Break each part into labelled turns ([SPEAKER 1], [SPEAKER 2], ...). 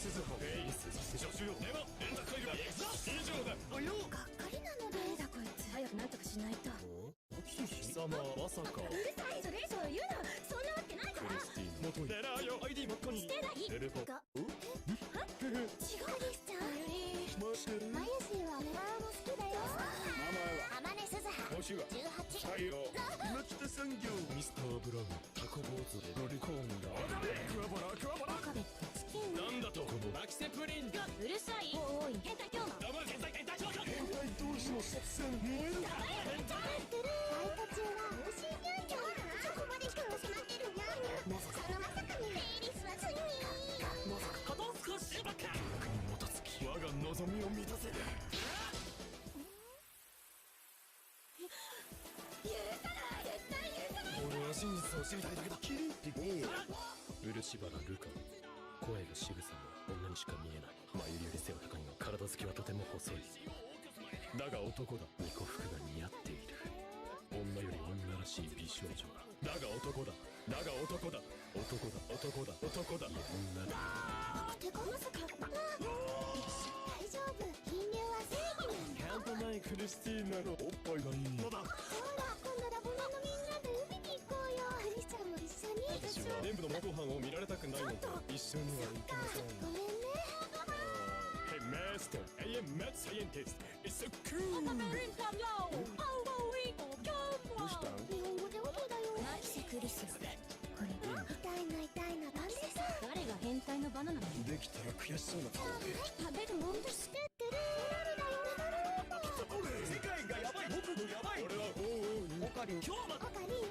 [SPEAKER 1] 鈴穂フェイス助手よでは連絡回路は以上だ。およ
[SPEAKER 2] がっかりなのでだこいつ早くなんとかしないと。
[SPEAKER 1] 貴様まさか
[SPEAKER 2] うるさい、それ以上言うな。そんなわけないから。
[SPEAKER 1] クリスティーン元にレラーよ ID ばっかり
[SPEAKER 2] してない
[SPEAKER 1] テレポ
[SPEAKER 2] が違うですちゃん。
[SPEAKER 1] マシェル
[SPEAKER 2] マユシーはメラーも好きだよ。
[SPEAKER 1] 名前は
[SPEAKER 2] 天音鈴葉
[SPEAKER 1] 星は
[SPEAKER 2] 18。
[SPEAKER 1] 太陽町田産業ミスターブラウンタコ坊主でロリコーンだクワバラクワバラ
[SPEAKER 2] カベットチキン
[SPEAKER 1] なんだとこのマキセプリンが
[SPEAKER 2] うるさい。おい変態強魔
[SPEAKER 1] ダブル天才変態少女変態同士の作戦燃える
[SPEAKER 2] 変態バイト中は無心ニャンニャン。そこまで人を迫ってるニャンニャン。そのまさかにレイリスは罪
[SPEAKER 1] まさかハドスコシバカに基づき我が望みを満たせる
[SPEAKER 2] 許さない。絶対許さない。
[SPEAKER 1] 俺は真実を知りたいだけだキリッピ漆原ルカ声が仕草も女にしか見えない眉より背は高いが体つきはとても細いだが男だ巫女服が似合っている女より女らしい美少女だが男だだが男だ男だ男だ男だいや女だ
[SPEAKER 2] てかまさか大丈夫。貧乳は正義なんだ。
[SPEAKER 1] 半端ないクリスティーナのおっぱいがいいのだ
[SPEAKER 2] ほら今度ラボナのみんなで海に行こうよ。アリスちゃんも一緒に。
[SPEAKER 1] 私は全部の模倣犯を見られたくないので一緒には行きません
[SPEAKER 2] ごめんね。
[SPEAKER 1] Hey Master, I am mad scientist. It's so cool. どうしたん？
[SPEAKER 2] 日本語で音だよ。マキセクリスこれ痛いな痛いななんでさ。誰が変態のバナナなの。
[SPEAKER 1] できたら悔しそうな顔で。
[SPEAKER 2] 食べるもんとしてってる。メダルだよメダル。
[SPEAKER 1] 世界がやばい。僕もやばい。俺はオカリン。今日も
[SPEAKER 2] オカリン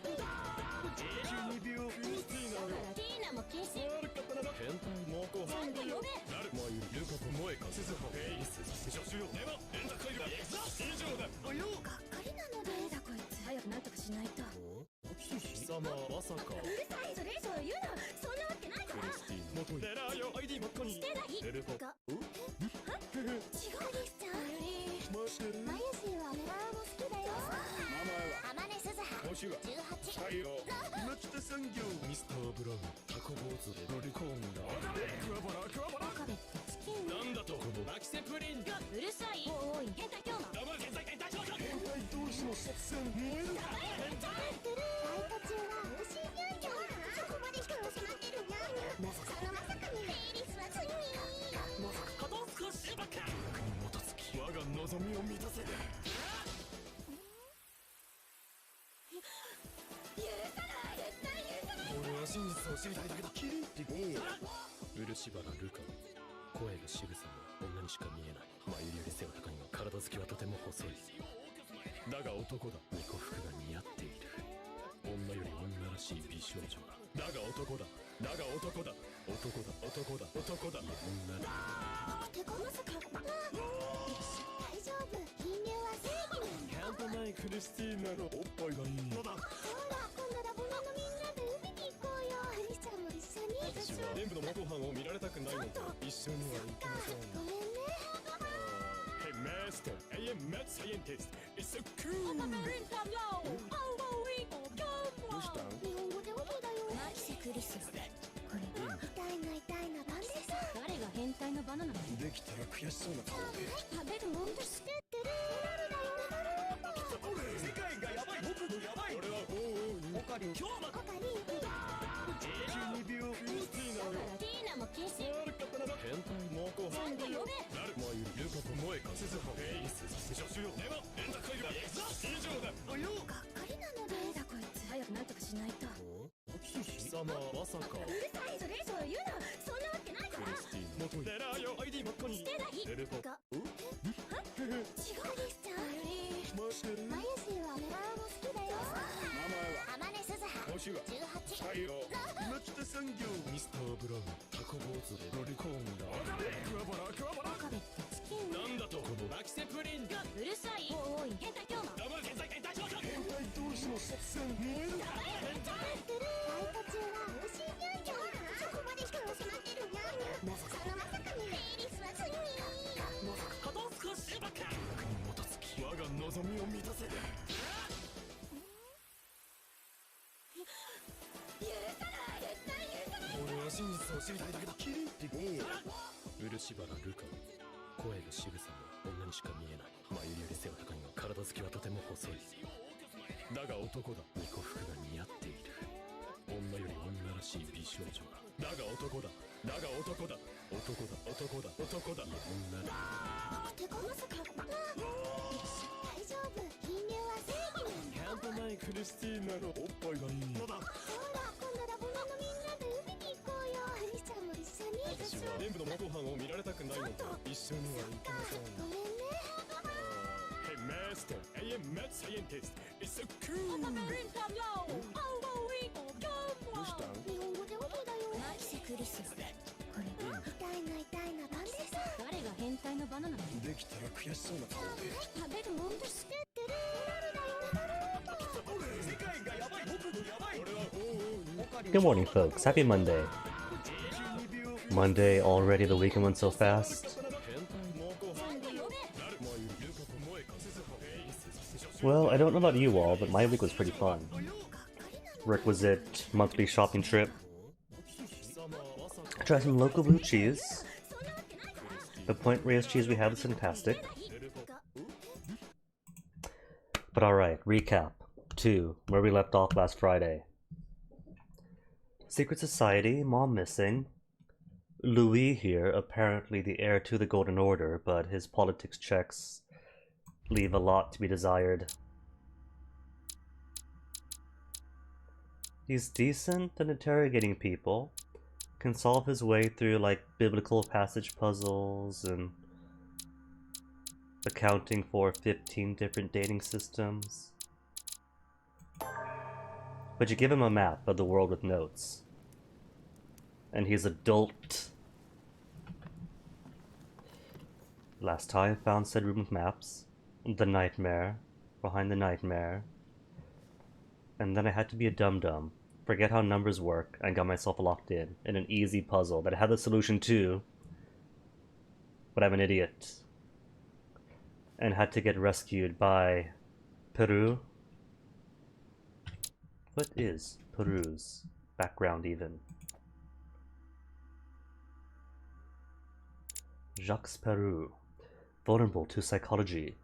[SPEAKER 1] 12秒クリスティーナよ。
[SPEAKER 2] ティーナも禁止。
[SPEAKER 1] 悪かったな。変態猛攻
[SPEAKER 2] ちゃんと呼べ。
[SPEAKER 1] なる。マユリルカと萌えか鈴穂フェイス助手よでは連絡回路は以上だ。およ
[SPEAKER 2] がっかりなのでだこいつ早くなんとかしないと。
[SPEAKER 1] 貴様まさか
[SPEAKER 2] うるさい。それ以上言うな。そんなわけないから。
[SPEAKER 1] クリスティーン元にレラーよ ID ばっかり
[SPEAKER 2] してない
[SPEAKER 1] テレポ
[SPEAKER 2] が違うですちゃん。
[SPEAKER 1] マシェル
[SPEAKER 2] マユシーはメラーも好きだよ。
[SPEAKER 1] 名前は
[SPEAKER 2] 天音鈴葉
[SPEAKER 1] 星は
[SPEAKER 2] 18。
[SPEAKER 1] 太陽町田産業ミスターブラウンタコ坊主でロリコーンだクワバラクワバラ
[SPEAKER 2] カベットチキン
[SPEAKER 1] なんだとこのマキセプリンが
[SPEAKER 2] うるさい。おい変態強魔
[SPEAKER 1] ダブル天才変態少女変態同士の作戦燃える
[SPEAKER 2] 変態バイト中は無心ニャンニャン。そこまで人を迫ってるニャンニャン。そのまさかにレイリスは罪
[SPEAKER 1] まさかハドスコシバカに基づき我が望みを満たせる
[SPEAKER 2] 許さない。絶対許さない。
[SPEAKER 1] 俺は真実を知りたいだけだキリッピ漆原ルカ声が仕草も女にしか見えない眉より背は高いが体つきはとても細いだが男だ巫女服が似合っている女より女らしい美少女だが男だだが男だ男だ男だ男だいや女だ
[SPEAKER 2] てかまさか大丈夫。貧乳は正義なんだ。
[SPEAKER 1] 半端ないクリスティーナのおっぱいがいいのだ
[SPEAKER 2] ほら今度ラボナのみんなで海に行こうよ。アリスちゃんも一緒に。
[SPEAKER 1] 私は全部の模倣犯を見られたくないので一緒には行きません
[SPEAKER 2] ごめんね。
[SPEAKER 1] Hey Master, I am mad scientist. It's so cool. どうしたん？
[SPEAKER 2] 日本語で音だよ。マキセクリスこれ痛いな痛いななんでさ。誰が変態のバナナなの。
[SPEAKER 1] できたら悔しそうな顔で
[SPEAKER 2] 食べるもんとしてってる。メダルだよメダル。
[SPEAKER 1] 世界がやばい。僕もやばい。俺はオカリン。今日も
[SPEAKER 2] オカリン
[SPEAKER 1] 12秒クリスティーナよ。
[SPEAKER 2] ティーナも禁止。
[SPEAKER 1] 悪かったな。変態猛攻
[SPEAKER 2] ちゃんと呼べ。
[SPEAKER 1] なる。マユリルカと萌えか鈴穂フェイス助手よでは連絡回路は以上だ。およ
[SPEAKER 2] がっかりなのでだこいつ早くなんとかしないと。
[SPEAKER 1] 貴様まさか
[SPEAKER 2] うるさい。それ以上言うな。そんなわけないから。
[SPEAKER 1] クリスティーン元にレラーよ ID ばっかり
[SPEAKER 2] してない
[SPEAKER 1] テレポ
[SPEAKER 2] が違うですちゃん。
[SPEAKER 1] マシェル
[SPEAKER 2] マユシーはメラーも好きだよ。
[SPEAKER 1] 名前は
[SPEAKER 2] 天音鈴葉
[SPEAKER 1] 星は
[SPEAKER 2] 18。
[SPEAKER 1] 太陽町田産業ミスターブラウンタコ坊主でロリコーンだクワバラクワバラ
[SPEAKER 2] カベットチキン
[SPEAKER 1] なんだとこのマキセプリンが
[SPEAKER 2] うるさい。おい変態強魔
[SPEAKER 1] ダブル天才変態少女変態同士の作戦燃える
[SPEAKER 2] バイト中は無心ニャンニャン。そこまで人を迫ってるニャンニャン。そのまさかにレイリスは罪
[SPEAKER 1] ハドスコシバカに基づき我が望みを満たせる
[SPEAKER 2] 許さない。絶対許さない。
[SPEAKER 1] 俺は真実を知りたいだけだキリッピ漆原ルカ、声が仕草も女にしか見えない。前より背は高いが体つきはとても細い。だが男だ。巫女服が似合っている。女より女らしい美少女だ。だが男だ。だが男だ。男だ男だ男だ。いや女だ。
[SPEAKER 2] てかまさか大丈夫、貧乳は正義なんだ。
[SPEAKER 1] 半端ないクリスティーナのおっぱいがいいのだ。
[SPEAKER 2] ほら、今度ラボナのみんなで海に行こうよ。クリスちゃんも一緒に。
[SPEAKER 1] 私は全部の模倣犯を見られたくないので一緒には行きません。
[SPEAKER 2] ごめんね。
[SPEAKER 1] Hey master, I am mad scientist. It's so cool. どうしたん？
[SPEAKER 2] 日本語で OK だよ。マキセクリス。これ痛いの痛いのなんでさ。
[SPEAKER 3] 誰が変態のバナナなの？
[SPEAKER 1] できたら悔しそうな顔で。
[SPEAKER 2] 食べるもんですってってる。
[SPEAKER 1] 世界がやばい。僕のやばい。俺は
[SPEAKER 4] Good morning, folks. Happy Monday. Monday already. The weekend went so fast. Well, I don't know about you all, but my week was pretty fun. Requisite monthly shopping trip. Try some local blue cheese. The point raised cheese we have is fantastic. But alright, recap. 2. Where we left off last Friday. Secret Society, Mom missing. Louis here, apparently the heir to the Golden Order, but his politics checks leave a lot to be desired. He's decent at interrogating people, can solve his way through like biblical passage puzzles and accounting for 15 different dating systems. But you give him a map of the world with notes, and he's adult. Last time found said room with maps, the nightmare, behind the nightmare, and then I had to be a dum-dum, forget how numbers work, and got myself locked in an easy puzzle that I had the solution to, but I'm an idiot, and had to get rescued by Peru. What is Peru's background even? Jacques Peru, vulnerable to psychology.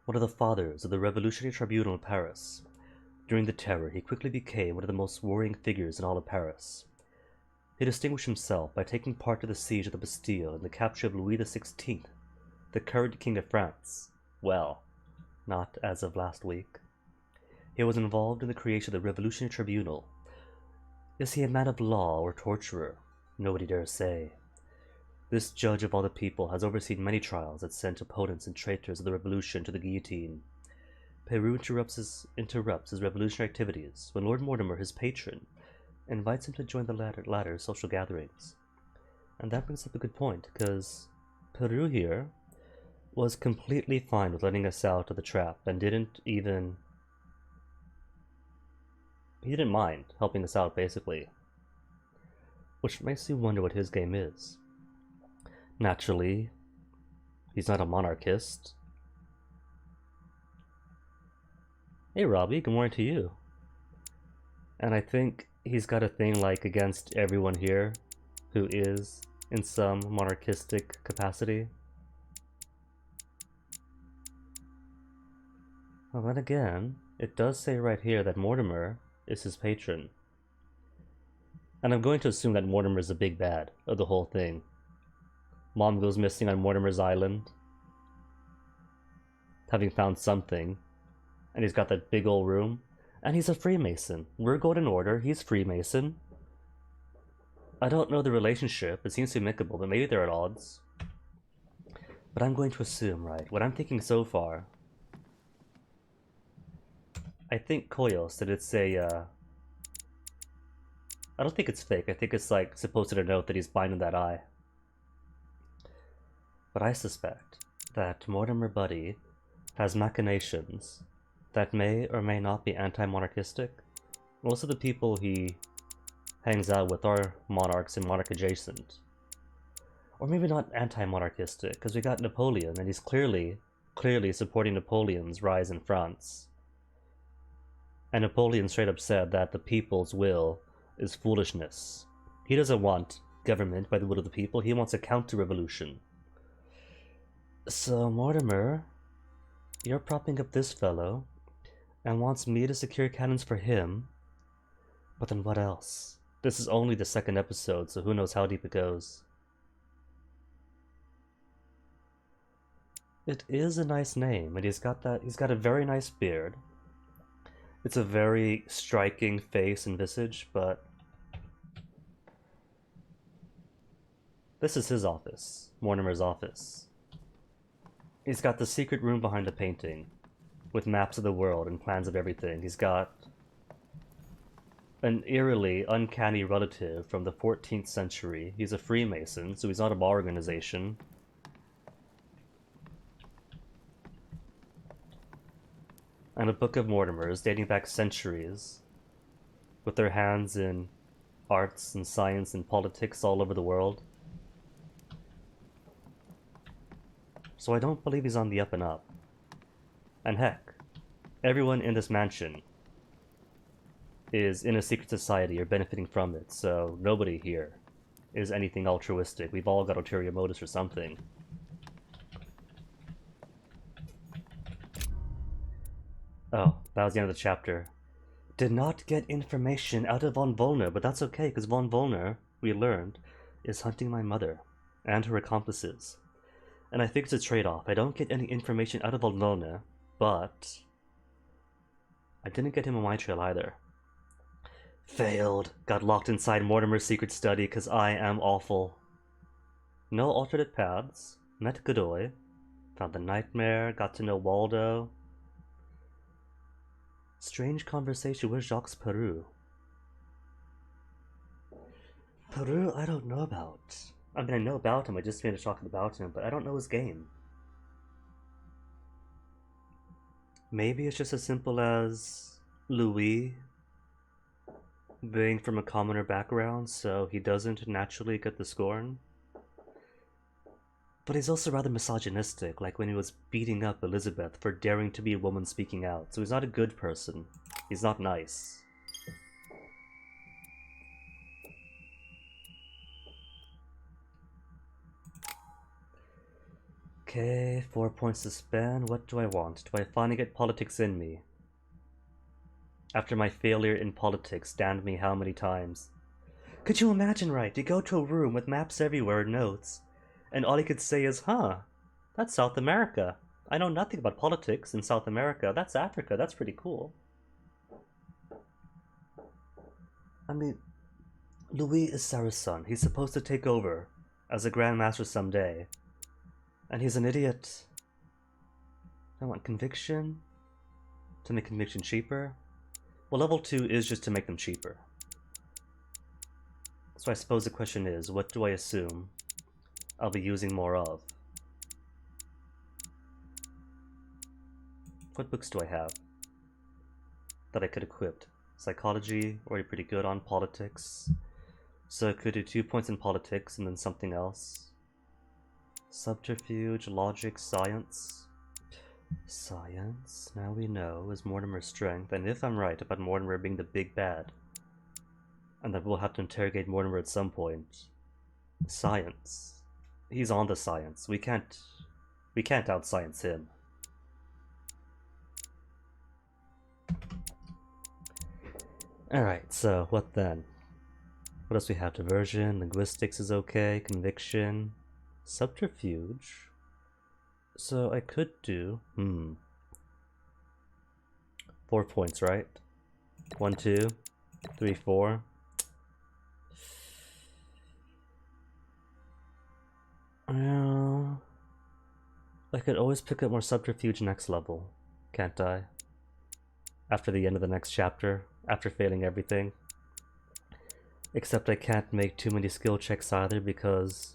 [SPEAKER 4] One of the fathers of the Revolutionary Tribunal in Paris. During the Terror, he quickly became one of the most worrying figures in all of Paris. He distinguished himself by taking part in the siege of the Bastille and the capture of Louis XVI, the current King of France. Well, not as of last week. He was involved in the creation of the Revolutionary Tribunal. Is he a man of law or torturer? Nobody dares say. This judge of all the people has overseen many trials that sent opponents and traitors of the revolution to the guillotine. Peru interrupts his revolutionary activities when Lord Mortimer, his patron, invites him to join the latter's social gatherings. And that brings up a good point, because Peru here was completely fine with letting us out of the trap and didn't mind helping us out, basically. Which makes you wonder what his game is. Naturally, he's not a monarchist. Hey Robbie, good morning to you. And I think he's got a thing like against everyone here who is in some monarchistic capacity. Well, then again, it does say right here that Mortimer is his patron. And I'm going to assume that Mortimer is the big bad of the whole thing. Mom goes missing on Mortimer's island, having found something, and he's got that big old room, and he's a Freemason. We're Golden Order, he's Freemason. I don't know the relationship, it seems to be amicable, but maybe they're at odds. But I'm going to assume, right, what I'm thinking so far, I think Koyos that it's a, I don't think it's fake, I think it's like supposed to denote that he's binding that eye. But I suspect that Mortimer Buddy has machinations that may or may not be anti-monarchistic. Most of the people he hangs out with are monarchs and monarch adjacent. Or maybe not anti-monarchistic, because we got Napoleon, and he's clearly supporting Napoleon's rise in France. And Napoleon straight up said that the people's will is foolishness. He doesn't want government by the will of the people. He wants a counter-revolution. So, Mortimer, you're propping up this fellow and wants me to secure cannons for him. But then what else? This is only the second episode, so who knows how deep it goes. It is a nice name, and he's got a very nice beard. It's a very striking face and visage, but this is his office, Mortimer's office. He's got the secret room behind the painting, with maps of the world and plans of everything. He's got an eerily uncanny relative from the 14th century. He's a Freemason, so he's not a bar organization. And a book of Mortimers dating back centuries, with their hands in arts and science and politics all over the world. So I don't believe he's on the up and up. And heck, everyone in this mansion is in a secret society or benefiting from it, so nobody here is anything altruistic. We've all got ulterior motives or something. Oh, that was the end of the chapter. Did not get information out of Von Volner, but that's okay, because Von Volner, we learned, is hunting my mother and her accomplices. And I think it's a trade-off. I don't get any information out of Von Volner, but I didn't get him on my trail either. Failed. Got locked inside Mortimer's secret study because I am awful. No alternate paths. Met Godoy. Found the nightmare. Got to know Waldo. Strange conversation with Jacques Peru. Peru, I don't know about. I mean, I know about him. I just finished talking about him, but I don't know his game. Maybe it's just as simple as Louis being from a commoner background, so he doesn't naturally get the scorn. But he's also rather misogynistic, like when he was beating up Elizabeth for daring to be a woman speaking out. So he's not a good person. He's not nice. Okay, 4 points to spend. What do I want? Do I finally get politics in me? After my failure in politics damned me how many times? Could you imagine, right? You go to a room with maps everywhere and notes, and all he could say is, huh, that's South America. I know nothing about politics in South America. That's Africa. That's pretty cool. I mean, Louis is Sarah's son. He's supposed to take over as a Grandmaster someday. And he's an idiot. I want conviction. To make conviction cheaper. Well, level 2 is just to make them cheaper. So I suppose the question is, what do I assume I'll be using more of? What books do I have that I could equip? Psychology, already pretty good on. Politics. So I could do 2 points in politics and then something else. Subterfuge, logic, science. Science, now we know, is Mortimer's strength, and if I'm right about Mortimer being the big bad, and that we'll have to interrogate Mortimer at some point. Science. He's on the science. We can't out-science him. Alright, so what then? What else we have? Diversion, linguistics is okay, conviction, subterfuge. So I could do, 4 points, right? 1, 2, 3, 4. Well, I could always pick up more subterfuge next level, can't I? After the end of the next chapter, after failing everything. Except I can't make too many skill checks either because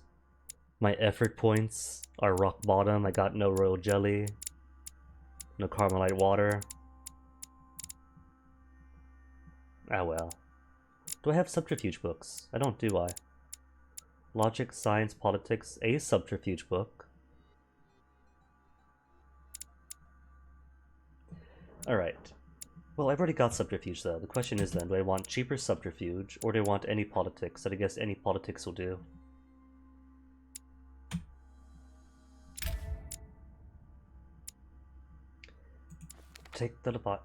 [SPEAKER 4] my effort points are rock bottom. I got no royal jelly, no Carmelite water. Ah well. Do I have subterfuge books? I don't, do I? Logic, science, politics, a subterfuge book. Alright. Well, I've already got subterfuge though. The question is then, do I want cheaper subterfuge, or do I want any politics? And I guess any politics will do. Take the bot.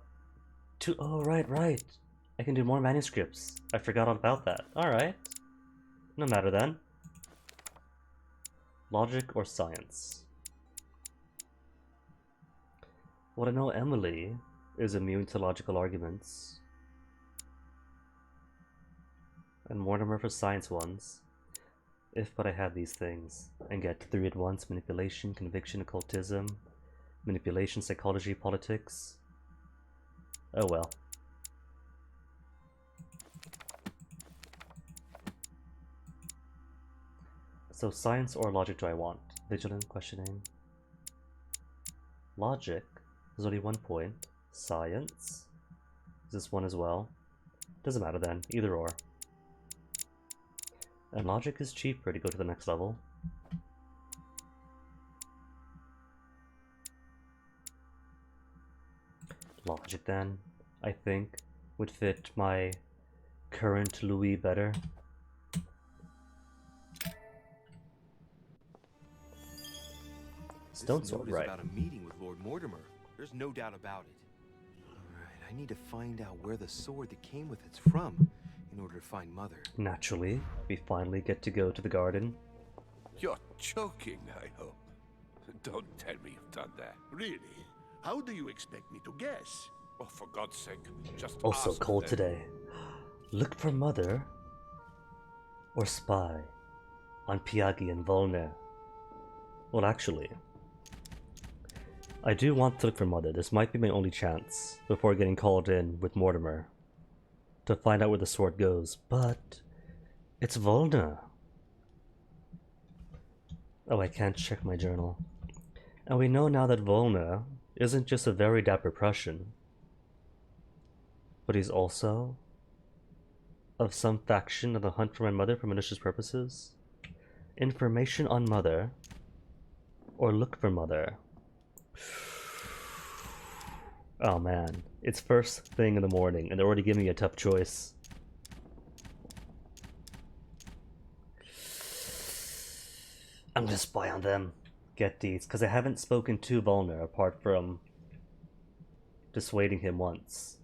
[SPEAKER 4] Oh, right. I can do more manuscripts. I forgot all about that. Alright. No matter then. Logic or science? Well, I know Emily is immune to logical arguments. And Mortimer for science ones. If but I have these things, and get 3 at once: manipulation, conviction, occultism, manipulation, psychology, politics. Oh well. So science or logic do I want? Vigilant, questioning. Logic is only 1 point. Science is this one as well. Doesn't matter then, either or. And logic is cheaper to go to the next level. Logic then, I think, would fit my current Louis better. Stone Sword, right?
[SPEAKER 5] About a meeting with Lord Mortimer. There's no doubt about it. Alright, I need to find out where the sword that came with it's from in order to find Mother.
[SPEAKER 4] Naturally, we finally get to go to the garden.
[SPEAKER 6] You're joking, I hope. Don't tell me you've done that.
[SPEAKER 7] Really? How do you expect me to guess?
[SPEAKER 6] Oh, for God's sake, just
[SPEAKER 4] Also
[SPEAKER 6] ask
[SPEAKER 4] cold
[SPEAKER 6] them.
[SPEAKER 4] today. Look for Mother or spy on Pyagi and Volnir. Well, actually, I do want to look for Mother. This might be my only chance before getting called in with Mortimer to find out where the sword goes, but it's Volnir. Oh, I can't check my journal. And we know now that Volnir isn't just a very dapper Prussian, but he's also of some faction of the hunt for my mother for malicious purposes. Information on Mother or look for Mother. Oh man, it's first thing in the morning and they're already giving me a tough choice. I'm gonna spy on them. Get these, because I haven't spoken to Volnir apart from dissuading him once.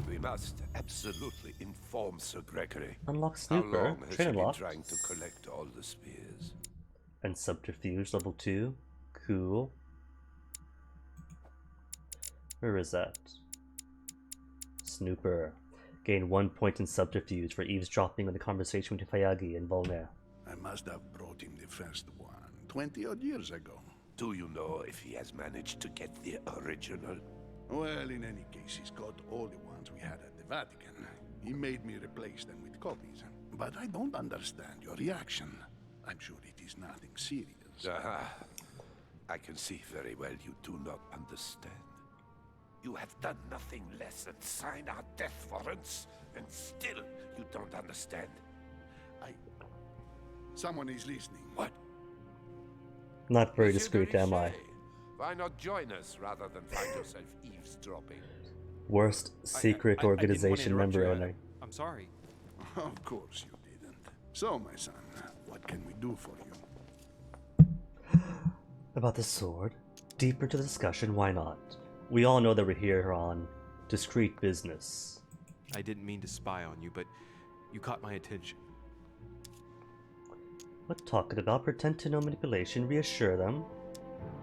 [SPEAKER 6] We must absolutely inform Sir Gregory.
[SPEAKER 4] Unlock
[SPEAKER 6] How
[SPEAKER 4] Snooper,
[SPEAKER 6] long has
[SPEAKER 4] train
[SPEAKER 6] he been
[SPEAKER 4] unlocked.
[SPEAKER 6] trying to collect all the spears?
[SPEAKER 4] And Subterfuge level 2. Cool. Where is that? Snooper. Gain 1 point in Subterfuge for eavesdropping on the conversation between Pyagi and Volnir.
[SPEAKER 7] I must have brought him the first one 20-odd years ago.
[SPEAKER 6] Do you know if he has managed to get the original?
[SPEAKER 7] Well, in any case, he's got all the ones we had at the Vatican. He made me replace them with copies. But I don't understand your reaction. I'm sure it is nothing serious.
[SPEAKER 6] Aha. I can see very well you do not understand. You have done nothing less than sign our death warrants, and still you don't understand.
[SPEAKER 7] Someone is listening.
[SPEAKER 6] What?
[SPEAKER 4] Not very
[SPEAKER 6] Monsieur
[SPEAKER 4] discreet, am I?
[SPEAKER 6] Richet, why not join us rather than find yourself eavesdropping?
[SPEAKER 4] Worst secret organization member owner.
[SPEAKER 5] I'm sorry.
[SPEAKER 7] Of course you didn't. So, my son, what can we do for you?
[SPEAKER 4] About the sword? Deeper to the discussion, why not? We all know that we're here on discreet business.
[SPEAKER 5] I didn't mean to spy on you, but you caught my attention.
[SPEAKER 4] What talking about? Pretend to know manipulation, reassure them.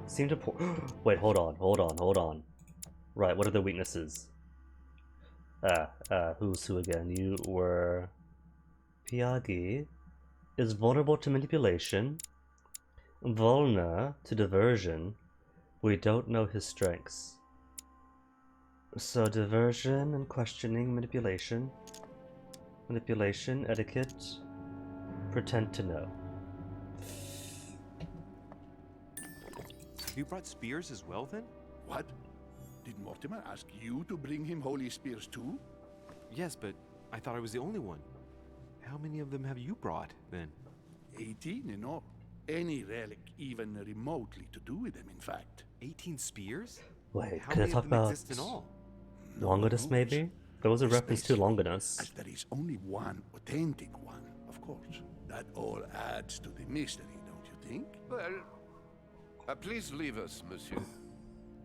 [SPEAKER 4] Seem to wait, hold on. Right, what are the weaknesses? Who's who again? You were... Pyagi is vulnerable to manipulation. Volnir to diversion. We don't know his strengths. So diversion and questioning, manipulation. Manipulation, etiquette. Pretend to know.
[SPEAKER 5] Have you brought spears as well, then?
[SPEAKER 7] What? Did Mortimer ask you to bring him holy spears too?
[SPEAKER 5] Yes, but I thought I was the only one. How many of them have you brought, then?
[SPEAKER 7] 18 in all. Any relic even remotely to do with them, in fact.
[SPEAKER 5] 18 spears?
[SPEAKER 4] Wait,
[SPEAKER 5] How
[SPEAKER 4] could I
[SPEAKER 5] many
[SPEAKER 4] talk
[SPEAKER 5] of them
[SPEAKER 4] about
[SPEAKER 5] exist in all?
[SPEAKER 7] No
[SPEAKER 4] Longinus
[SPEAKER 7] knows.
[SPEAKER 4] maybe? There was a reference to
[SPEAKER 7] Especially
[SPEAKER 4] Longinus.
[SPEAKER 7] as there is only one authentic one, of course. That all adds to the mystery, don't you think?
[SPEAKER 6] Well, please leave us, monsieur.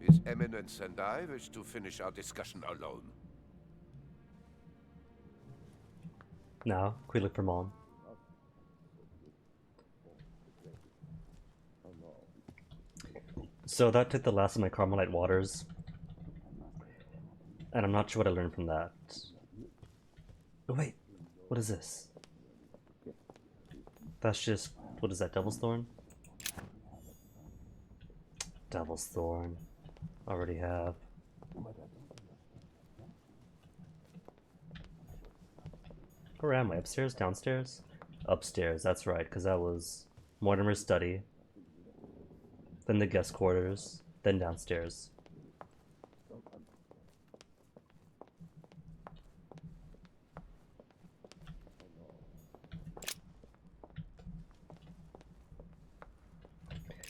[SPEAKER 6] His Eminence and I wish to finish our discussion alone.
[SPEAKER 4] Now, we look for Mom. So that took the last of my Carmelite waters. And I'm not sure what I learned from that. Oh wait, what is this? That's just, what is that, Devil's Thorn? Devil's Thorn. Already have. Where am I? Upstairs? Downstairs? Upstairs, that's right, because that was Mortimer's study. Then the guest quarters. Then downstairs.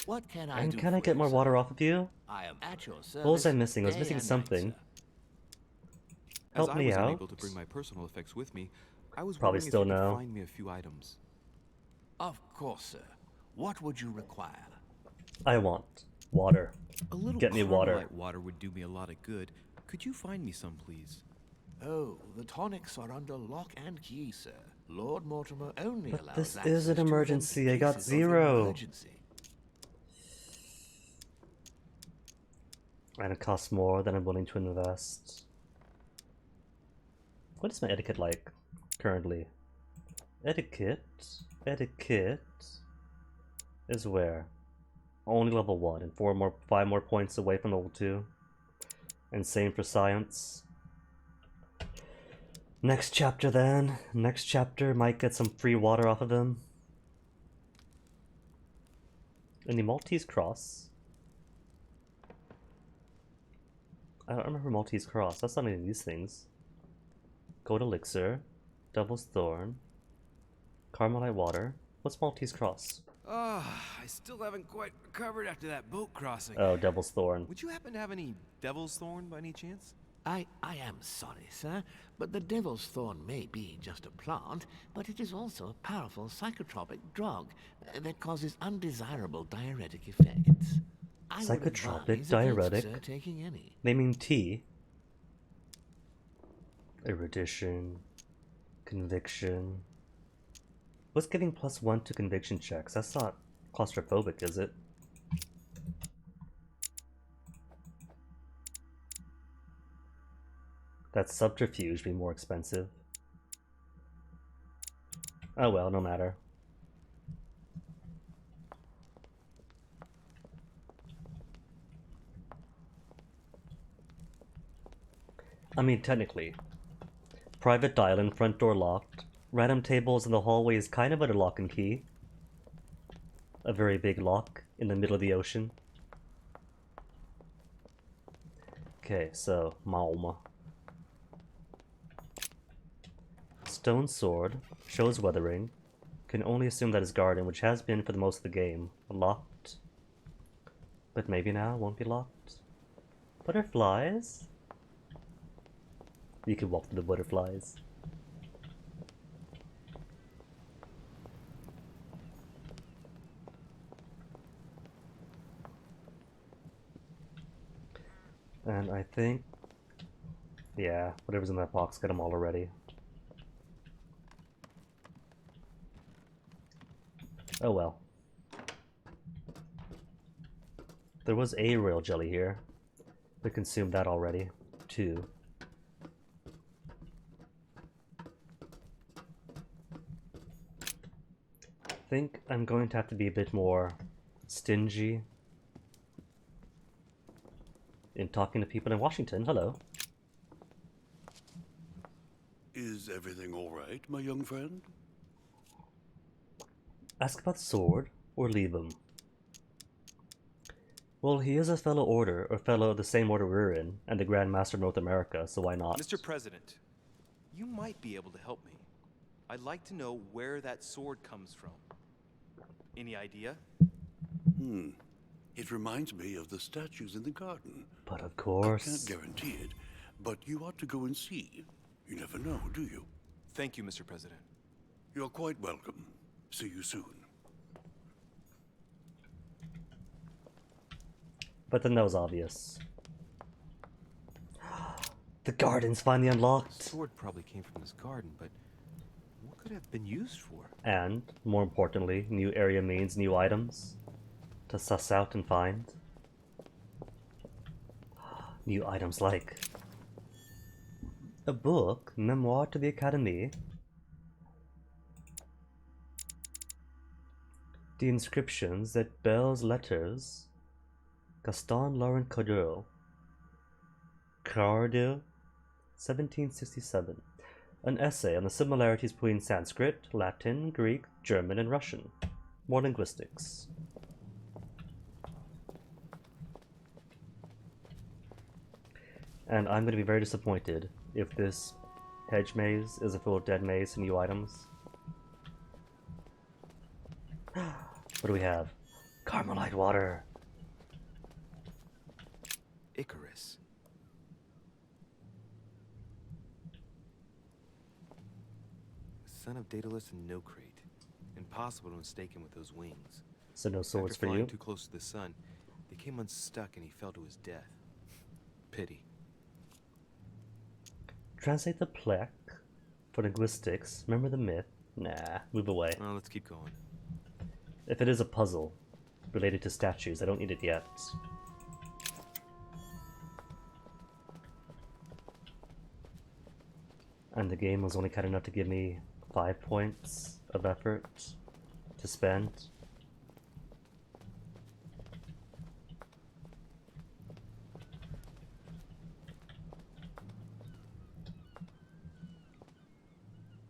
[SPEAKER 8] What can I
[SPEAKER 4] And
[SPEAKER 8] do
[SPEAKER 4] can I
[SPEAKER 8] for
[SPEAKER 4] get
[SPEAKER 8] you,
[SPEAKER 4] more
[SPEAKER 8] sir?
[SPEAKER 4] water off of you?
[SPEAKER 8] I am at your service.
[SPEAKER 4] What was I missing? I was
[SPEAKER 8] day
[SPEAKER 4] missing
[SPEAKER 8] and night,
[SPEAKER 4] something.
[SPEAKER 8] sir.
[SPEAKER 4] Help
[SPEAKER 5] As
[SPEAKER 4] me
[SPEAKER 5] I was
[SPEAKER 4] out.
[SPEAKER 5] unable to bring my personal effects with me, I was
[SPEAKER 4] Probably
[SPEAKER 5] wondering
[SPEAKER 4] still
[SPEAKER 5] if you
[SPEAKER 4] no.
[SPEAKER 5] could find me a few items.
[SPEAKER 8] Of course, sir. What would you require?
[SPEAKER 4] I want water.
[SPEAKER 5] A little
[SPEAKER 4] Get me water.
[SPEAKER 5] Carmelite water would do me a lot of good. Could you find me some, please?
[SPEAKER 8] Oh, the tonics are under lock and key, sir. Lord Mortimer only
[SPEAKER 4] But
[SPEAKER 8] allows
[SPEAKER 4] this
[SPEAKER 8] access
[SPEAKER 4] is an
[SPEAKER 8] to them
[SPEAKER 4] emergency.
[SPEAKER 8] in
[SPEAKER 4] I got
[SPEAKER 8] cases of
[SPEAKER 4] 0.
[SPEAKER 8] emergency.
[SPEAKER 4] And it costs more than I'm willing to invest. What is my etiquette like currently? Etiquette is where? Only level 1 and 5 more points away from level 2. And same for science. Next chapter then. Next chapter might get some free water off of him. And the Maltese Cross. I don't remember Maltese Cross. That's not any of these things. Gold Elixir. Devil's Thorn. Carmelite Water. What's Maltese Cross?
[SPEAKER 5] I still haven't quite recovered after that boat crossing.
[SPEAKER 4] Oh, Devil's Thorn.
[SPEAKER 5] Would you happen to have any Devil's Thorn by any chance?
[SPEAKER 8] I am sorry, sir, but the devil's thorn may be just a plant, but it is also a powerful psychotropic drug that causes undesirable diuretic effects. I would
[SPEAKER 4] Psychotropic,
[SPEAKER 8] advise against,
[SPEAKER 4] diuretic?
[SPEAKER 8] sir, taking any.
[SPEAKER 4] They mean tea. Erudition. Conviction. What's giving +1 to conviction checks? That's not claustrophobic, is it? That subterfuge be more expensive. Oh well, no matter. I mean, technically. Private dial-in, front door locked. Random tables in the hallway is kind of under lock and key. A very big lock in the middle of the ocean. Okay, so, Malma. Stone sword, shows weathering. Can only assume that is garden, which has been for the most of the game. Locked. But maybe now it won't be locked. Butterflies? You can walk through the butterflies. And I think, yeah, whatever's in that box, get them all already. Oh well. There was a royal jelly here. We consumed that already. 2. I think I'm going to have to be a bit more stingy in talking to people in Washington. Hello.
[SPEAKER 7] Is everything all right, my young friend?
[SPEAKER 4] Ask about sword, or leave him. Well, he is a fellow order, or fellow of the same order we're in, and the Grand Master of North America, so why not?
[SPEAKER 5] Mr. President, you might be able to help me. I'd like to know where that sword comes from. Any idea?
[SPEAKER 7] It reminds me of the statues in the garden.
[SPEAKER 4] But of
[SPEAKER 7] I can't
[SPEAKER 4] course.
[SPEAKER 7] guarantee it, but you ought to go and see. You never know, do you?
[SPEAKER 5] Thank you, Mr. President.
[SPEAKER 7] You're quite welcome. See you soon.
[SPEAKER 4] But then that was obvious. The garden's finally
[SPEAKER 5] The
[SPEAKER 4] unlocked.
[SPEAKER 5] sword probably came from this garden, but what could it have been used for?
[SPEAKER 4] And, more importantly, new area means new items to suss out and find. New items like a book, Memoir to the Academy, the inscriptions that Belle's letters, Gaston Laurent Cadeau, Cardew, 1767, an essay on the similarities between Sanskrit, Latin, Greek, German, and Russian. More linguistics. And I'm going to be very disappointed if this hedge maze is a full dead maze and new items. What do we have? Carmelite water.
[SPEAKER 5] Icarus. Son of Daedalus and Nocrate. Impossible to mistake him with those wings.
[SPEAKER 4] So no swords
[SPEAKER 5] After
[SPEAKER 4] for
[SPEAKER 5] flying
[SPEAKER 4] you.
[SPEAKER 5] too close to the sun, they came unstuck and he fell to his death. Pity.
[SPEAKER 4] Translate the plaque for linguistics. Remember the myth? Nah, move away.
[SPEAKER 5] Well, let's keep going.
[SPEAKER 4] If it is a puzzle related to statues, I don't need it yet. And the game was only kind enough to give me 5 points of effort to spend.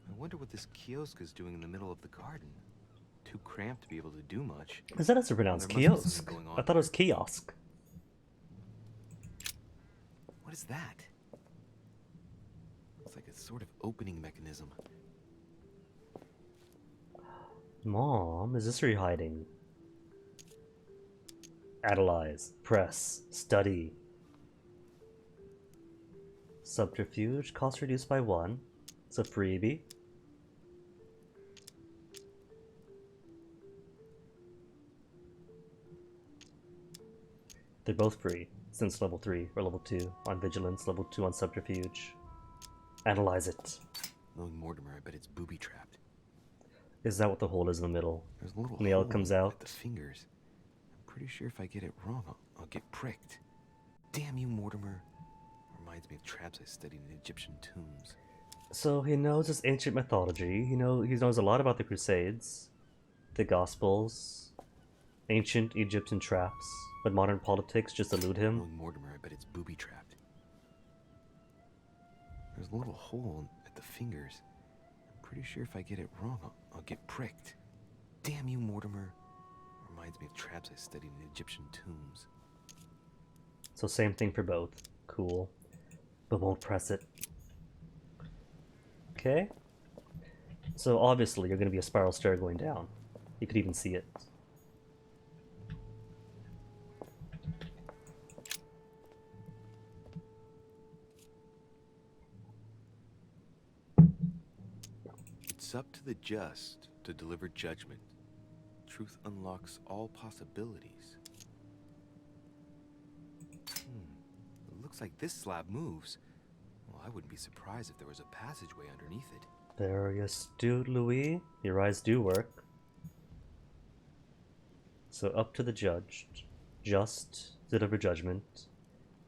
[SPEAKER 5] I wonder what this kiosk is doing in the middle of the garden. Too cramped to be able to do much.
[SPEAKER 4] Is that as pronounced?
[SPEAKER 5] There must be
[SPEAKER 4] Kiosk?
[SPEAKER 5] something going on
[SPEAKER 4] I thought it was kiosk.
[SPEAKER 5] What is that? It's like a sort of opening mechanism.
[SPEAKER 4] Mom, is this where you're hiding? Analyze, press, study. Subterfuge, cost reduced by 1. It's a freebie. They're both free, since level 3 or level 2 on Vigilance, level 2 on Subterfuge. Analyze it.
[SPEAKER 5] Knowing Mortimer, I bet it's booby-trapped.
[SPEAKER 4] Is that what the hole is in the middle?
[SPEAKER 5] There's a little
[SPEAKER 4] Nail
[SPEAKER 5] hole
[SPEAKER 4] comes
[SPEAKER 5] at
[SPEAKER 4] out.
[SPEAKER 5] the fingers. I'm pretty sure if I get it wrong, I'll get pricked. Damn you, Mortimer. Reminds me of traps I studied in Egyptian tombs.
[SPEAKER 4] So he knows his ancient mythology. He knows a lot about the Crusades, the Gospels, ancient Egyptian traps, but modern politics just elude him.
[SPEAKER 5] Knowing Mortimer, I bet it's booby-trapped. There's a little hole at the fingers. I'm pretty sure if I get it wrong, I'll get pricked. Damn you, Mortimer. Reminds me of traps I studied in Egyptian tombs.
[SPEAKER 4] So same thing for both. Cool. But won't press it. Okay. So obviously you're going to be a spiral stair going down. You could even see it.
[SPEAKER 5] It's up to the just to deliver judgment. Truth unlocks all possibilities. It looks like this slab moves. Well, I wouldn't be surprised if there was a passageway underneath it.
[SPEAKER 4] Very astute, Louis. Your eyes do work. So up to the judged. Just deliver judgment.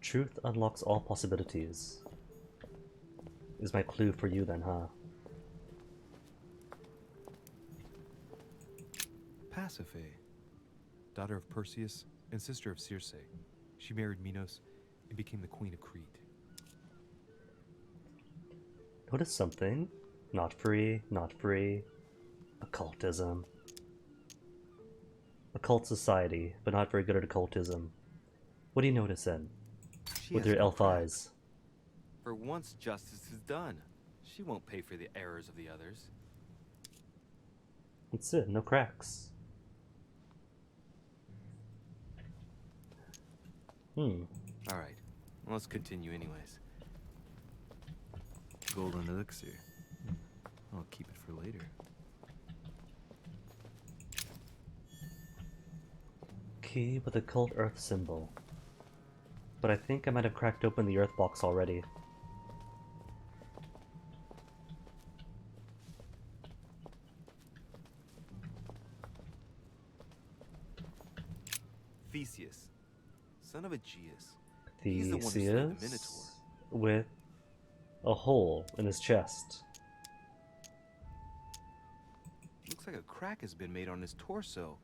[SPEAKER 4] Truth unlocks all possibilities. Is my clue for you then, huh?
[SPEAKER 5] Pasiphae, daughter of Perseus and sister of Circe. She married Minos and became the queen of Crete.
[SPEAKER 4] Notice something. Not free, not free. Occultism. Occult society, but not very good at occultism. What do you notice then?
[SPEAKER 5] She
[SPEAKER 4] With
[SPEAKER 5] has
[SPEAKER 4] your
[SPEAKER 5] no
[SPEAKER 4] elf
[SPEAKER 5] cracks.
[SPEAKER 4] eyes.
[SPEAKER 5] For once justice is done, she won't pay for the errors of the others.
[SPEAKER 4] That's it, no cracks.
[SPEAKER 5] Alright, Let's continue anyways. Golden elixir. I'll keep it for later.
[SPEAKER 4] Key with a cult earth symbol. But I think I might have cracked open the earth box already.
[SPEAKER 5] Theseus, son of Aegeus. He's the one who slayed the Minotaur.
[SPEAKER 4] Theseus with a hole in his chest.
[SPEAKER 5] Looks like a crack has been made on his torso.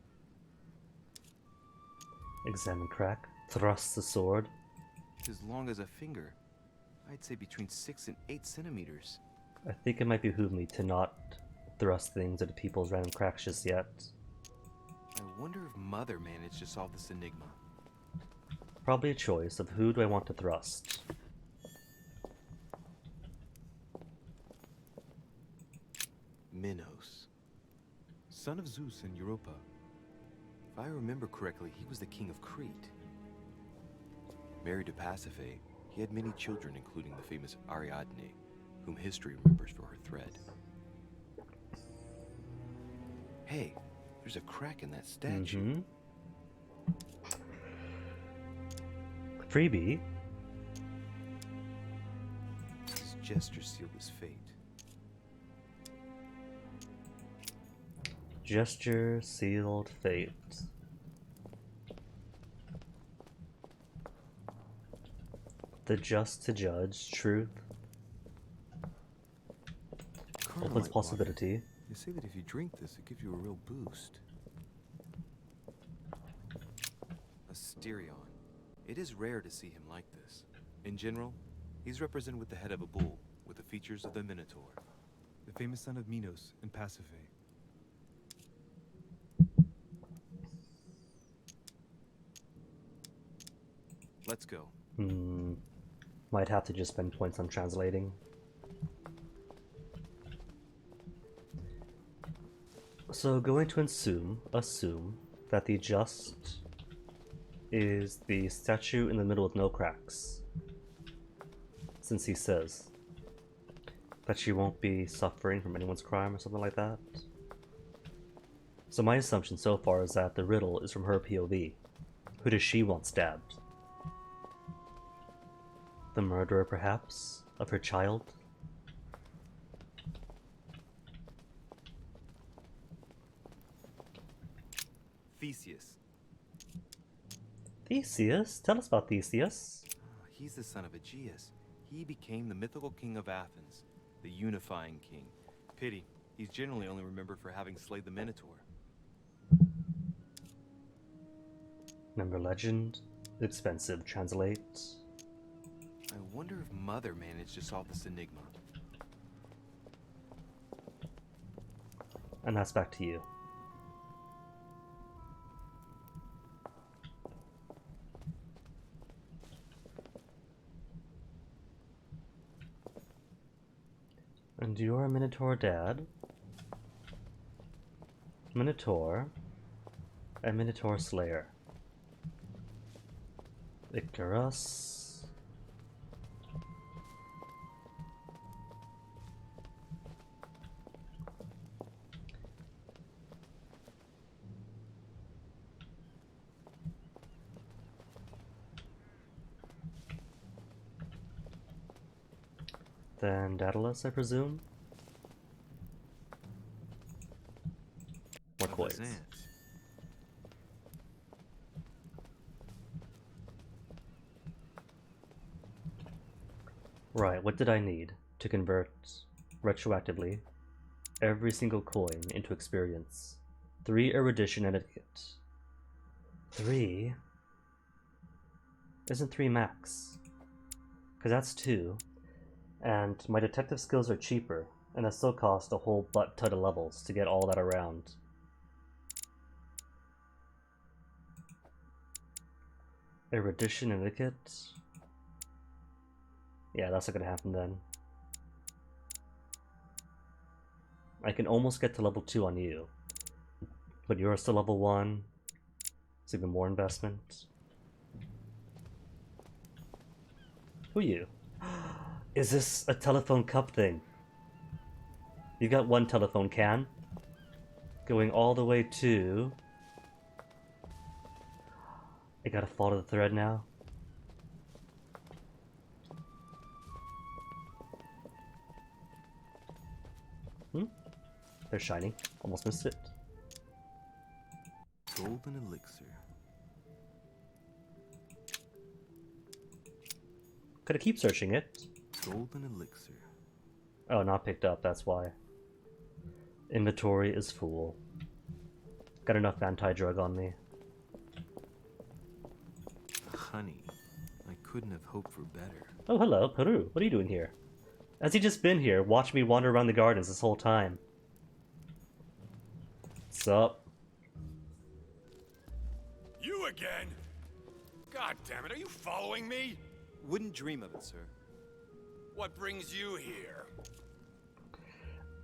[SPEAKER 4] Examine crack. Thrust the sword.
[SPEAKER 5] It's as long as a finger. I'd say between 6 and 8 centimeters.
[SPEAKER 4] I think it might behoove me to not thrust things into people's random cracks just yet.
[SPEAKER 5] I wonder if Mother managed to solve this enigma.
[SPEAKER 4] Probably a choice of who do I want to thrust.
[SPEAKER 5] Minos, son of Zeus and Europa. If I remember correctly, he was the king of Crete. Married to Pasiphae, he had many children, including the famous Ariadne, whom history remembers for her thread. Hey, there's a crack in that statue.
[SPEAKER 4] Freebie.
[SPEAKER 5] His gesture sealed his fate.
[SPEAKER 4] Gesture sealed fate. The just to judge, truth, opens possibility.
[SPEAKER 5] They say that if you drink this, it gives you a real boost. Asterion. It is rare to see him like this. In general, he's represented with the head of a bull, with the features of the Minotaur.
[SPEAKER 9] The famous son of Minos and Pasiphae.
[SPEAKER 5] Let's go.
[SPEAKER 4] Might have to just spend points on translating. So going to assume that the just is the statue in the middle with no cracks. Since he says that she won't be suffering from anyone's crime or something like that. So my assumption so far is that the riddle is from her POV. Who does she want stabbed? The murderer, perhaps, of her child?
[SPEAKER 5] Theseus.
[SPEAKER 4] Theseus? Tell us about Theseus.
[SPEAKER 5] He's the son of Aegeus. He became the mythical king of Athens, the unifying king. Pity, he's generally only remembered for having slayed the Minotaur.
[SPEAKER 4] Remember legend? Expensive. Translate.
[SPEAKER 5] I wonder if Mother managed to solve this enigma.
[SPEAKER 4] And that's back to you. And you're a Minotaur dad. Minotaur. And Minotaur Slayer. Icarus. Then Daedalus, I presume? More coins. Right, what did I need to convert retroactively every single coin into experience? 3 erudition and etiquette. 3? Isn't 3 max? Because that's 2. And my detective skills are cheaper, and that still cost a whole butt ton of levels to get all that around. Erudition and etiquette? Yeah, that's not gonna happen then. I can almost get to level 2 on you, but you're still level 1. It's even more investment. Who are you? Is this a telephone cup thing? You got one telephone can. Going all the way to... I gotta follow the thread now. They're shining. Almost missed it.
[SPEAKER 5] Golden elixir.
[SPEAKER 4] Could I keep searching it?
[SPEAKER 5] Golden elixir.
[SPEAKER 4] Oh, not picked up, that's why. Inventory is full. Got enough anti-drug on me.
[SPEAKER 5] Honey. I couldn't have hoped for better.
[SPEAKER 4] Oh, hello, Peru. What are you doing here? Has he just been here, watched me wander around the gardens this whole time? Sup?
[SPEAKER 6] You again? God damn it, are you following me?
[SPEAKER 9] Wouldn't dream of it, sir.
[SPEAKER 6] What brings you here?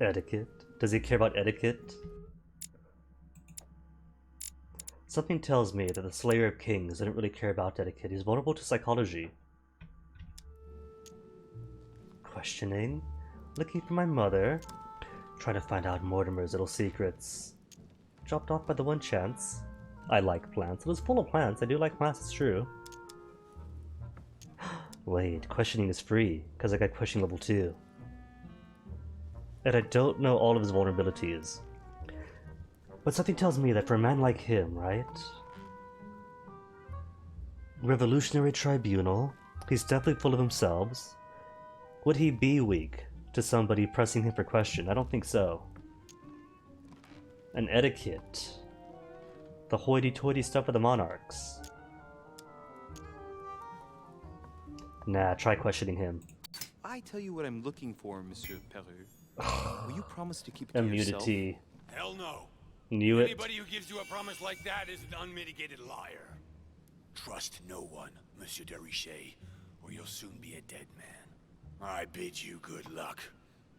[SPEAKER 4] Etiquette? Does he care about etiquette? Something tells me that the Slayer of Kings didn't really care about etiquette. He's vulnerable to psychology. Questioning. Looking for my mother. Trying to find out Mortimer's little secrets. Dropped off by the one chance. I like plants. It was full of plants. I do like plants, it's true. Wait, questioning is free, because I got questioning level 2. And I don't know all of his vulnerabilities. But something tells me that for a man like him, right? Revolutionary Tribunal, he's definitely full of himself. Would he be weak to somebody pressing him for question? I don't think so. An etiquette. The hoity-toity stuff of the monarchs. Nah, try questioning him.
[SPEAKER 5] I tell you what I'm looking for, Monsieur Peru. Will you promise to keep it to yourself?
[SPEAKER 4] Immunity.
[SPEAKER 6] Hell no.
[SPEAKER 4] Knew it.
[SPEAKER 6] Anybody who gives you a promise like that is an unmitigated liar. Trust no one, Monsieur de Richet, or you'll soon be a dead man. I bid you good luck.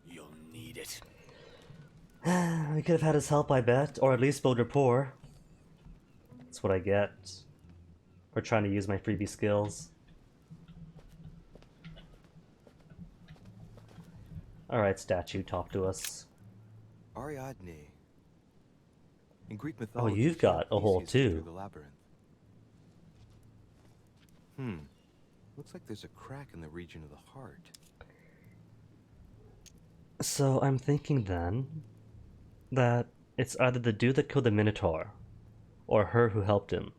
[SPEAKER 6] You'll need it.
[SPEAKER 4] We could have had his help, I bet, or at least build rapport. That's what I get for trying to use my freebie skills. Alright, statue, talk to us.
[SPEAKER 5] Ariadne. In Greek mythology,
[SPEAKER 4] you've got a hole
[SPEAKER 5] Theseus
[SPEAKER 4] too.
[SPEAKER 5] through the labyrinth. Looks like there's a crack in the region of the heart.
[SPEAKER 4] So I'm thinking then that it's either the dude that killed the Minotaur or her who helped him.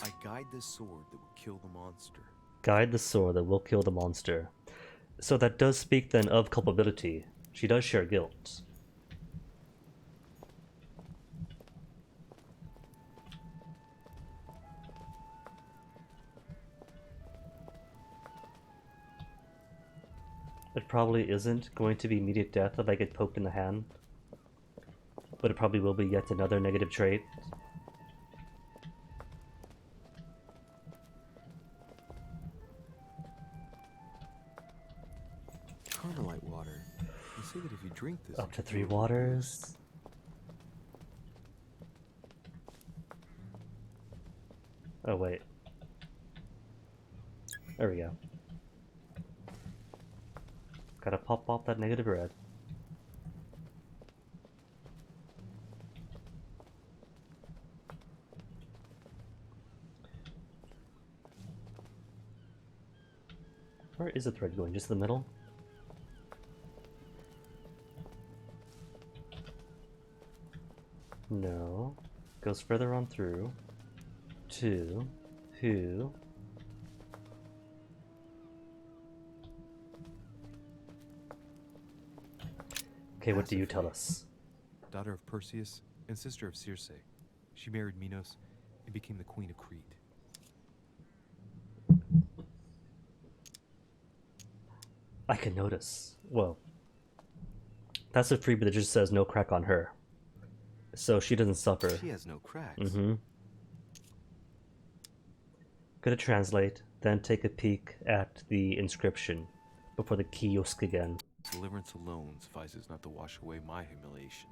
[SPEAKER 5] I guide the sword that will kill the monster.
[SPEAKER 4] Guide the sword that will kill the monster. So that does speak then of culpability. She does share guilt. It probably isn't going to be immediate death if I get poked in the hand. But it probably will be yet another negative trait.
[SPEAKER 5] Carmelite water. You say that if you drink this,
[SPEAKER 4] Up
[SPEAKER 5] it
[SPEAKER 4] to
[SPEAKER 5] can
[SPEAKER 4] 3
[SPEAKER 5] cure
[SPEAKER 4] waters. Oh wait. There we go. Gotta pop off that negative red. Where is the thread going? Just the middle? No. Goes further on through. To who? Okay, what do you tell us?
[SPEAKER 9] Daughter of Perseus and sister of Circe. She married Minos and became the queen of Crete.
[SPEAKER 4] I can notice. Well, that's a freebie that just says no crack on her. So she doesn't suffer.
[SPEAKER 5] She has no cracks.
[SPEAKER 4] Mm-hmm. Gonna translate, then take a peek at the inscription before the kiosk again.
[SPEAKER 5] Deliverance alone suffices not to wash away my humiliation.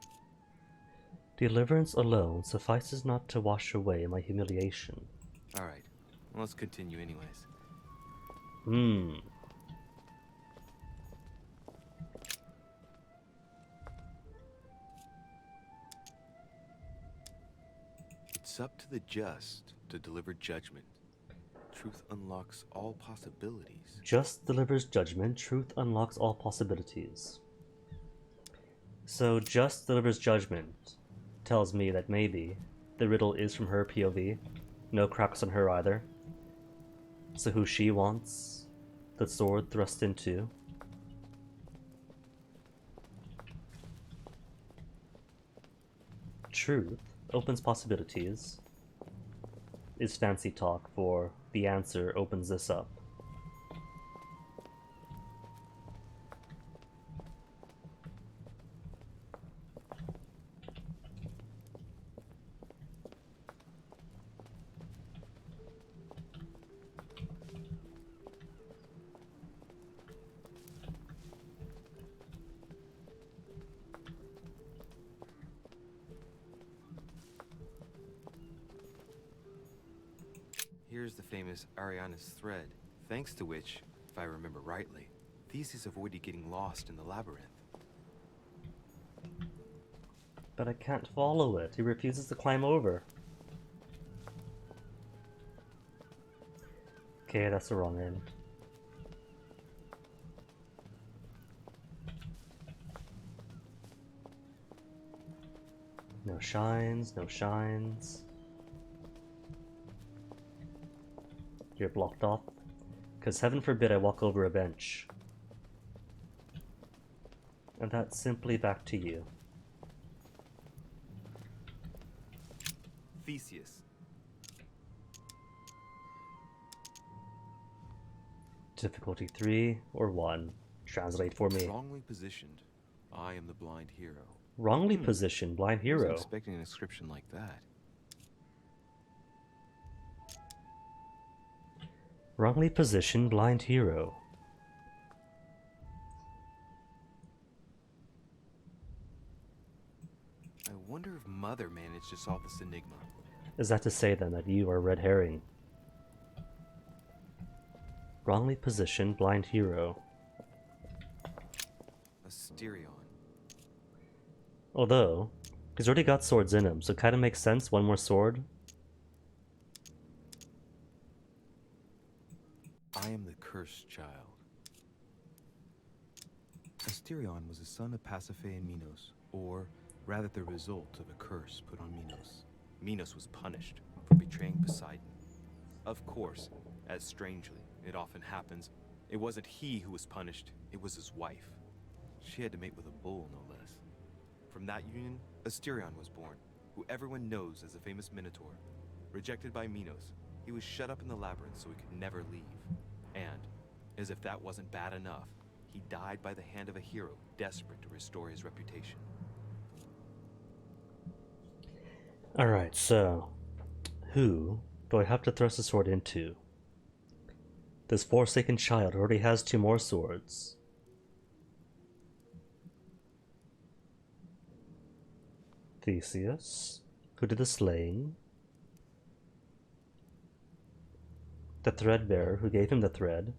[SPEAKER 4] Deliverance alone suffices not to wash away my humiliation.
[SPEAKER 5] Alright, well, let's continue anyways.
[SPEAKER 4] Hmm.
[SPEAKER 5] It's up to the just to deliver judgment. Truth unlocks all possibilities.
[SPEAKER 4] Just delivers judgment. Truth unlocks all possibilities. So just delivers judgment tells me that maybe the riddle is from her POV. No cracks on her either. So who she wants the sword thrust into. Truth opens possibilities is fancy talk for the answer opens this up.
[SPEAKER 5] Here's the famous Ariana's thread, thanks to which, if I remember rightly, Theseus avoided getting lost in the labyrinth.
[SPEAKER 4] But I can't follow it. He refuses to climb over. Okay, that's the wrong end. No shines, no shines. You're blocked off. Because heaven forbid I walk over a bench. And that's simply back to you.
[SPEAKER 5] Theseus.
[SPEAKER 4] Difficulty 3 or 1. Translate for me.
[SPEAKER 5] Wrongly positioned. I am the blind hero.
[SPEAKER 4] Wrongly positioned, blind
[SPEAKER 5] I
[SPEAKER 4] hero.
[SPEAKER 5] wasn't expecting an inscription like that.
[SPEAKER 4] Wrongly positioned, blind hero.
[SPEAKER 5] I wonder if Mother managed to solve this enigma.
[SPEAKER 4] Is that to say then that you are red herring? Wrongly positioned, blind hero.
[SPEAKER 5] Asterion.
[SPEAKER 4] Although, he's already got swords in him, so it kind of makes sense, one more sword.
[SPEAKER 5] I am the cursed child. Asterion was a son of Pasiphae and Minos, or rather the result of a curse put on Minos. Minos was punished for betraying Poseidon. Of course, as strangely it often happens, it wasn't he who was punished, it was his wife. She had to mate with a bull, no less. From that union, Asterion was born, who everyone knows as the famous Minotaur. Rejected by Minos, he was shut up in the labyrinth so he could never leave. And, as if that wasn't bad enough, he died by the hand of a hero desperate to restore his reputation.
[SPEAKER 4] Alright, so who do I have to thrust a sword into? This Forsaken child already has 2 more swords. Theseus, who did the slaying. The Threadbearer, who gave him the thread.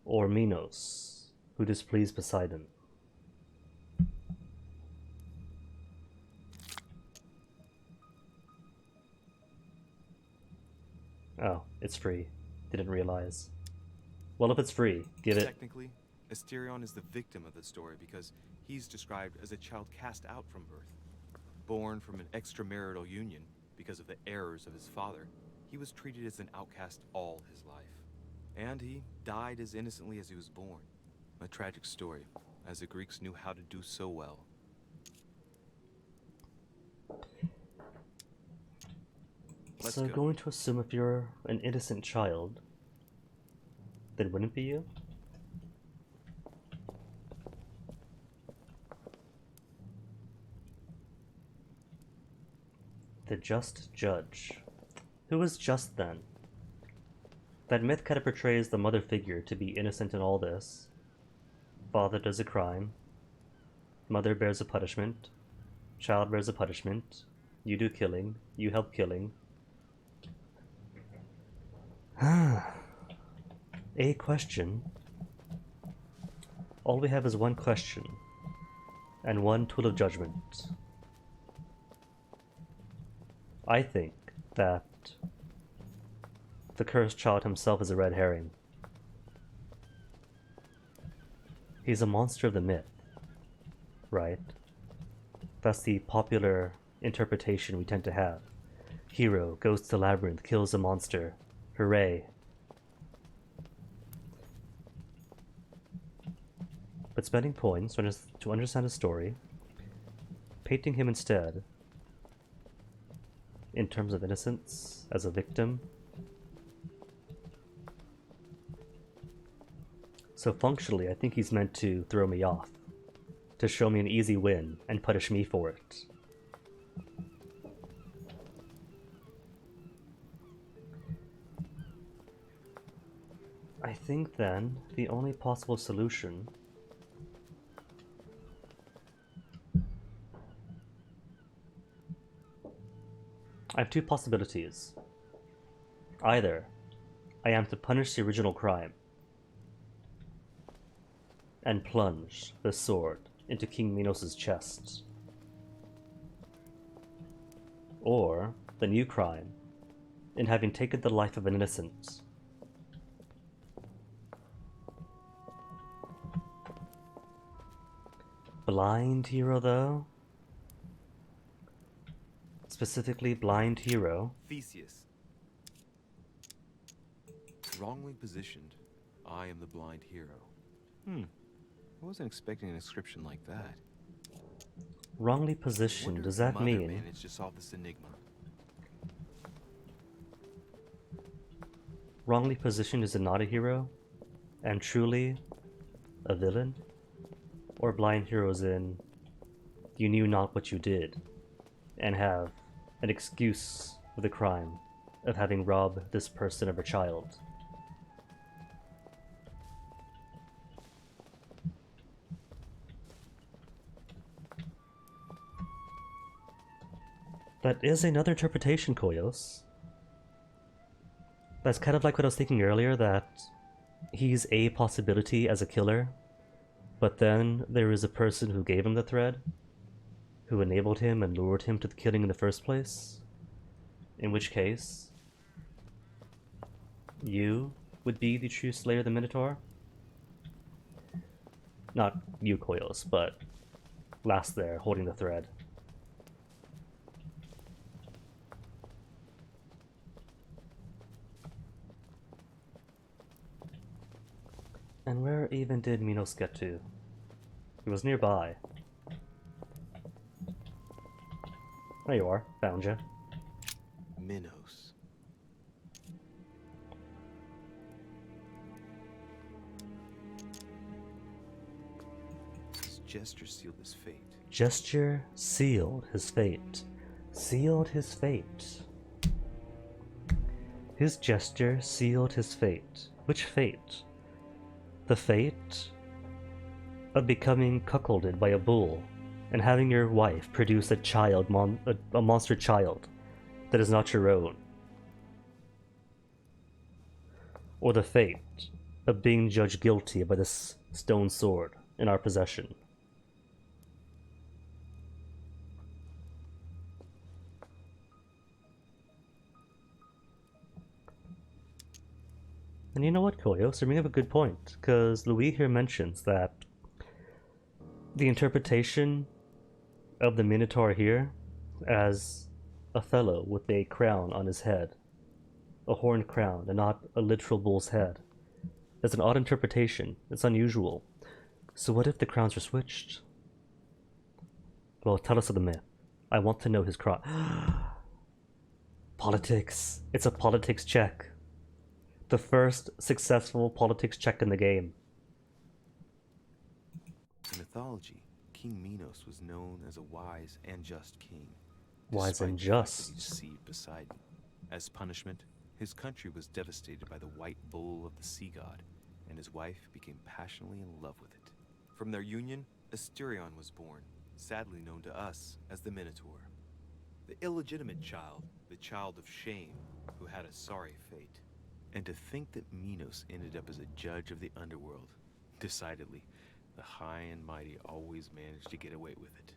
[SPEAKER 4] Or Minos, who displeased Poseidon. Oh, it's free. Didn't realize. Well, if it's free, give it.
[SPEAKER 5] Technically, Asterion is the victim of the story because he's described as a child cast out from birth. Born from an extramarital union because of the errors of his father, he was treated as an outcast all his life. And he died as innocently as he was born. A tragic story, as the Greeks knew how to do so well. Let's
[SPEAKER 4] So
[SPEAKER 5] go.
[SPEAKER 4] going to assume if you're an innocent child, then wouldn't it be you? The just judge. Who is just then? That myth kind of portrays the mother figure to be innocent in all this. Father does a crime. Mother bears a punishment. Child bears a punishment. You do killing. You help killing. A question. All we have is one question and one tool of judgment. I think that the cursed child himself is a red herring. He's a monster of the myth, right? That's the popular interpretation we tend to have. Hero goes to the labyrinth, kills the monster. Hooray. But spending points to understand his story, painting him instead in terms of innocence as a victim. So functionally, I think he's meant to throw me off, to show me an easy win and punish me for it. I think then the only possible solution I have two possibilities. Either I am to punish the original crime and plunge the sword into King Minos' chest, or the new crime in having taken the life of an innocent. Blind hero, though? Specifically, blind hero.
[SPEAKER 5] Theseus. Wrongly positioned, I am the blind hero. I wasn't expecting an inscription like that.
[SPEAKER 4] Wrongly positioned, does that mean
[SPEAKER 5] managed to solve this enigma?
[SPEAKER 4] wrongly positioned is not a hero and truly a villain? Or blind heroes in you knew not what you did and have an excuse for the crime of having robbed this person of her child? That is another interpretation, Koyos. That's kind of like what I was thinking earlier, that he's a possibility as a killer, but then there is a person who gave him the thread, who enabled him and lured him to the killing in the first place. In which case, you would be the true slayer of the Minotaur? Not you, Koyos, but last there, holding the thread. And where even did Minos get to? He was nearby. There you are, found you.
[SPEAKER 5] Minos. His gesture sealed his fate.
[SPEAKER 4] Gesture sealed his fate. Sealed his fate. His gesture sealed his fate. Which fate? The fate of becoming cuckolded by a bull and having your wife produce a child, a monster child that is not your own. Or the fate of being judged guilty by this stone sword in our possession. And you know what, Koyos? You bring up a good point, because Louis here mentions that the interpretation of the Minotaur here as a fellow with a crown on his head, a horned crown, and not a literal bull's head, is an odd interpretation. It's unusual. So what if the crowns were switched? Well, tell us of the myth. I want to know his crown. Politics. It's a politics check. The first successful politics check in the game.
[SPEAKER 5] In mythology, King Minos was known as a wise and just king.
[SPEAKER 4] Wise and
[SPEAKER 5] despite the fact that
[SPEAKER 4] just.
[SPEAKER 5] he deceived Poseidon. As punishment, his country was devastated by the white bull of the sea god, and his wife became passionately in love with it. From their union, Asterion was born, sadly known to us as the Minotaur. The illegitimate child, the child of shame, who had a sorry fate. And to think that Minos ended up as a judge of the underworld. Decidedly, the high and mighty always manage to get away with it.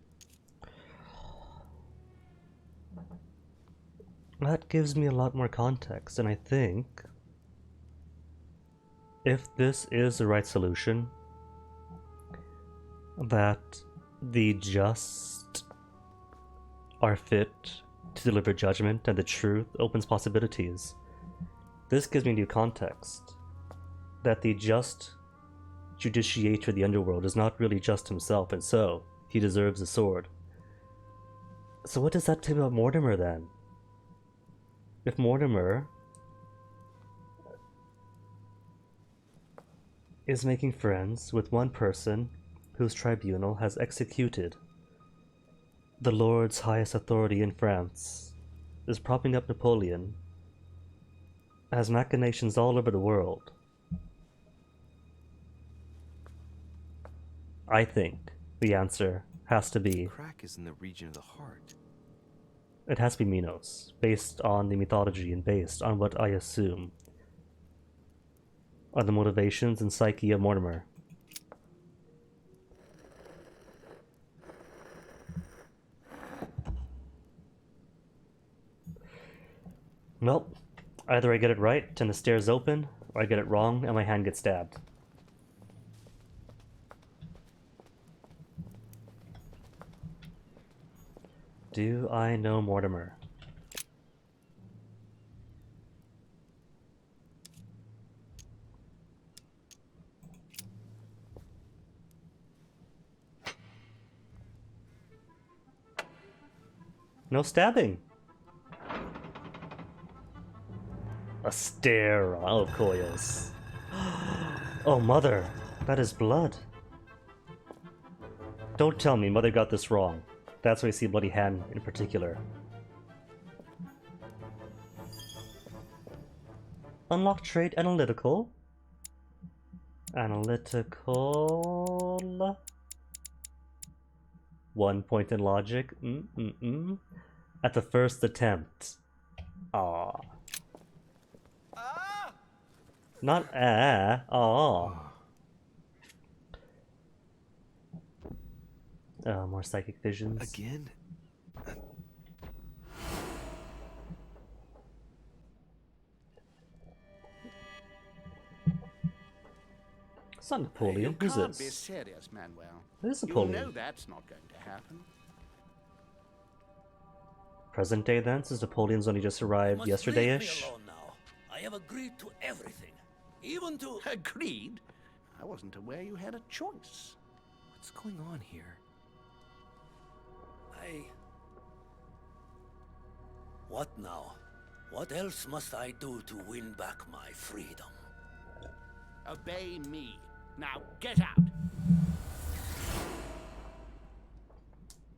[SPEAKER 4] That gives me a lot more context, and I think if this is the right solution, that the just are fit to deliver judgment and the truth opens possibilities, this gives me new context. That the just justiciator of the underworld is not really just himself, and so he deserves a sword. So what does that tell me about Mortimer then? If Mortimer is making friends with one person whose tribunal has executed the Lord's highest authority in France, is propping up Napoleon, has machinations all over the world, I think the answer has to be...
[SPEAKER 5] Crack is in the region of the heart.
[SPEAKER 4] It has to be Minos, based on the mythology and based on what I assume are the motivations and psyche of Mortimer. Well, either I get it right and the stairs open, or I get it wrong and my hand gets stabbed. Do I know Mortimer? No stabbing. A stare. Oh, Koyos. Oh, Mother. That is blood. Don't tell me Mother got this wrong. That's why I see Bloody Hand in particular. Unlock trait analytical. Analytical. 1 point in logic. At the first attempt. Ah. Not ah. More psychic visions.
[SPEAKER 5] Again?
[SPEAKER 4] It's not Napoleon.
[SPEAKER 7] You
[SPEAKER 4] Who's
[SPEAKER 7] can't be
[SPEAKER 4] this?
[SPEAKER 7] serious, Manuel.
[SPEAKER 4] It is
[SPEAKER 7] You
[SPEAKER 4] Napoleon.
[SPEAKER 7] know that's not going to happen.
[SPEAKER 4] Present day then, since Napoleon's only just arrived yesterday-ish.
[SPEAKER 6] Leave me alone now. I have agreed to everything, even to...
[SPEAKER 7] Agreed? I wasn't aware you had a choice.
[SPEAKER 5] What's going on here?
[SPEAKER 6] What now? What else must I do to win back my freedom?
[SPEAKER 7] Obey me. Now get out.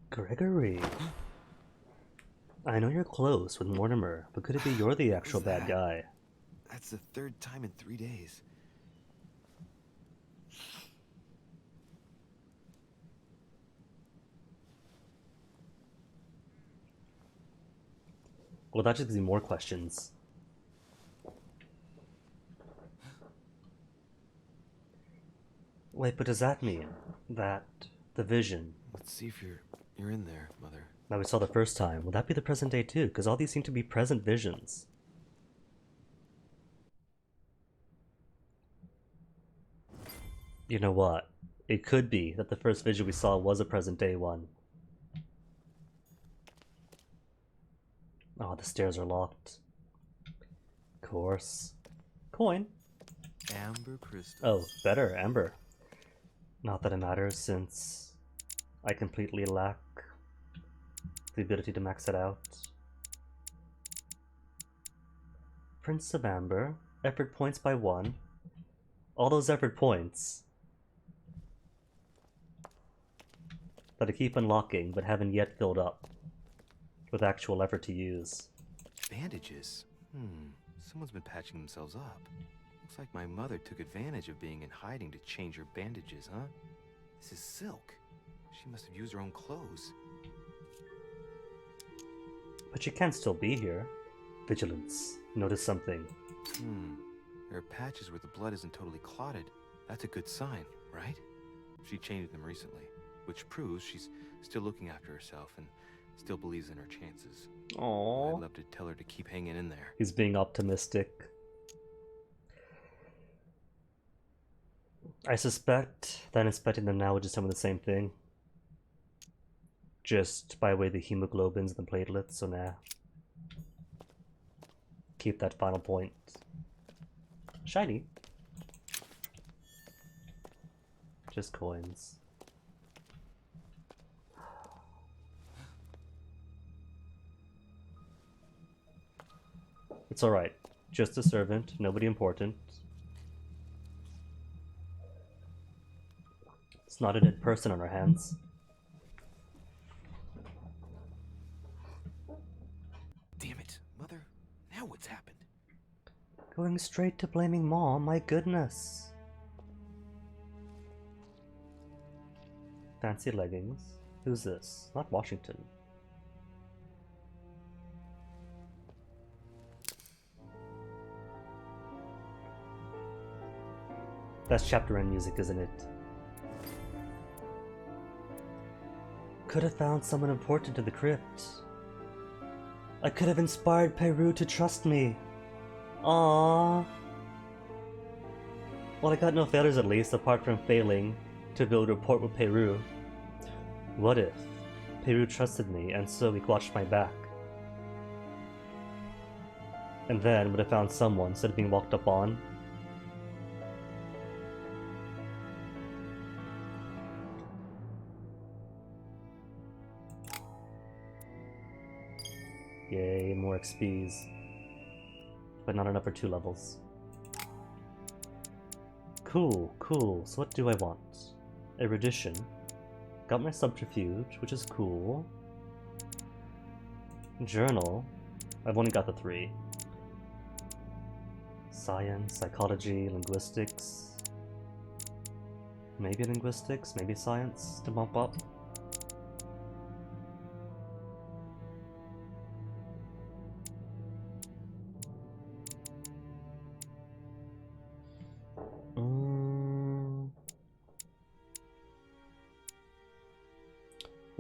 [SPEAKER 4] Gregory. I know you're close with Mortimer, but could it be you're the actual bad guy?
[SPEAKER 5] That's the third time in 3 days.
[SPEAKER 4] Well, that just gives me more questions. Wait, but does that mean that the vision
[SPEAKER 5] Let's see if you're in there, Mother.
[SPEAKER 4] that we saw the first time, will that be the present day too? Because all these seem to be present visions. You know what? It could be that the first vision we saw was a present day one. Oh, the stairs are locked. Of course. Coin.
[SPEAKER 5] Amber crystal.
[SPEAKER 4] Oh, better, Amber. Not that it matters, since I completely lack the ability to max it out. Prince of Amber. Effort points by 1. All those effort points that I keep unlocking but haven't yet filled up with actual effort to use.
[SPEAKER 5] Bandages? Someone's been patching themselves up. Looks like my mother took advantage of being in hiding to change her bandages, huh? This is silk. She must have used her own clothes.
[SPEAKER 4] But she can still be here. Vigilance. Notice something.
[SPEAKER 5] There are patches where the blood isn't totally clotted. That's a good sign, right? She changed them recently, which proves she's still looking after herself and still believes in her chances.
[SPEAKER 4] Aww.
[SPEAKER 5] I'd love to tell her to keep hanging in there.
[SPEAKER 4] He's being optimistic. I suspect that inspecting them now would just tell me the same thing. Just by way of the hemoglobins and the platelets, so nah. Keep that final point. Shiny. Just coins. It's alright. Just a servant, nobody important. It's not a dead person on our hands.
[SPEAKER 5] Damn it, Mother. Now what's happened?
[SPEAKER 4] Going straight to blaming Mom, my goodness. Fancy leggings. Who's this? Not Washington. That's chapter end music, isn't it? Could have found someone important to the crypt. I could have inspired Peru to trust me. Aww. Well, I got no failures at least, apart from failing to build rapport with Peru. What if Peru trusted me and so he watched my back? And then would have found someone instead of being walked up on? Yay, more XPs. But not enough for 2 levels. Cool, cool. So what do I want? Erudition. Got my subterfuge, which is cool. Journal. I've only got the 3. Science, psychology, linguistics. Maybe linguistics, maybe science to bump up.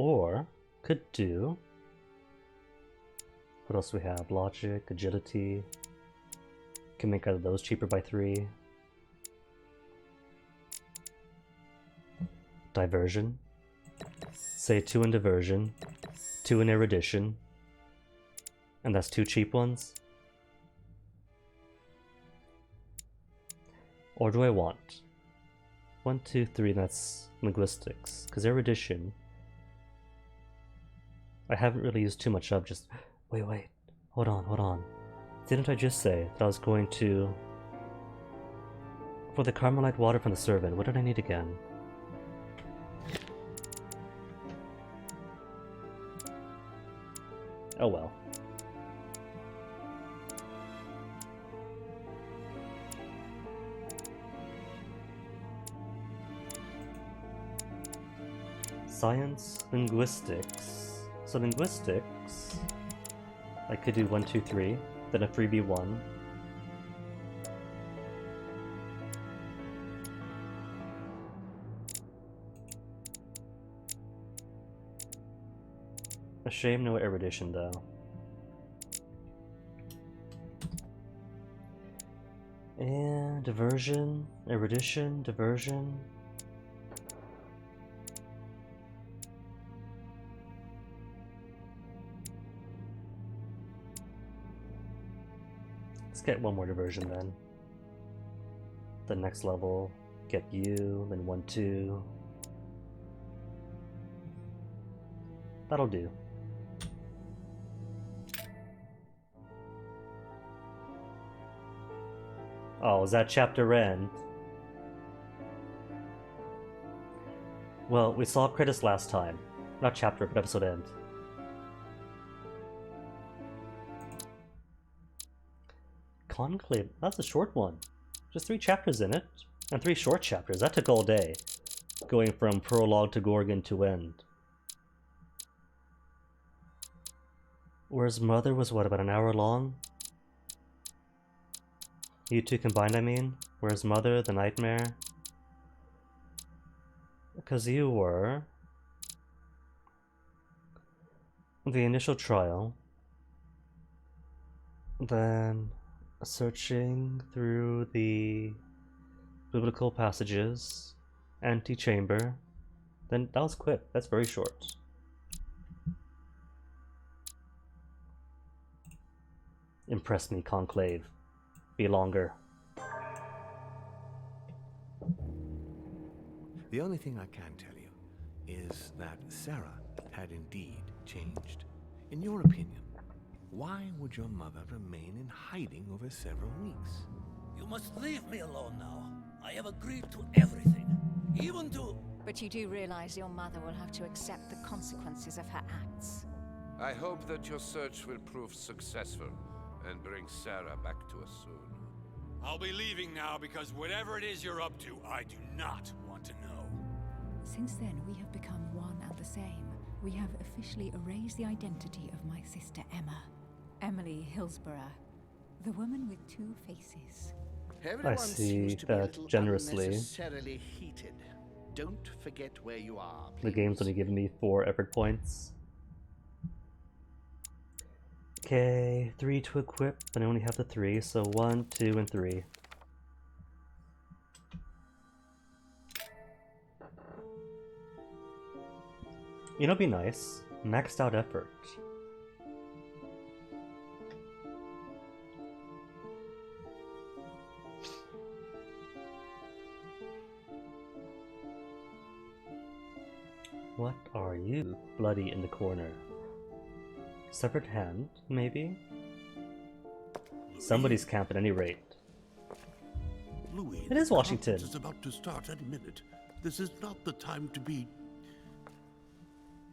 [SPEAKER 4] Or could do, what else do we have? Logic, agility. Can make out of those cheaper by 3. Diversion. Say 2 in diversion, 2 in erudition, and that's 2 cheap ones. Or do I want 1, 2, 3, that's linguistics, because erudition I haven't really used too much of. Just wait, hold on. Didn't I just say that I was going to, for the Carmelite water from the servant, what did I need again? Oh well. Science, linguistics. So linguistics, I could do 1, 2, 3, then a freebie 1. A shame no erudition though. And diversion, erudition, diversion. Let's get 1 more diversion then. The next level, get you, then 1, 2. That'll do. Oh, is that chapter end? Well, we saw credits last time. Not chapter, but episode end. Conclave, that's a short one. Just 3 chapters in it, and 3 short chapters. That took all day, going from prologue to Gorgon to end. Whereas Mother was what, about an hour long? You two combined, I mean? Where's Mother, the Nightmare? Because you were... the initial trial. Then... searching through the... biblical passages. Antechamber. Then that was quick. That's very short. Impress me, Conclave. Be longer.
[SPEAKER 8] The only thing I can tell you is that Sarah had indeed changed. In your opinion, why would your mother remain in hiding over several weeks?
[SPEAKER 10] You must leave me alone now. I have agreed to everything, even to...
[SPEAKER 3] But you do realize your mother will have to accept the consequences of her acts.
[SPEAKER 11] I hope that your search will prove successful and bring Sarah back to us soon.
[SPEAKER 6] I'll be leaving now because whatever it is you're up to, I do not want to know.
[SPEAKER 12] Since then, we have become one and the same. We have officially erased the identity of my sister Emma. Emily Hillsborough. The woman with two faces.
[SPEAKER 4] I see that generously.
[SPEAKER 13] Unnecessarily heated. Don't forget where you are, please.
[SPEAKER 4] The game's only giving me 4 effort points. Okay, 3 to equip, and I only have the 3, so 1, 2, and 3. You know, it'd be nice. Maxed out effort. What are you? Bloody in the corner. Severed hand, maybe? Somebody's camp at any rate.
[SPEAKER 7] Louis,
[SPEAKER 4] It is Washington.
[SPEAKER 7] The conference is about to start any minute. This is not the time to be...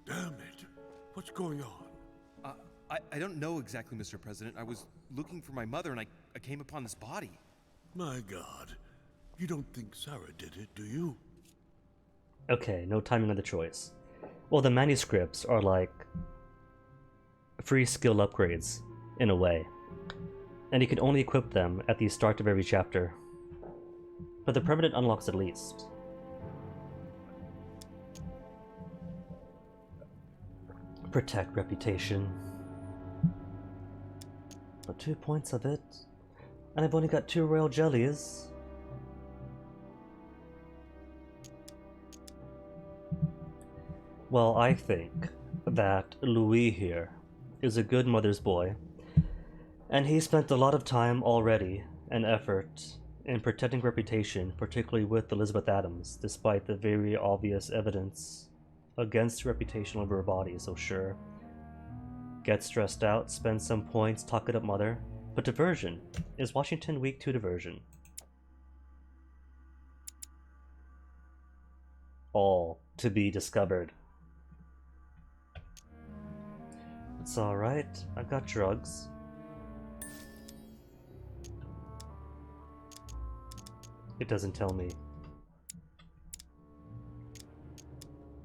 [SPEAKER 7] Damn it. What's going on?
[SPEAKER 9] I don't know exactly, Mr. President. I was looking for my mother and I came upon this body.
[SPEAKER 7] My God. You don't think Sarah did it, do you?
[SPEAKER 4] Okay, no timing of the choice. Well, the manuscripts are like free skill upgrades, in a way. And you can only equip them at the start of every chapter. But the permanent unlocks at least. Protect reputation. But 2 points of it. And I've only got 2 royal jellies. Well, I think that Louis here is a good mother's boy, and he spent a lot of time already and effort in protecting reputation, particularly with Elizabeth Adams, despite the very obvious evidence against reputation over her body, so sure. Get stressed out, spend some points, talk it up, mother. But diversion. Is Washington weak to diversion? All to be discovered. It's alright, I've got drugs. It doesn't tell me.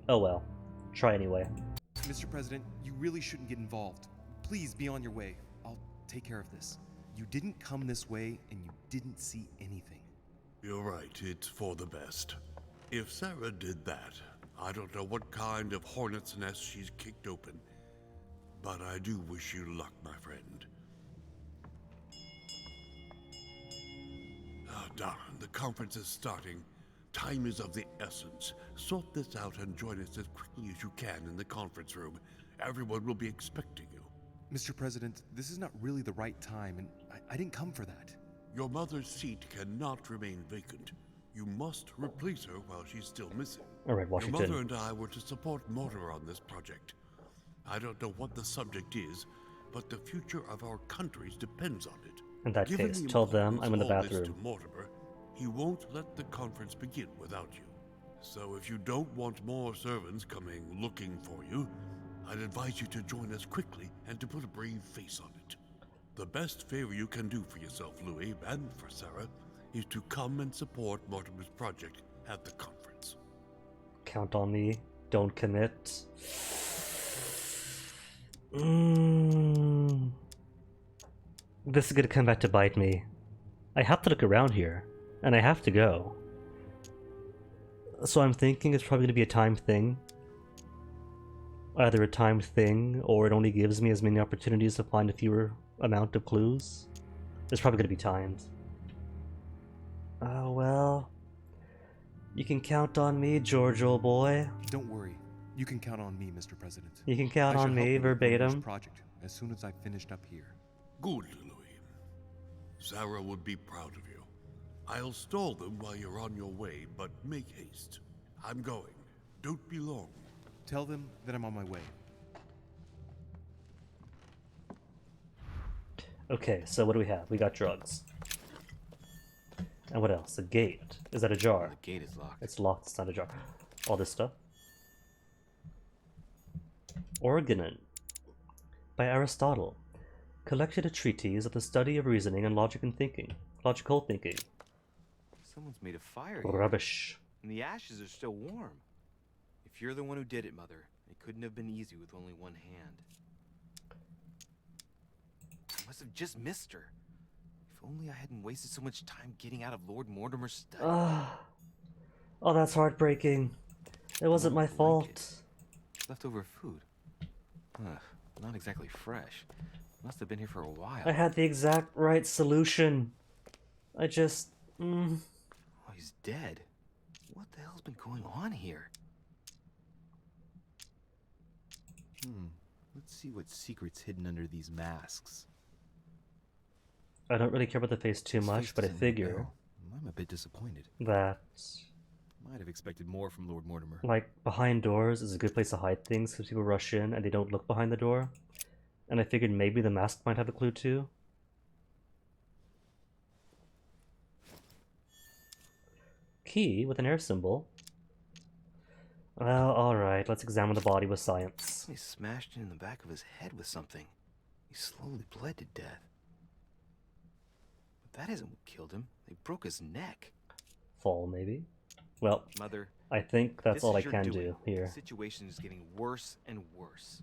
[SPEAKER 4] Oh well, try anyway.
[SPEAKER 9] Mr. President, you really shouldn't get involved. Please be on your way. I'll take care of this. You didn't come this way and you didn't see anything.
[SPEAKER 7] You're right, it's for the best. If Sarah did that, I don't know what kind of hornet's nest she's kicked open. But I do wish you luck, my friend. Oh, darn, the conference is starting. Time is of the essence. Sort this out and join us as quickly as you can in the conference room. Everyone will be expecting you.
[SPEAKER 9] Mr. President, this is not really the right time, and I didn't come for that.
[SPEAKER 7] Your mother's seat cannot remain vacant. You must replace her while she's still missing.
[SPEAKER 4] All right, Washington.
[SPEAKER 7] Your mother and I were to support Mortimer on this project. I don't know what the subject is, but the future of our countries depends on it.
[SPEAKER 4] In that
[SPEAKER 7] Given
[SPEAKER 4] case,
[SPEAKER 7] the
[SPEAKER 4] tell them
[SPEAKER 7] importance
[SPEAKER 4] I'm in the
[SPEAKER 7] of all this
[SPEAKER 4] bathroom.
[SPEAKER 7] to Mortimer, he won't let the conference begin without you. So if you don't want more servants coming looking for you, I'd advise you to join us quickly and to put a brave face on it. The best favor you can do for yourself, Louis, and for Sarah, is to come and support Mortimer's project at the conference.
[SPEAKER 4] Count on me. Don't commit. This is gonna come back to bite me. I have to look around here, and I have to go. So I'm thinking it's probably going to be a timed thing. Either a timed thing, or it only gives me as many opportunities to find a fewer amount of clues. It's probably going to be timed. Oh well. You can count on me, George, old boy.
[SPEAKER 9] Don't worry. You can count on me, Mr. President.
[SPEAKER 4] You can count
[SPEAKER 9] I
[SPEAKER 4] on
[SPEAKER 9] shall help
[SPEAKER 4] me,
[SPEAKER 9] you with
[SPEAKER 4] verbatim.
[SPEAKER 9] this project as soon as I've finished up here.
[SPEAKER 7] Good, Louis. Sarah would be proud of you. I'll stall them while you're on your way, but make haste. I'm going. Don't be long.
[SPEAKER 9] Tell them that I'm on my way.
[SPEAKER 4] Okay, so what do we have? We got drugs. And what else? A gate. Is that a jar?
[SPEAKER 5] The gate is locked.
[SPEAKER 4] It's locked, it's not a jar. All this stuff. Organon by Aristotle. Collected a treatise of the study of reasoning and logical thinking.
[SPEAKER 5] Someone's made a fire here.
[SPEAKER 4] Rubbish.
[SPEAKER 5] And the ashes are still warm. If you're the one who did it, Mother, it couldn't have been easy with only one hand. I must have just missed her. If only I hadn't wasted so much time getting out of Lord Mortimer's study.
[SPEAKER 4] Oh, that's heartbreaking. It wasn't my fault.
[SPEAKER 5] Leftover food. Not exactly fresh. Must have been here for a while.
[SPEAKER 4] I had the exact right solution. I just...
[SPEAKER 5] Oh, he's dead. What the hell's been going on here? Let's see what secret's hidden under these masks.
[SPEAKER 4] I don't really care about the face too
[SPEAKER 5] His
[SPEAKER 4] much,
[SPEAKER 5] face
[SPEAKER 4] but I
[SPEAKER 5] doesn't
[SPEAKER 4] figure
[SPEAKER 5] rebel. I'm a bit disappointed.
[SPEAKER 4] that,
[SPEAKER 5] Might have expected more from Lord Mortimer.
[SPEAKER 4] like, behind doors is a good place to hide things because people rush in and they don't look behind the door. And I figured maybe the mask might have a clue too. Key with an air symbol. Well, alright, let's examine the body with science.
[SPEAKER 5] He smashed in the back of his head with something. He slowly bled to death. But that isn't what killed him. They broke his neck.
[SPEAKER 4] Fall, maybe? Well,
[SPEAKER 5] Mother,
[SPEAKER 4] I think that's
[SPEAKER 5] this
[SPEAKER 4] all I
[SPEAKER 5] is your
[SPEAKER 4] can
[SPEAKER 5] doing.
[SPEAKER 4] do here.
[SPEAKER 5] The situation is getting worse and worse.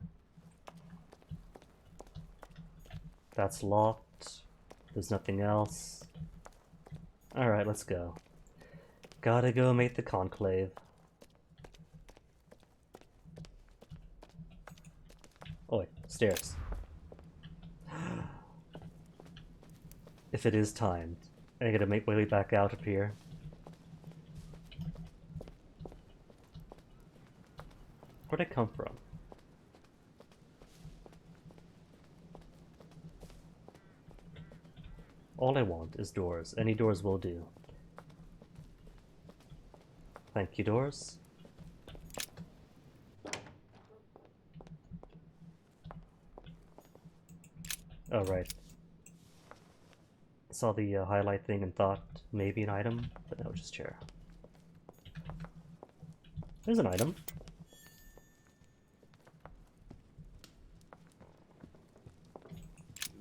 [SPEAKER 4] That's locked. There's nothing else. Alright, let's go. Gotta go make the conclave. Oh wait, stairs. If it is timed, I gotta make my way back out of here. Where'd I come from? All I want is doors. Any doors will do. Thank you, doors. Oh, right. Saw the highlight thing and thought maybe an item, but no, just chair. There's an item.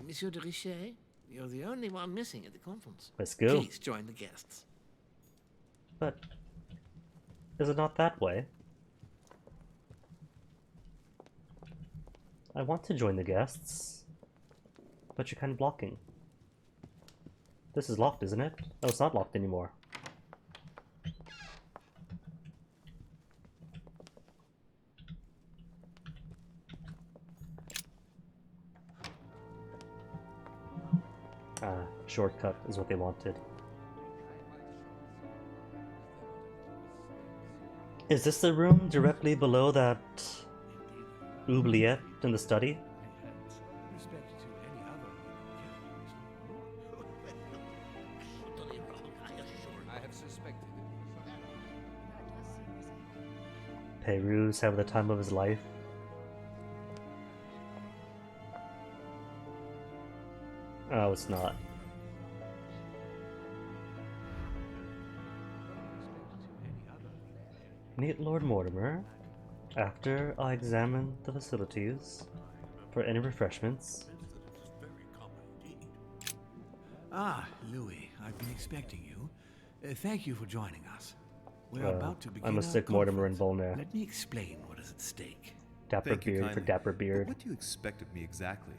[SPEAKER 8] Monsieur de Richet, you're the only one missing at the conference.
[SPEAKER 4] Let's go.
[SPEAKER 8] Please join the guests.
[SPEAKER 4] But is it not that way? I want to join the guests, but you're kind of blocking. This is locked, isn't it? Oh, it's not locked anymore. Shortcut is what they wanted. Is this the room directly below that oubliette in the study?
[SPEAKER 11] I have suspected it.
[SPEAKER 4] Peru's having the time of his life. Oh, it's not. Meet Lord Mortimer after I examine the facilities for any refreshments.
[SPEAKER 10] Ah, Louis, I've been expecting you. Thank you for joining us. We're about to begin
[SPEAKER 4] I must stick Mortimer and Volney.
[SPEAKER 10] Let me explain what is at stake.
[SPEAKER 4] Dapper
[SPEAKER 9] Thank you
[SPEAKER 4] beard for
[SPEAKER 9] kindly.
[SPEAKER 4] dapper
[SPEAKER 9] But
[SPEAKER 4] beard.
[SPEAKER 9] what do you expect of me exactly?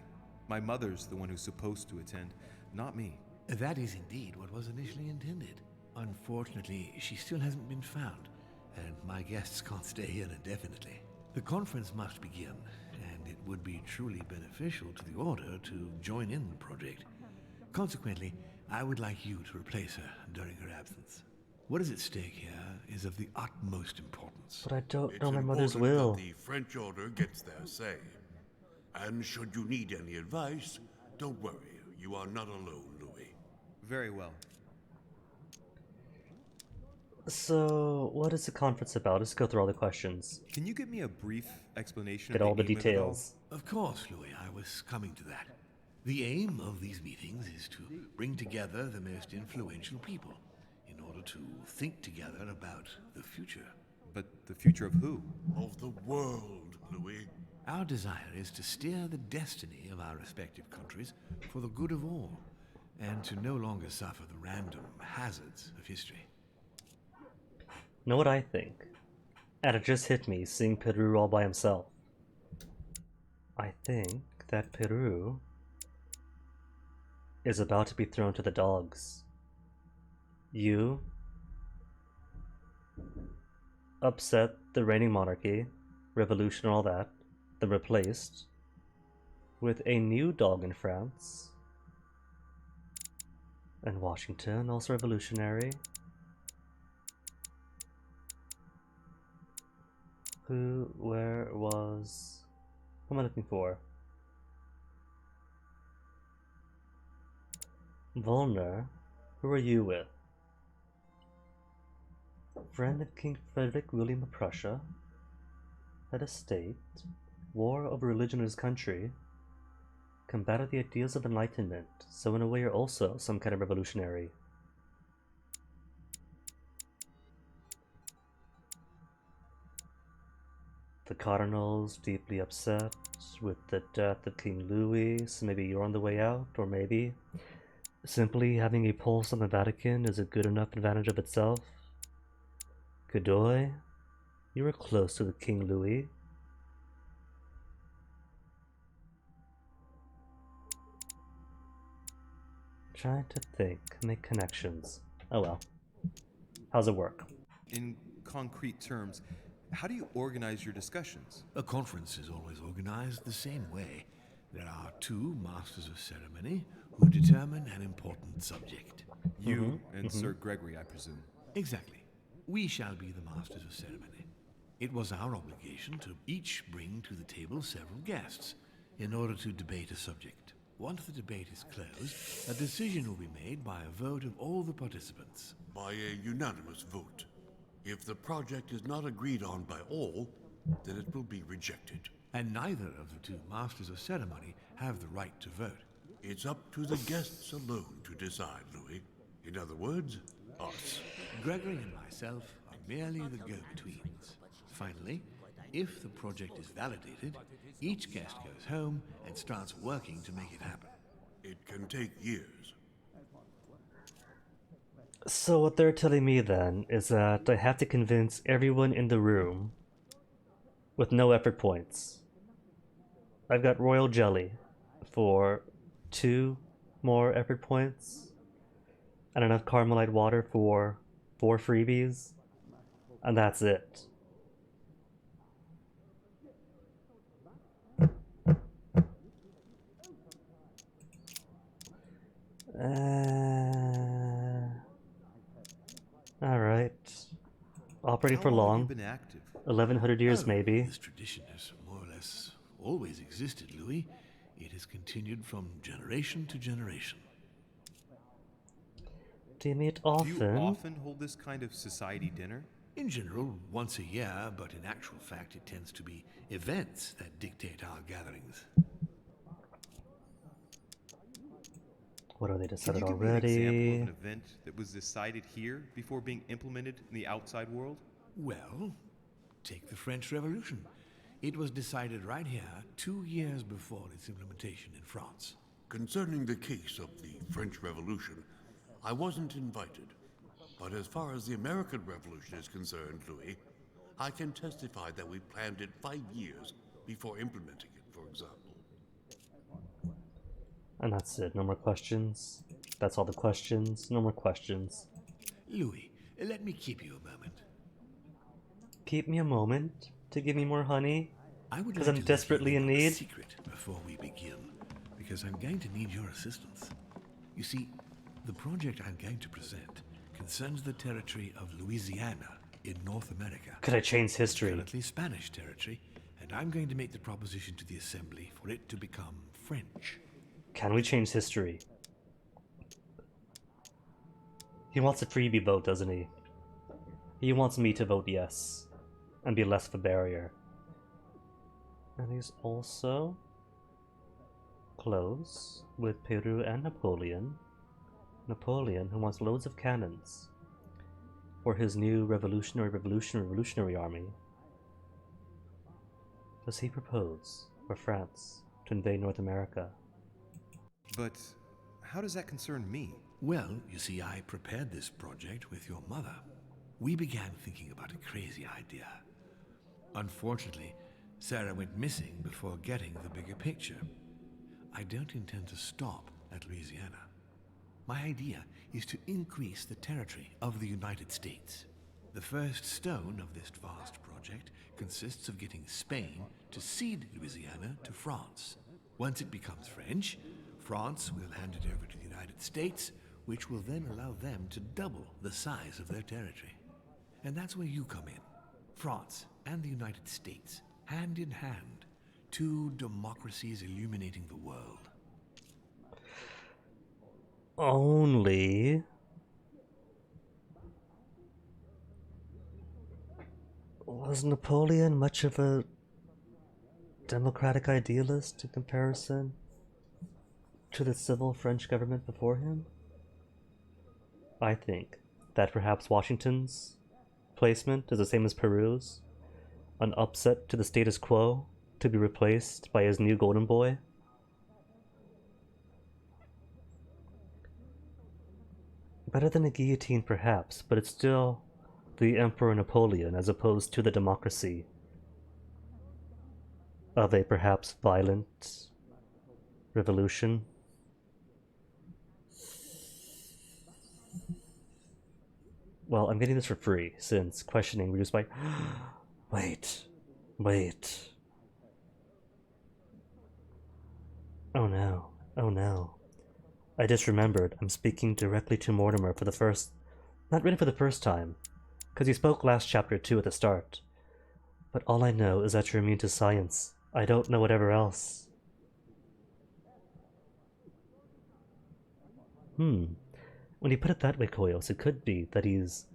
[SPEAKER 9] My mother's the one who's supposed to attend, not me.
[SPEAKER 10] That is indeed what was initially intended. Unfortunately, she still hasn't been found, and my guests can't stay here indefinitely. The conference must begin, and it would be truly beneficial to the Order to join in the project. Consequently, I would like you to replace her during her absence. What is at stake here is of the utmost importance.
[SPEAKER 4] But I don't
[SPEAKER 7] It's
[SPEAKER 4] know my mother's
[SPEAKER 7] important
[SPEAKER 4] will.
[SPEAKER 7] that the French Order gets their say. And should you need any advice, don't worry. You are not alone, Louis.
[SPEAKER 9] Very well.
[SPEAKER 4] So, what is the conference about? Let's go through all the questions.
[SPEAKER 9] Can you give me a brief explanation
[SPEAKER 4] Get
[SPEAKER 9] of
[SPEAKER 4] all the
[SPEAKER 9] aim of it all?
[SPEAKER 4] details.
[SPEAKER 10] Of course, Louis, I was coming to that. The aim of these meetings is to bring together the most influential people in order to think together about the future.
[SPEAKER 9] But the future of who?
[SPEAKER 7] Of the world, Louis.
[SPEAKER 10] Our desire is to steer the destiny of our respective countries for the good of all, and to no longer suffer the random hazards of history.
[SPEAKER 4] Know what I think? And it just hit me seeing Peru all by himself. I think that Peru is about to be thrown to the dogs. You upset the reigning monarchy, revolution and all that, then replaced with a new dog in France. And Washington, also revolutionary. Where was... Who am I looking for? Volner, who are you with? Friend of King Frederick William of Prussia, head of state, war over religion in his country, combated the ideals of enlightenment, so in a way you're also some kind of revolutionary. The Cardinals deeply upset with the death of King Louis, so maybe you're on the way out, or maybe simply having a pulse on the Vatican is a good enough advantage of itself. Godoy, you were close to the King Louis. Trying to think, make connections. Oh well. How's it work?
[SPEAKER 9] In concrete terms, how do you organize your discussions?
[SPEAKER 10] A conference is always organized the same way. There are two masters of ceremony who determine an important subject.
[SPEAKER 9] You and Sir Gregory, I presume.
[SPEAKER 10] Exactly. We shall be the masters of ceremony. It was our obligation to each bring to the table several guests in order to debate a subject. Once the debate is closed, a decision will be made by a vote of all the participants.
[SPEAKER 7] By a unanimous vote. If the project is not agreed on by all, then it will be rejected.
[SPEAKER 10] And neither of the two masters of ceremony have the right to vote.
[SPEAKER 7] It's up to the guests alone to decide, Louis. In other words, us.
[SPEAKER 10] Gregory and myself are merely the go-betweens. Finally, if the project is validated, each guest goes home and starts working to make it happen.
[SPEAKER 7] It can take years.
[SPEAKER 4] So what they're telling me then is that I have to convince everyone in the room with no effort points. I've got royal jelly for 2 more effort points and enough Carmelite water for 4 freebies, and that's it. Alright. Operating for long.
[SPEAKER 9] Have you been active?
[SPEAKER 4] 1100 years maybe.
[SPEAKER 10] This tradition has more or less always existed, Louis. It has continued from generation to generation.
[SPEAKER 4] Do you meet
[SPEAKER 9] Do
[SPEAKER 4] often?
[SPEAKER 9] you often hold this kind of society dinner?
[SPEAKER 10] In general, once a year, but in actual fact it tends to be events that dictate our gatherings.
[SPEAKER 4] What are they decided
[SPEAKER 9] Can you give me
[SPEAKER 4] already?
[SPEAKER 9] an example of an event that was decided here before being implemented in the outside world?
[SPEAKER 10] Well, take the French Revolution. It was decided right here 2 years before its implementation in France.
[SPEAKER 7] Concerning the case of the French Revolution, I wasn't invited. But as far as the American Revolution is concerned, Louis, I can testify that we planned it 5 years before implementing it, for example.
[SPEAKER 4] And that's it. No more questions. That's all the questions. No more questions.
[SPEAKER 10] Louis, let me keep you a moment.
[SPEAKER 4] Keep me a moment to give me more honey?
[SPEAKER 10] I would
[SPEAKER 4] Because
[SPEAKER 10] like
[SPEAKER 4] I'm
[SPEAKER 10] to
[SPEAKER 4] desperately
[SPEAKER 10] let
[SPEAKER 4] in
[SPEAKER 10] you know a
[SPEAKER 4] need?
[SPEAKER 10] secret before we begin, because I'm going to need your assistance. You see, the project I'm going to present concerns the territory of Louisiana in North America.
[SPEAKER 4] Could I change history?
[SPEAKER 10] Currently Spanish territory, and I'm going to make the proposition to the Assembly for it to become French.
[SPEAKER 4] Can we change history? He wants a freebie vote, doesn't he? He wants me to vote yes, and be less of a barrier. And he's also close with Peru and Napoleon. Napoleon, who wants loads of cannons for his new revolutionary army. Does he propose for France to invade North America?
[SPEAKER 9] But how does that concern me?
[SPEAKER 10] Well, you see, I prepared this project with your mother. We began thinking about a crazy idea. Unfortunately, Sarah went missing before getting the bigger picture. I don't intend to stop at Louisiana. My idea is to increase the territory of the United States. The first stone of this vast project consists of getting Spain to cede Louisiana to France. Once it becomes French, France will hand it over to the United States, which will then allow them to double the size of their territory. And that's where you come in. France and the United States, hand in hand, two democracies illuminating the world.
[SPEAKER 4] Only... Was Napoleon much of a democratic idealist in comparison to the civil French government before him? I think that perhaps Washington's placement is the same as Peru's, an upset to the status quo to be replaced by his new golden boy. Better than a guillotine perhaps, but it's still the Emperor Napoleon as opposed to the democracy of a perhaps violent revolution. Well, I'm getting this for free, since questioning reduced by... Wait. Oh no. Oh no. I just remembered I'm speaking directly to Mortimer for the first... Not really for the first time, because he spoke last chapter too at the start. But all I know is that you're immune to science. I don't know whatever else. When you put it that way, Koyos, it could be that he's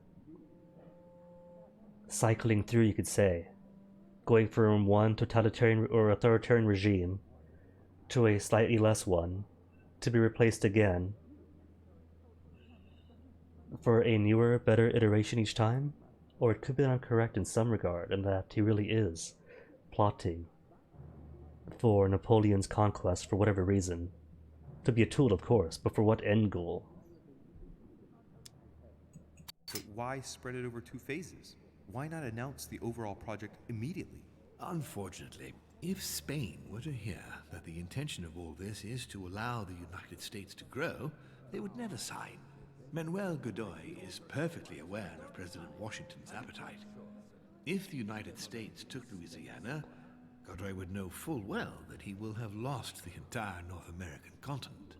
[SPEAKER 4] cycling through, you could say, going from one totalitarian or authoritarian regime to a slightly less one, to be replaced again for a newer, better iteration each time. Or it could be that I'm correct in some regard, and that he really is plotting for Napoleon's conquest for whatever reason. To be a tool, of course, but for what end goal?
[SPEAKER 9] But why spread it over 2 phases? Why not announce the overall project immediately?
[SPEAKER 10] Unfortunately, if Spain were to hear that the intention of all this is to allow the United States to grow, they would never sign. Manuel Godoy is perfectly aware of President Washington's appetite. If the United States took Louisiana, Godoy would know full well that he will have lost the entire North American continent.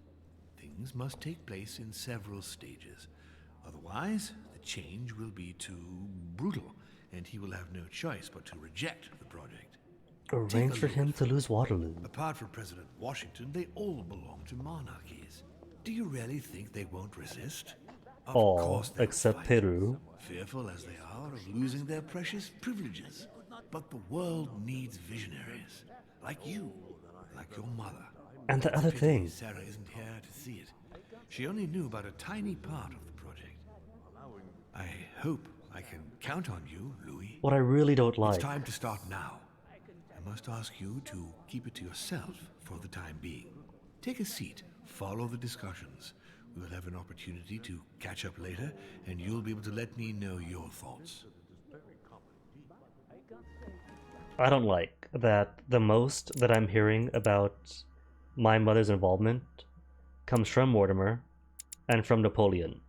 [SPEAKER 10] Things must take place in several stages. Otherwise, the change will be too brutal, and he will have no choice but to reject the project.
[SPEAKER 4] Arrange for him to lose Waterloo.
[SPEAKER 10] Apart from President Washington, they all belong to monarchies. Do you really think they won't resist? Of
[SPEAKER 4] All
[SPEAKER 10] course they'll
[SPEAKER 4] except
[SPEAKER 10] fight,
[SPEAKER 4] Peru.
[SPEAKER 10] fearful as they are of losing their precious privileges. But the world needs visionaries, like you, like your mother.
[SPEAKER 4] And the
[SPEAKER 10] It's a
[SPEAKER 4] other
[SPEAKER 10] pity
[SPEAKER 4] thing.
[SPEAKER 10] Sarah isn't here to see it. She only knew about a tiny part of the project. I hope I can count on you, Louis.
[SPEAKER 4] What I really don't like.
[SPEAKER 10] It's time to start now. I must ask you to keep it to yourself for the time being. Take a seat, follow the discussions. We will have an opportunity to catch up later, and you'll be able to let me know your thoughts.
[SPEAKER 4] I don't like that the most that I'm hearing about my mother's involvement comes from Mortimer, and from Napoleon.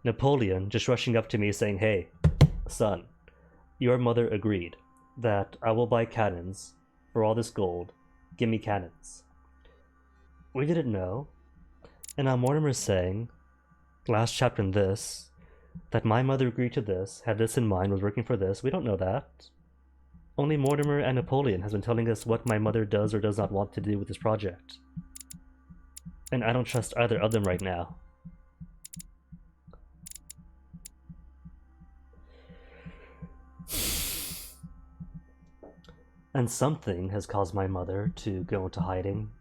[SPEAKER 4] Napoleon just rushing up to me saying, "Hey, son, your mother agreed that I will buy cannons for all this gold. Give me cannons." We didn't know. And now Mortimer's saying, last chapter in this, that my mother agreed to this, had this in mind, was working for this. We don't know that. Only Mortimer and Napoleon has been telling us what my mother does or does not want to do with this project. And I don't trust either of them right now. And something has caused my mother to go into hiding.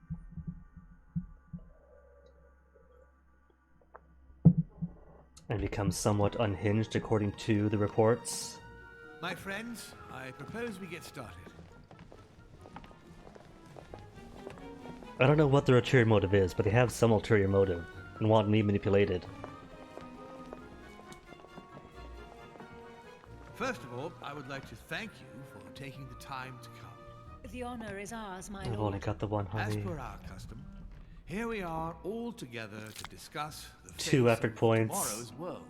[SPEAKER 4] And become somewhat unhinged according to the reports.
[SPEAKER 10] My friends, I propose we get started.
[SPEAKER 4] I don't know what their ulterior motive is, but they have some ulterior motive and want me manipulated.
[SPEAKER 10] First of all, I would like to thank you for taking the time to come.
[SPEAKER 3] The honor is ours, my
[SPEAKER 4] I've
[SPEAKER 3] lord.
[SPEAKER 4] only got the one,
[SPEAKER 10] As
[SPEAKER 4] honey.
[SPEAKER 10] per our custom, here we are all together to discuss the
[SPEAKER 4] Two
[SPEAKER 10] fate
[SPEAKER 4] epic
[SPEAKER 10] of
[SPEAKER 4] points.
[SPEAKER 10] tomorrow's world.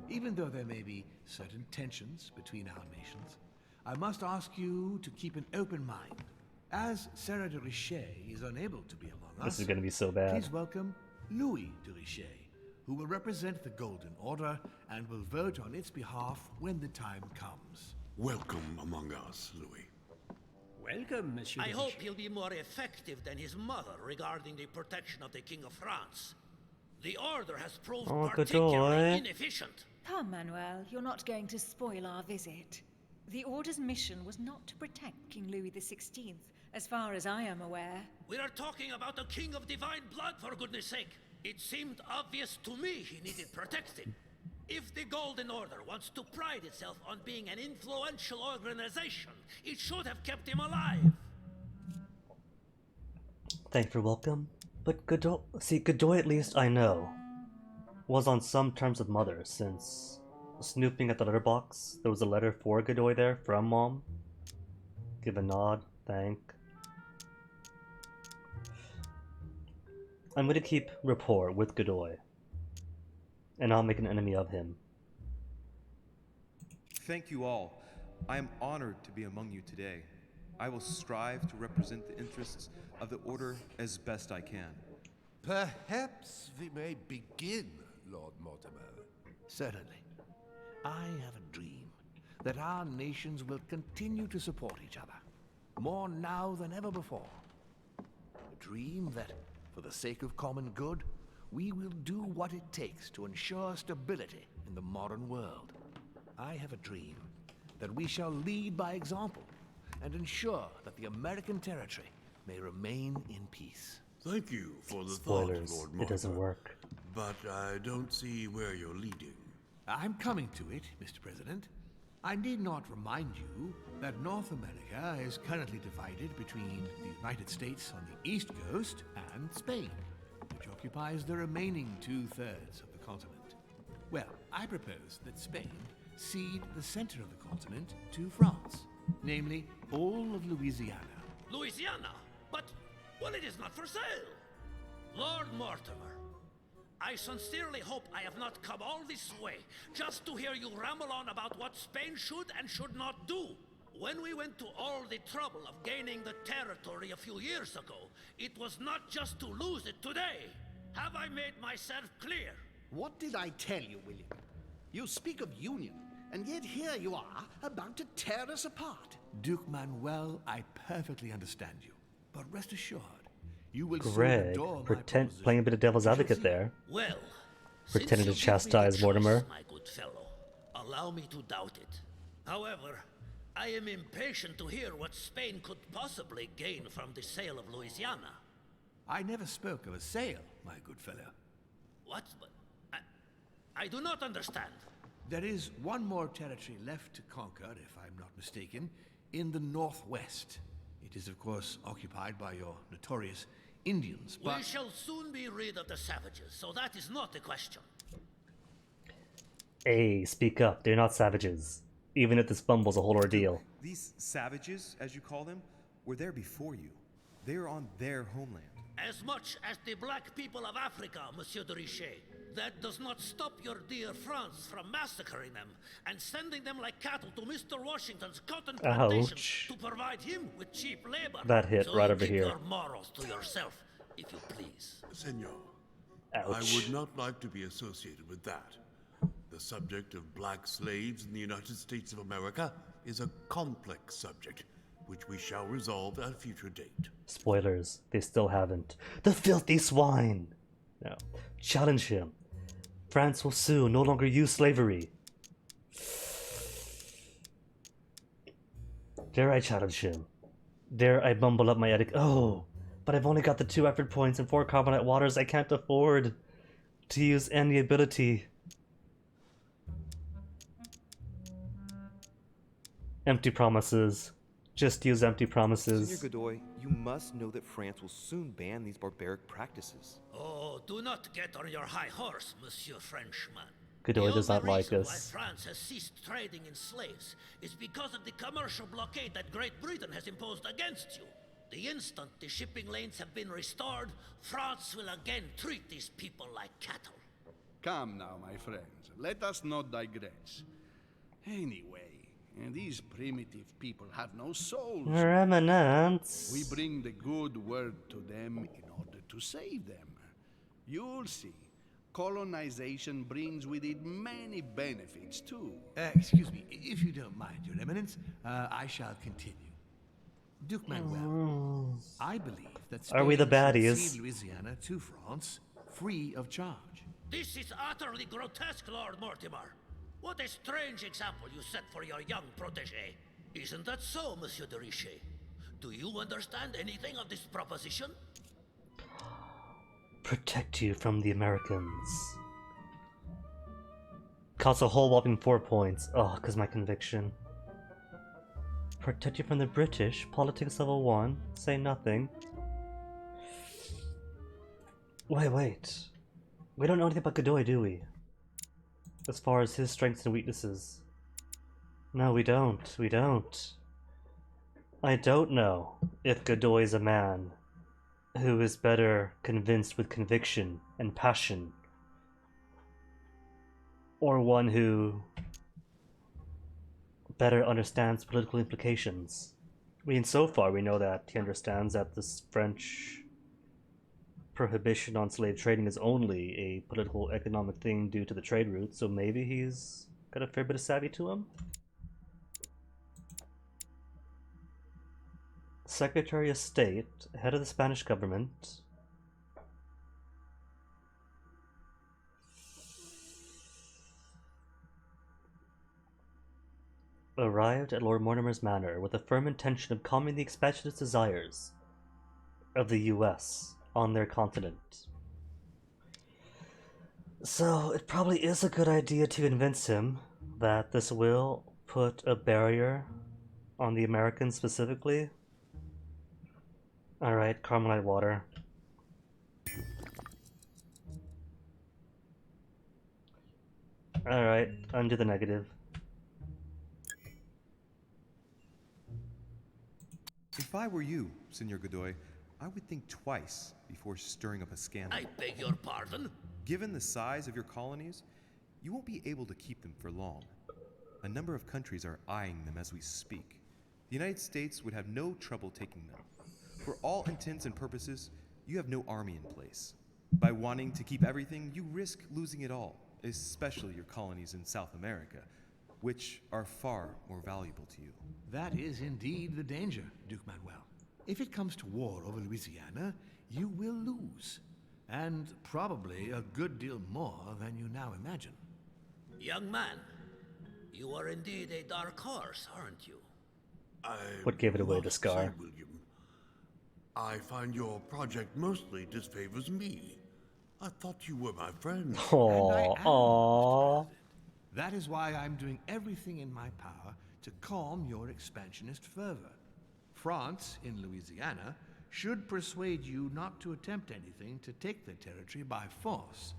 [SPEAKER 10] Even though there may be certain tensions between our nations, I must ask you to keep an open mind. As Sarah de Richet is unable to be among us,
[SPEAKER 4] This is gonna be so bad.
[SPEAKER 10] please welcome Louis de Richet, who will represent the Golden Order and will vote on its behalf when the time comes.
[SPEAKER 7] Welcome among us, Louis.
[SPEAKER 14] Welcome, Monsieur.
[SPEAKER 15] I
[SPEAKER 14] de
[SPEAKER 15] hope
[SPEAKER 14] Richet.
[SPEAKER 15] he'll be more effective than his mother regarding the protection of the King of France. The Order has proved
[SPEAKER 4] Oh,
[SPEAKER 15] particularly
[SPEAKER 4] Godoy.
[SPEAKER 15] inefficient.
[SPEAKER 3] Come, Manuel, you're not going to spoil our visit. The Order's mission was not to protect King Louis XVI, as far as I am aware.
[SPEAKER 15] We are talking about a king of divine blood, for goodness sake. It seemed obvious to me he needed protecting. If the Golden Order wants to pride itself on being an influential organization, it should have kept him alive.
[SPEAKER 4] Thank you for welcome. But Godoy, see, Godoy at least I know, was on some terms with Mother, since snooping at the letterbox, there was a letter for Godoy there from Mom. Give a nod, thank. I'm gonna keep rapport with Godoy, and not make an enemy of him.
[SPEAKER 9] Thank you all. I am honored to be among you today. I will strive to represent the interests of the Order as best I can.
[SPEAKER 13] Perhaps we may begin, Lord Mortimer.
[SPEAKER 10] Certainly. I have a dream that our nations will continue to support each other, more now than ever before. A dream that, for the sake of common good, we will do what it takes to ensure stability in the modern world. I have a dream that we shall lead by example and ensure that the American territory may remain in peace.
[SPEAKER 7] Thank you for the
[SPEAKER 4] Spoilers,
[SPEAKER 7] thought, Lord
[SPEAKER 4] it doesn't
[SPEAKER 7] Mortimer.
[SPEAKER 4] work.
[SPEAKER 7] But I don't see where you're leading.
[SPEAKER 10] I'm coming to it, Mr. President. I need not remind you that North America is currently divided between the United States on the east coast and Spain, which occupies the remaining 2/3 of the continent. Well, I propose that Spain cede the center of the continent to France, namely all of Louisiana.
[SPEAKER 15] Louisiana? But, well, it is not for sale. Lord Mortimer, I sincerely hope I have not come all this way just to hear you ramble on about what Spain should and should not do. When we went to all the trouble of gaining the territory a few years ago, it was not just to lose it today. Have I made myself clear?
[SPEAKER 13] What did I tell you, William? You speak of union, and yet here you are, about to tear us apart.
[SPEAKER 10] Duke Manuel, I perfectly understand you. But rest assured, you will
[SPEAKER 4] Greg,
[SPEAKER 10] soon adore my
[SPEAKER 4] pretend playing a bit of devil's advocate there.
[SPEAKER 15] Well,
[SPEAKER 4] Pretending to
[SPEAKER 15] since you give me the
[SPEAKER 4] chastise
[SPEAKER 15] choice,
[SPEAKER 4] Mortimer.
[SPEAKER 15] my good fellow, allow me to doubt it. However, I am impatient to hear what Spain could possibly gain from the sale of Louisiana.
[SPEAKER 10] I never spoke of a sale, my good fellow.
[SPEAKER 15] What? But I do not understand.
[SPEAKER 10] There is one more territory left to conquer, if I'm not mistaken, in the northwest. It is, of course, occupied by your notorious Indians, but...
[SPEAKER 15] We shall soon be rid of the savages, so that is not the question.
[SPEAKER 4] Hey, speak up. They're not savages. Even if this fumble's a whole ordeal.
[SPEAKER 9] These savages, as you call them, were there before you. They're on their homeland.
[SPEAKER 15] As much as the black people of Africa, Monsieur de Richet. That does not stop your dear France from massacring them and sending them like cattle to Mr. Washington's cotton plantations
[SPEAKER 4] Ouch.
[SPEAKER 15] to provide him with cheap labor.
[SPEAKER 4] That hit
[SPEAKER 15] so
[SPEAKER 4] right
[SPEAKER 15] you
[SPEAKER 4] over
[SPEAKER 15] keep
[SPEAKER 4] here.
[SPEAKER 15] your morals to yourself, if you please.
[SPEAKER 7] Senor,
[SPEAKER 4] Ouch.
[SPEAKER 7] I would not like to be associated with that. The subject of black slaves in the United States of America is a complex subject, which we shall resolve at a future date.
[SPEAKER 4] Spoilers, they still haven't. The filthy swine! No. Challenge him. France will soon no longer use slavery. Dare I challenge him? Dare I mumble up my etiquette? Oh, but I've only got the 2 effort points and 4 carbonite waters. I can't afford to use any ability. Empty promises. Just use empty promises.
[SPEAKER 5] Senor Godoy, you must know that France will soon ban these barbaric practices.
[SPEAKER 15] Oh, do not get on your high horse, Monsieur Frenchman.
[SPEAKER 4] Godoy does not
[SPEAKER 15] The only
[SPEAKER 4] like
[SPEAKER 15] reason why
[SPEAKER 4] us.
[SPEAKER 15] France has ceased trading in slaves is because of the commercial blockade that Great Britain has imposed against you. The instant the shipping lanes have been restored, France will again treat these people like cattle.
[SPEAKER 13] Come now, my friends. Let us not digress. Anyway, these primitive people have no souls.
[SPEAKER 4] Remnants.
[SPEAKER 13] We bring the good word to them in order to save them. You'll see. Colonization brings with it many benefits, too.
[SPEAKER 10] Excuse me, if you don't mind, Your Eminence, I shall continue. Duke Manuel, I believe that
[SPEAKER 4] Are we the
[SPEAKER 10] Spain should
[SPEAKER 4] baddies?
[SPEAKER 10] cede Louisiana to France, free of charge.
[SPEAKER 15] This is utterly grotesque, Lord Mortimer. What a strange example you set for your young protege. Isn't that so, Monsieur de Richet? Do you understand anything of this proposition?
[SPEAKER 4] Protect you from the Americans. Costs a whole whopping 4 points. Oh, because my conviction. Protect you from the British. Politics level 1. Say nothing. Wait. We don't know anything about Godoy, do we? As far as his strengths and weaknesses. No, we don't. We don't. I don't know if Godoy is a man who is better convinced with conviction and passion, or one who better understands political implications. I mean, so far we know that he understands that this French prohibition on slave trading is only a political economic thing due to the trade route, so maybe he's got a fair bit of savvy to him. Secretary of State, head of the Spanish government. Arrived at Lord Mortimer's manor with a firm intention of calming the expansionist desires of the US on their continent. So it probably is a good idea to convince him that this will put a barrier on the Americans specifically. Alright, Carmelite water. Alright, undo the negative.
[SPEAKER 9] If I were you, Senor Godoy, I would think twice before stirring up a scandal.
[SPEAKER 15] I beg your pardon?
[SPEAKER 9] Given the size of your colonies, you won't be able to keep them for long. A number of countries are eyeing them as we speak. The United States would have no trouble taking them. For all intents and purposes, you have no army in place. By wanting to keep everything, you risk losing it all, especially your colonies in South America, which are far more valuable to you.
[SPEAKER 10] That is indeed the danger, Duke Manuel. If it comes to war over Louisiana, you will lose. And probably a good deal more than you now imagine.
[SPEAKER 15] Young man, you are indeed a dark horse, aren't you?
[SPEAKER 4] What gave it away to
[SPEAKER 7] Must
[SPEAKER 4] Scar?
[SPEAKER 7] say, William, I find your project mostly disfavors me. I thought you were my friend.
[SPEAKER 4] Aww.
[SPEAKER 10] That is why I'm doing everything in my power to calm your expansionist fervor. France, in Louisiana, should persuade you not to attempt anything to take the territory by force.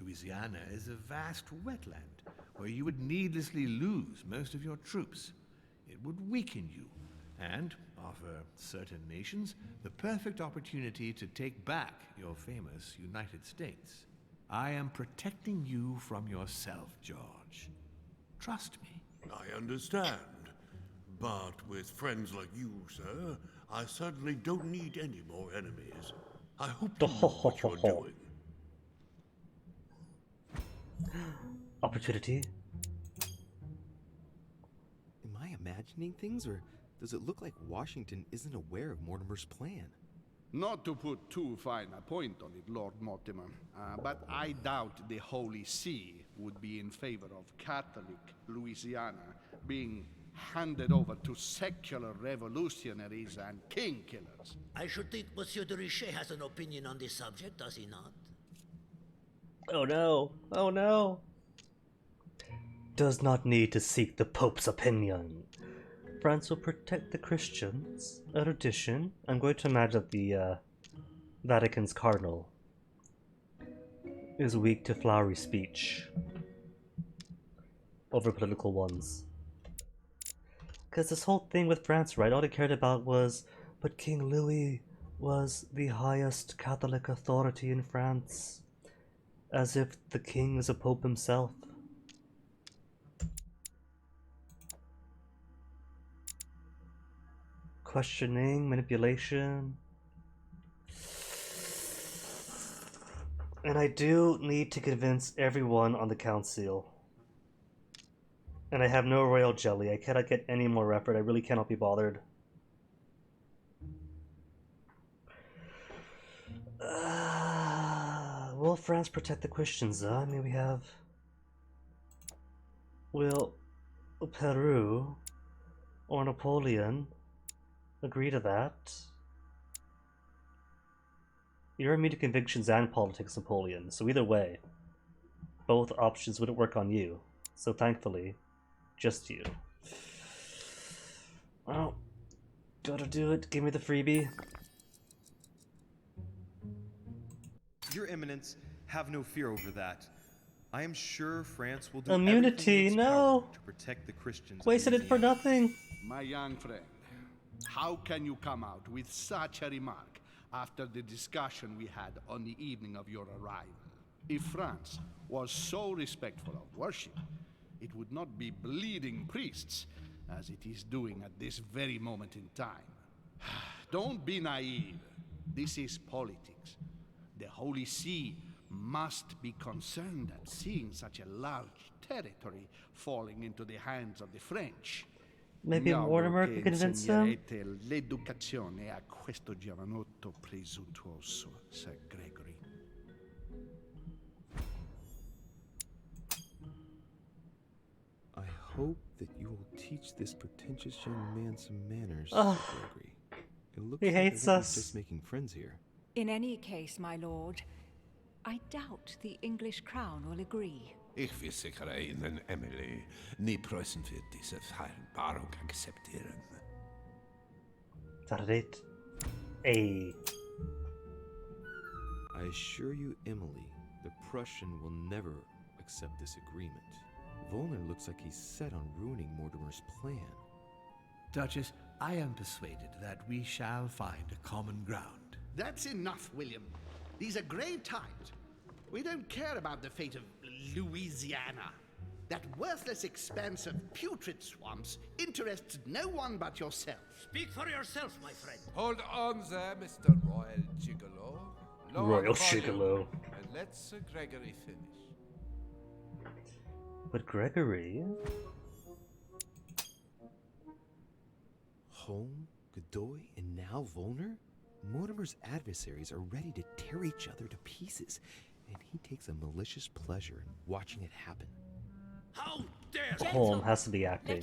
[SPEAKER 10] Louisiana is a vast wetland where you would needlessly lose most of your troops. It would weaken you, and offer certain nations the perfect opportunity to take back your famous United States. I am protecting you from yourself, George. Trust me.
[SPEAKER 7] I understand. But with friends like you, sir, I certainly don't need any more enemies. I hope you know what you're doing.
[SPEAKER 4] Opportunity?
[SPEAKER 9] Am I imagining things, or does it look like Washington isn't aware of Mortimer's plan?
[SPEAKER 13] Not to put too fine a point on it, Lord Mortimer, but I doubt the Holy See would be in favor of Catholic Louisiana being handed over to secular revolutionaries and king killers.
[SPEAKER 15] I should think Monsieur de Richet has an opinion on this subject, does he not?
[SPEAKER 4] Oh no, oh no. Does not need to seek the Pope's opinion. France will protect the Christians. An addition, I'm going to imagine that the Vatican's cardinal is weak to flowery speech over political ones. Because this whole thing with France, right, all they cared about was, but King Louis was the highest Catholic authority in France. As if the king is a pope himself. Questioning, manipulation. And I do need to convince everyone on the council. And I have no royal jelly. I cannot get any more effort. I really cannot be bothered. Will France protect the Christians? I mean, we have... Will Peru or Napoleon agree to that? You're immune to convictions and politics, Napoleon, so either way, both options wouldn't work on you. So thankfully, just you. Well, gotta do it. Give me the freebie.
[SPEAKER 9] Your Eminence, have no fear over that. I am sure France will do
[SPEAKER 4] immunity,
[SPEAKER 9] everything in its
[SPEAKER 4] no!
[SPEAKER 9] power to protect the Christians.
[SPEAKER 4] Wasted it for nothing.
[SPEAKER 13] My young friend, how can you come out with such a remark after the discussion we had on the evening of your arrival? If France was so respectful of worship, it would not be bleeding priests as it is doing at this very moment in time. Don't be naive. This is politics. The Holy See must be concerned at seeing such a large territory falling into the hands of the French.
[SPEAKER 4] Maybe Mortimer could convince him?
[SPEAKER 13] L'educazione a questo giovanotto presuntuoso, Sir Gregory.
[SPEAKER 9] I hope that you will teach this pretentious young man some manners, Sir Gregory. It looks
[SPEAKER 4] he
[SPEAKER 9] like
[SPEAKER 4] hates us.
[SPEAKER 9] Just making friends here.
[SPEAKER 12] In any case, my lord, I doubt the English crown will agree.
[SPEAKER 11] Ich versichere Ihnen, Emily, nie Preußen wird diese Vereinbarung akzeptieren.
[SPEAKER 4] Is that a date? Ay.
[SPEAKER 9] I assure you, Emily, the Prussian will never accept this agreement. Volner looks like he's set on ruining Mortimer's plan.
[SPEAKER 10] Duchess, I am persuaded that we shall find a common ground.
[SPEAKER 13] That's enough, William. These are grave times. We don't care about the fate of Louisiana. That worthless expanse of putrid swamps interests no one but yourself.
[SPEAKER 15] Speak for yourself, my friend.
[SPEAKER 11] Hold on there, Mr. Royal Gigolo. Lower
[SPEAKER 4] Royal
[SPEAKER 11] the volume,
[SPEAKER 4] Gigolo.
[SPEAKER 11] And let Sir Gregory finish.
[SPEAKER 4] But Gregory...
[SPEAKER 9] Home, Godoy, and now Volner? Mortimer's adversaries are ready to tear each other to pieces, and he takes a malicious pleasure in watching it happen.
[SPEAKER 15] How dare
[SPEAKER 4] Holm has to be acting,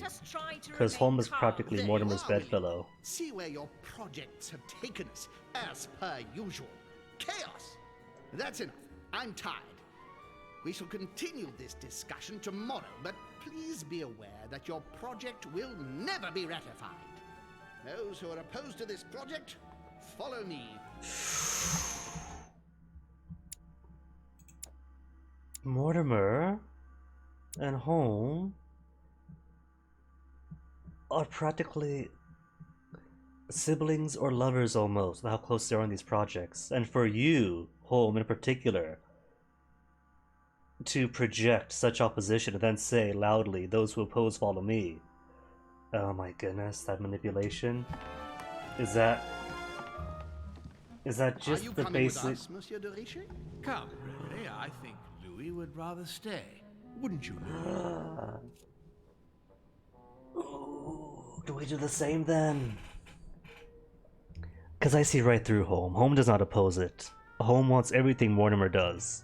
[SPEAKER 4] because Holm is practically
[SPEAKER 13] There
[SPEAKER 4] Mortimer's
[SPEAKER 13] you are,
[SPEAKER 4] bedfellow.
[SPEAKER 13] See where your projects have taken us, as per usual. Chaos! That's enough. I'm tired. We shall continue this discussion tomorrow, but please be aware that your project will never be ratified. Those who are opposed to this project, follow me.
[SPEAKER 4] Mortimer and Holm are practically siblings or lovers almost, how close they are in these projects. And for you, Holm in particular, to project such opposition and then say loudly, those who oppose follow me. Oh my goodness, that manipulation. Is that just the basic...
[SPEAKER 10] With us, Monsieur de Richet? Come, Gregory, I think Louis would rather stay. Wouldn't you, Louis?
[SPEAKER 4] Do we do the same then? Because I see right through Holm. Holm does not oppose it. Holm wants everything Mortimer does.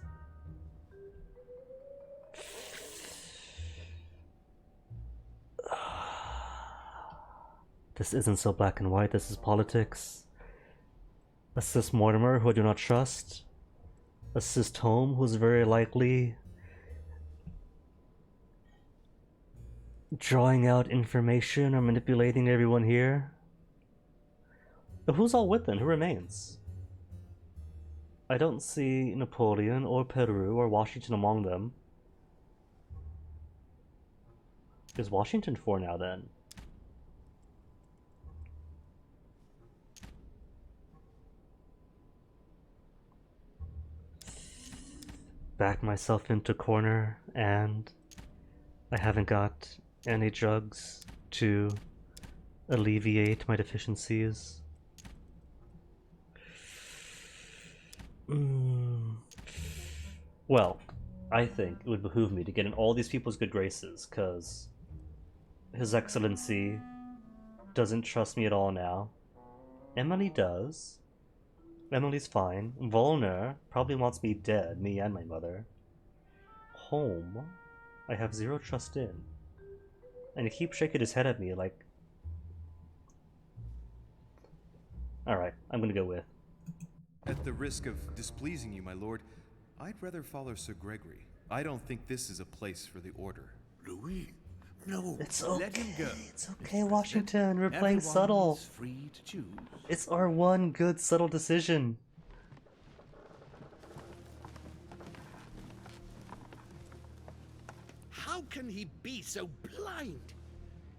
[SPEAKER 4] This isn't so black and white, this is politics. Assist Mortimer, who I do not trust. Assist Holm, who is very likely drawing out information or manipulating everyone here. But who's all with them? Who remains? I don't see Napoleon or Peru or Washington among them. Is Washington for now then? Backed myself into corner and I haven't got any drugs to alleviate my deficiencies. Well, I think it would behoove me to get in all these people's good graces, because His Excellency doesn't trust me at all now. Emily does. Emily's fine. Volner probably wants me dead, me and my mother. Holm, I have zero trust in. And he keeps shaking his head at me like... Alright, I'm gonna go with.
[SPEAKER 9] At the risk of displeasing you, my lord, I'd rather follow Sir Gregory. I don't think this is a place for the Order.
[SPEAKER 7] Louis, no.
[SPEAKER 4] It's okay.
[SPEAKER 10] Let him go.
[SPEAKER 4] It's okay, Washington. We're playing
[SPEAKER 10] Everyone
[SPEAKER 4] subtle.
[SPEAKER 10] is free to choose.
[SPEAKER 4] It's our one good subtle decision.
[SPEAKER 15] How can he be so blind?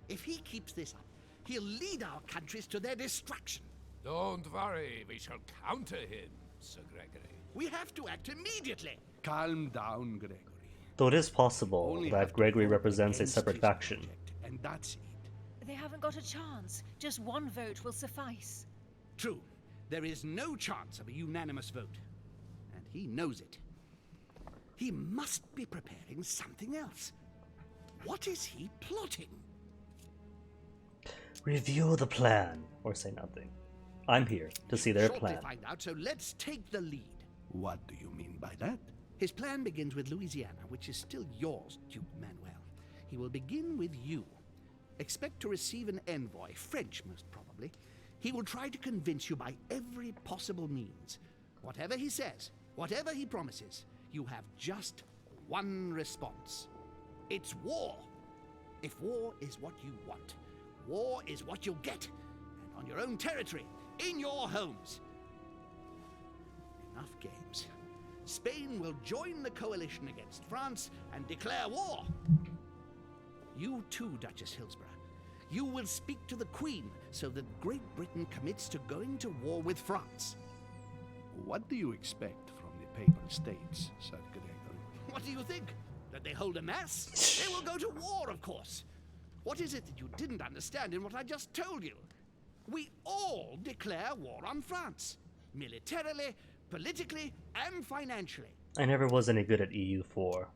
[SPEAKER 15] If he keeps this up, he'll lead our countries to their destruction.
[SPEAKER 11] Don't worry, we shall counter him, Sir Gregory.
[SPEAKER 15] We have to act immediately.
[SPEAKER 13] Calm down, Gregory.
[SPEAKER 4] Though it is possible
[SPEAKER 13] Only
[SPEAKER 4] that
[SPEAKER 13] have to
[SPEAKER 4] Gregory
[SPEAKER 13] vote
[SPEAKER 4] represents a
[SPEAKER 13] against
[SPEAKER 4] separate
[SPEAKER 13] his
[SPEAKER 4] faction.
[SPEAKER 13] project, and that's it.
[SPEAKER 3] They haven't got a chance. Just one vote will suffice.
[SPEAKER 15] True. There is no chance of a unanimous vote. And he knows it. He must be preparing something else. What is he plotting?
[SPEAKER 4] Review the plan, or say nothing. I'm here to see their
[SPEAKER 15] Shortly
[SPEAKER 4] plan.
[SPEAKER 15] find out, so let's take the lead.
[SPEAKER 13] What do you mean by that?
[SPEAKER 15] His plan begins with Louisiana, which is still yours, Duke Manuel. He will begin with you. Expect to receive an envoy, French most probably. He will try to convince you by every possible means. Whatever he says, whatever he promises, you have just one response. It's war. If war is what you want, war is what you'll get. And on your own territory, in your homes. Enough games. Spain will join the coalition against France and declare war. You too, Duchess Hillsborough. You will speak to the Queen so that Great Britain commits to going to war with France.
[SPEAKER 13] What do you expect from the Papal States, Sir Gregory?
[SPEAKER 15] What do you think? That they hold a mass? They will go to war, of course. What is it that you didn't understand in what I just told you? We all declare war on France. Militarily, politically, and financially.
[SPEAKER 4] I never was any good at EU4.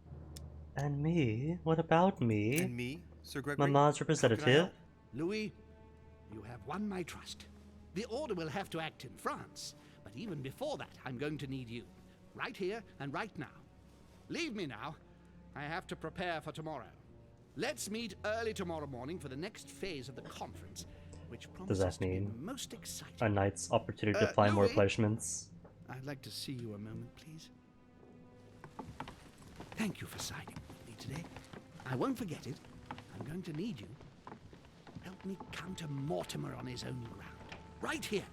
[SPEAKER 4] And me? What about me?
[SPEAKER 9] And me, Sir Gregory?
[SPEAKER 4] Mama's representative?
[SPEAKER 15] Louis, you have won my trust. The Order will have to act in France, but even before that, I'm going to need you. Right here and right now. Leave me now. I have to prepare for tomorrow. Let's meet early tomorrow morning for the next phase of the conference, which
[SPEAKER 4] Does
[SPEAKER 15] promises
[SPEAKER 4] that mean
[SPEAKER 15] to be most exciting.
[SPEAKER 4] a knight's opportunity to find more
[SPEAKER 15] Louis?
[SPEAKER 4] replenishments?
[SPEAKER 15] I'd like to see you a moment, please. Thank you for signing with me today. I won't forget it. I'm going to need you. Help me counter Mortimer on his own ground. Right here.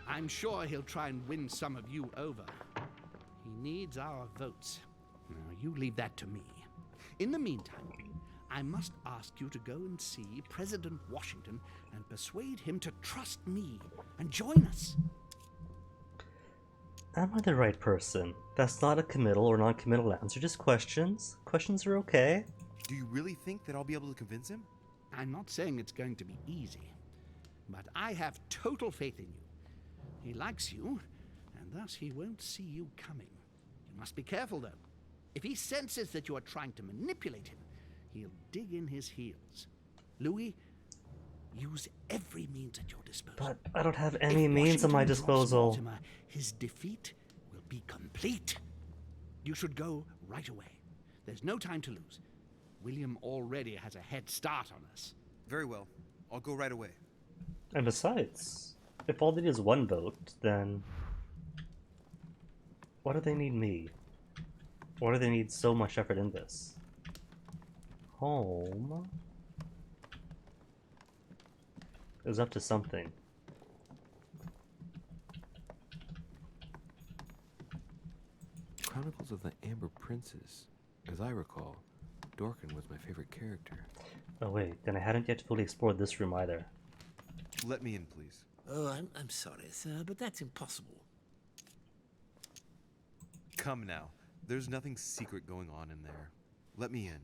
[SPEAKER 15] I'm sure he'll try and win some of you over. He needs our votes. Now, you leave that to me. In the meantime,
[SPEAKER 13] I must ask you to go and see President Washington and persuade him to trust me and join us.
[SPEAKER 4] Am I the right person? That's not a committal or non-committal answer, just questions. Questions are okay.
[SPEAKER 9] Do you really think that I'll be able to convince him?
[SPEAKER 13] I'm not saying it's going to be easy, but I have total faith in you. He likes you, and thus he won't see you coming. You must be careful, though. If he senses that you are trying to manipulate him, he'll dig in his heels. Louis, use every means at your disposal.
[SPEAKER 4] But I don't have any means at my disposal.
[SPEAKER 13] Mortimer, his defeat will be complete. You should go right away. There's no time to lose. William already has a head start on us.
[SPEAKER 9] Very well. I'll go right away.
[SPEAKER 4] And besides, if all they need is one vote, then why do they need me? Why do they need so much effort in this? Home is up to something.
[SPEAKER 5] Chronicles of the Amber Princess. As I recall, Dorkin was my favorite character.
[SPEAKER 4] Oh wait, then I hadn't yet fully explored this room either.
[SPEAKER 9] Let me in, please.
[SPEAKER 8] Oh, I'm sorry, sir, but that's impossible.
[SPEAKER 9] Come now. There's nothing secret going on in there. Let me in.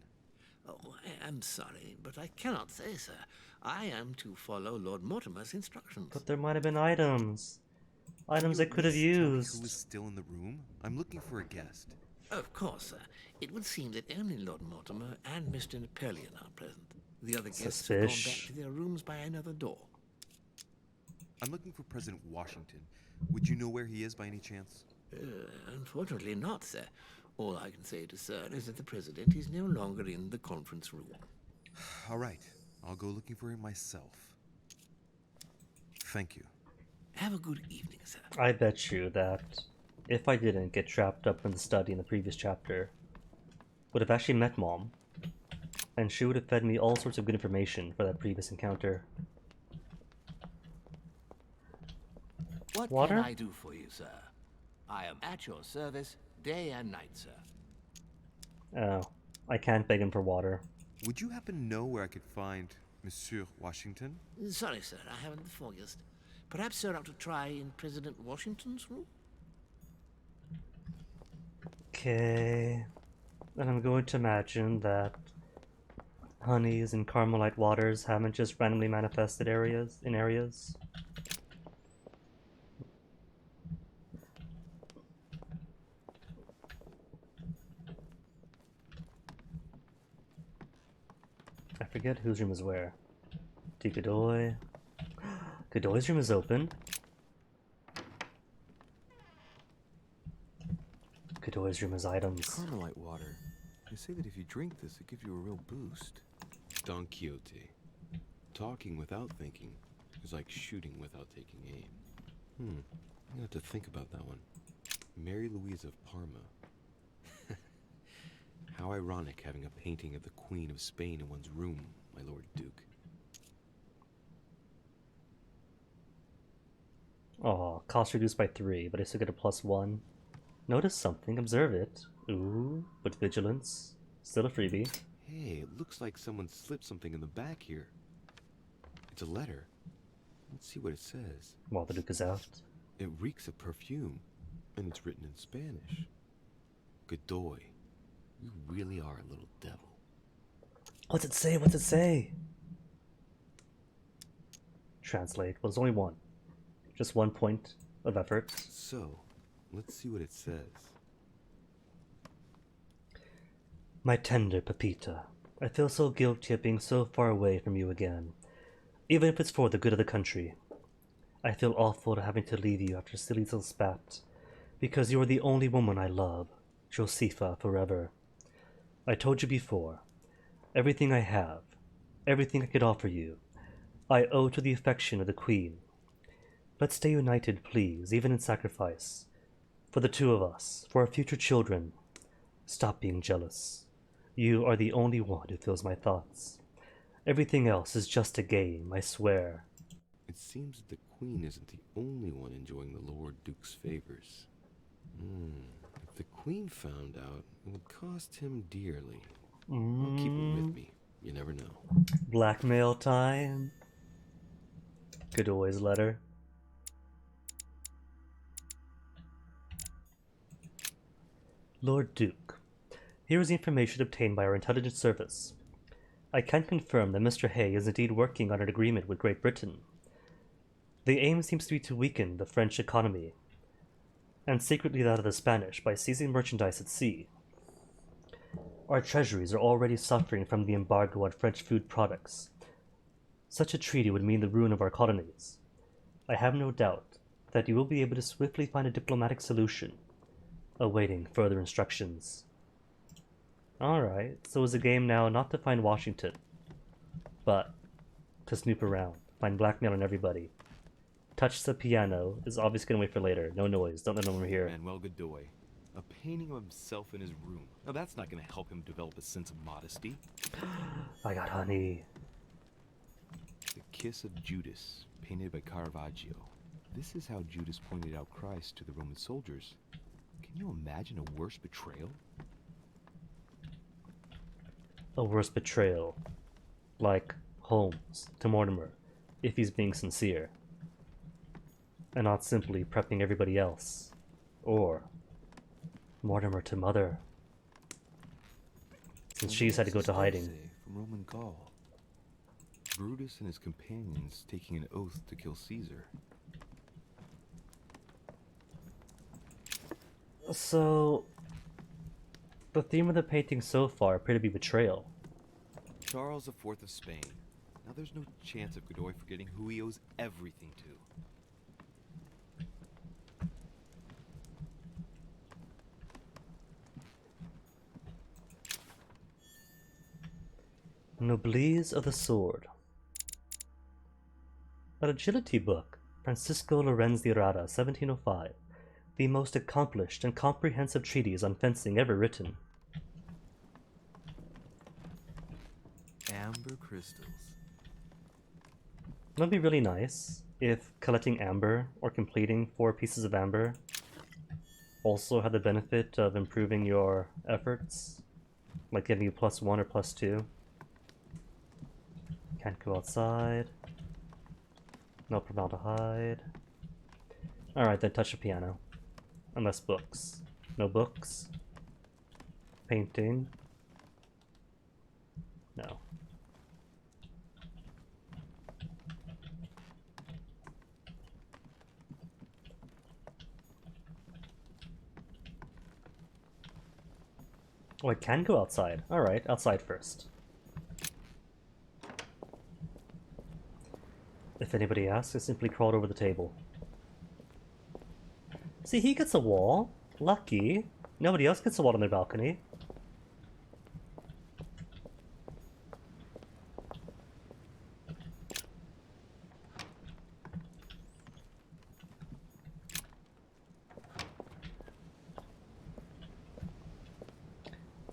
[SPEAKER 8] Oh, I'm sorry, but I cannot say, sir. I am to follow Lord Mortimer's instructions.
[SPEAKER 4] But there might have been items. Items I could have
[SPEAKER 9] Who
[SPEAKER 4] used.
[SPEAKER 9] was still in the room? I'm looking for a guest.
[SPEAKER 8] Of course, sir. It would seem that only Lord Mortimer and Mr. Napoleon are present. The other guests have gone back to their rooms by another door.
[SPEAKER 9] I'm looking for President Washington. Would you know where he is by any chance?
[SPEAKER 8] Unfortunately not, sir. All I can say to sir is that the President is no longer in the conference room.
[SPEAKER 9] All right. I'll go looking for him myself. Thank you.
[SPEAKER 8] Have a good evening, sir.
[SPEAKER 4] I bet you that if I didn't get trapped up in the study in the previous chapter, would have actually met Mom, and she would have fed me all sorts of good information for that previous encounter.
[SPEAKER 8] What
[SPEAKER 4] Water?
[SPEAKER 8] can I do for you, sir? I am at your service day and night, sir.
[SPEAKER 4] Oh, I can't beg him for water.
[SPEAKER 9] Would you happen to know where I could find Monsieur Washington?
[SPEAKER 8] Sorry, sir, I haven't the foggiest. Perhaps sir ought to try in President Washington's room?
[SPEAKER 4] Okay. And I'm going to imagine that honeys and Carmelite waters haven't just randomly manifested in areas. I forget whose room is where. Godoy. Godoy's room is open. Godoy's room has items.
[SPEAKER 5] Carmelite water. They say that if you drink this, it gives you a real boost. Don Quixote. Talking without thinking is like shooting without taking aim. I have to think about that one. Mary Louise of Parma. How ironic having a painting of the Queen of Spain in one's room, my Lord Duke.
[SPEAKER 4] Oh, cost reduced by 3, but I still get a +1. Notice something, observe it. Ooh, with vigilance. Still a freebie.
[SPEAKER 5] Hey, it looks like someone slipped something in the back here. It's a letter. Let's see what it says.
[SPEAKER 4] While the Duke is out.
[SPEAKER 5] It reeks of perfume, and it's written in Spanish. Godoy, you really are a little devil.
[SPEAKER 4] What's it say? What's it say? Translate. Well, there's only one. Just 1 point of effort.
[SPEAKER 5] So, let's see what it says.
[SPEAKER 4] My tender Pepita, I feel so guilty at being so far away from you again, even if it's for the good of the country. I feel awful to having to leave you after a silly little spat, because you are the only woman I love, Josepha forever. I told you before, everything I have, everything I could offer you, I owe to the affection of the Queen. Let's stay united, please, even in sacrifice. For the two of us, for our future children. Stop being jealous. You are the only one who fills my thoughts. Everything else is just a game, I swear.
[SPEAKER 5] It seems that the Queen isn't the only one enjoying the Lord Duke's favors. If the Queen found out, it would cost him dearly. I'll keep it with me. You never know.
[SPEAKER 4] Blackmail time. Godoy's letter. Lord Duke, here is the information obtained by our intelligence service. I can confirm that Mr. Hay is indeed working on an agreement with Great Britain. The aim seems to be to weaken the French economy, and secretly that of the Spanish, by seizing merchandise at sea. Our treasuries are already suffering from the embargo on French food products. Such a treaty would mean the ruin of our colonies. I have no doubt that you will be able to swiftly find a diplomatic solution, awaiting further instructions. Alright, so is the game now not to find Washington, but to snoop around, find blackmail on everybody. Touch the piano is obviously gonna wait for later. No noise, don't let them overhear.
[SPEAKER 5] Manuel Godoy. A painting of himself in his room. Now that's not going to help him develop a sense of modesty.
[SPEAKER 4] I got honey.
[SPEAKER 5] The Kiss of Judas, painted by Caravaggio. This is how Judas pointed out Christ to the Roman soldiers. Can you imagine a worse betrayal?
[SPEAKER 4] A worse betrayal. Like Holmes to Mortimer, if he's being sincere. And not simply prepping everybody else. Or Mortimer to Mother, since she's had to go to hiding.
[SPEAKER 5] From Roman Gaul. Brutus and his companions taking an oath to kill Caesar.
[SPEAKER 4] So, the theme of the painting so far appear to be betrayal.
[SPEAKER 5] Charles IV of Spain. Now there's no chance of Godoy forgetting who he owes everything to.
[SPEAKER 4] Noblesse of the Sword. An agility book, Francisco Lorenz de Rada, 1705. The most accomplished and comprehensive treatise on fencing ever written.
[SPEAKER 5] Amber crystals.
[SPEAKER 4] That'd be really nice if collecting amber or completing 4 pieces of amber also had the benefit of improving your efforts, like giving you +1 or +2. Can't go outside. No formaldehyde. Alright, then touch the piano. Unless books. No books. Painting. No. Oh, I can go outside. Alright, outside first. If anybody asks, I simply crawled over the table. See, he gets a wall. Lucky. Nobody else gets a wall on their balcony.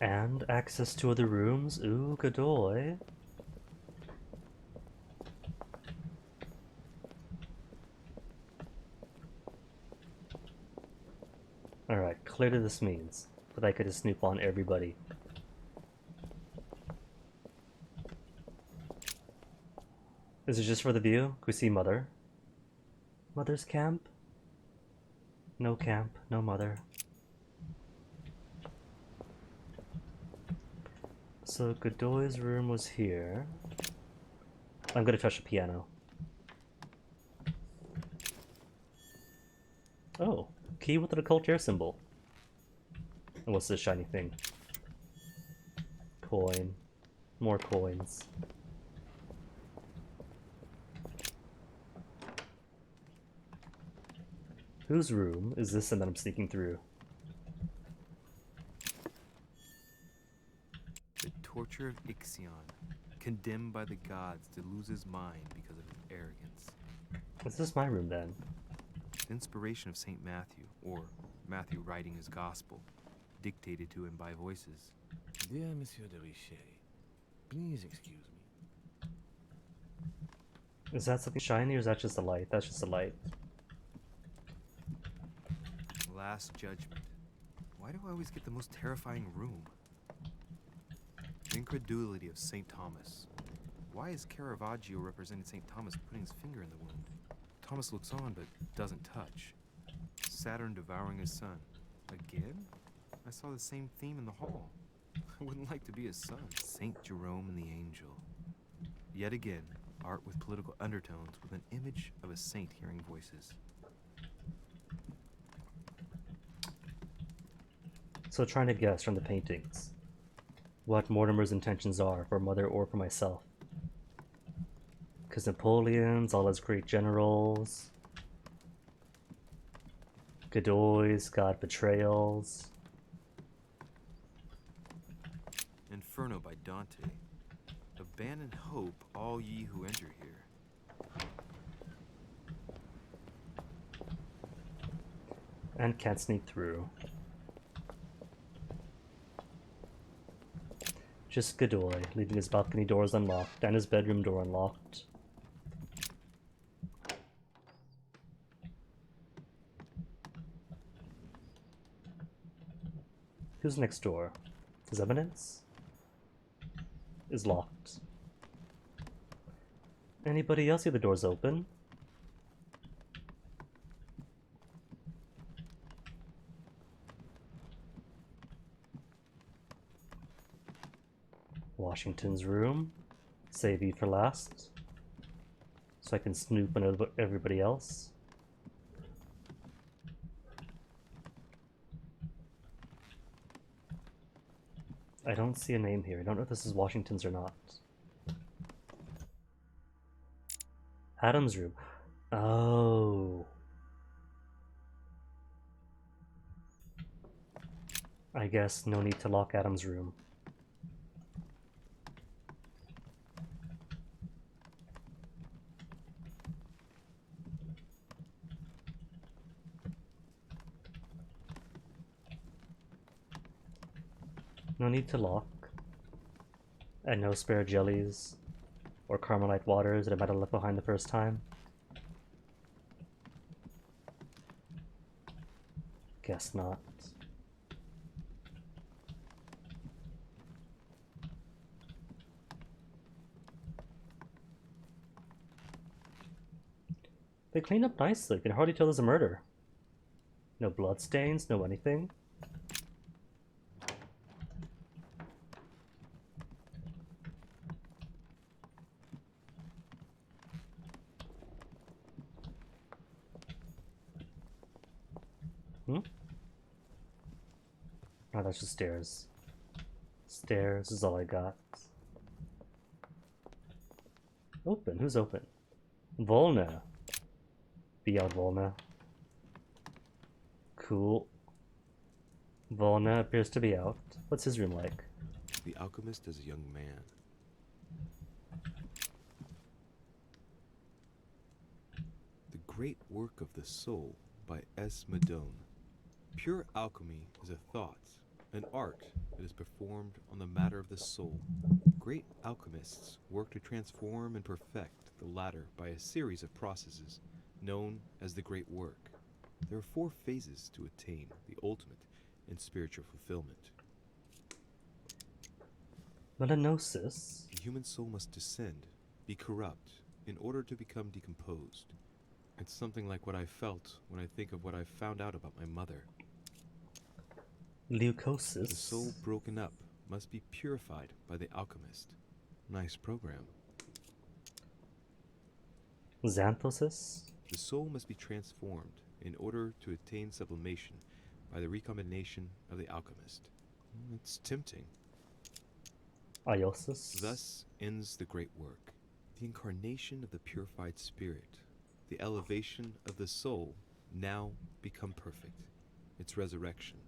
[SPEAKER 4] And access to other rooms. Ooh, Godoy. Alright, clearly this means that I could just snoop on everybody. Is it just for the view? Can we see Mother? Mother's camp? No camp, no Mother. So Godoy's room was here. I'm gonna touch the piano. Oh, key with an occult air symbol. And what's this shiny thing? Coin. More coins. Whose room is this and that I'm sneaking through?
[SPEAKER 5] The torture of Ixion, condemned by the gods to lose his mind because of his arrogance.
[SPEAKER 4] Is this my room then?
[SPEAKER 5] The inspiration of St. Matthew, or Matthew writing his gospel, dictated to him by voices.
[SPEAKER 10] Dear Monsieur de Richet, please excuse me.
[SPEAKER 4] Is that something shiny or is that just a light? That's just a light.
[SPEAKER 5] Last Judgment. Why do I always get the most terrifying room? The incredulity of St. Thomas. Why is Caravaggio representing St. Thomas putting his finger in the wound? Thomas looks on but doesn't touch. Saturn devouring his son. Again? I saw the same theme in the hall. I wouldn't like to be his son. St. Jerome and the Angel. Yet again, art with political undertones with an image of a saint hearing voices.
[SPEAKER 4] So trying to guess from the paintings what Mortimer's intentions are for Mother or for myself. Because Napoleon's, all his great generals, Godoy's got betrayals.
[SPEAKER 5] Inferno by Dante. Abandon hope, all ye who enter here.
[SPEAKER 4] And can't sneak through. Just Godoy, leaving his balcony doors unlocked and his bedroom door unlocked. Who's next door? His Eminence? Is locked. Anybody else see the doors open? Washington's room. Save E for last. So I can snoop on everybody else. I don't see a name here. I don't know if this is Washington's or not. Adam's room. Oh. I guess no need to lock Adam's room. No need to lock. And no spare jellies or Carmelite waters that I might have left behind the first time. Guess not. They cleaned up nicely. You can hardly tell there's a murder. No bloodstains, no anything. Oh, that's just stairs. Stairs is all I got. Open? Who's open? Volna. Be out, Volna. Cool. Volna appears to be out. What's his room like?
[SPEAKER 5] The Alchemist as a young man. The Great Work of the Soul by S. Madone. Pure alchemy is a thought, an art that is performed on the matter of the soul. Great alchemists work to transform and perfect the latter by a series of processes known as the Great Work. There are 4 phases to attain the ultimate in spiritual fulfillment.
[SPEAKER 4] Melanosis.
[SPEAKER 5] The human soul must descend, be corrupt, in order to become decomposed. It's something like what I felt when I think of what I found out about my mother.
[SPEAKER 4] Leucosis.
[SPEAKER 5] The soul broken up must be purified by the alchemist. Nice program.
[SPEAKER 4] Xanthosis.
[SPEAKER 5] The soul must be transformed in order to attain sublimation by the recombination of the alchemist. It's tempting.
[SPEAKER 4] Iosis.
[SPEAKER 5] Thus ends the great work. The incarnation of the purified spirit. The elevation of the soul now become perfect. Its resurrection,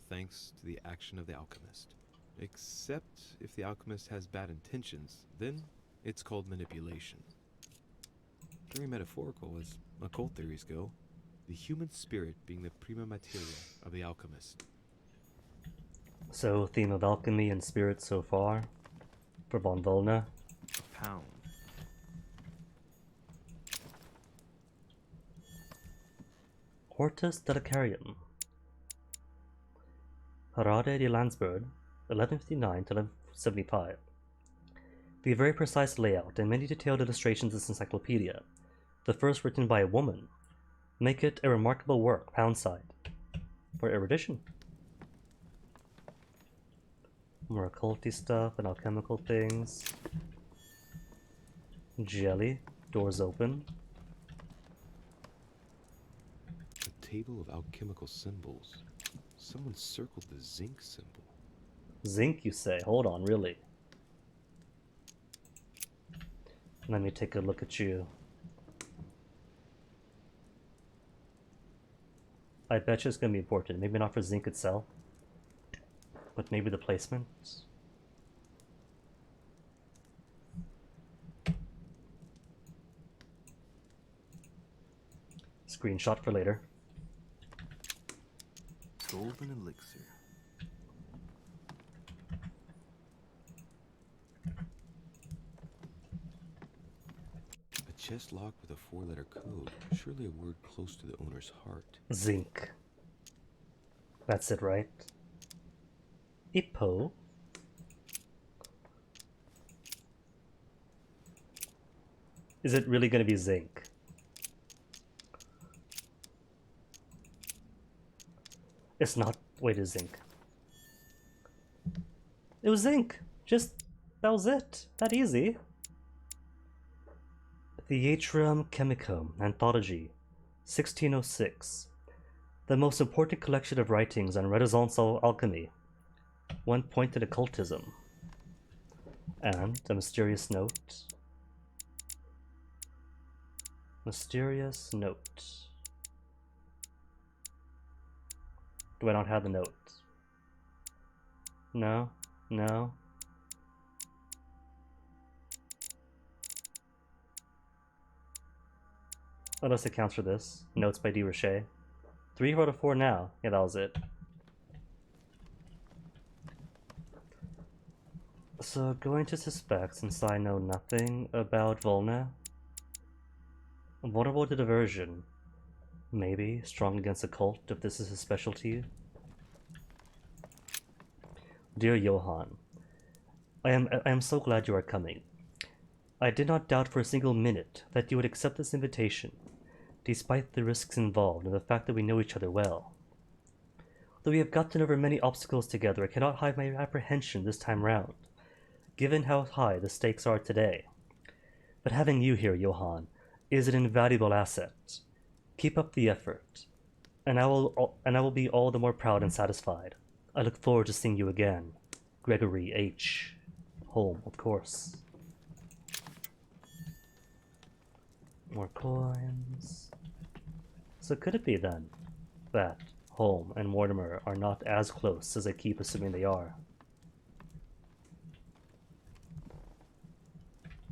[SPEAKER 5] thanks to the action of the alchemist. Except if the alchemist has bad intentions, then it's called manipulation. Very metaphorical as occult theories go. The human spirit being the prima materia of the alchemist.
[SPEAKER 4] So, theme of alchemy and spirit so far for von Volna.
[SPEAKER 5] Pound.
[SPEAKER 4] Hortus Delicarium. Harade di Landsberg, 1159 to 75. The very precise layout and many detailed illustrations of this encyclopedia, the first written by a woman, make it a remarkable work, Poundside, for erudition. More occulty stuff and alchemical things. Jelly, doors open.
[SPEAKER 5] A table of alchemical symbols. Someone circled the zinc symbol.
[SPEAKER 4] Zinc, you say? Hold on, really? Let me take a look at you. I bet you it's going to be important. Maybe not for zinc itself, but maybe the placement. Screenshot for later.
[SPEAKER 5] Golden elixir. A chest lock with a 4-letter code. Surely a word close to the owner's heart.
[SPEAKER 4] Zinc. That's it, right? Ippo. Is it really going to be zinc? It's not. Wait, it's zinc. It was zinc. Just, that was it. That easy. Theatrum Chemicum, Anthology, 1606. The most important collection of writings on Renaissance alchemy. One pointed occultism. And a mysterious note. Mysterious note. Do I not have the note? No? No? Unless it counts for this. Notes by D. Rocher. 3 out of 4 now. Yeah, that was it. So, going to suspect, since I know nothing about Volna. Vulnerable to diversion. Maybe strong against a cult, if this is his specialty. Dear Johann, I am so glad you are coming. I did not doubt for a single minute that you would accept this invitation, despite the risks involved and the fact that we know each other well. Though we have gotten over many obstacles together, I cannot hide my apprehension this time round, given how high the stakes are today. But having you here, Johann, is an invaluable asset. Keep up the effort, and I will be all the more proud and satisfied. I look forward to seeing you again. Gregory H. Home, of course. More coins. So could it be then that Holm and Mortimer are not as close as I keep assuming they are?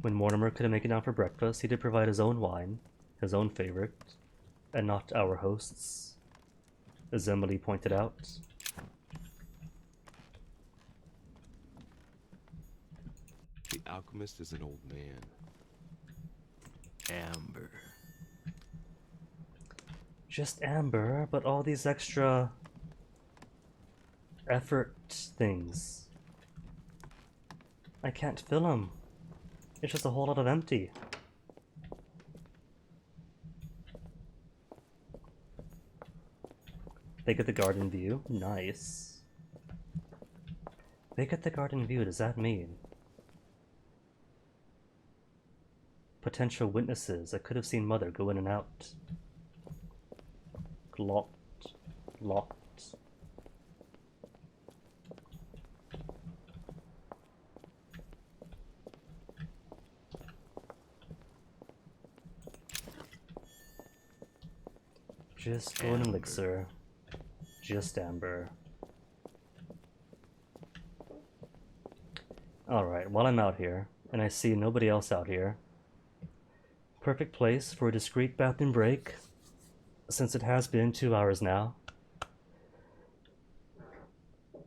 [SPEAKER 4] When Mortimer couldn't make it down for breakfast, he did provide his own wine, his own favorite, and not our host's, as Emily pointed out.
[SPEAKER 5] The alchemist is an old man. Amber.
[SPEAKER 4] Just amber, but all these extra effort things. I can't fill them. It's just a whole lot of empty. They get the garden view. Nice. They get the garden view, does that mean? Potential witnesses. I could have seen Mother go in and out. Locked. Locked. Just golden elixir. Just amber. Alright, while I'm out here, and I see nobody else out here, perfect place for a discreet bathroom break, since it has been 2 hours now.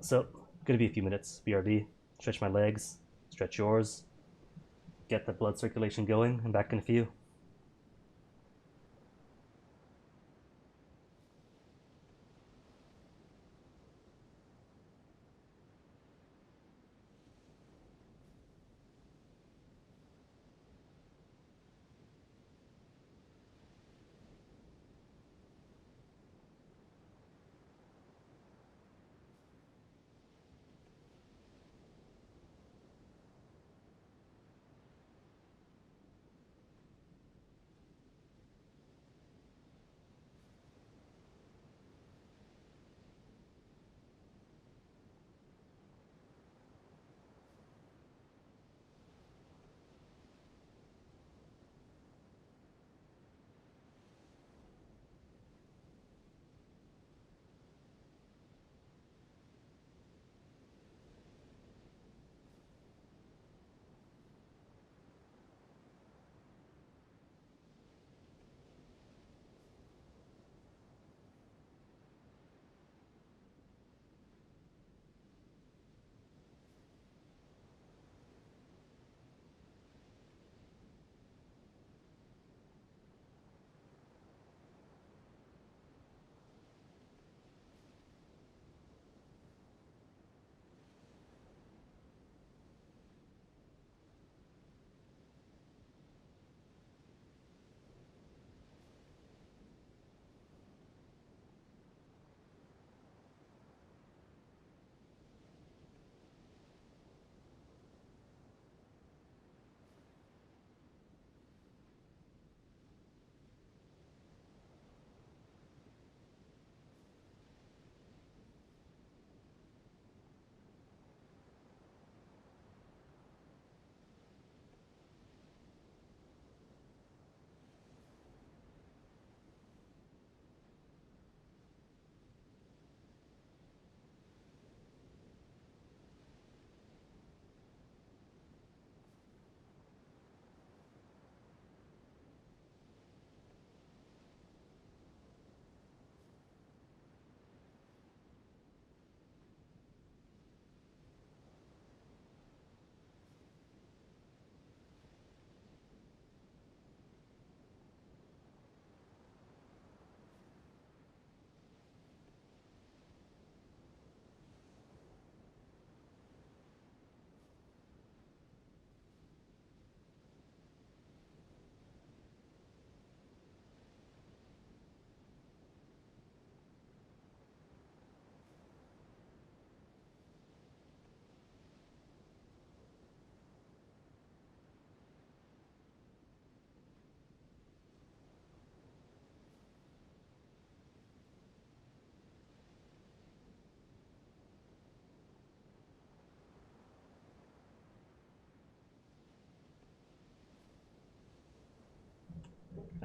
[SPEAKER 4] So, gonna be a few minutes. BRB, stretch my legs, stretch yours, get the blood circulation going, and back in a few.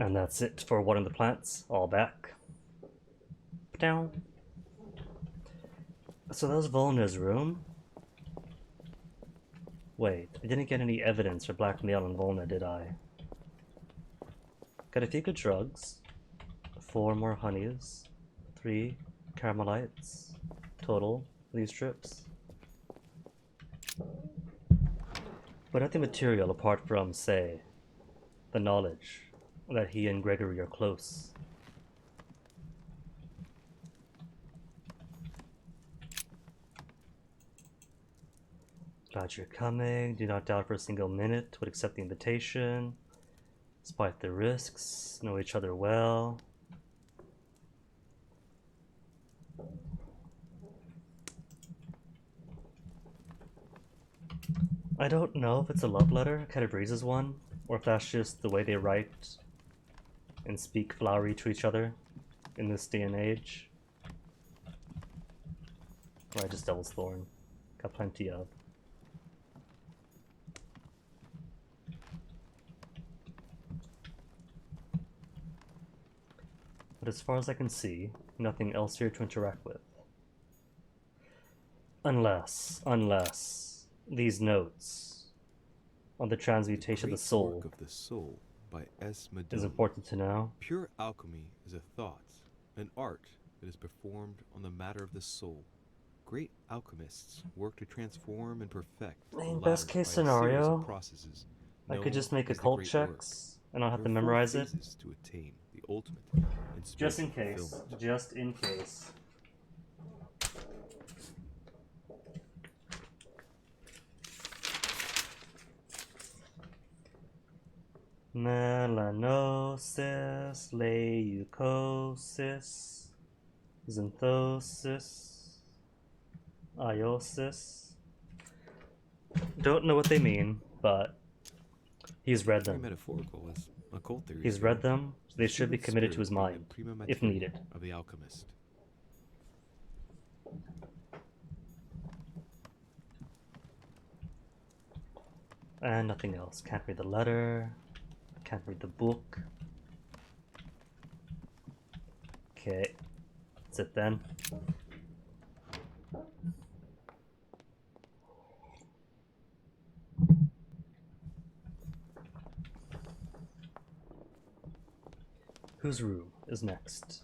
[SPEAKER 4] And that's it for watering the plants. All back. Down. So that was Volna's room. Wait, I didn't get any evidence for blackmail on Volna, did I? Got a few good drugs. 4 more honeys. 3 caramelites. Total, these trips. But nothing material apart from, say, the knowledge that he and Gregory are close. Glad you're coming. Do not doubt for a single minute. Would accept the invitation. Despite the risks. Know each other well. I don't know if it's a love letter, kind of reads as one, or if that's just the way they write and speak flowery to each other in this day and age. Or I just Devil's Thorn. Got plenty of. But as far as I can see, nothing else here to interact with. Unless these notes on the transmutation of the soul,
[SPEAKER 5] Work of the Soul by S.
[SPEAKER 4] is
[SPEAKER 5] Madone.
[SPEAKER 4] important to know.
[SPEAKER 5] Pure alchemy is a thought, an art that is performed on the matter of the soul. Great alchemists work to transform and perfect the
[SPEAKER 4] In
[SPEAKER 5] latter
[SPEAKER 4] best case
[SPEAKER 5] by a series
[SPEAKER 4] scenario,
[SPEAKER 5] of processes
[SPEAKER 4] I could
[SPEAKER 5] known
[SPEAKER 4] just make
[SPEAKER 5] as the
[SPEAKER 4] occult
[SPEAKER 5] Great
[SPEAKER 4] checks
[SPEAKER 5] Work.
[SPEAKER 4] and I'll have to
[SPEAKER 5] There are 4
[SPEAKER 4] memorize it.
[SPEAKER 5] phases to attain the ultimate in
[SPEAKER 4] Just in
[SPEAKER 5] spiritual
[SPEAKER 4] case.
[SPEAKER 5] fulfillment.
[SPEAKER 4] Just in case. Melanosis, leucosis, xanthosis, iosis. Don't know what they mean, but he's read
[SPEAKER 5] Very
[SPEAKER 4] them.
[SPEAKER 5] metaphorical as occult theories
[SPEAKER 4] He's
[SPEAKER 5] go.
[SPEAKER 4] read them, so they
[SPEAKER 5] The
[SPEAKER 4] should be
[SPEAKER 5] human
[SPEAKER 4] committed to
[SPEAKER 5] spirit
[SPEAKER 4] his
[SPEAKER 5] being the
[SPEAKER 4] mind,
[SPEAKER 5] prima
[SPEAKER 4] if
[SPEAKER 5] materia
[SPEAKER 4] needed.
[SPEAKER 5] of the alchemist.
[SPEAKER 4] And nothing else. Can't read the letter. Can't read the book. Okay. That's it then. Whose room is next?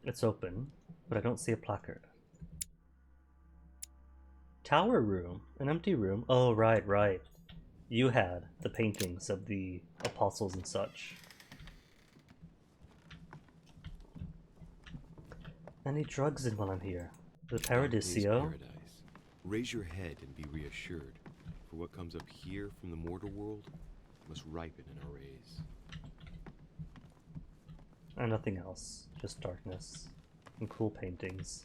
[SPEAKER 4] It's open, but I don't see a placard. Tower room? An empty room? Oh, right. You had the paintings of the apostles and such. Any drugs in while I'm here? The
[SPEAKER 5] Dante's
[SPEAKER 4] Paradiso?
[SPEAKER 5] Paradise. Raise your head and be reassured, for what comes up here from the mortal world must ripen in our rays.
[SPEAKER 4] And nothing else. Just darkness. And cool paintings.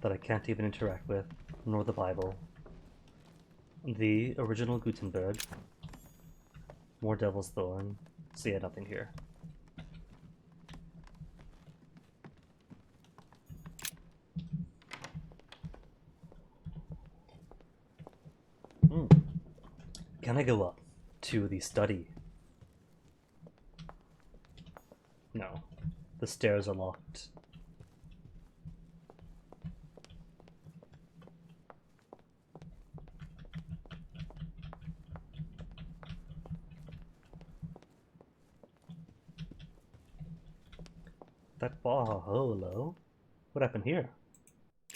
[SPEAKER 4] That I can't even interact with, nor the Bible. The original Gutenberg. More Devil's Thorn. So yeah, nothing here. Can I go up to the study? No. The stairs are locked. That Baholo? What happened here?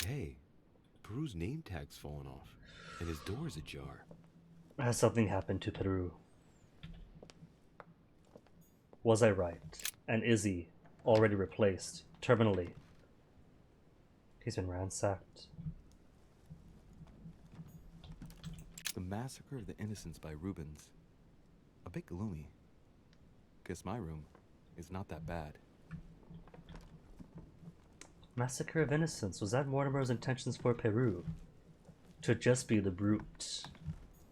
[SPEAKER 5] Hey, Peru's name tag's fallen off, and his door's ajar.
[SPEAKER 4] Has something happened to Peru? Was I right? And is he already replaced, terminally? He's been ransacked.
[SPEAKER 5] The Massacre of the Innocents by Rubens. A bit gloomy. Guess my room is not that bad.
[SPEAKER 4] Massacre of Innocents. Was that Mortimer's intentions for Peru? To just be the brute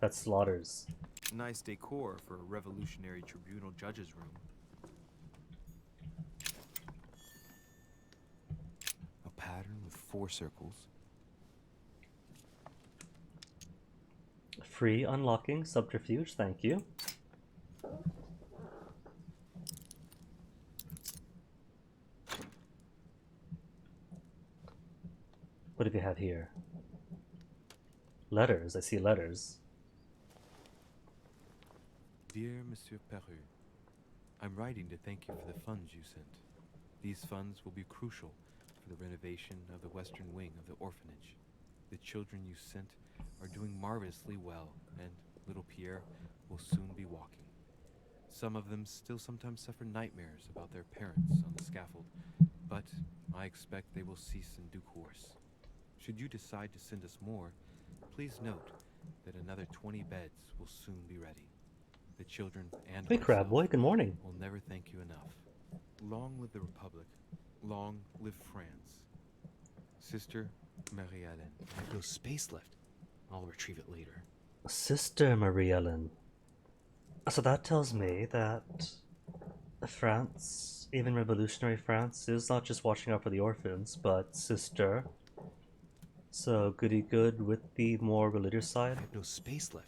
[SPEAKER 4] that slaughters.
[SPEAKER 5] Nice decor for a revolutionary tribunal judge's room. A pattern with 4 circles.
[SPEAKER 4] Free unlocking subterfuge, thank you. What do we have here? Letters, I see letters.
[SPEAKER 5] Dear Monsieur Peru, I'm writing to thank you for the funds you sent. These funds will be crucial for the renovation of the western wing of the orphanage. The children you sent are doing marvelously well, and little Pierre will soon be walking. Some of them still sometimes suffer nightmares about their parents on the scaffold, but I expect they will cease in due course. Should you decide to send us more, please note that another 20 beds will soon be ready. The children and
[SPEAKER 4] Hey Crab Boy, good morning.
[SPEAKER 5] will never thank you enough. Long live the Republic. Long live France. Sister Marie-Hélène. I have no space left. I'll retrieve it later.
[SPEAKER 4] Sister Marie-Hélène. So that tells me that France, even revolutionary France, is not just watching out for the orphans, but sister. So goody good with the more religious side.
[SPEAKER 5] I have no space left.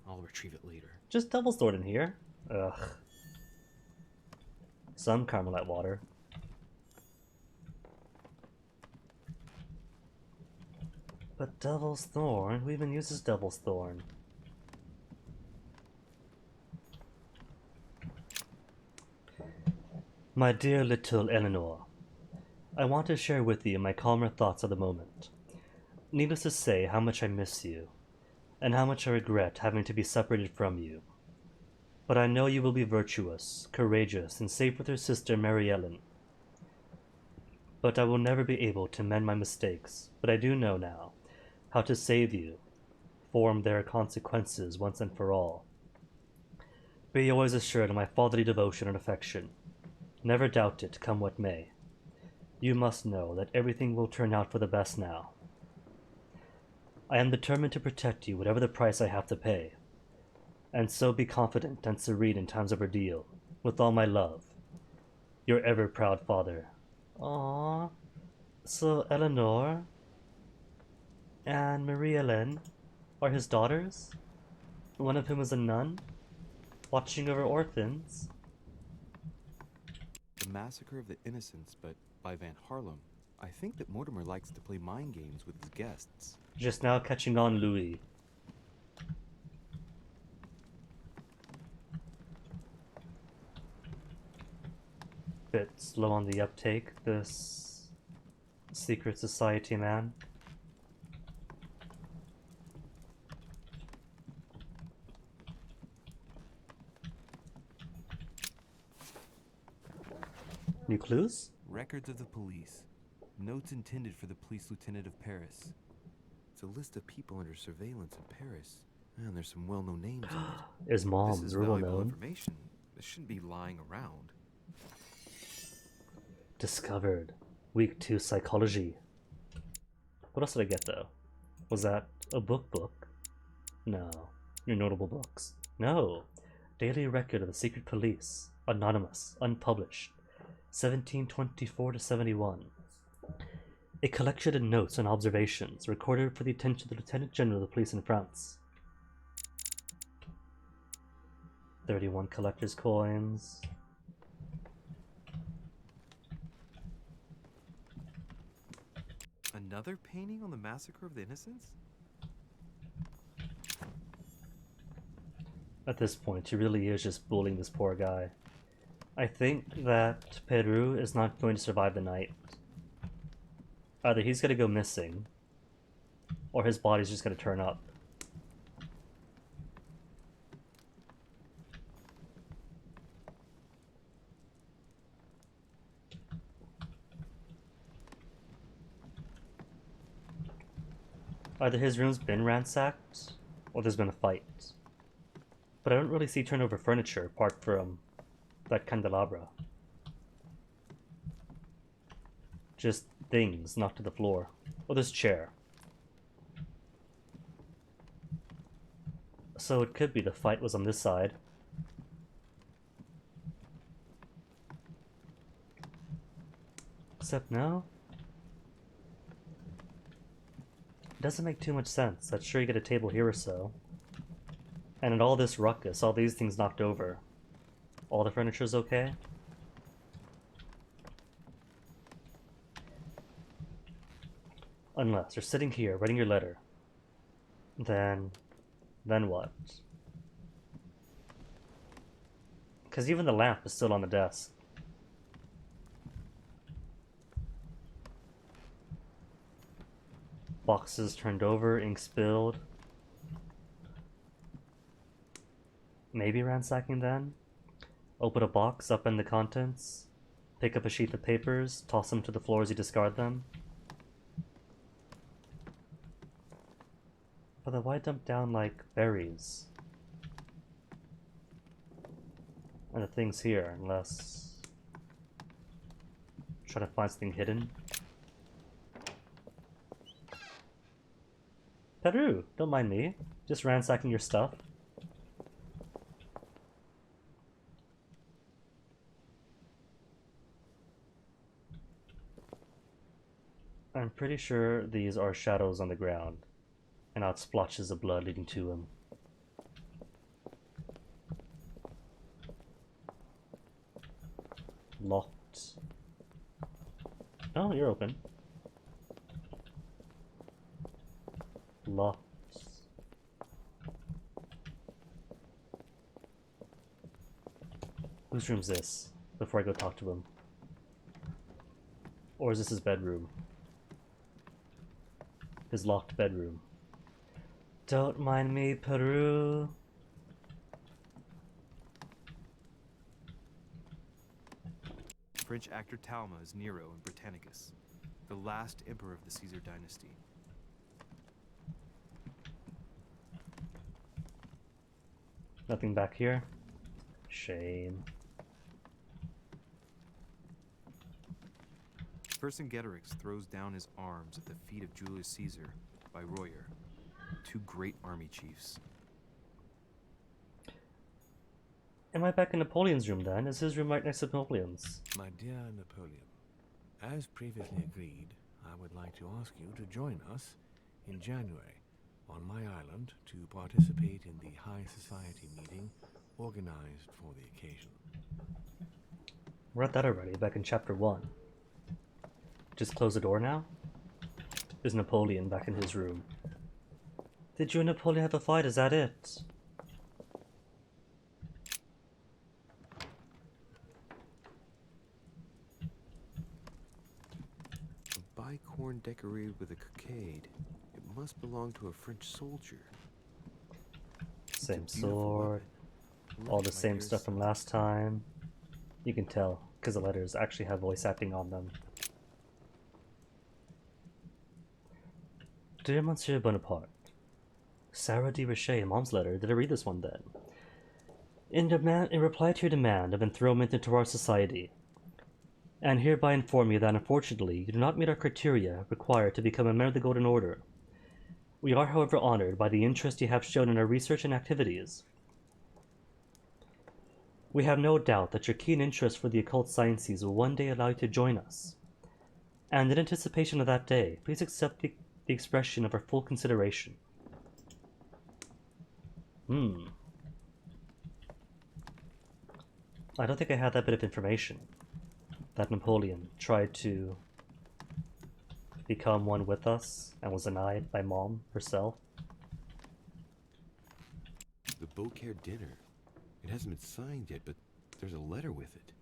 [SPEAKER 5] I'll retrieve it later.
[SPEAKER 4] Just Devil's Thorn in here. Ugh. Some Carmelite water. But Devil's Thorn? Who even uses Devil's Thorn? My dear little Eleanor, I want to share with you my calmer thoughts of the moment. Needless to say how much I miss you, and how much I regret having to be separated from you. But I know you will be virtuous, courageous, and safe with your sister Marie-Hélène. But I will never be able to mend my mistakes, but I do know now how to save you, form their consequences once and for all. Be always assured of my fatherly devotion and affection. Never doubt it, come what may. You must know that everything will turn out for the best now. I am determined to protect you, whatever the price I have to pay. And so be confident and serene in times of ordeal, with all my love. Your ever proud father. Aww. So Eleanor and Marie-Hélène are his daughters? One of whom is a nun? Watching over orphans?
[SPEAKER 5] The Massacre of the Innocents, but by Van Harlem. I think that Mortimer likes to play mind games with his guests.
[SPEAKER 4] Just now catching on, Louis. Bit slow on the uptake, this secret society man. New clues?
[SPEAKER 5] Records of the police. Notes intended for the police lieutenant of Paris. It's a list of people under surveillance in Paris. And there's some well-known names on it.
[SPEAKER 4] His mom,
[SPEAKER 5] This is
[SPEAKER 4] real
[SPEAKER 5] valuable
[SPEAKER 4] known.
[SPEAKER 5] information. This shouldn't be lying around.
[SPEAKER 4] Discovered. Week 2 psychology. What else did I get though? Was that a book? No. Your notable books. No. Daily record of the secret police. Anonymous. Unpublished. 1724 to 71. A collection of notes and observations recorded for the attention of the Lieutenant General of the Police in France. 31 collector's coins.
[SPEAKER 5] Another painting on the Massacre of the Innocents?
[SPEAKER 4] At this point, he really is just bullying this poor guy. I think that Peru is not going to survive the night. Either he's going to go missing, or his body's just going to turn up. Either his room's been ransacked, or there's been a fight. But I don't really see turnover furniture apart from that candelabra. Just things knocked to the floor. Oh, this chair. So it could be the fight was on this side. Except no. Doesn't make too much sense. I'd sure you get a table here or so. And in all this ruckus, all these things knocked over, all the furniture's okay? Unless you're sitting here writing your letter. Then what? Because even the lamp is still on the desk. Boxes turned over, ink spilled. Maybe ransacking then? Open a box, upend the contents, pick up a sheet of papers, toss them to the floor as you discard them. But then why dump down, like, berries? And the things here, unless... Try to find something hidden. Peru, don't mind me. Just ransacking your stuff. I'm pretty sure these are shadows on the ground, and not splotches of blood leading to them. Locked. Oh, you're open. Locked. Whose room's this? Before I go talk to him. Or is this his bedroom? His locked bedroom. Don't mind me, Peru.
[SPEAKER 9] French actor Talma is Nero in Britannicus, the last emperor of the Caesar dynasty.
[SPEAKER 4] Nothing back here. Shame.
[SPEAKER 9] Vercingetorix throws down his arms at the feet of Julius Caesar by Royer, two great army chiefs.
[SPEAKER 4] Am I back in Napoleon's room then? Is his room right next to Napoleon's?
[SPEAKER 10] My dear Napoleon, as previously agreed, I would like to ask you to join us in January on my island to participate in the High Society meeting organized for the occasion.
[SPEAKER 4] We're at that already, back in chapter 1. Just close the door now? Is Napoleon back in his room? Did you and Napoleon have a fight? Is that it?
[SPEAKER 5] A bicorn decorated with a cockade. It must belong to a French soldier.
[SPEAKER 4] Same sword. All the same stuff from last time. You can tell, because the letters actually have voice acting on them. Dear Monsieur Bonaparte, Sarah de Richet, Mom's letter. Did I read this one then? In reply to your demand of enthronement into our society, and hereby inform you that unfortunately you do not meet our criteria required to become a member of the Golden Order. We are, however, honored by the interest you have shown in our research and activities. We have no doubt that your keen interest for the occult sciences will one day allow you to join us. And in anticipation of that day, please accept the expression of our full consideration. I don't think I had that bit of information. That Napoleon tried to become one with us and was denied by Mom herself.
[SPEAKER 5] The Beaucaire dinner. It hasn't been signed yet, but there's a letter with it.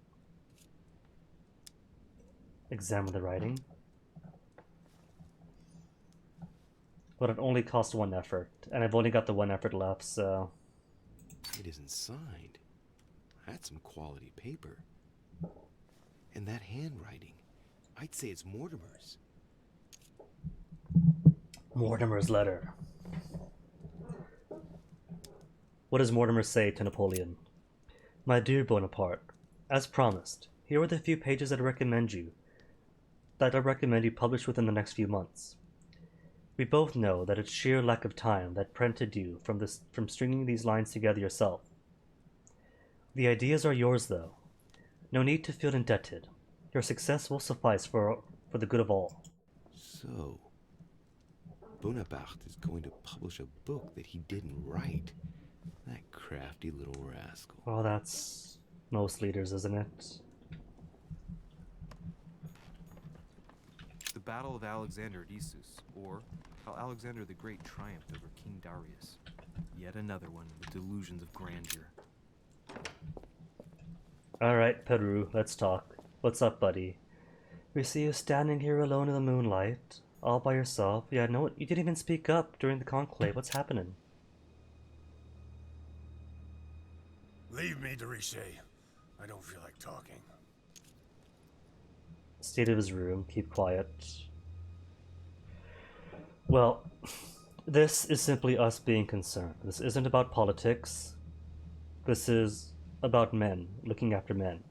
[SPEAKER 4] Examine the writing. But it only cost 1 effort, and I've only got the 1 effort left, so...
[SPEAKER 5] It isn't signed. That's some quality paper. And that handwriting, I'd say it's Mortimer's.
[SPEAKER 4] Mortimer's letter. What does Mortimer say to Napoleon? My dear Bonaparte, as promised, here are the few pages that I recommend you publish within the next few months. We both know that it's sheer lack of time that prevented you from stringing these lines together yourself. The ideas are yours, though. No need to feel indebted. Your success will suffice for the good of all.
[SPEAKER 5] So, Bonaparte is going to publish a book that he didn't write. That crafty little rascal.
[SPEAKER 4] Well, that's most leaders, isn't it?
[SPEAKER 9] The Battle of Alexander at Issus, or how Alexander the Great triumphed over King Darius. Yet another one with delusions of grandeur.
[SPEAKER 4] Alright, Peru, let's talk. What's up, buddy? We see you standing here alone in the moonlight, all by yourself. Yeah, no, you didn't even speak up during the conclave. What's happening?
[SPEAKER 6] Leave me, de Richet. I don't feel like talking.
[SPEAKER 4] State of his room, keep quiet. Well, this is simply us being concerned. This isn't about politics. This is about men, looking after men.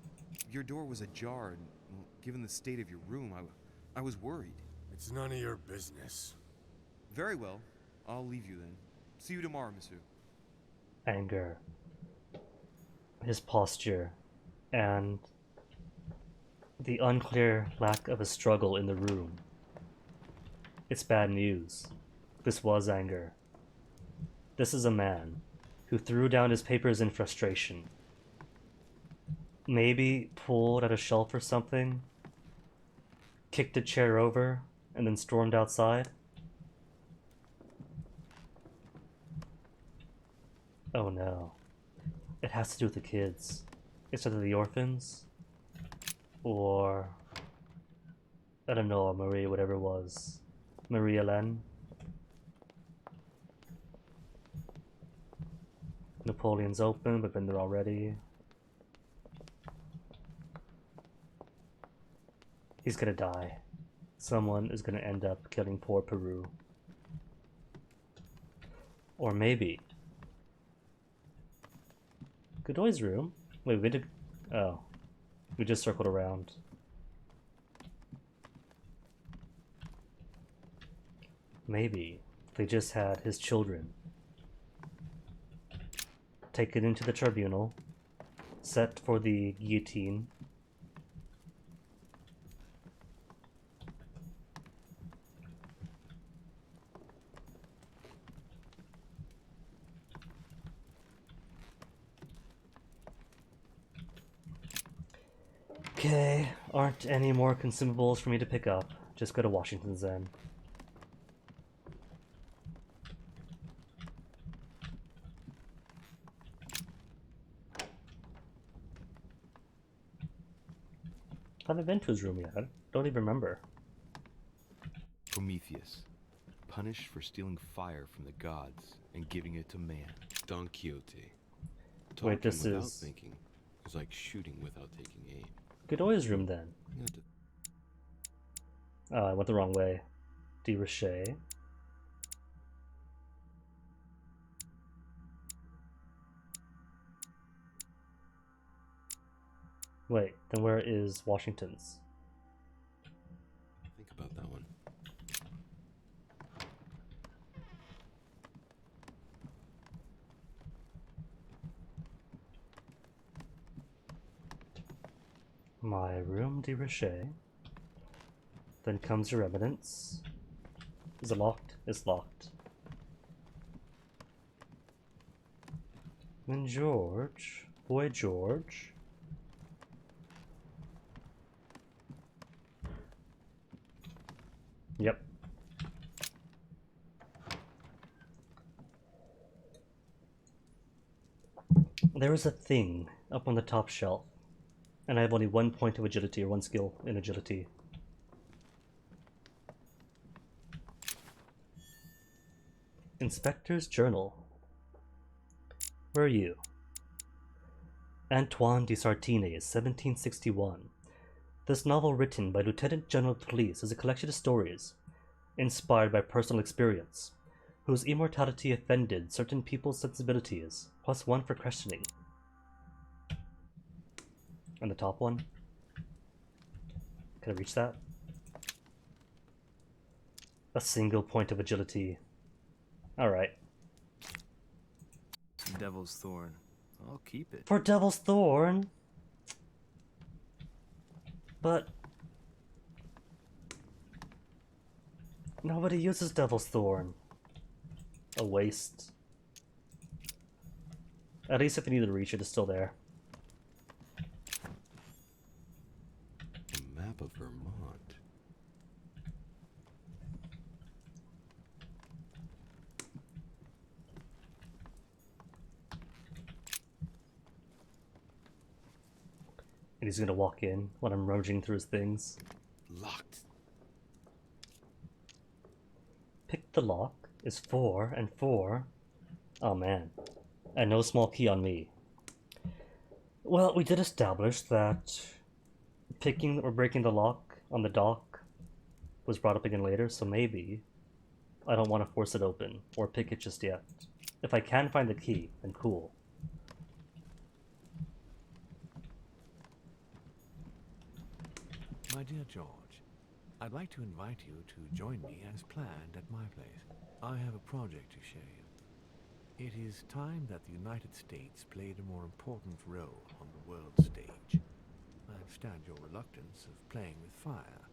[SPEAKER 9] Your door was ajar, and well, given the state of your room, I was worried.
[SPEAKER 6] It's none of your business.
[SPEAKER 9] Very well. I'll leave you then. See you tomorrow, monsieur.
[SPEAKER 4] Anger. His posture. And the unclear lack of a struggle in the room. It's bad news. This was anger. This is a man who threw down his papers in frustration. Maybe pulled at a shelf or something, kicked a chair over, and then stormed outside. Oh no. It has to do with the kids. It's either the orphans, or I don't know, Marie, whatever it was. Marie Helene. Napoleon's open, but been there already. He's gonna die. Someone is gonna end up killing poor Peru. Or maybe Godoy's room? Wait, we did... Oh. We just circled around. Maybe they just had his children taken into the tribunal, set for the guillotine. Okay, aren't any more consumables for me to pick up. Just go to Washington's then. I haven't been to his room yet. I don't even remember.
[SPEAKER 5] Prometheus, punished for stealing fire from the gods and giving it to man. Don Quixote.
[SPEAKER 4] Wait, this
[SPEAKER 5] without
[SPEAKER 4] is...
[SPEAKER 5] thinking is like shooting without taking aim.
[SPEAKER 4] Godoy's room then. Oh, I went the wrong way. De Richet. Wait, then where is Washington's?
[SPEAKER 5] Think about that one.
[SPEAKER 4] My room, de Richet. Then comes your evidence. Is it locked? It's locked. Then George. Boy George. Yep. There is a thing up on the top shelf. And I have only 1 point of agility, or 1 skill in agility. Inspector's Journal. Where are you? Antoine de Sartine, 1761. This novel, written by Lieutenant General of Police, is a collection of stories inspired by personal experience, whose immortality offended certain people's sensibilities, plus 1 for questioning. And the top one? Can I reach that? A single point of agility. Alright.
[SPEAKER 9] Devil's Thorn. I'll keep it.
[SPEAKER 4] For Devil's Thorn? But... nobody uses Devil's Thorn. A waste. At least if you need to reach it, it's still there.
[SPEAKER 5] A map of Vermont.
[SPEAKER 4] And he's gonna walk in when I'm rummaging through his things.
[SPEAKER 5] Locked.
[SPEAKER 4] Pick the lock is 4 and 4. Oh man. And no small key on me. Well, we did establish that picking or breaking the lock on the dock was brought up again later, so maybe I don't want to force it open or pick it just yet. If I can find the key, then cool.
[SPEAKER 10] My dear George, I'd like to invite you to join me as planned at my place. I have a project to show you. It is time that the United States played a more important role on the world stage. I understand your reluctance of playing with fire.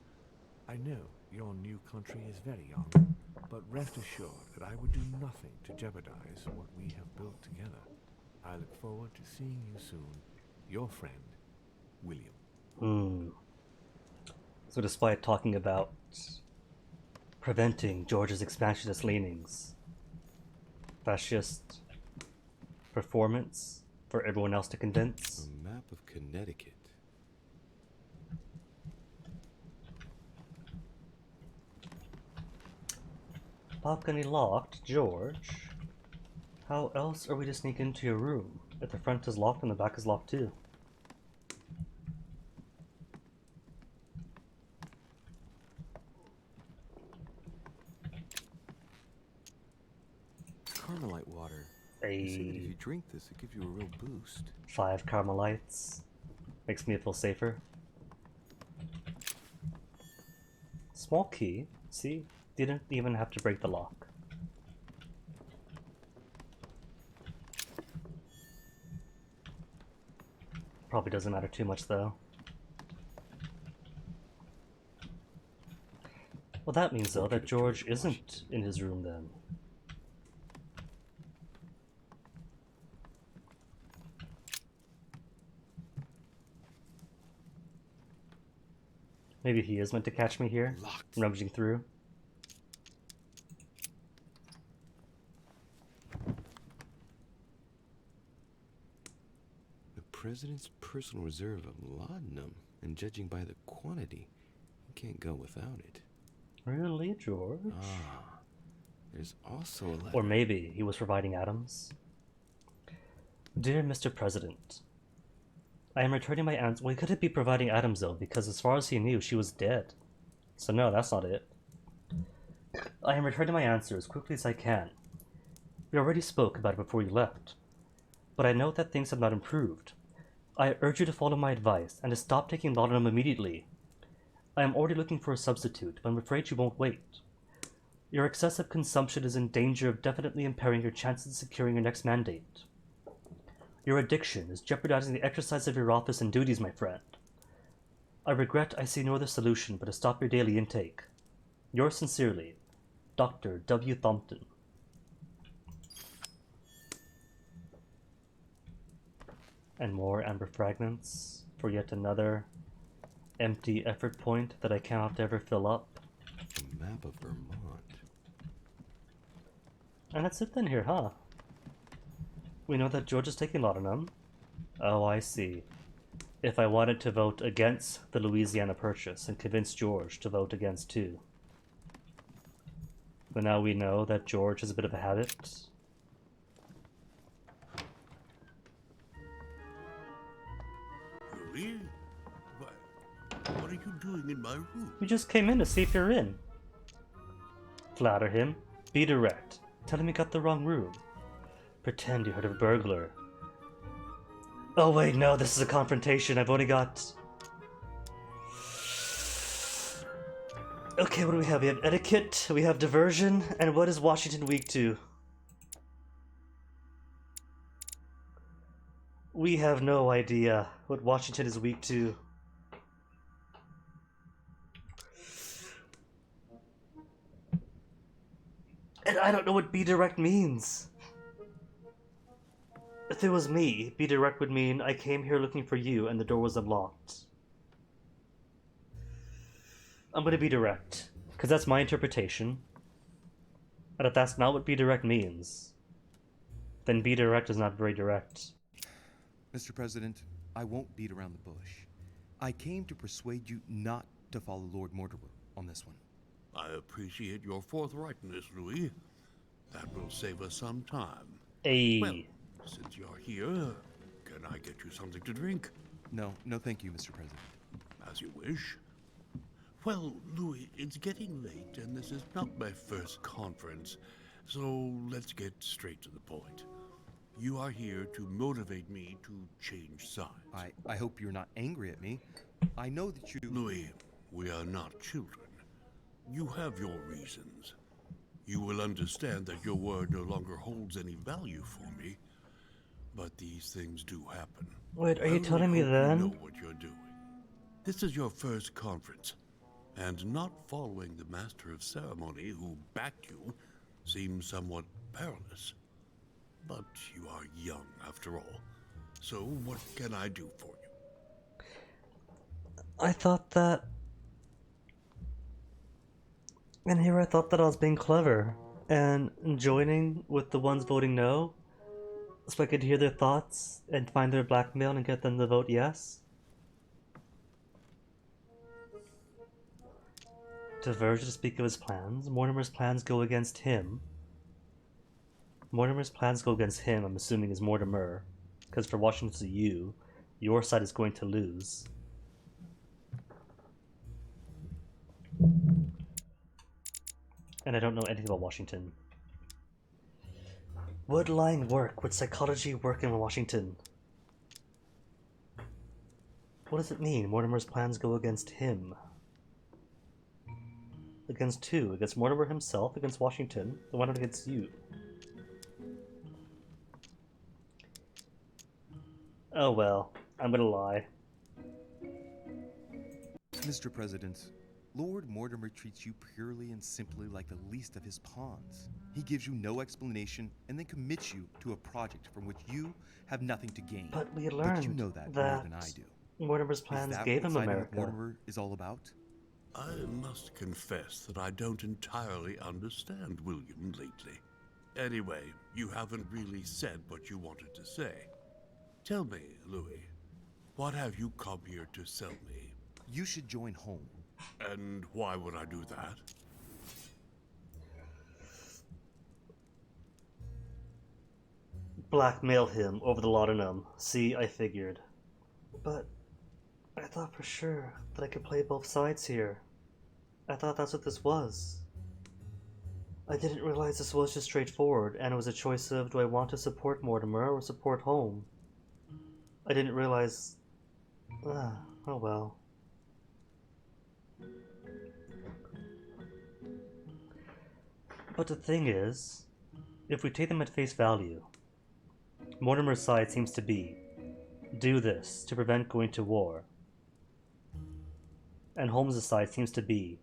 [SPEAKER 10] I know your new country is very young, but rest assured that I would do nothing to jeopardize what we have built together. I look forward to seeing you soon. Your friend, William.
[SPEAKER 4] So despite talking about preventing George's expansionist leanings, that's just performance for everyone else to condense.
[SPEAKER 5] A map of Connecticut.
[SPEAKER 4] Balcony locked, George. How else are we to sneak into your room if the front is locked and the back is locked too?
[SPEAKER 5] Carmelite water. They say that if you drink this, it gives you a real boost.
[SPEAKER 4] 5 Carmelites. Makes me feel safer. Small key. See? Didn't even have to break the lock. Probably doesn't matter too much though. Well, that means though that George isn't in his room then. Maybe he is meant to catch me here, rummaging through.
[SPEAKER 5] The president's personal reserve of laudanum, and judging by the quantity, you can't go without it.
[SPEAKER 4] Really, George?
[SPEAKER 5] Ah, there's also a letter.
[SPEAKER 4] Or maybe he was providing atoms. Dear Mr. President, I am returning my answer. Well, he couldn't be providing Adams though, because as far as he knew, she was dead. So no, that's not it. I am returning my answer as quickly as I can. We already spoke about it before you left. But I note that things have not improved. I urge you to follow my advice and to stop taking laudanum immediately. I am already looking for a substitute, but I'm afraid you won't wait. Your excessive consumption is in danger of definitely impairing your chances of securing your next mandate. Your addiction is jeopardizing the exercise of your office and duties, my friend. I regret I see no other solution but to stop your daily intake. Yours sincerely, Dr. W. Thompson. And more amber fragments for yet another empty effort point that I cannot ever fill up.
[SPEAKER 5] A map of Vermont.
[SPEAKER 4] And that's it then here, huh? We know that George is taking laudanum. Oh, I see. If I wanted to vote against the Louisiana Purchase and convince George to vote against too. But now we know that George has a bit of a habit.
[SPEAKER 7] Louis? What are you doing in my room?
[SPEAKER 4] We just came in to see if you're in. Flatter him. Be direct. Tell him you got the wrong room. Pretend you heard of a burglar. Oh wait, no, this is a confrontation. I've only got... Okay, what do we have? We have etiquette, we have diversion, and what is Washington Week 2? We have no idea what Washington is Week 2. And I don't know what be direct means. If it was me, be direct would mean I came here looking for you and the door was unlocked. I'm gonna be direct, because that's my interpretation. And if that's not what be direct means, then be direct is not very direct.
[SPEAKER 9] Mr. President, I won't beat around the bush. I came to persuade you not to follow Lord Mortimer on this one.
[SPEAKER 7] I appreciate your forthrightness, Louis. That will save us some time.
[SPEAKER 4] Hey.
[SPEAKER 7] Well, since you're here, can I get you something to drink?
[SPEAKER 9] No, thank you, Mr. President.
[SPEAKER 7] As you wish. Well, Louis, it's getting late, and this is not my first conference, so let's get straight to the point. You are here to motivate me to change sides.
[SPEAKER 9] I hope you're not angry at me. I know that you...
[SPEAKER 7] Louis, we are not children. You have your reasons. You will understand that your word no longer holds any value for me, but these things do happen.
[SPEAKER 4] Wait, are you telling me then?
[SPEAKER 7] You know what you're doing. This is your first conference, and not following the Master of Ceremony who backed you seems somewhat perilous. But you are young after all, so what can I do for you?
[SPEAKER 4] I thought that... And here I thought that I was being clever and joining with the ones voting no, so I could hear their thoughts and find their blackmail and get them to vote yes. Diverge to speak of his plans. Mortimer's plans go against him. Mortimer's plans go against him, I'm assuming, is Mortimer. Because for Washington's you, your side is going to lose. And I don't know anything about Washington. Would lying work? Would psychology work in Washington? What does it mean? Mortimer's plans go against him. Against who? Against Mortimer himself? Against Washington? Why not against you? Oh well, I'm gonna lie.
[SPEAKER 9] Mr. President, Lord Mortimer treats you purely and simply like the least of his pawns. He gives you no explanation and then commits you to a project from which you have nothing to gain.
[SPEAKER 4] But we learned
[SPEAKER 9] But you know that more than I do.
[SPEAKER 4] Mortimer's plans gave him America.
[SPEAKER 9] What Mortimer is all about?
[SPEAKER 7] I must confess that I don't entirely understand William lately. Anyway, you haven't really said what you wanted to say. Tell me, Louis, what have you come here to sell me?
[SPEAKER 9] You should join home.
[SPEAKER 7] And why would I do that?
[SPEAKER 4] Blackmail him over the laudanum. See, I figured. But I thought for sure that I could play both sides here. I thought that's what this was. I didn't realize this was just straightforward, and it was a choice of do I want to support Mortimer or support home. I didn't realize... oh well. But the thing is, if we take them at face value, Mortimer's side seems to be do this to prevent going to war. And Holmes' side seems to be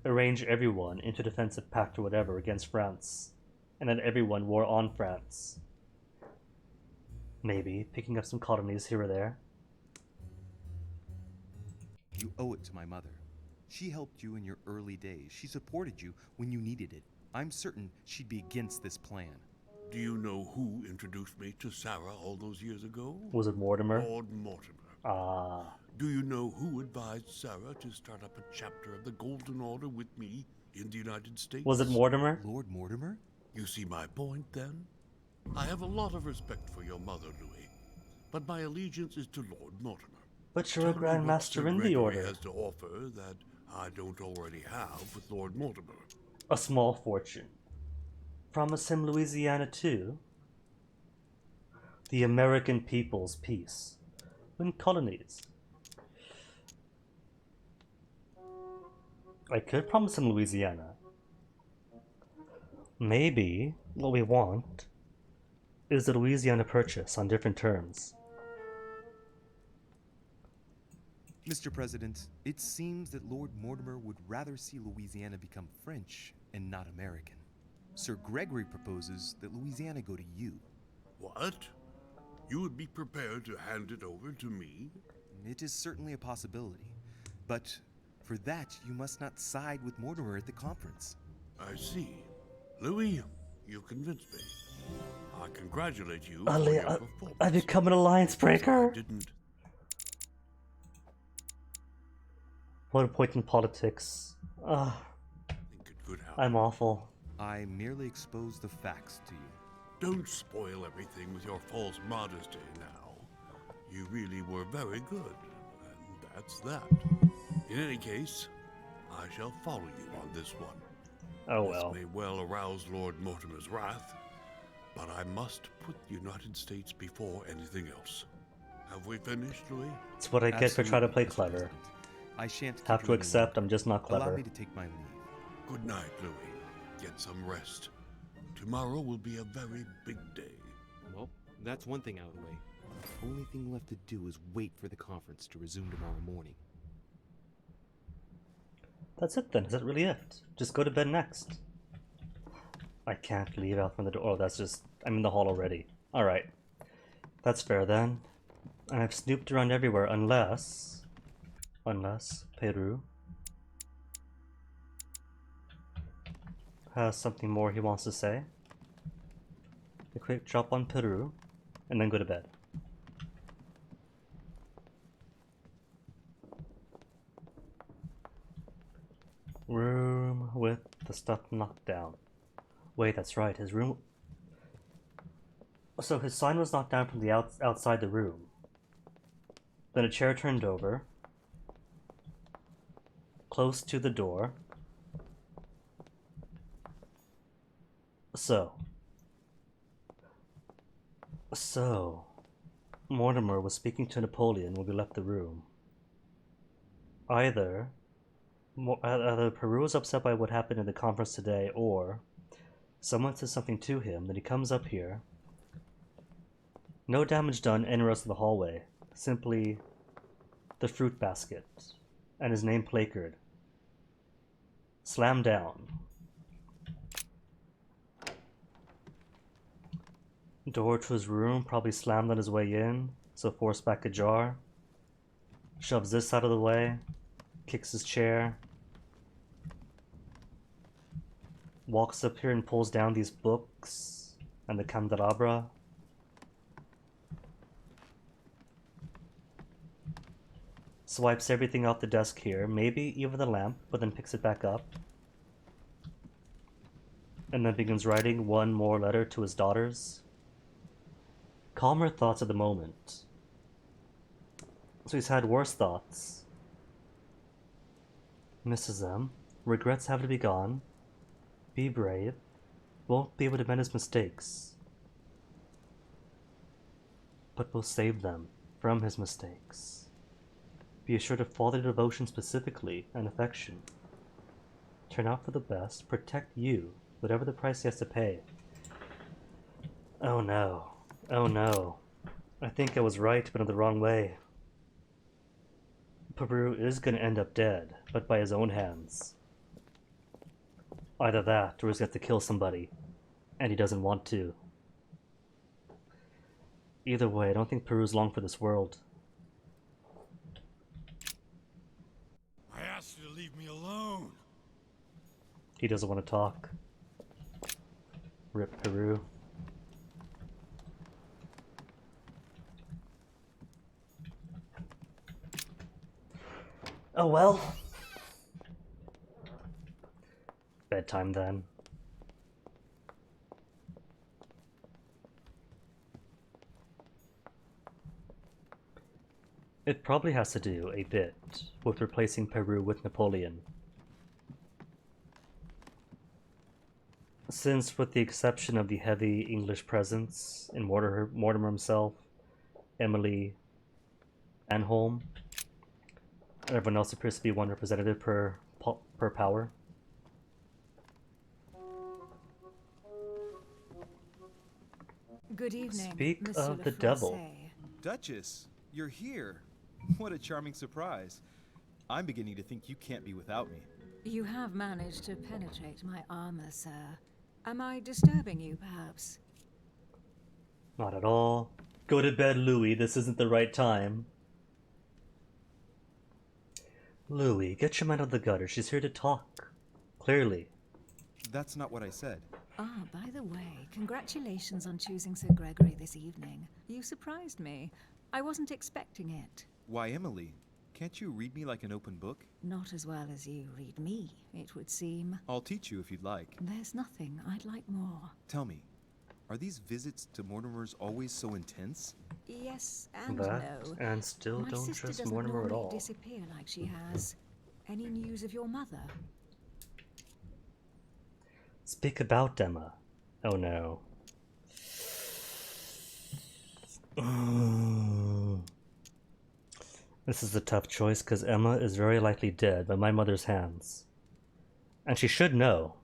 [SPEAKER 4] arrange everyone into defensive pact or whatever against France, and then everyone war on France. Maybe picking up some colonies here or there.
[SPEAKER 9] You owe it to my mother. She helped you in your early days. She supported you when you needed it. I'm certain she'd be against this plan.
[SPEAKER 7] Do you know who introduced me to Sarah all those years ago?
[SPEAKER 4] Was it Mortimer?
[SPEAKER 7] Lord Mortimer.
[SPEAKER 4] Ah.
[SPEAKER 7] Do you know who advised Sarah to start up a chapter of the Golden Order with me in the United States?
[SPEAKER 4] Was it Mortimer?
[SPEAKER 9] Lord Mortimer?
[SPEAKER 7] You see my point, then? I have a lot of respect for your mother, Louis, but my allegiance is to Lord Mortimer.
[SPEAKER 4] But you're a Grand Master in the Order.
[SPEAKER 7] Has to offer that I don't already have with Lord Mortimer.
[SPEAKER 4] A small fortune. Promise him Louisiana too. The American people's peace. Win colonies. I could promise him Louisiana. Maybe what we want is the Louisiana Purchase on different terms.
[SPEAKER 9] Mr. President, it seems that Lord Mortimer would rather see Louisiana become French and not American. Sir Gregory proposes that Louisiana go to you.
[SPEAKER 7] What? You would be prepared to hand it over to me?
[SPEAKER 9] It is certainly a possibility. But for that, you must not side with Mortimer at the conference.
[SPEAKER 7] I see. Louis, you convinced me. I congratulate you for your performance.
[SPEAKER 4] I've become an alliance breaker. What a point in politics. I'm awful.
[SPEAKER 9] I merely exposed the facts to you.
[SPEAKER 7] Don't spoil everything with your false modesty now. You really were very good, and that's that. In any case, I shall follow you on this one.
[SPEAKER 4] Oh well.
[SPEAKER 7] This may well arouse Lord Mortimer's wrath, but I must put the United States before anything else. Have we finished, Louis?
[SPEAKER 4] It's what I get for trying to play clever.
[SPEAKER 9] I shan't
[SPEAKER 4] have to accept I'm just not clever.
[SPEAKER 9] Allow me to take my leave.
[SPEAKER 7] Good night, Louis. Get some rest. Tomorrow will be a very big day.
[SPEAKER 9] Well, that's one thing out of the way. The only thing left to do is wait for the conference to resume tomorrow morning.
[SPEAKER 4] That's it then. Is that really it? Just go to bed next. I can't leave out from the door. Oh, that's just... I'm in the hall already. Alright. That's fair then. And I've snooped around everywhere unless Peru has something more he wants to say. A quick drop on Peru, and then go to bed. Room with the stuff knocked down. Wait, that's right, his room... So his sign was knocked down from the outside the room. Then a chair turned over, close to the door. So, Mortimer was speaking to Napoleon when we left the room. Either Peru was upset by what happened in the conference today, or someone says something to him, then he comes up here. No damage done anywhere else in the hallway, simply the fruit basket and his name placard. Slammed down. Door to his room, probably slammed on his way in, so forced back ajar. Shoves this out of the way, kicks his chair. Walks up here and pulls down these books and the candelabra. Swipes everything off the desk here, maybe even the lamp, but then picks it back up. And then begins writing one more letter to his daughters. Calmer thoughts at the moment. So he's had worse thoughts. Misses them. Regrets having to be gone. Be brave. Won't be able to mend his mistakes. But will save them from his mistakes. Be assured of fatherly devotion specifically and affection. Turn out for the best. Protect you, whatever the price he has to pay. Oh no. Oh no. I think I was right, but in the wrong way. Peru is gonna end up dead, but by his own hands. Either that, or he's got to kill somebody, and he doesn't want to. Either way, I don't think Peru's long for this world.
[SPEAKER 6] I asked you to leave me alone.
[SPEAKER 4] He doesn't want to talk. Rip Peru. Oh well. Bedtime then. It probably has to do a bit with replacing Peru with Napoleon. Since, with the exception of the heavy English presence in Mortimer himself, Emily, and Holm, everyone else appears to be one representative per power.
[SPEAKER 3] Good evening.
[SPEAKER 4] Speak
[SPEAKER 3] Monsieur
[SPEAKER 4] of the
[SPEAKER 3] Le
[SPEAKER 4] devil.
[SPEAKER 3] Français.
[SPEAKER 16] Duchess, you're here. What a charming surprise. I'm beginning to think you can't be without me.
[SPEAKER 3] You have managed to penetrate my armor, sir. Am I disturbing you, perhaps?
[SPEAKER 4] Not at all. Go to bed, Louis. This isn't the right time. Louis, get your mind out of the gutter. She's here to talk. Clearly.
[SPEAKER 16] That's not what I said.
[SPEAKER 3] Ah, by the way, congratulations on choosing Sir Gregory this evening. You surprised me. I wasn't expecting it.
[SPEAKER 16] Why, Emily? Can't you read me like an open book?
[SPEAKER 3] Not as well as you read me, it would seem.
[SPEAKER 16] I'll teach you if you'd like.
[SPEAKER 3] There's nothing I'd like more.
[SPEAKER 16] Tell me, are these visits to Mortimer's always so intense?
[SPEAKER 3] Yes and
[SPEAKER 4] That,
[SPEAKER 3] no.
[SPEAKER 4] and still
[SPEAKER 3] My
[SPEAKER 4] don't
[SPEAKER 3] sister
[SPEAKER 4] trust
[SPEAKER 3] doesn't
[SPEAKER 4] Mortimer at
[SPEAKER 3] normally
[SPEAKER 4] all.
[SPEAKER 3] disappear like she has. Any news of your mother?
[SPEAKER 4] Speak about Emma. Oh no. This is a tough choice because Emma is very likely dead by my mother's hands. And she should know.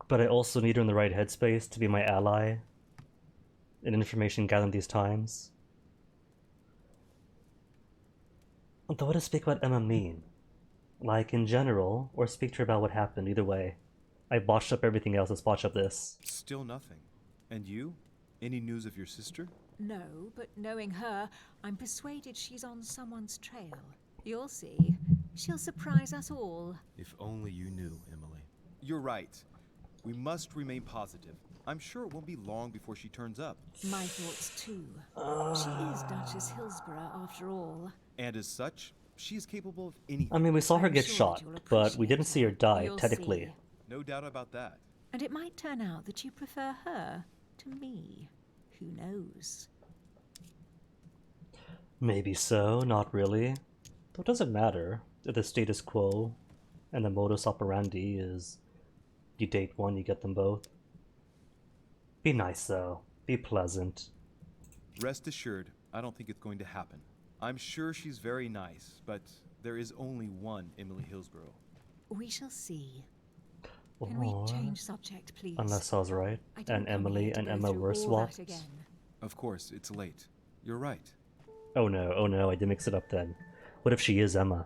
[SPEAKER 4] But I also need her in the right headspace to be my ally in information gathering these times. Though what does speak about Emma mean? Like in general, or speak to her about what happened, either way. I botched up everything else, let's botch up this.
[SPEAKER 16] Still nothing. And you? Any news of your sister?
[SPEAKER 3] No, but knowing her, I'm persuaded she's on someone's trail. You'll see. She'll surprise us all.
[SPEAKER 16] If only you knew, Emily. You're right. We must remain positive. I'm sure it won't be long before she turns up.
[SPEAKER 3] My thoughts too. She is Duchess Hillsborough after all.
[SPEAKER 16] And as such, she is capable of anything.
[SPEAKER 4] I mean, we saw her
[SPEAKER 3] I'm
[SPEAKER 4] get
[SPEAKER 3] sure
[SPEAKER 4] shot,
[SPEAKER 3] you'll
[SPEAKER 4] but we didn't
[SPEAKER 3] appreciate
[SPEAKER 4] see her die,
[SPEAKER 3] You'll
[SPEAKER 4] technically.
[SPEAKER 3] see.
[SPEAKER 16] No doubt about that.
[SPEAKER 3] And it might turn out that you prefer her to me. Who knows?
[SPEAKER 4] Maybe so, not really. Though it doesn't matter if the status quo and the modus operandi is you date one, you get them both. Be nice though. Be pleasant.
[SPEAKER 16] Rest assured, I don't think it's going to happen. I'm sure she's very nice, but there is only one Emily Hillsborough.
[SPEAKER 3] We shall see. Can we
[SPEAKER 4] Or,
[SPEAKER 3] change subject, please?
[SPEAKER 4] unless I was right,
[SPEAKER 3] I didn't
[SPEAKER 4] and
[SPEAKER 3] come
[SPEAKER 4] Emily
[SPEAKER 3] here to
[SPEAKER 4] and
[SPEAKER 3] go
[SPEAKER 4] Emma
[SPEAKER 3] through
[SPEAKER 4] were
[SPEAKER 3] all
[SPEAKER 4] swapped.
[SPEAKER 3] that again.
[SPEAKER 16] Of course, it's late. You're right.
[SPEAKER 4] Oh no, I did mix it up then. What if she is Emma?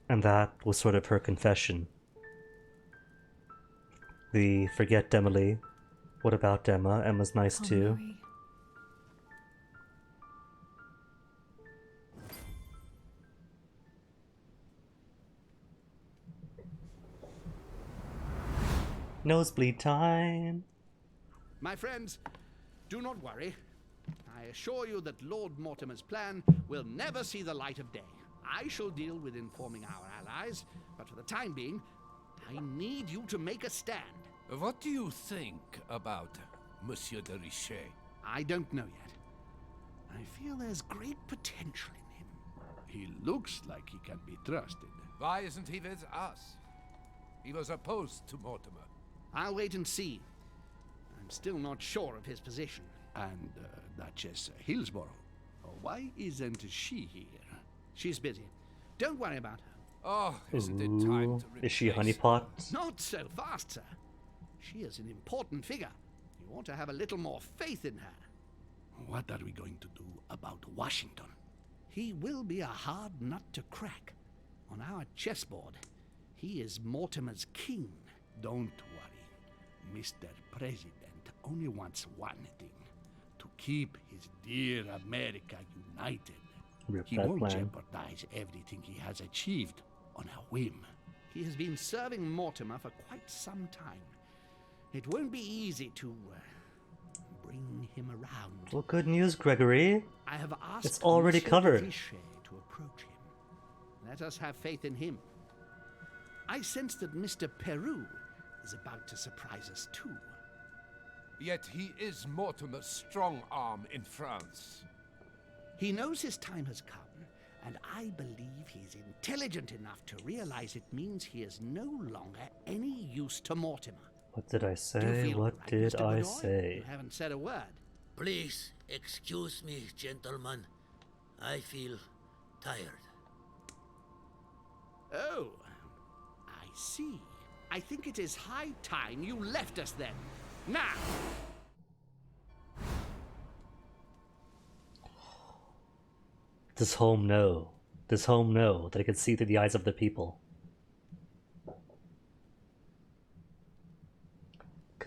[SPEAKER 4] And that was sort of her confession. The forget Emily. What about Emma? Emma's nice too.
[SPEAKER 3] Mary.
[SPEAKER 4] Nosebleed time!
[SPEAKER 13] My friends, do not worry. I assure you that Lord Mortimer's plan will never see the light of day. I shall deal with informing our allies, but for the time being, I need you to make a stand.
[SPEAKER 11] What do you think about Monsieur de Richet?
[SPEAKER 13] I don't know yet. I feel there's great potential in him. He looks like he can be trusted.
[SPEAKER 11] Why isn't he with us? He was opposed to Mortimer.
[SPEAKER 13] I'll wait and see. I'm still not sure of his position. And Duchess Hillsborough. Why isn't she here? She's busy. Don't worry about her.
[SPEAKER 11] Oh, isn't it time
[SPEAKER 4] Ooh,
[SPEAKER 11] to
[SPEAKER 4] is she a
[SPEAKER 11] replace-
[SPEAKER 4] honeypot?
[SPEAKER 13] Not so fast, sir. She is an important figure. You ought to have a little more faith in her. What are we going to do about Washington? He will be a hard nut to crack. On our chessboard, he is Mortimer's king. Don't worry. Mr. President only wants one thing. To keep his dear America united.
[SPEAKER 4] Rip
[SPEAKER 13] He
[SPEAKER 4] that
[SPEAKER 13] won't
[SPEAKER 4] plan.
[SPEAKER 13] jeopardize everything he has achieved on a whim. He has been serving Mortimer for quite some time. It won't be easy to bring him around.
[SPEAKER 4] Well, good news, Gregory.
[SPEAKER 13] I have asked
[SPEAKER 4] It's already
[SPEAKER 13] Monsieur
[SPEAKER 4] covered.
[SPEAKER 13] Richet to approach him. Let us have faith in him. I sense that Mr. Peru is about to surprise us too.
[SPEAKER 11] Yet he is Mortimer's strong arm in France.
[SPEAKER 13] He knows his time has come, and I believe he's intelligent enough to realize it means he is no longer any use to Mortimer.
[SPEAKER 4] What did I
[SPEAKER 13] Do you
[SPEAKER 4] say?
[SPEAKER 13] feel
[SPEAKER 4] What
[SPEAKER 13] right,
[SPEAKER 4] did
[SPEAKER 13] Mr.
[SPEAKER 4] I
[SPEAKER 13] Godoy?
[SPEAKER 4] say?
[SPEAKER 13] You haven't said a word.
[SPEAKER 17] Please excuse me, gentlemen. I feel tired.
[SPEAKER 13] Oh, I see. I think it is high time you left us then. Now!
[SPEAKER 4] Does home know? Does home know that it can see through the eyes of the people?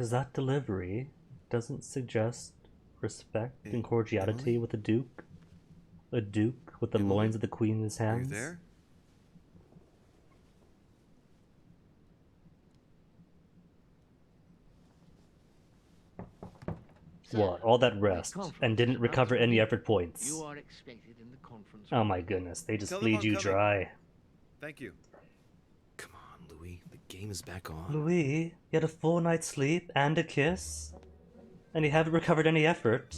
[SPEAKER 4] Because that delivery doesn't suggest respect and cordiality with a duke. A duke with the loins of the queen in his hands.
[SPEAKER 9] Are you there?
[SPEAKER 4] What? All that rest and didn't recover any effort points.
[SPEAKER 8] You are expected in the conference.
[SPEAKER 4] Oh my goodness, they just
[SPEAKER 9] Tell
[SPEAKER 4] bleed
[SPEAKER 9] them
[SPEAKER 4] you
[SPEAKER 9] I'm coming.
[SPEAKER 4] dry.
[SPEAKER 9] Thank you.
[SPEAKER 5] Come on, Louis. The game is back on.
[SPEAKER 4] Louis, you had a full night's sleep and a kiss, and you haven't recovered any effort.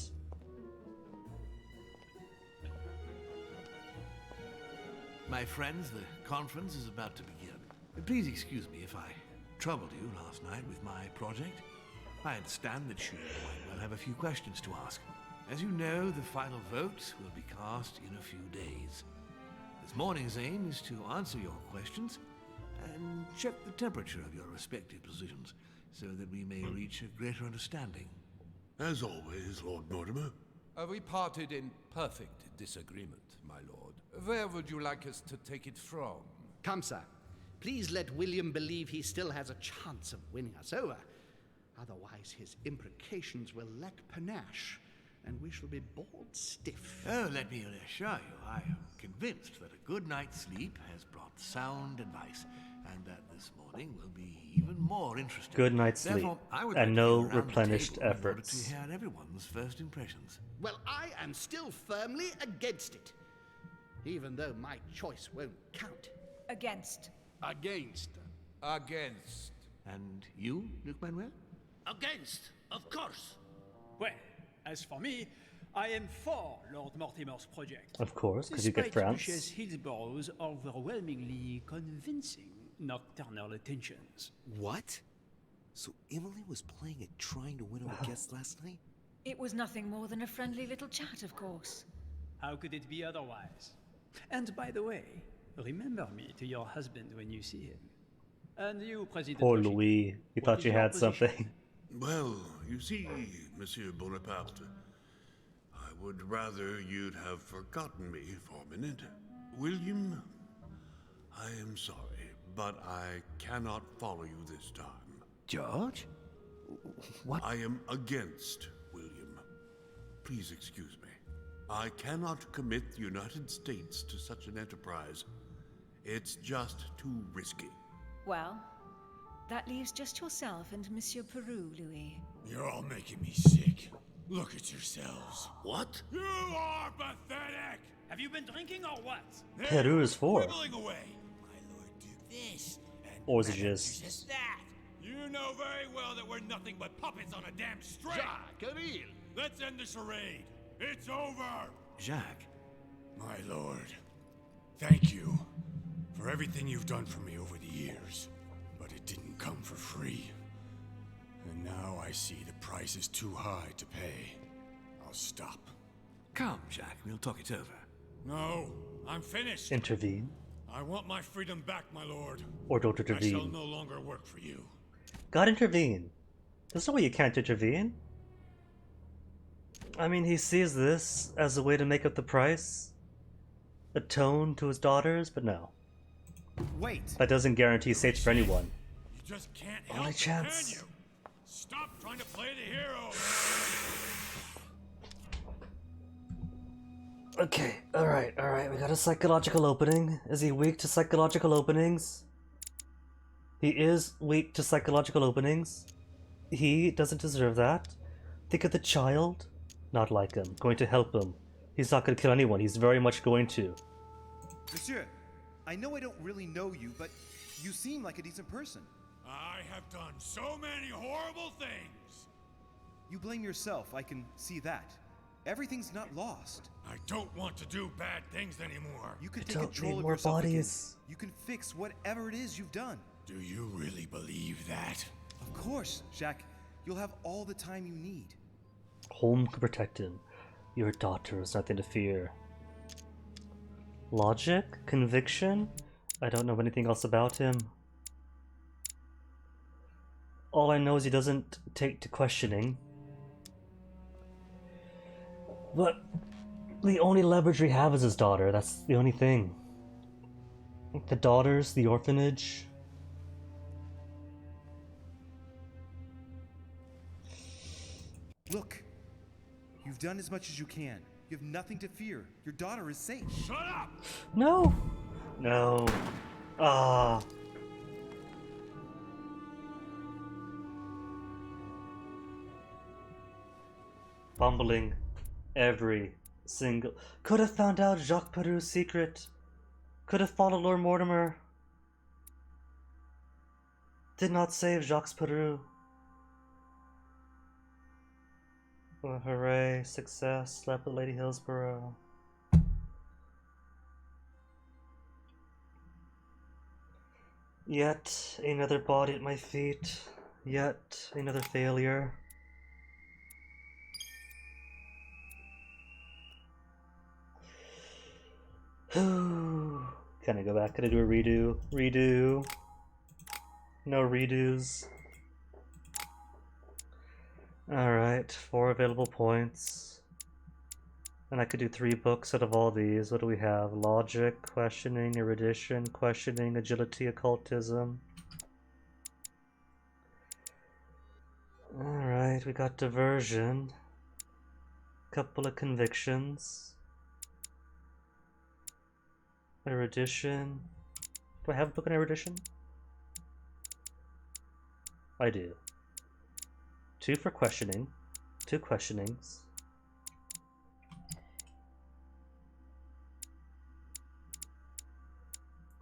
[SPEAKER 10] My friends, the conference is about to begin. Please excuse me if I troubled you last night with my project. I understand that you might well have a few questions to ask. As you know, the final vote will be cast in a few days. This morning's aim is to answer your questions and check the temperature of your respective positions so that we may reach a greater understanding.
[SPEAKER 7] As always, Lord Mortimer.
[SPEAKER 11] We parted in perfect disagreement, my lord. Where would you like us to take it from?
[SPEAKER 13] Come, sir. Please let William believe he still has a chance of winning us over. Otherwise, his imprecations will lack panache, and we shall be bored stiff.
[SPEAKER 10] Oh, let me reassure you, I am convinced that a good night's sleep has brought sound advice, and that this morning will be even more interesting.
[SPEAKER 4] Good night's sleep,
[SPEAKER 10] Therefore, I would
[SPEAKER 4] and
[SPEAKER 10] like
[SPEAKER 4] no
[SPEAKER 10] to go around the
[SPEAKER 4] replenished
[SPEAKER 10] table in order
[SPEAKER 4] efforts.
[SPEAKER 10] to hear everyone's first impressions.
[SPEAKER 13] Well, I am still firmly against it, even though my choice won't count.
[SPEAKER 3] Against.
[SPEAKER 13] Against.
[SPEAKER 11] Against.
[SPEAKER 10] And you, Luke Manuel?
[SPEAKER 15] Against, of course.
[SPEAKER 14] Well, as for me, I am for Lord Mortimer's project.
[SPEAKER 4] Of course, because you get
[SPEAKER 14] Despite
[SPEAKER 4] France.
[SPEAKER 14] Duchess Hillsborough's overwhelmingly convincing nocturnal attentions.
[SPEAKER 5] What? So Emily was playing at trying to win over guests last night?
[SPEAKER 3] It was nothing more than a friendly little chat, of course.
[SPEAKER 14] How could it be otherwise? And by the way, remember me to your husband when you see him. And you, President
[SPEAKER 4] Poor
[SPEAKER 14] Washington,
[SPEAKER 4] Louis, you
[SPEAKER 14] what
[SPEAKER 4] thought
[SPEAKER 14] is
[SPEAKER 4] you
[SPEAKER 14] your
[SPEAKER 4] had
[SPEAKER 14] position?
[SPEAKER 4] something.
[SPEAKER 7] Well, you see, Monsieur Bonaparte, I would rather you'd have forgotten me for a minute. William, I am sorry, but I cannot follow you this time.
[SPEAKER 5] George? What?
[SPEAKER 7] I am against William. Please excuse me. I cannot commit the United States to such an enterprise. It's just too risky.
[SPEAKER 3] Well, that leaves just yourself and Monsieur Peru, Louis.
[SPEAKER 6] You're all making me sick. Look at yourselves.
[SPEAKER 15] What?
[SPEAKER 6] You are pathetic!
[SPEAKER 14] Have you been drinking or what?
[SPEAKER 4] Peru is for.
[SPEAKER 6] Quibbling away. My lord did this, and
[SPEAKER 4] Or is it
[SPEAKER 6] Madame
[SPEAKER 4] just-
[SPEAKER 6] Duchess that. You know very well that we're nothing but puppets on a damn string.
[SPEAKER 13] Jacques, Camille.
[SPEAKER 6] Let's end the charade. It's over.
[SPEAKER 5] Jacques.
[SPEAKER 6] My lord, thank you for everything you've done for me over the years. But it didn't come for free. And now I see the price is too high to pay. I'll stop.
[SPEAKER 10] Come, Jacques, we'll talk it over.
[SPEAKER 6] No, I'm finished.
[SPEAKER 4] Intervene.
[SPEAKER 6] I want my freedom back, my lord.
[SPEAKER 4] Or don't
[SPEAKER 6] I shall
[SPEAKER 4] intervene.
[SPEAKER 6] no longer work for you.
[SPEAKER 4] God, intervene. There's no way you can't intervene. I mean, he sees this as a way to make up the price, atone to his daughters, but no.
[SPEAKER 9] Wait!
[SPEAKER 4] That doesn't guarantee safety for anyone.
[SPEAKER 6] You just can't
[SPEAKER 4] Only
[SPEAKER 6] help it,
[SPEAKER 4] chance.
[SPEAKER 6] can you? Stop trying to play the hero.
[SPEAKER 4] Okay, alright, we got a psychological opening. Is he weak to psychological openings? He is weak to psychological openings. He doesn't deserve that. Think of the child. Not like him. Going to help him. He's not going to kill anyone. He's very much going to.
[SPEAKER 9] Monsieur, I know I don't really know you, but you seem like a decent person.
[SPEAKER 6] I have done so many horrible things.
[SPEAKER 9] You blame yourself, I can see that. Everything's not lost.
[SPEAKER 6] I don't want to do bad things anymore.
[SPEAKER 9] You can
[SPEAKER 4] I
[SPEAKER 9] take
[SPEAKER 4] don't
[SPEAKER 9] control
[SPEAKER 4] need
[SPEAKER 9] of
[SPEAKER 4] more
[SPEAKER 9] yourself again.
[SPEAKER 4] bodies.
[SPEAKER 9] You can fix whatever it is you've done.
[SPEAKER 6] Do you really believe that?
[SPEAKER 9] Of course, Jacques. You'll have all the time you need.
[SPEAKER 4] Home can protect him. Your daughter is nothing to fear. Logic? Conviction? I don't know anything else about him. All I know is he doesn't take to questioning. But the only leverage we have is his daughter. That's the only thing. The daughters, the orphanage.
[SPEAKER 9] Look, you've done as much as you can. You have nothing to fear. Your daughter is safe.
[SPEAKER 15] Shut up!
[SPEAKER 4] No! No. Ah. Fumbling every single... Could have found out Jacques Perou's secret. Could have followed Lord Mortimer. Did not save Jacques Perou. Oh, hooray, success, slept with Lady Hillsborough. Yet another body at my feet. Yet another failure. Can I go back? Can I do a redo? Redo. No redos. Alright, 4 available points. And I could do 3 books out of all these. What do we have? Logic, questioning, erudition, questioning, agility, occultism. Alright, we got diversion. Couple of convictions. Erudition. Do I have a book on erudition? I do. 2 for questioning. 2 questionings.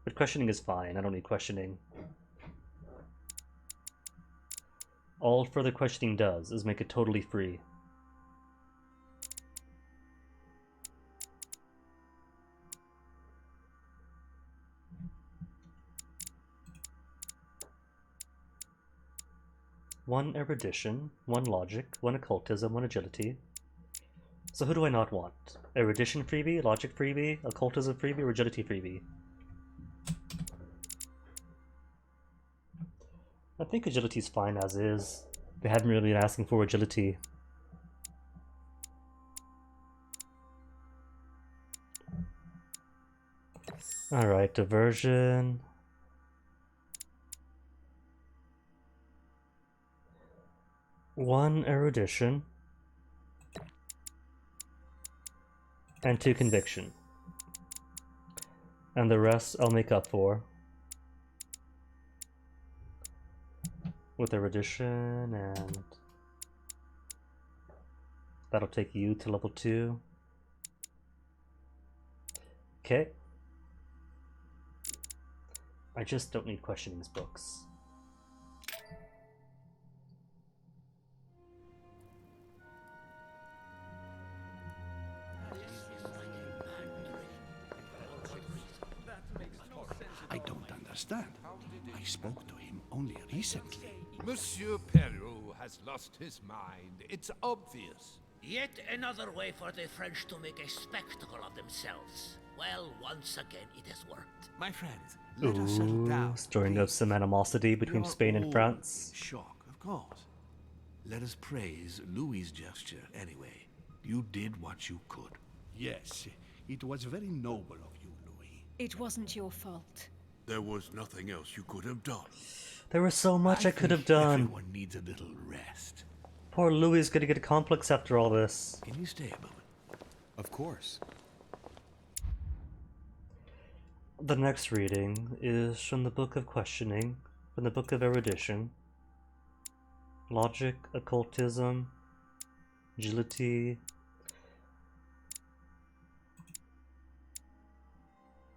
[SPEAKER 4] But questioning is fine. I don't need questioning. All further questioning does is make it totally free. One erudition, 1 logic, 1 occultism, 1 agility. So who do I not want? Erudition freebie, logic freebie, occultism freebie, or agility freebie? I think agility's fine as is. They haven't really been asking for agility. Alright, diversion. One erudition. And 2 conviction. And the rest I'll make up for with erudition, and that'll take you to level 2. Okay. I just don't need questionings books.
[SPEAKER 13] I don't understand. I spoke to him only recently.
[SPEAKER 11] Monsieur Perrault has lost his mind. It's obvious.
[SPEAKER 17] Yet another way for the French to make a spectacle of themselves. Well, once again it has worked.
[SPEAKER 10] My friends, let us settle down.
[SPEAKER 4] Stirring up some animosity between Spain and France.
[SPEAKER 10] Shock, of course. Let us praise Louis's gesture anyway. You did what you could.
[SPEAKER 13] Yes, it was very noble of you, Louis.
[SPEAKER 3] It wasn't your fault.
[SPEAKER 7] There was nothing else you could have done.
[SPEAKER 4] There was so much I could have done.
[SPEAKER 10] Everyone needs a little rest.
[SPEAKER 4] Poor Louis is gonna get a complex after all this.
[SPEAKER 10] Can you stay a moment?
[SPEAKER 9] Of course.
[SPEAKER 4] The next reading is from the Book of Questioning, from the Book of Erudition. Logic, occultism, agility.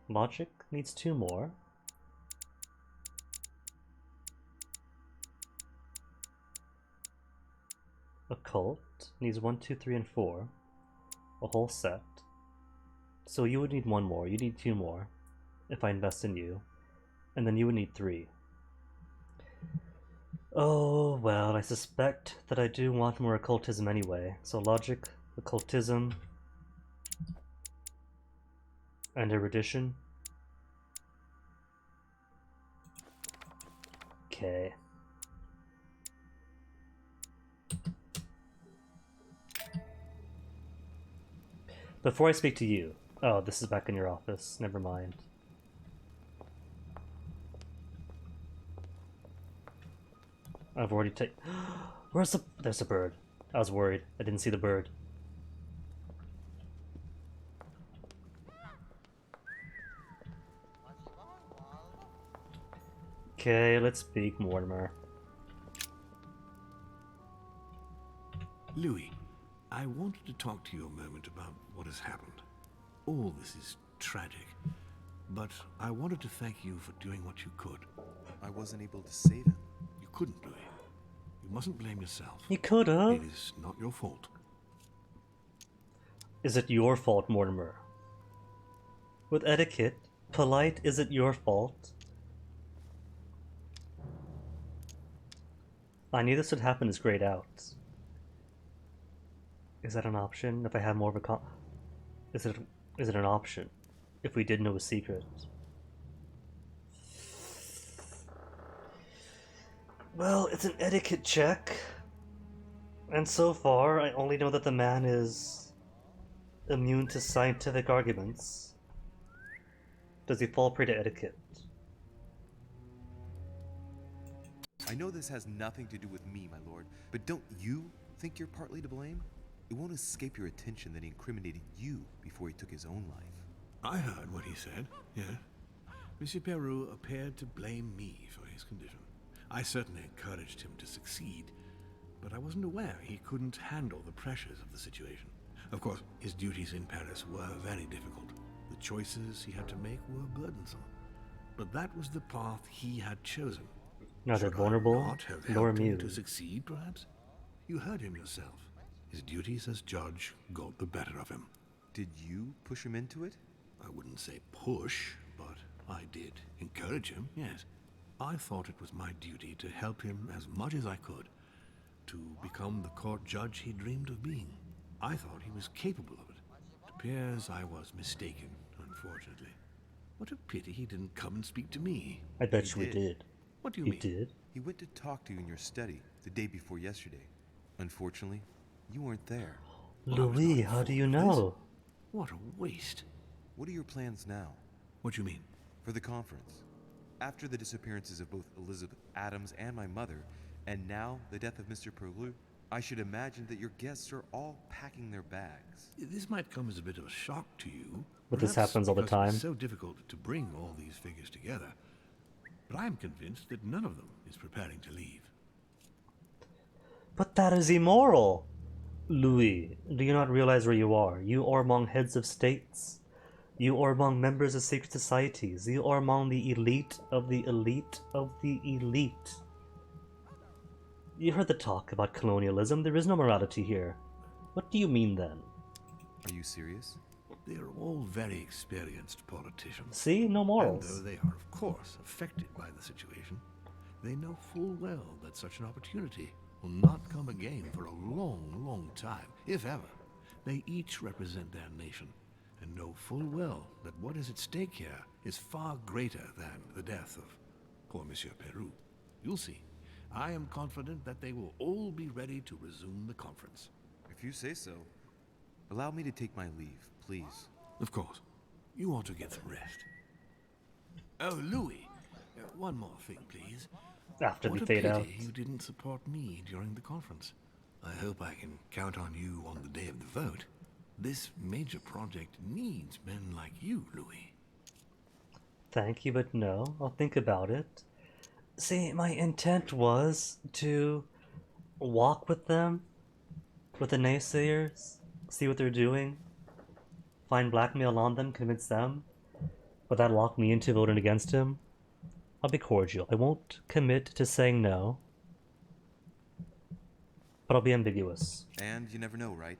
[SPEAKER 4] Logic needs 2 more. Occult needs 1, 2, 3, and 4. A whole set. So you would need 1 more. You need 2 more if I invest in you. And then you would need 3. Oh, well, I suspect that I do want more occultism anyway. So logic, occultism, and erudition. Okay. Before I speak to you... Oh, this is back in your office. Never mind. I've already taken... Where's the... There's a bird. I was worried. I didn't see the bird. Okay, let's speak, Mortimer.
[SPEAKER 10] Louis, I wanted to talk to you a moment about what has happened. All this is tragic, but I wanted to thank you for doing what you could.
[SPEAKER 9] I wasn't able to save him.
[SPEAKER 10] You couldn't, Louis. You mustn't blame yourself.
[SPEAKER 4] You coulda.
[SPEAKER 10] It is not your fault.
[SPEAKER 4] Is it your fault, Mortimer? With etiquette, polite, is it your fault? I knew this would happen as grayed out. Is that an option? If I have more of a is it an option? If we did know a secret? Well, it's an etiquette check. And so far, I only know that the man is immune to scientific arguments. Does he fall prey to etiquette?
[SPEAKER 9] I know this has nothing to do with me, my lord, but don't you think you're partly to blame? It won't escape your attention that he incriminated you before he took his own life.
[SPEAKER 10] I heard what he said, yes. Monsieur Peru appeared to blame me for his condition. I certainly encouraged him to succeed, but I wasn't aware he couldn't handle the pressures of the situation. Of course, his duties in Paris were very difficult. The choices he had to make were burdensome. But that was the path he had chosen.
[SPEAKER 4] Neither
[SPEAKER 10] Should
[SPEAKER 4] vulnerable
[SPEAKER 10] I not have
[SPEAKER 4] nor
[SPEAKER 10] helped him
[SPEAKER 4] immune.
[SPEAKER 10] to succeed, perhaps? You heard him yourself. His duties as judge got the better of him.
[SPEAKER 9] Did you push him into it?
[SPEAKER 10] I wouldn't say push, but I did encourage him, yes. I thought it was my duty to help him as much as I could to become the court judge he dreamed of being. I thought he was capable of it. It appears I was mistaken, unfortunately. What a pity he didn't come and speak to me.
[SPEAKER 4] I bet you we did.
[SPEAKER 10] What do you
[SPEAKER 4] He
[SPEAKER 10] mean?
[SPEAKER 4] did?
[SPEAKER 9] He went to talk to you in your study the day before yesterday. Unfortunately, you weren't there.
[SPEAKER 4] Louis, how do you know?
[SPEAKER 10] What a waste.
[SPEAKER 9] What are your plans now?
[SPEAKER 10] What do you mean?
[SPEAKER 9] For the conference. After the disappearances of both Elizabeth Adams and my mother, and now the death of Mr. Perlu, I should imagine that your guests are all packing their bags.
[SPEAKER 10] This might come as a bit of a shock to you.
[SPEAKER 4] But this
[SPEAKER 10] perhaps
[SPEAKER 4] happens all the
[SPEAKER 10] because
[SPEAKER 4] time.
[SPEAKER 10] It's so difficult to bring all these figures together. But I am convinced that none of them is preparing to leave.
[SPEAKER 4] But that is immoral! Louis, do you not realize where you are? You are among heads of states. You are among members of secret societies. You are among the elite of the elite of the elite. You heard the talk about colonialism. There is no morality here. What do you mean then?
[SPEAKER 9] Are you serious?
[SPEAKER 10] They are all very experienced politicians.
[SPEAKER 4] See? No morals.
[SPEAKER 10] And though they are, of course, affected by the situation, they know full well that such an opportunity will not come again for a long, long time, if ever. They each represent their nation, and know full well that what is at stake here is far greater than the death of poor Monsieur Peru. You'll see. I am confident that they will all be ready to resume the conference.
[SPEAKER 9] If you say so. Allow me to take my leave, please.
[SPEAKER 10] Of course. You ought to get some rest. Oh, Louis, one more thing, please.
[SPEAKER 4] After
[SPEAKER 10] What
[SPEAKER 4] we
[SPEAKER 10] a
[SPEAKER 4] fade
[SPEAKER 10] pity
[SPEAKER 4] out.
[SPEAKER 10] you didn't support me during the conference. I hope I can count on you on the day of the vote. This major project needs men like you, Louis.
[SPEAKER 4] Thank you, but no. I'll think about it. See, my intent was to walk with them, with the naysayers, see what they're doing, find blackmail on them, convince them, but that locked me into voting against him. I'll be cordial. I won't commit to saying no, but I'll be ambiguous.
[SPEAKER 9] And you never know, right?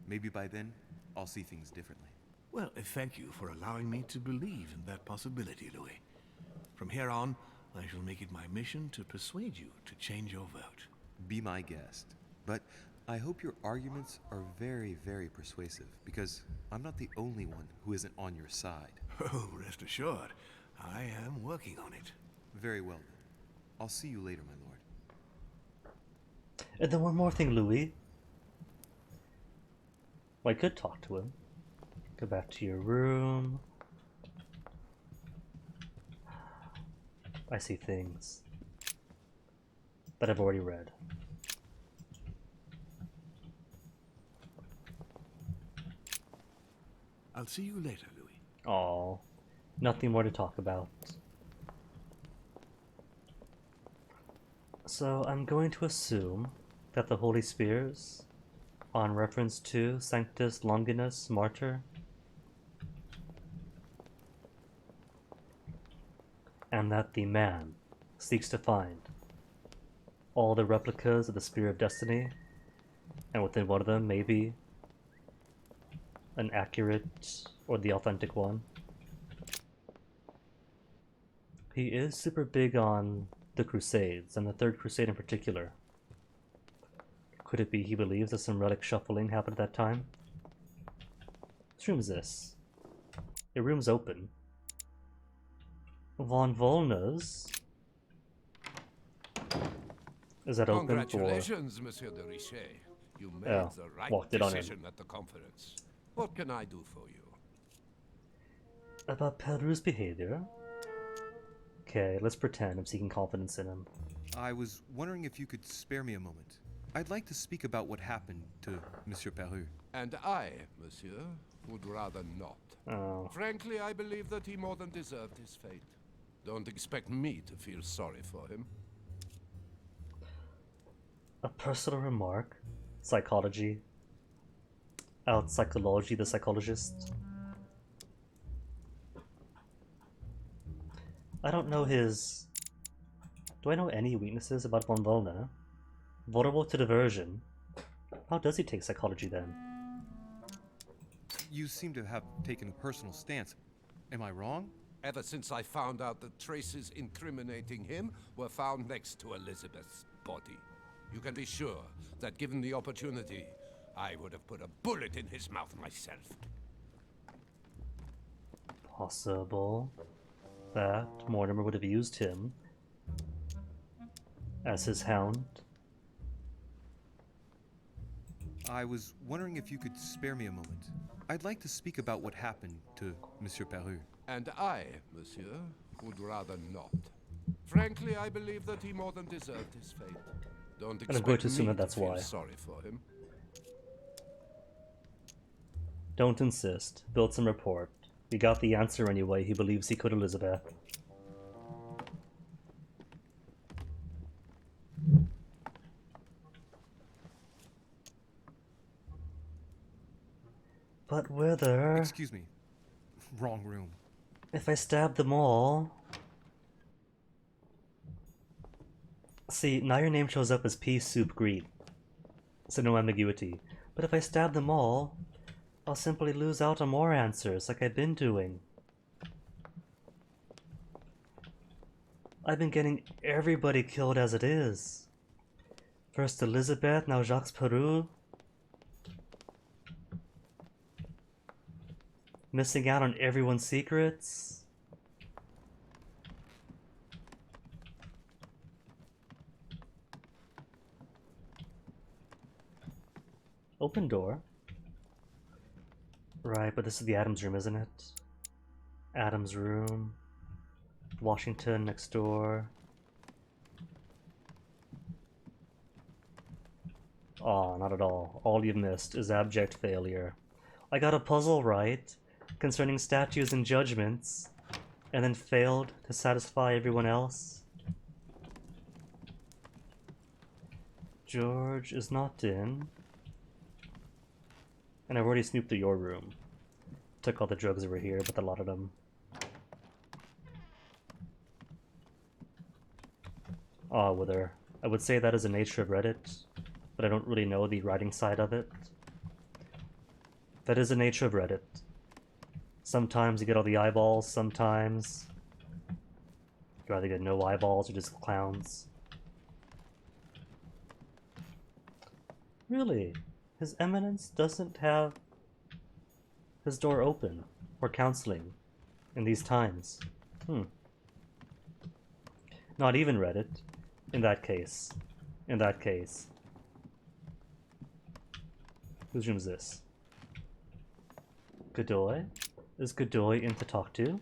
[SPEAKER 9] Maybe by then, I'll see things differently.
[SPEAKER 10] Well, thank you for allowing me to believe in that possibility, Louis. From here on, I shall make it my mission to persuade you to change your vote.
[SPEAKER 9] Be my guest. But I hope your arguments are very, very persuasive, because I'm not the only one who isn't on your side.
[SPEAKER 10] Oh, rest assured, I am working on it.
[SPEAKER 9] Very well, then. I'll see you later, my lord.
[SPEAKER 4] And then one more thing, Louis. Well, I could talk to him. Go back to your room. I see things that I've already read.
[SPEAKER 10] I'll see you later, Louis.
[SPEAKER 4] Aw, nothing more to talk about. So I'm going to assume that the Holy Spears, on reference to Sanctus Longinus Martyr, and that the man seeks to find all the replicas of the Spear of Destiny, and within one of them maybe an accurate or the authentic one. He is super big on the Crusades, and the Third Crusade in particular. Could it be he believes that some relic shuffling happened at that time? Whose room is this? The room's open. Von Volna's? Is that open for...
[SPEAKER 11] Congratulations, Monsieur de Richet. You made
[SPEAKER 4] Oh,
[SPEAKER 11] the right
[SPEAKER 4] walked it on him.
[SPEAKER 11] decision at the conference. What can I do for you?
[SPEAKER 4] About Peru's behavior? Okay, let's pretend I'm seeking confidence in him.
[SPEAKER 9] I was wondering if you could spare me a moment. I'd like to speak about what happened to Monsieur Peru.
[SPEAKER 11] And I, monsieur, would rather not.
[SPEAKER 4] Oh.
[SPEAKER 11] Frankly, I believe that he more than deserved his fate. Don't expect me to feel sorry for him.
[SPEAKER 4] A personal remark? Psychology? Out psychology the psychologist? I don't know his... Do I know any weaknesses about Von Volna? Vulnerable to diversion. How does he take psychology then?
[SPEAKER 9] You seem to have taken a personal stance. Am I wrong?
[SPEAKER 11] Ever since I found out that traces incriminating him were found next to Elizabeth's body. You can be sure that given the opportunity, I would have put a bullet in his mouth myself.
[SPEAKER 4] Possible that Mortimer would have used him as his hound.
[SPEAKER 9] I was wondering if you could spare me a moment. I'd like to speak about what happened to Monsieur Peru.
[SPEAKER 11] And I, monsieur, would rather not. Frankly, I believe that he more than deserved his fate. Don't
[SPEAKER 4] And I'm going
[SPEAKER 11] expect
[SPEAKER 4] to assume
[SPEAKER 11] me
[SPEAKER 4] that that's
[SPEAKER 11] to feel
[SPEAKER 4] why.
[SPEAKER 11] sorry for him.
[SPEAKER 4] Don't insist. Build some report. We got the answer anyway. He believes he could Elizabeth. But whether...
[SPEAKER 9] Excuse me. Wrong room.
[SPEAKER 4] If I stab them all... See, now your name shows up as Pea Soup Greet. So no ambiguity. But if I stab them all, I'll simply lose out on more answers like I've been doing. I've been getting everybody killed as it is. First Elizabeth, now Jacques Peru. Missing out on everyone's secrets. Open door. Right, but this is the Adams room, isn't it? Adams room. Washington next door. Aw, not at all. All you've missed is abject failure. I got a puzzle right concerning statues and judgments, and then failed to satisfy everyone else. George is not in. And I've already snooped through your room. Took all the drugs over here, but a lot of them. Ah, Wither. I would say that is the nature of Reddit, but I don't really know the writing side of it. That is the nature of Reddit. Sometimes you get all the eyeballs, sometimes you either get no eyeballs or just clowns. Really? His Eminence doesn't have his door open for counseling in these times. Not even Reddit. In that case. In that case. Whose room is this? Godoy? Is Godoy in to talk to?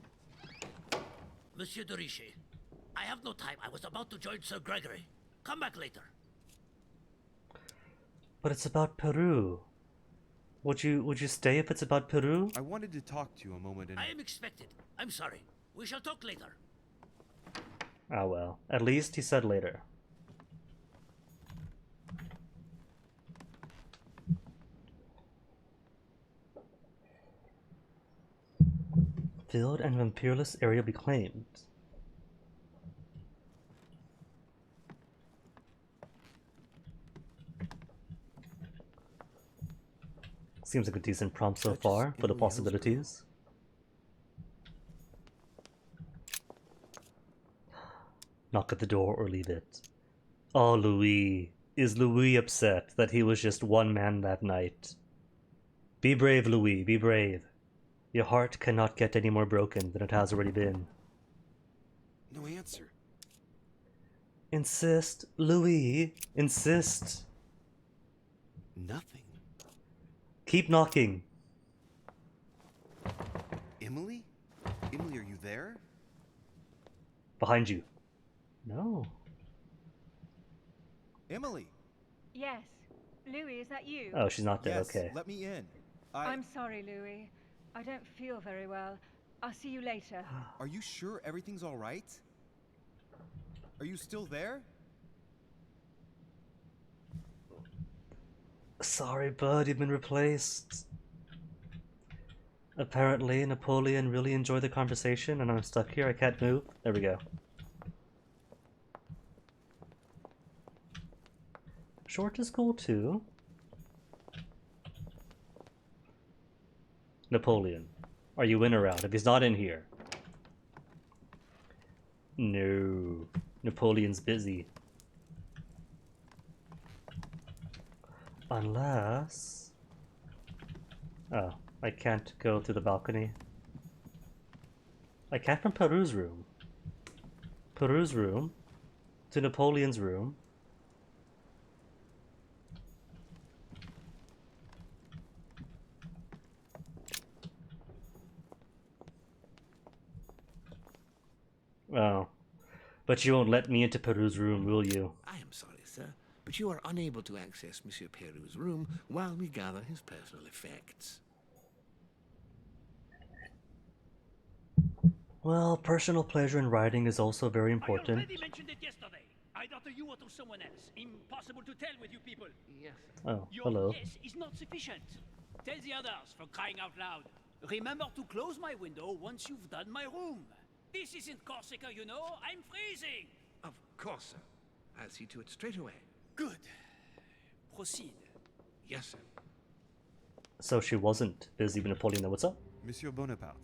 [SPEAKER 17] Monsieur de Richet, I have no time. I was about to join Sir Gregory. Come back later.
[SPEAKER 4] But it's about Peru. Would you stay if it's about Peru?
[SPEAKER 9] I wanted to talk to you a moment and...
[SPEAKER 17] I am expected. I'm sorry. We shall talk later.
[SPEAKER 4] Ah well, at least he said later. Filled and vampireless area be claimed. Seems like a decent prompt so far for the possibilities. Knock at the door or leave it. Oh, Louis. Is Louis upset that he was just one man that night? Be brave, Louis, be brave. Your heart cannot get any more broken than it has already been.
[SPEAKER 5] No answer.
[SPEAKER 4] Insist, Louis, insist.
[SPEAKER 5] Nothing.
[SPEAKER 4] Keep knocking.
[SPEAKER 9] Emily? Emily, are you there?
[SPEAKER 4] Behind you. No.
[SPEAKER 9] Emily!
[SPEAKER 3] Yes. Louis, is that you?
[SPEAKER 4] Oh, she's not dead,
[SPEAKER 9] Yes,
[SPEAKER 4] okay.
[SPEAKER 9] let me in.
[SPEAKER 3] I'm sorry, Louis. I don't feel very well. I'll see you later.
[SPEAKER 9] Are you sure everything's all right? Are you still there?
[SPEAKER 4] Sorry, bud, you've been replaced. Apparently, Napoleon really enjoyed the conversation, and I'm stuck here. I can't move. There we go. Short is cool too. Napoleon, are you in or out? If he's not in here. No. Napoleon's busy. Unless... Oh, I can't go through the balcony. I can't from Peru's room. Peru's room to Napoleon's room. Oh. But you won't let me into Peru's room, will you?
[SPEAKER 8] I am sorry, sir, but you are unable to access Monsieur Peru's room while we gather his personal effects.
[SPEAKER 4] Well, personal pleasure in writing is also very important.
[SPEAKER 15] I already mentioned it yesterday. Either to you or to someone else. Impossible to tell with you people.
[SPEAKER 8] Yes.
[SPEAKER 4] Oh,
[SPEAKER 15] Your
[SPEAKER 4] hello.
[SPEAKER 15] yes is not sufficient. Tell the others, for crying out loud. Remember to close my window once you've done my room. This isn't Corsica, you know. I'm freezing.
[SPEAKER 8] Of course, sir. I'll see to it straight away.
[SPEAKER 15] Good. Proceed.
[SPEAKER 8] Yes, sir.
[SPEAKER 4] So she wasn't busy with Napoleon, then what's up?
[SPEAKER 9] Monsieur Bonaparte.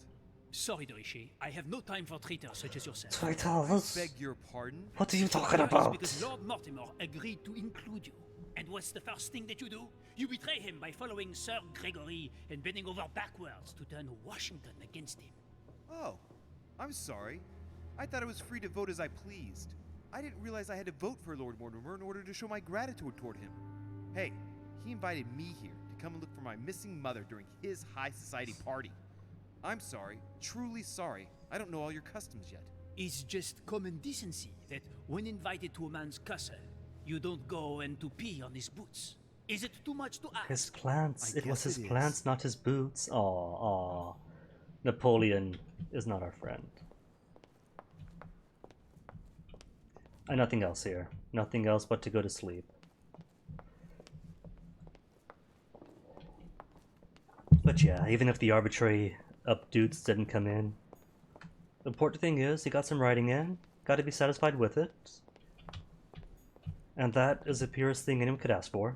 [SPEAKER 15] Sorry, de Richet. I have no time for traitors such as yourself.
[SPEAKER 4] Traitors?
[SPEAKER 9] I beg your pardon?
[SPEAKER 4] What are you talking
[SPEAKER 15] It's
[SPEAKER 4] about?
[SPEAKER 15] because Lord Mortimer agreed to include you. And what's the first thing that you do? You betray him by following Sir Gregory and bending over backwards to turn Washington against him.
[SPEAKER 9] Oh, I'm sorry. I thought I was free to vote as I pleased. I didn't realize I had to vote for Lord Mortimer in order to show my gratitude toward him. Hey, he invited me here to come and look for my missing mother during his high society party. I'm sorry, truly sorry. I don't know all your customs yet.
[SPEAKER 15] It's just common decency that when invited to a man's castle, you don't go and to pee on his boots. Is it too much to ask?
[SPEAKER 4] His plants. It was
[SPEAKER 9] guess
[SPEAKER 4] his
[SPEAKER 9] it
[SPEAKER 4] plants,
[SPEAKER 9] is.
[SPEAKER 4] not his boots. Aw. Napoleon is not our friend. And nothing else here. Nothing else but to go to sleep. But yeah, even if the arbitrary up dudes didn't come in, the important thing is he got some writing in, got to be satisfied with it, and that is the purest thing anyone could ask for.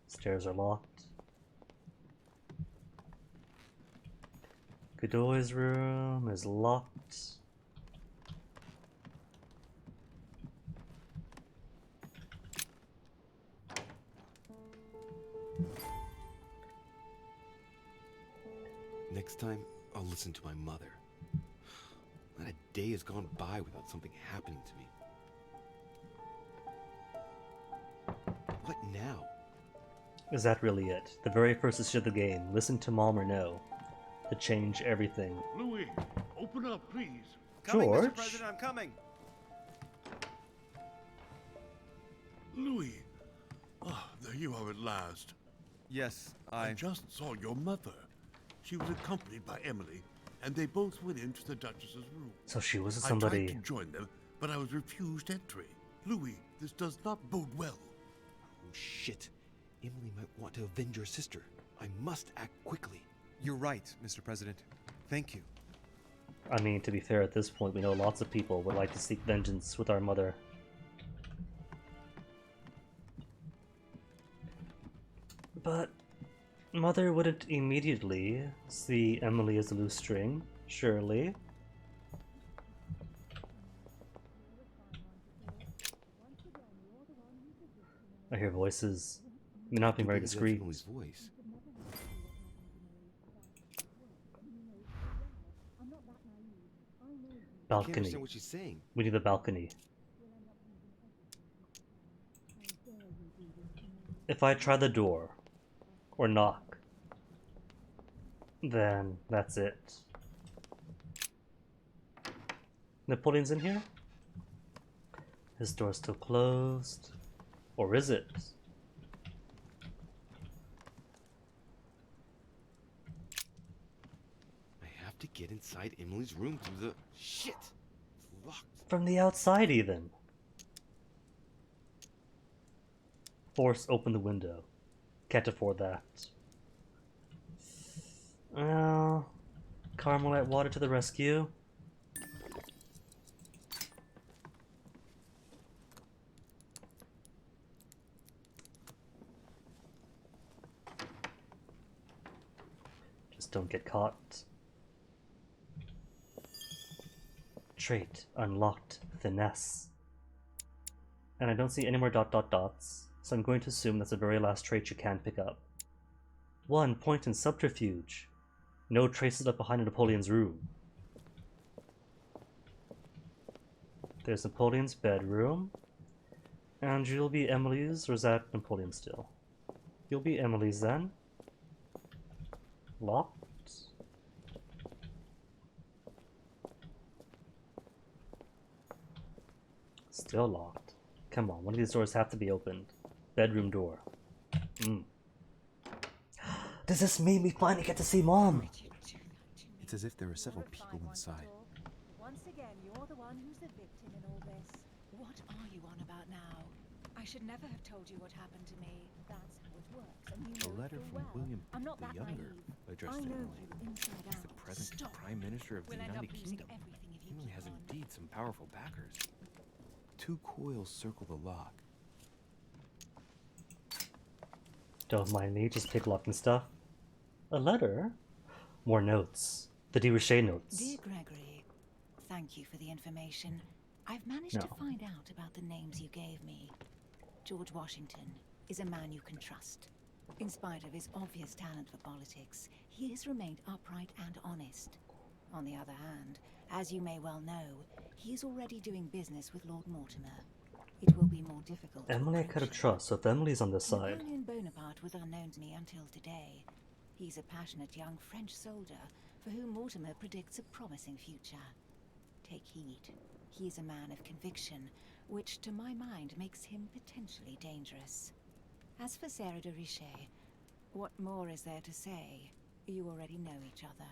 [SPEAKER 4] Stairs are locked. Godoy's room is locked.
[SPEAKER 5] Next time, I'll listen to my mother. Not a day has gone by without something happening to me. What now?
[SPEAKER 4] Is that really it? The very first decision of the game, listen to mom or no, to change everything.
[SPEAKER 7] Louis, open up, please.
[SPEAKER 9] Coming,
[SPEAKER 4] George?
[SPEAKER 9] Mr. President, I'm coming.
[SPEAKER 7] Louis. Ah, there you are at last.
[SPEAKER 16] Yes,
[SPEAKER 7] I just saw your mother. She was accompanied by Emily, and they both went into the Duchess's room.
[SPEAKER 4] So she was
[SPEAKER 7] I
[SPEAKER 4] somebody.
[SPEAKER 7] tried to join them, but I was refused entry. Louis, this does not bode well.
[SPEAKER 5] Oh, shit. Emily might want to avenge her sister. I must act quickly.
[SPEAKER 9] You're right, Mr. President. Thank you.
[SPEAKER 4] I mean, to be fair, at this point, we know lots of people would like to seek vengeance with our mother. But Mother wouldn't immediately see Emily as a loose string, surely. I hear voices. You're not being very discreet.
[SPEAKER 5] Emily's voice. I can't
[SPEAKER 4] Balcony.
[SPEAKER 5] understand what she's saying.
[SPEAKER 4] We need the balcony. If I try the door, or knock, then that's it. Napoleon's in here? His door's still closed. Or is it?
[SPEAKER 5] I have to get inside Emily's room through the... Shit! It's locked.
[SPEAKER 4] From the outside, even. Force open the window. Can't afford that. Carmelite water to the rescue. Just don't get caught. Trait unlocked. Finesse. And I don't see any more dots, so I'm going to assume that's the very last trait you can pick up. 1. Point in subterfuge. No traces left behind in Napoleon's room. There's Napoleon's bedroom. And you'll be Emily's, or is that Napoleon still? You'll be Emily's then. Locked. Still locked. Come on, one of these doors have to be opened. Bedroom door. Does this mean we finally get to see Mom?
[SPEAKER 5] It's as if there are several people inside.
[SPEAKER 3] Once again, you're the one who's the victim in all this. What are you on about now? I should never have told you what happened to me. That's how it works, and you
[SPEAKER 5] A
[SPEAKER 3] know
[SPEAKER 5] letter
[SPEAKER 3] it
[SPEAKER 5] from
[SPEAKER 3] well.
[SPEAKER 5] William
[SPEAKER 3] I'm not
[SPEAKER 5] the
[SPEAKER 3] that
[SPEAKER 5] Younger
[SPEAKER 3] naive.
[SPEAKER 5] addressed
[SPEAKER 3] I
[SPEAKER 5] to
[SPEAKER 3] know
[SPEAKER 5] Emily.
[SPEAKER 3] you inside
[SPEAKER 5] As
[SPEAKER 3] out.
[SPEAKER 5] the present
[SPEAKER 3] Stop.
[SPEAKER 5] Prime Minister of the
[SPEAKER 3] We'll end up
[SPEAKER 5] United
[SPEAKER 3] losing
[SPEAKER 5] Kingdom.
[SPEAKER 3] everything if you
[SPEAKER 5] Emily
[SPEAKER 3] keep
[SPEAKER 5] has
[SPEAKER 3] on.
[SPEAKER 5] indeed some powerful backers. 2 coils circle the lock.
[SPEAKER 4] Don't mind me, just pick locking stuff. A letter? More notes. The de Richet notes.
[SPEAKER 12] Dear Gregory, thank you for the information. I've managed to find out about the names you gave me. George Washington is a man you can trust. In spite of his obvious talent for politics, he has remained upright and honest. On the other hand, as you may well know, he is already doing business with Lord Mortimer. It will be more difficult.
[SPEAKER 4] Emily I could have trust, so if Emily's on this side.
[SPEAKER 12] Napoleon Bonaparte was unknown to me until today. He's a passionate young French soldier for whom Mortimer predicts a promising future. Take heed. He is a man of conviction, which to my mind makes him potentially dangerous. As for Sarah de Richet, what more is there to say? You already know each other.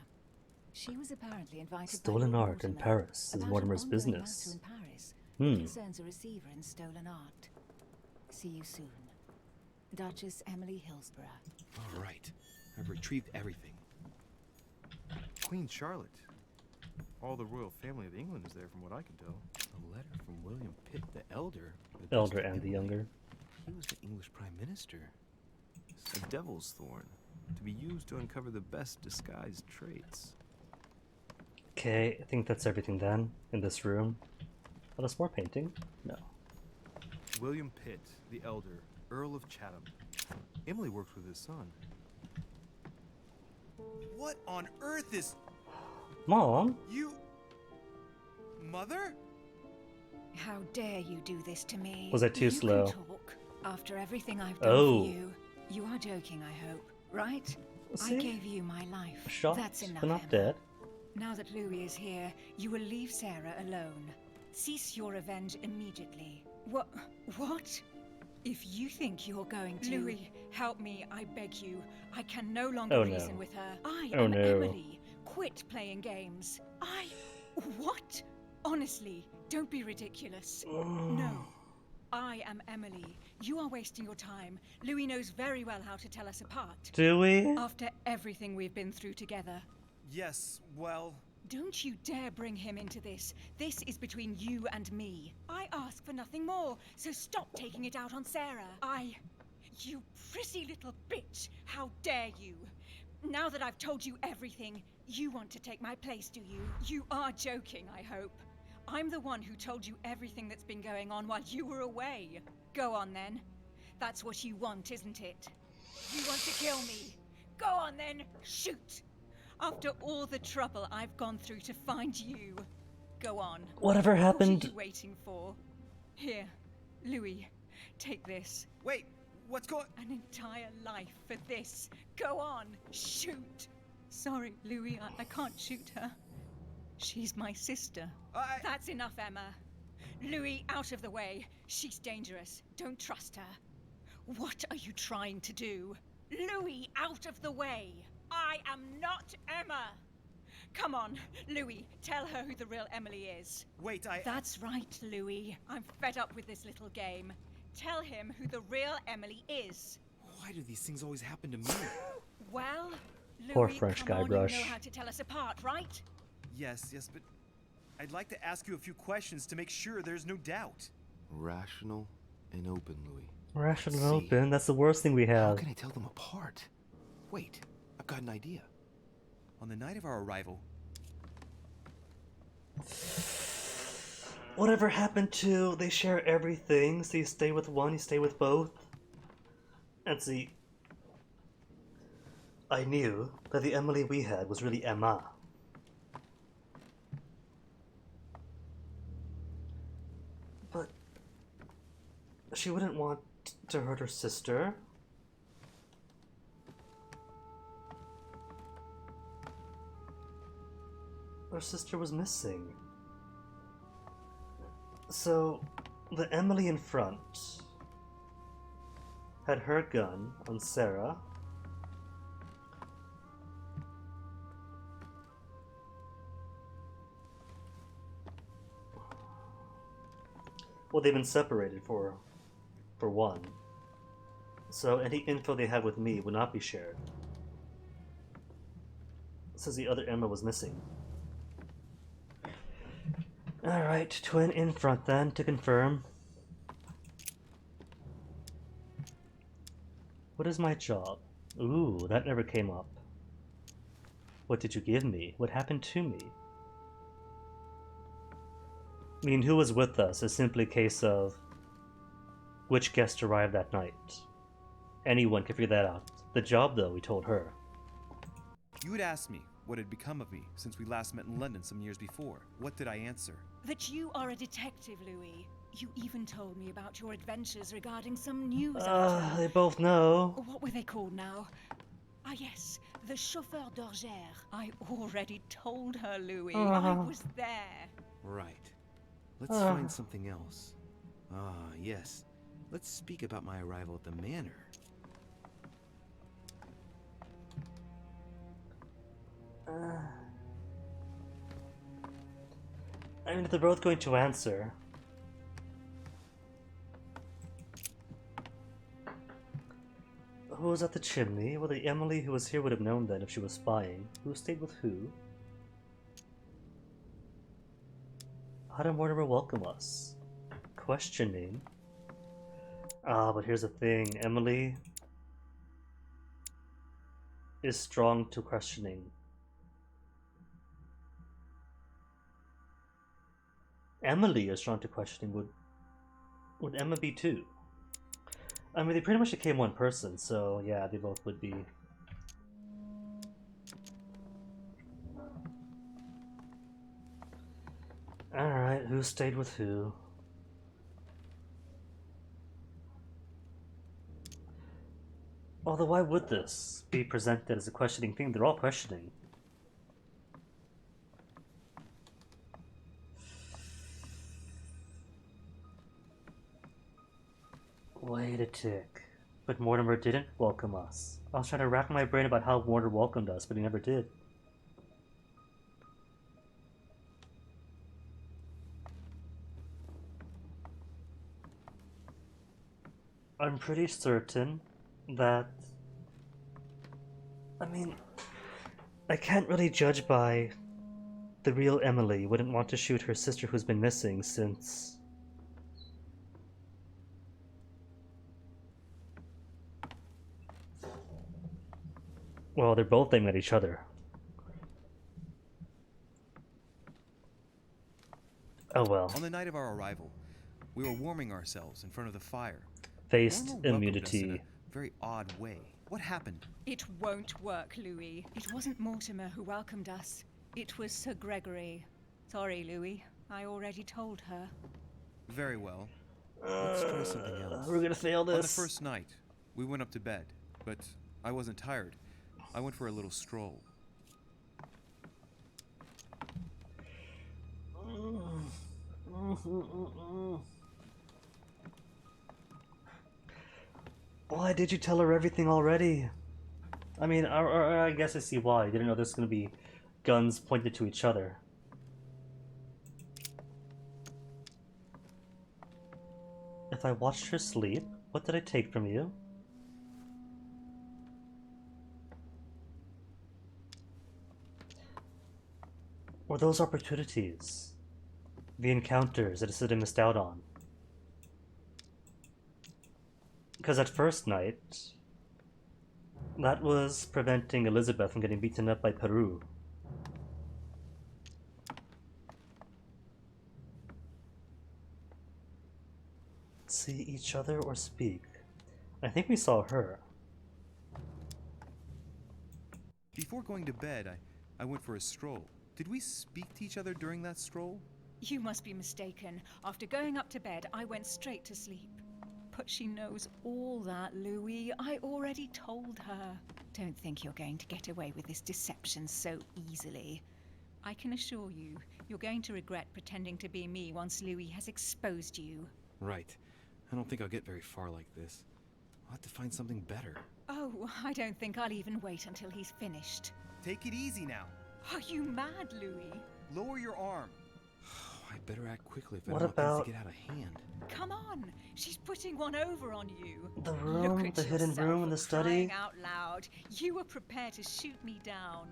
[SPEAKER 12] She was apparently invited
[SPEAKER 4] Stolen
[SPEAKER 12] by Lord
[SPEAKER 4] art in
[SPEAKER 12] Mortimer
[SPEAKER 4] Paris is
[SPEAKER 12] about an
[SPEAKER 4] Mortimer's
[SPEAKER 12] ongoing
[SPEAKER 4] business.
[SPEAKER 12] matter in Paris that concerns a receiver in stolen art. See you soon. Duchess Emily Hillsborough.
[SPEAKER 5] All right. I've retrieved everything.
[SPEAKER 16] Queen Charlotte. All the royal family of England is there from what I can tell.
[SPEAKER 5] A letter from William Pitt the Elder.
[SPEAKER 4] Elder and the Younger.
[SPEAKER 5] He was the English Prime Minister. A devil's thorn, to be used to uncover the best disguised traits.
[SPEAKER 4] Okay, I think that's everything then, in this room. Oh, there's more painting? No.
[SPEAKER 16] William Pitt the Elder, Earl of Chatham. Emily works with his son. What on earth is...
[SPEAKER 4] Mom?
[SPEAKER 9] You... Mother?
[SPEAKER 3] How dare you do this to me?
[SPEAKER 4] Was I too
[SPEAKER 3] you
[SPEAKER 4] slow?
[SPEAKER 3] Can talk after everything I've done
[SPEAKER 4] Oh.
[SPEAKER 3] for you. You are joking, I hope, right?
[SPEAKER 4] See?
[SPEAKER 3] I gave you my life.
[SPEAKER 4] Shot,
[SPEAKER 3] That's enough,
[SPEAKER 4] but not
[SPEAKER 3] Emma.
[SPEAKER 4] dead.
[SPEAKER 3] Now that Louis is here, you will leave Sarah alone. Cease your revenge immediately. What? If you think you're going to... Louis, help me, I beg you. I can no longer
[SPEAKER 4] Oh,
[SPEAKER 3] reason
[SPEAKER 4] no.
[SPEAKER 3] with her. I
[SPEAKER 4] Oh,
[SPEAKER 3] am
[SPEAKER 4] no.
[SPEAKER 3] Emily. Quit playing games. What? Honestly, don't be ridiculous. No. I am Emily. You are wasting your time. Louis knows very well how to tell us apart.
[SPEAKER 4] Do we?
[SPEAKER 3] After everything we've been through together.
[SPEAKER 16] Yes, well...
[SPEAKER 3] Don't you dare bring him into this. This is between you and me. I ask for nothing more, so stop taking it out on Sarah. You pretty little bitch. How dare you? Now that I've told you everything, you want to take my place, do you? You are joking, I hope. I'm the one who told you everything that's been going on while you were away. Go on then. That's what you want, isn't it? You want to kill me? Go on then, shoot! After all the trouble I've gone through to find you. Go on.
[SPEAKER 4] Whatever happened?
[SPEAKER 3] What are you waiting for? Here, Louis, take this.
[SPEAKER 16] Wait, what's going...
[SPEAKER 3] An entire life for this. Go on, shoot! Sorry, Louis, I can't shoot her. She's my sister. That's enough, Emma. Louis, out of the way. She's dangerous. Don't trust her. What are you trying to do? Louis, out of the way. I am not Emma. Come on, Louis, tell her who the real Emily is.
[SPEAKER 16] Wait,
[SPEAKER 3] That's right, Louis. I'm fed up with this little game. Tell him who the real Emily is.
[SPEAKER 16] Why do these things always happen to me?
[SPEAKER 3] Well, Louis,
[SPEAKER 4] Poor French guy,
[SPEAKER 3] you
[SPEAKER 4] Rush.
[SPEAKER 3] know how to tell us apart, right?
[SPEAKER 16] Yes, but I'd like to ask you a few questions to make sure there's no doubt.
[SPEAKER 5] Rational and open, Louis.
[SPEAKER 4] Rational and open. That's the worst thing we
[SPEAKER 5] How
[SPEAKER 4] have.
[SPEAKER 5] can I tell them apart? Wait, I've got an idea.
[SPEAKER 16] On the night of our arrival...
[SPEAKER 4] Whatever happened to they share everything, so you stay with one, you stay with both? And see, I knew that the Emily we had was really Emma. But she wouldn't want to hurt her sister. Her sister was missing. So, the Emily in front had her gun on Sarah. Well, they've been separated for one. So any info they have with me would not be shared. Says the other Emma was missing. Alright, twin in front then, to confirm. What is my job? Ooh, that never came up. What did you give me? What happened to me? I mean, who was with us is simply a case of which guest arrived that night. Anyone can figure that out. The job, though, we told her.
[SPEAKER 16] You had asked me what had become of me since we last met in London some years before. What did I answer?
[SPEAKER 3] That you are a detective, Louis. You even told me about your adventures regarding some news
[SPEAKER 4] They both know.
[SPEAKER 3] What were they called now? Ah, yes, the chauffeur d'Orgère. I already told her, Louis. I was there.
[SPEAKER 5] Right. Let's find something else. Ah, yes. Let's speak about my arrival at the manor.
[SPEAKER 4] I mean, if they're both going to answer. Who was at the chimney? Well, the Emily who was here would have known then if she was spying. Who stayed with who? How did Mortimer welcome us? Questioning. Ah, but here's the thing. Emily is strong to questioning. Emily is strong to questioning. Would Emma be too? I mean, they pretty much became one person, so yeah, they both would be. Alright, who stayed with who? Although, why would this be presented as a questioning thing? They're all questioning. Wait made a tick. But Mortimer didn't welcome us. I was trying to rack my brain about how Mortimer welcomed us, but he never did. I'm pretty certain that... I mean, I can't really judge by... The real Emily wouldn't want to shoot her sister who's been missing since... Well, they're both aiming at each other. Oh well.
[SPEAKER 9] On the night of our arrival, we were warming ourselves in front of the fire.
[SPEAKER 4] Faced
[SPEAKER 9] Mortimer welcomed us in
[SPEAKER 4] immunity.
[SPEAKER 9] a very odd way. What happened?
[SPEAKER 3] It won't work, Louis. It wasn't Mortimer who welcomed us. It was Sir Gregory. Sorry, Louis. I already told her.
[SPEAKER 9] Very well.
[SPEAKER 16] Let's try something else.
[SPEAKER 4] We're gonna fail this.
[SPEAKER 9] On the first night, we went up to bed, but I wasn't tired. I went for a little stroll.
[SPEAKER 4] Why did you tell her everything already? I mean, I guess I see why. You didn't know there's gonna be guns pointed to each other. If I watched her sleep, what did I take from you? Or those opportunities? The encounters that I said I missed out on? Because at first night, that was preventing Elizabeth from getting beaten up by Peru. See each other or speak? I think we saw her.
[SPEAKER 9] Before going to bed, I went for a stroll. Did we speak to each other during that stroll?
[SPEAKER 3] You must be mistaken. After going up to bed, I went straight to sleep. But she knows all that, Louis. I already told her. Don't think you're going to get away with this deception so easily. I can assure you, you're going to regret pretending to be me once Louis has exposed you.
[SPEAKER 16] Right. I don't think I'll get very far like this. I'll have to find something better.
[SPEAKER 3] Oh, I don't think I'll even wait until he's finished.
[SPEAKER 9] Take it easy now.
[SPEAKER 3] Are you mad, Louis?
[SPEAKER 9] Lower your arm.
[SPEAKER 16] I better act quickly if I
[SPEAKER 4] What
[SPEAKER 16] don't want
[SPEAKER 4] about-
[SPEAKER 16] things to get out of hand.
[SPEAKER 3] Come on, she's putting one over on you.
[SPEAKER 4] The
[SPEAKER 3] Look
[SPEAKER 4] room,
[SPEAKER 3] at
[SPEAKER 4] the hidden
[SPEAKER 3] yourself
[SPEAKER 4] room in
[SPEAKER 3] for
[SPEAKER 4] the study.
[SPEAKER 3] crying out loud. You were prepared to shoot me down.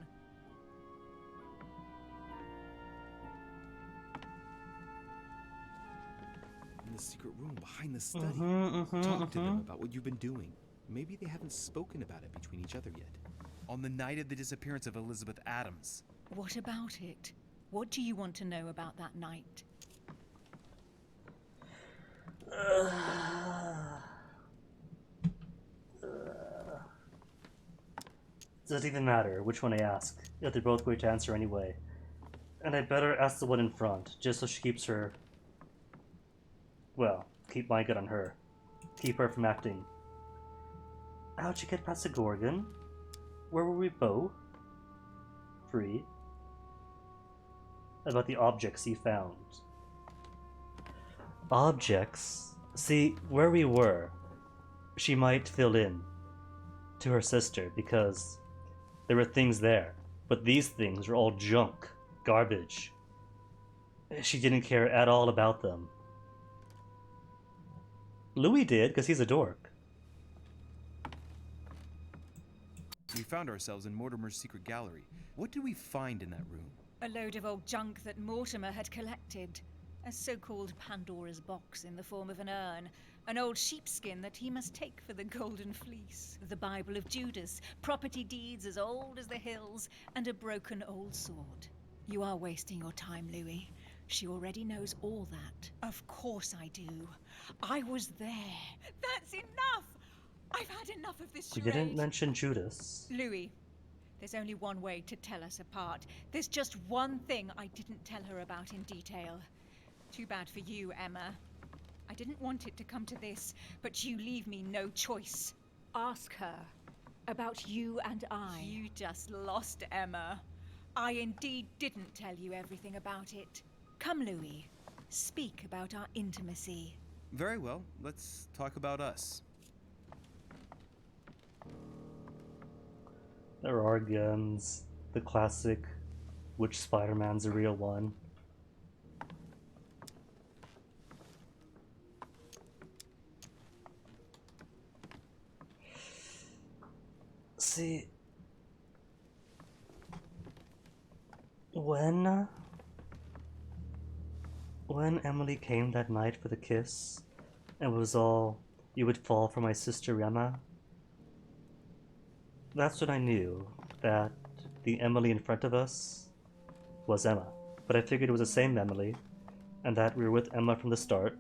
[SPEAKER 16] In the secret room behind the study.
[SPEAKER 4] Mm-hmm,
[SPEAKER 16] Talk to them about what you've been doing. Maybe they haven't spoken about it between each other yet.
[SPEAKER 9] On the night of the disappearance of Elizabeth Adams.
[SPEAKER 3] What about it? What do you want to know about that night?
[SPEAKER 4] Does it even matter which one I ask, if they're both going to answer anyway? And I better ask the one in front, just so she keeps her... Well, keep my gut on her. Keep her from acting. How'd you get past the Gorgon? Where were we both? Free. About the objects you found. Objects? See, where we were, she might fill in to her sister because there were things there, but these things were all junk, garbage. She didn't care at all about them. Louis did, because he's a dork.
[SPEAKER 9] We found ourselves in Mortimer's secret gallery. What did we find in that room?
[SPEAKER 3] A load of old junk that Mortimer had collected. A so-called Pandora's box in the form of an urn. An old sheepskin that he must take for the Golden Fleece. The Bible of Judas. Property deeds as old as the hills. And a broken old sword. You are wasting your time, Louis. She already knows all that. Of course I do. I was there. That's enough! I've had enough of this
[SPEAKER 4] We
[SPEAKER 3] charade.
[SPEAKER 4] didn't mention Judas.
[SPEAKER 3] Louis, there's only one way to tell us apart. There's just one thing I didn't tell her about in detail. Too bad for you, Emma. I didn't want it to come to this, but you leave me no choice. Ask her about you and I. You just lost, Emma. I indeed didn't tell you everything about it. Come, Louis. Speak about our intimacy.
[SPEAKER 9] Very well, let's talk about us.
[SPEAKER 4] There are guns. The classic, which Spider-Man's a real one. See, when Emily came that night for the kiss, and was all, "You would fall for my sister Emma," that's when I knew that the Emily in front of us was Emma. But I figured it was the same Emily, and that we were with Emma from the start.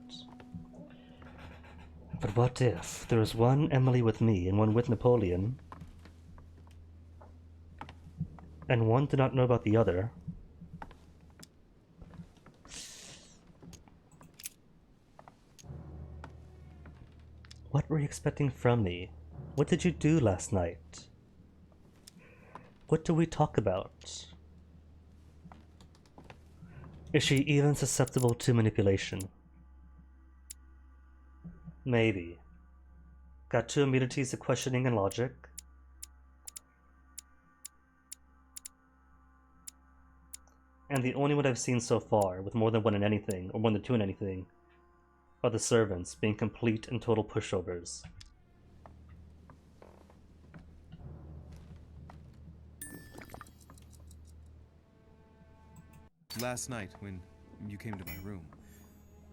[SPEAKER 4] But what if there was one Emily with me and one with Napoleon, and one did not know about the other? What were you expecting from me? What did you do last night? What do we talk about? Is she even susceptible to manipulation? Maybe. Got two immunities to questioning and logic. And the only one I've seen so far with more than one in anything, or more than two in anything, are the servants being complete and total pushovers.
[SPEAKER 9] Last night, when you came to my room,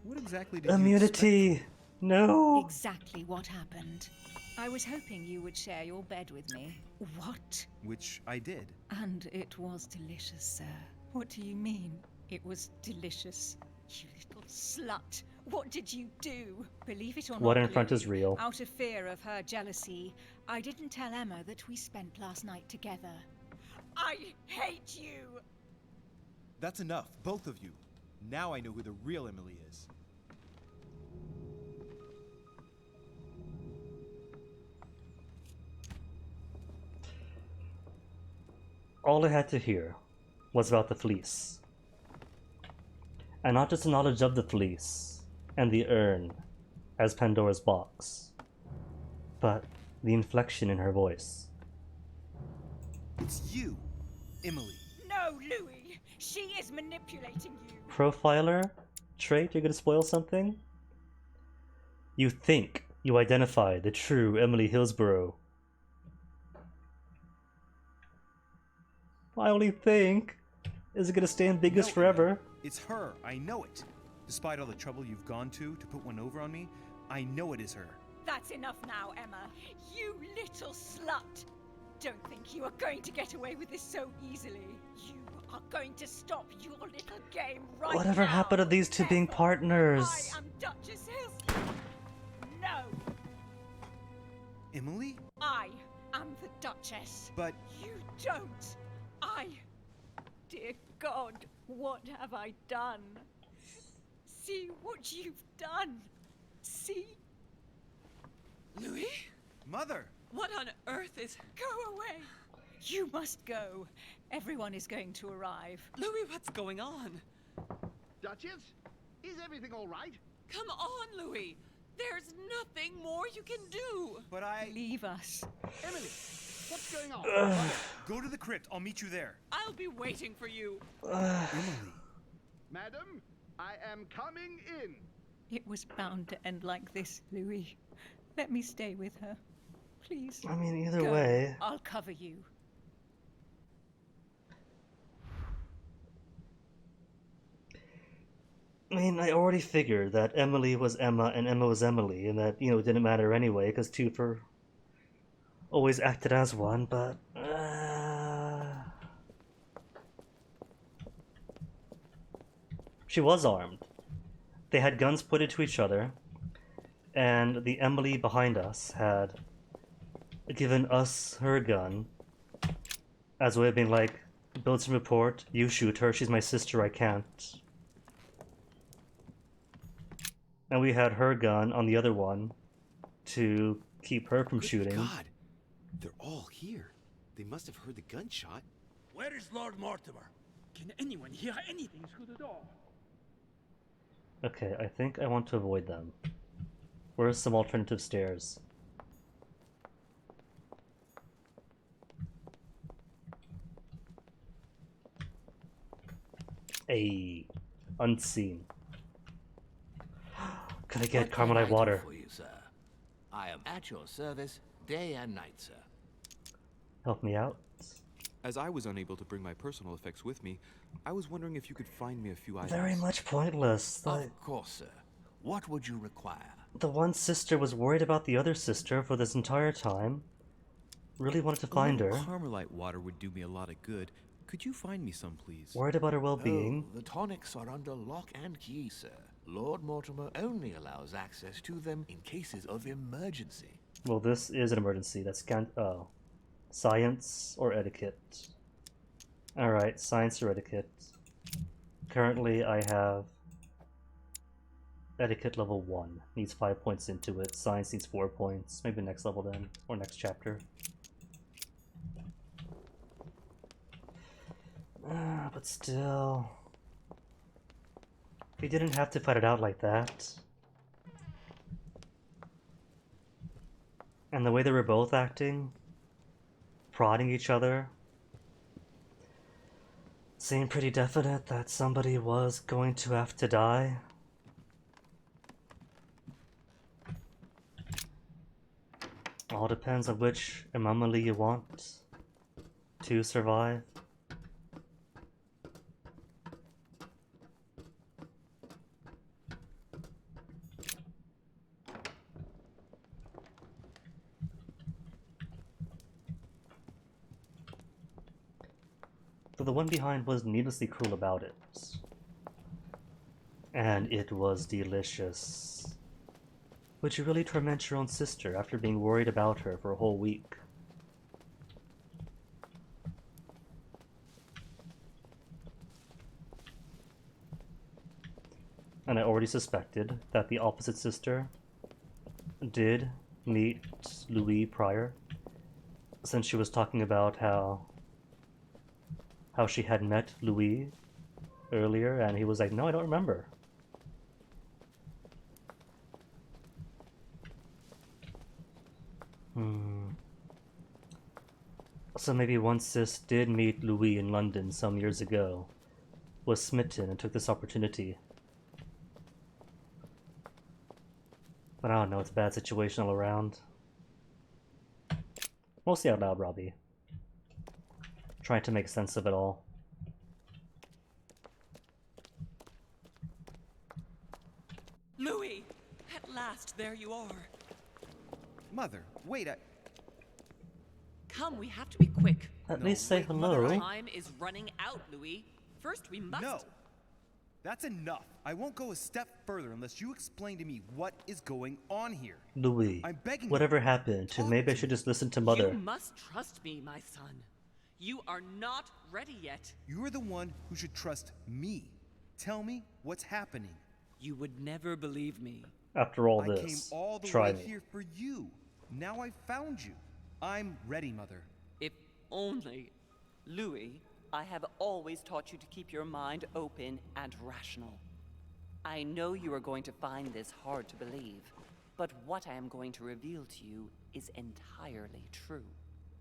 [SPEAKER 9] what exactly did you
[SPEAKER 4] Immunity! No!
[SPEAKER 3] Exactly what happened. I was hoping you would share your bed with me. What?
[SPEAKER 9] Which I did.
[SPEAKER 3] And it was delicious, sir. What do you mean, it was delicious? You little slut. What did you do? Believe it or not,
[SPEAKER 4] What in front
[SPEAKER 3] Louis,
[SPEAKER 4] is real.
[SPEAKER 3] out of fear of her jealousy, I didn't tell Emma that we spent last night together. I hate you!
[SPEAKER 16] That's enough, both of you. Now I know who the real Emily is.
[SPEAKER 4] All I had to hear was about the fleece. And not just the knowledge of the fleece and the urn as Pandora's box, but the inflection in her voice.
[SPEAKER 16] It's you, Emily.
[SPEAKER 3] No, Louis! She is manipulating you!
[SPEAKER 4] Profiler? Trait, you're gonna spoil something? You think you identify the true Emily Hillsborough. I only think. Is it gonna stay ambiguous forever?
[SPEAKER 9] It's her. I know it. Despite all the trouble you've gone to put one over on me, I know it is her.
[SPEAKER 3] That's enough now, Emma. You little slut! Don't think you are going to get away with this so easily. You are going to stop your little game right
[SPEAKER 4] Whatever
[SPEAKER 3] now.
[SPEAKER 4] happened to these two being partners?
[SPEAKER 3] I am Duchess Hills. No,
[SPEAKER 9] Emily?
[SPEAKER 3] I am the Duchess.
[SPEAKER 9] But
[SPEAKER 3] You don't. Dear God, what have I done? See what you've done. See?
[SPEAKER 18] Louis?
[SPEAKER 9] Mother!
[SPEAKER 18] What on earth is...
[SPEAKER 3] Go away. You must go. Everyone is going to arrive.
[SPEAKER 18] Louis, what's going on?
[SPEAKER 13] Duchess? Is everything all right?
[SPEAKER 18] Come on, Louis. There's nothing more you can do.
[SPEAKER 9] But I...
[SPEAKER 3] Leave us.
[SPEAKER 13] Emily, what's going on? Mother,
[SPEAKER 9] Go to the crypt. I'll meet you there.
[SPEAKER 18] I'll be waiting for you.
[SPEAKER 9] Emily.
[SPEAKER 13] Madam, I am coming in.
[SPEAKER 3] It was bound to end like this, Louis. Let me stay with her. Please.
[SPEAKER 4] I mean, either
[SPEAKER 3] Go.
[SPEAKER 4] way.
[SPEAKER 3] I'll cover you.
[SPEAKER 4] I mean, I already figured that Emily was Emma and Emma was Emily, and that, it didn't matter anyway, because Twofer always acted as one, but... She was armed. They had guns pointed to each other, and the Emily behind us had given us her gun as a way of being like, build some report, you shoot her, she's my sister, I can't. And we had her gun on the other one to keep her from shooting.
[SPEAKER 5] God, they're all here. They must have heard the gunshot.
[SPEAKER 15] Where is Lord Mortimer?
[SPEAKER 14] Can anyone hear anything through the door?
[SPEAKER 4] Okay, I think I want to avoid them. Where's some alternative stairs? A unseen. Can I get
[SPEAKER 8] What can I
[SPEAKER 4] Carmelite
[SPEAKER 8] do
[SPEAKER 4] water?
[SPEAKER 8] for you, sir? I am at your service day and night, sir.
[SPEAKER 4] Help me out.
[SPEAKER 5] As I was unable to bring my personal effects with me, I was wondering if you could find me a few items.
[SPEAKER 4] Very much pointless.
[SPEAKER 8] Of course, sir. What would you require?
[SPEAKER 4] The one sister was worried about the other sister for this entire time. Really wanted to find her.
[SPEAKER 16] Carmelite water would do me a lot of good. Could you find me some, please?
[SPEAKER 4] Worried about her well-being.
[SPEAKER 8] Oh, the tonics are under lock and key, sir. Lord Mortimer only allows access to them in cases of emergency.
[SPEAKER 4] Well, this is an emergency. That's science or etiquette. Alright, science or etiquette. Currently, I have etiquette level 1. Needs 5 points into it. Science needs 4 points. Maybe next level then, or next chapter. But still... We didn't have to fight it out like that. And the way they were both acting, prodding each other, seemed pretty definite that somebody was going to have to die. All depends on which anomaly you want to survive. The one behind was needlessly cruel about it. And it was delicious. Would you really torment your own sister after being worried about her for a whole week? And I already suspected that the opposite sister did meet Louis prior, since she was talking about how she had met Louis earlier, and he was like, no, I don't remember. So maybe one sis did meet Louis in London some years ago, was smitten and took this opportunity. But I don't know, it's a bad situation all around. Mostly out loud, Robbie. Trying to make sense of it all.
[SPEAKER 18] Louis! At last, there you are.
[SPEAKER 16] Mother, wait,
[SPEAKER 18] Come, we have to be quick.
[SPEAKER 4] At least say hello.
[SPEAKER 18] Time is running out, Louis. First, we must...
[SPEAKER 16] No! That's enough. I won't go a step further unless you explain to me what is going on here.
[SPEAKER 4] Louis,
[SPEAKER 16] I'm begging
[SPEAKER 4] whatever happened to maybe I should just listen to Mother.
[SPEAKER 18] You must trust me, my son. You are not ready yet.
[SPEAKER 16] You're the one who should trust me. Tell me what's happening.
[SPEAKER 18] You would never believe me.
[SPEAKER 4] After all
[SPEAKER 16] I
[SPEAKER 4] this,
[SPEAKER 16] came all the
[SPEAKER 4] try
[SPEAKER 16] way
[SPEAKER 4] me.
[SPEAKER 16] here for you. Now I've found you. I'm ready, Mother.
[SPEAKER 18] If only.
[SPEAKER 19] Louis, I have always taught you to keep your mind open and rational. I know you are going to find this hard to believe, but what I am going to reveal to you is entirely true.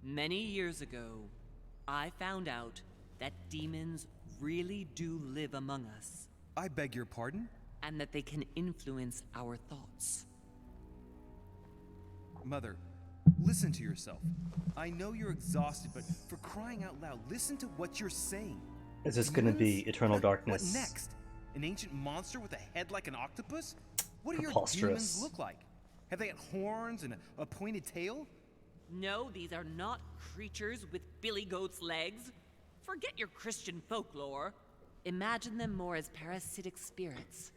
[SPEAKER 18] Many years ago, I found out that demons really do live among us.
[SPEAKER 16] I beg your pardon?
[SPEAKER 18] And that they can influence our thoughts.
[SPEAKER 16] Mother, listen to yourself. I know you're exhausted, but for crying out loud, listen to what you're saying.
[SPEAKER 4] Is this gonna be Eternal Darkness?
[SPEAKER 16] What next? An ancient monster with a head like an octopus? What do your
[SPEAKER 4] Preposterous.
[SPEAKER 16] demons look like? Have they got horns and a pointed tail?
[SPEAKER 18] No, these are not creatures with billy goat's legs. Forget your Christian folklore. Imagine them more as parasitic spirits.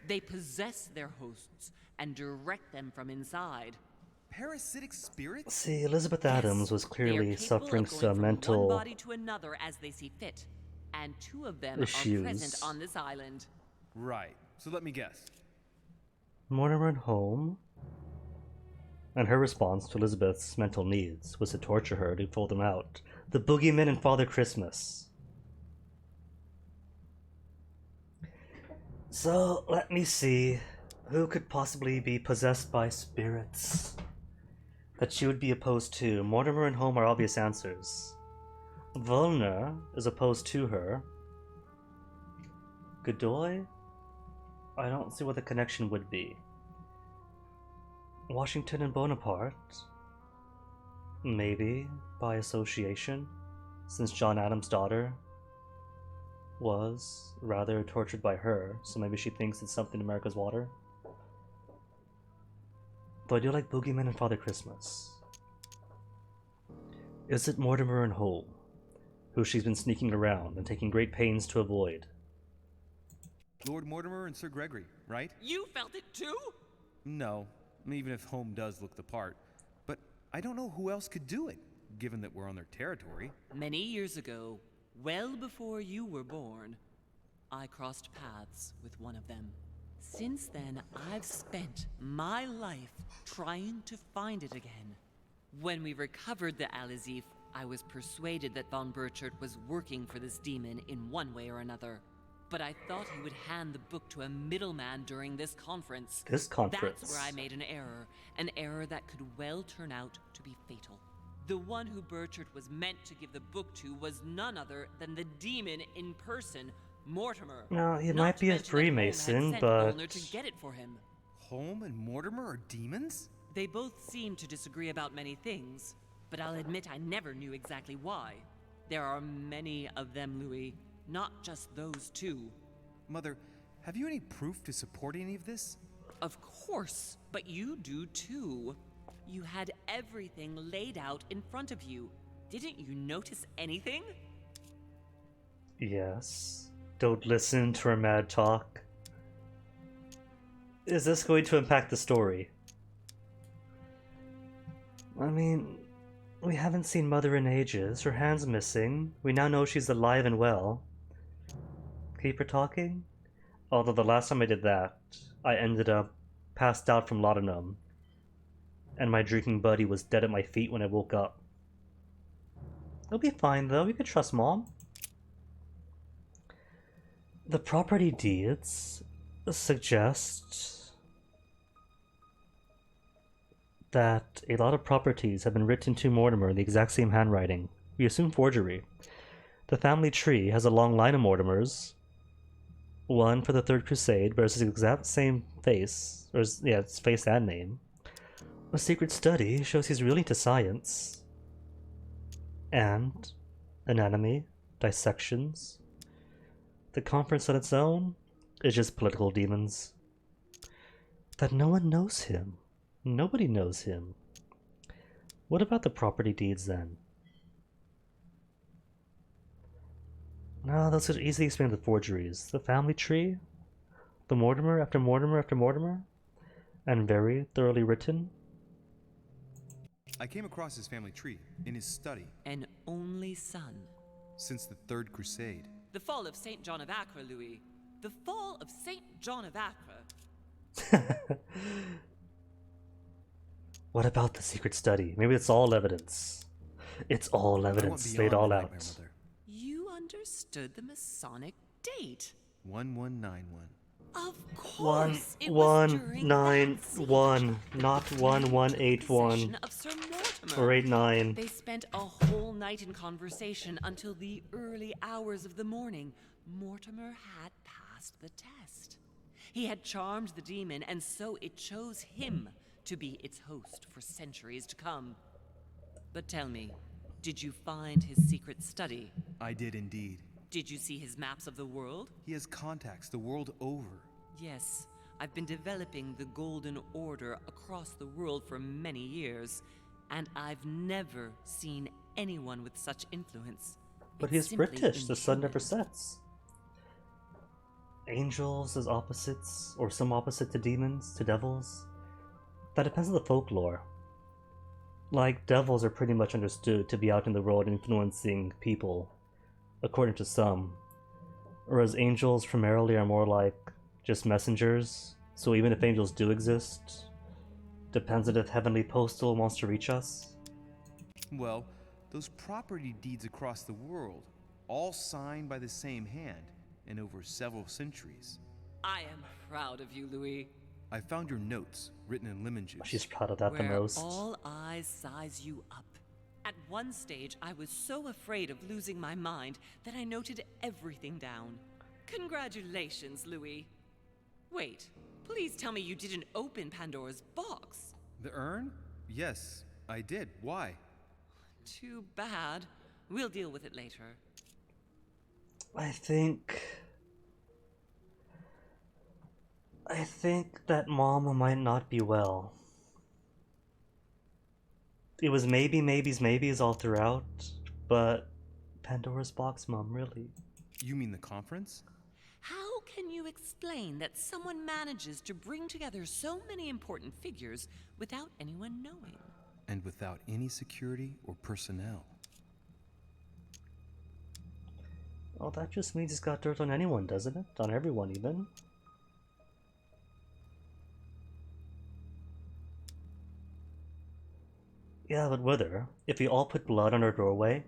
[SPEAKER 18] They possess their hosts and direct them from inside.
[SPEAKER 16] Parasitic spirits?
[SPEAKER 4] See, Elizabeth Adams was clearly suffering some mental
[SPEAKER 18] one body to another as they see fit, and two of them
[SPEAKER 4] issues.
[SPEAKER 18] are present on this island.
[SPEAKER 16] Right. So let me guess.
[SPEAKER 4] Mortimer home, and her response to Elizabeth's mental needs was to torture her to pull them out. The boogeyman and Father Christmas. So, let me see. Who could possibly be possessed by spirits that she would be opposed to? Mortimer and Home are obvious answers. Volner is opposed to her. Godoy? I don't see what the connection would be. Washington and Bonaparte? Maybe, by association, since John Adams' daughter was rather tortured by her, so maybe she thinks it's something America's water. Though I do like Boogeyman and Father Christmas. Is it Mortimer and Home, who she's been sneaking around and taking great pains to avoid?
[SPEAKER 16] Lord Mortimer and Sir Gregory, right?
[SPEAKER 18] You felt it too?
[SPEAKER 16] No, even if Home does look the part. But I don't know who else could do it, given that we're on their territory.
[SPEAKER 18] Many years ago, well before you were born, I crossed paths with one of them. Since then, I've spent my life trying to find it again. When we recovered the Alizif, I was persuaded that von Burchard was working for this demon in one way or another. But I thought he would hand the book to a middleman during this conference.
[SPEAKER 4] This conference?
[SPEAKER 18] That's where I made an error that could well turn out to be fatal. The one who Burchard was meant to give the book to was none other than the demon in person, Mortimer.
[SPEAKER 4] No, he
[SPEAKER 18] Not
[SPEAKER 4] might
[SPEAKER 18] to
[SPEAKER 4] be a
[SPEAKER 18] mention that Holm had
[SPEAKER 4] Freemason,
[SPEAKER 18] sent
[SPEAKER 4] but...
[SPEAKER 18] Volner to get it for him.
[SPEAKER 16] Home and Mortimer are demons?
[SPEAKER 18] They both seem to disagree about many things, but I'll admit I never knew exactly why. There are many of them, Louis, not just those two.
[SPEAKER 16] Mother, have you any proof to support any of this?
[SPEAKER 18] Of course, but you do too. You had everything laid out in front of you. Didn't you notice anything?
[SPEAKER 4] Yes. Don't listen to her mad talk. Is this going to impact the story? I mean, we haven't seen Mother in ages. Her hand's missing. We now know she's alive and well. Keep her talking? Although the last time I did that, I ended up passed out from laudanum, and my drinking buddy was dead at my feet when I woke up. It'll be fine though, you can trust Mom. The property deeds suggest that a lot of properties have been written to Mortimer in the exact same handwriting. We assume forgery. The family tree has a long line of Mortimers. One for the Third Crusade bears the exact same face, or yeah, it's face and name. A secret study shows he's really into science. And anatomy, dissections. The conference on its own is just political demons. That no one knows him. Nobody knows him. What about the property deeds then? No, those could easily explain the forgeries. The family tree? The Mortimer after Mortimer after Mortimer? And very thoroughly written?
[SPEAKER 9] I came across his family tree in his study.
[SPEAKER 18] An only son.
[SPEAKER 9] Since the Third Crusade.
[SPEAKER 18] The fall of St. John of Acre, Louis. The fall of St. John of Acre.
[SPEAKER 4] What about the secret study? Maybe it's all evidence. It's all evidence. Lay it all out.
[SPEAKER 18] You understood the Masonic date.
[SPEAKER 9] 1191.
[SPEAKER 18] Of course, it was
[SPEAKER 4] 1191, not 1181
[SPEAKER 18] of Sir Mortimer.
[SPEAKER 4] or 89.
[SPEAKER 18] They spent a whole night in conversation until the early hours of the morning. Mortimer had passed the test. He had charmed the demon, and so it chose him to be its host for centuries to come. But tell me, did you find his secret study?
[SPEAKER 9] I did indeed.
[SPEAKER 18] Did you see his maps of the world?
[SPEAKER 9] He has contacts the world over.
[SPEAKER 18] Yes, I've been developing the Golden Order across the world for many years, and I've never seen anyone with such influence.
[SPEAKER 4] But
[SPEAKER 18] It's
[SPEAKER 4] he's
[SPEAKER 18] simply
[SPEAKER 4] British, the sun
[SPEAKER 18] inhuman.
[SPEAKER 4] never sets. Angels as opposites, or some opposite to demons, to devils. That depends on the folklore. Like, devils are pretty much understood to be out in the world influencing people, according to some. Whereas angels primarily are more like just messengers, so even if angels do exist, depends on if Heavenly Postal wants to reach us.
[SPEAKER 9] Well, those property deeds across the world, all signed by the same hand, and over several centuries.
[SPEAKER 18] I am proud of you, Louis.
[SPEAKER 9] I found your notes, written in lemon juice.
[SPEAKER 4] She's proud of that the
[SPEAKER 18] Where
[SPEAKER 4] most.
[SPEAKER 18] all eyes size you up. At one stage, I was so afraid of losing my mind that I noted everything down. Congratulations, Louis. Wait, please tell me you didn't open Pandora's box.
[SPEAKER 9] The urn? Yes, I did. Why?
[SPEAKER 18] Too bad. We'll deal with it later.
[SPEAKER 4] I think that Mom might not be well. It was maybes all throughout, but Pandora's box, Mom, really?
[SPEAKER 9] You mean the conference?
[SPEAKER 18] How can you explain that someone manages to bring together so many important figures without anyone knowing?
[SPEAKER 9] And without any security or personnel.
[SPEAKER 4] Well, that just means it's got dirt on anyone, doesn't it? On everyone, even. Yeah, but Wither, if we all put blood on our doorway,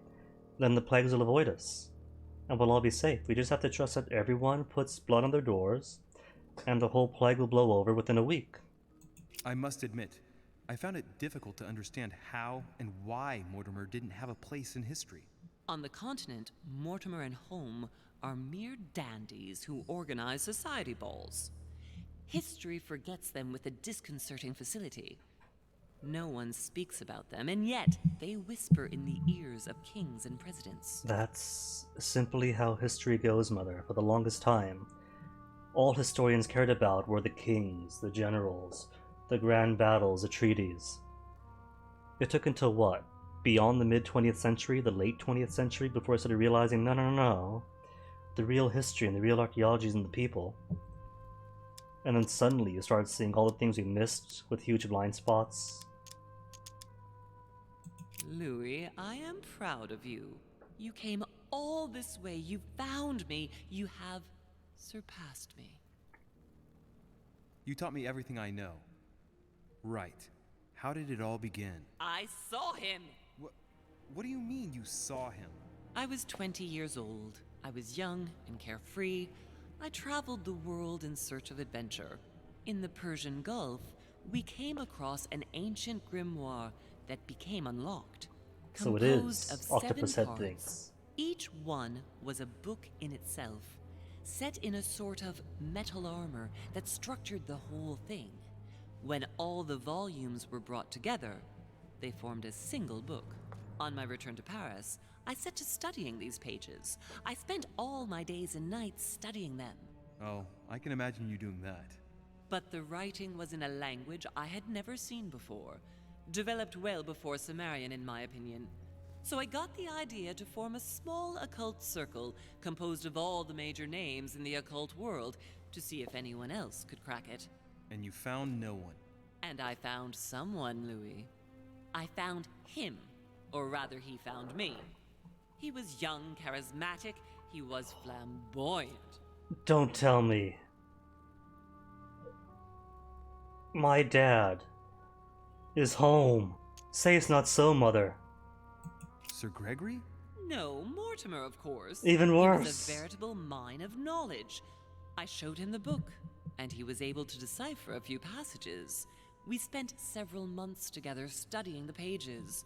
[SPEAKER 4] then the plagues will avoid us. And we'll all be safe. We just have to trust that everyone puts blood on their doors, and the whole plague will blow over within a week.
[SPEAKER 9] I must admit, I found it difficult to understand how and why Mortimer didn't have a place in history.
[SPEAKER 18] On the continent, Mortimer and Home are mere dandies who organize society balls. History forgets them with a disconcerting facility. No one speaks about them, and yet they whisper in the ears of kings and presidents.
[SPEAKER 4] That's simply how history goes, Mother. For the longest time, all historians cared about were the kings, the generals, the grand battles, the treaties. It took until what? Beyond the mid-20th century, the late 20th century, before I started realizing, no. The real history and the real archaeology is in the people. And then suddenly you started seeing all the things we missed with huge blind spots.
[SPEAKER 18] Louis, I am proud of you. You came all this way. You found me. You have surpassed me.
[SPEAKER 9] You taught me everything I know. Right. How did it all begin?
[SPEAKER 18] I saw him.
[SPEAKER 9] What do you mean you saw him?
[SPEAKER 18] I was 20 years old. I was young and carefree. I traveled the world in search of adventure. In the Persian Gulf, we came across an ancient grimoire that became unlocked.
[SPEAKER 4] So it
[SPEAKER 18] Composed
[SPEAKER 4] is
[SPEAKER 18] of
[SPEAKER 4] Octopus
[SPEAKER 18] 7
[SPEAKER 4] Head
[SPEAKER 18] parts.
[SPEAKER 4] things.
[SPEAKER 18] Each one was a book in itself, set in a sort of metal armor that structured the whole thing. When all the volumes were brought together, they formed a single book. On my return to Paris, I set to studying these pages. I spent all my days and nights studying them.
[SPEAKER 9] Oh, I can imagine you doing that.
[SPEAKER 18] But the writing was in a language I had never seen before, developed well before Sumerian, in my opinion. So I got the idea to form a small occult circle composed of all the major names in the occult world to see if anyone else could crack it.
[SPEAKER 9] And you found no one.
[SPEAKER 18] And I found someone, Louis. I found him, or rather he found me. He was young, charismatic, he was flamboyant.
[SPEAKER 4] Don't tell me. My dad is home. Say it's not so, Mother.
[SPEAKER 9] Sir Gregory?
[SPEAKER 18] No, Mortimer, of course.
[SPEAKER 4] Even
[SPEAKER 18] He
[SPEAKER 4] worse.
[SPEAKER 18] was a veritable mine of knowledge. I showed him the book, and he was able to decipher a few passages. We spent several months together studying the pages.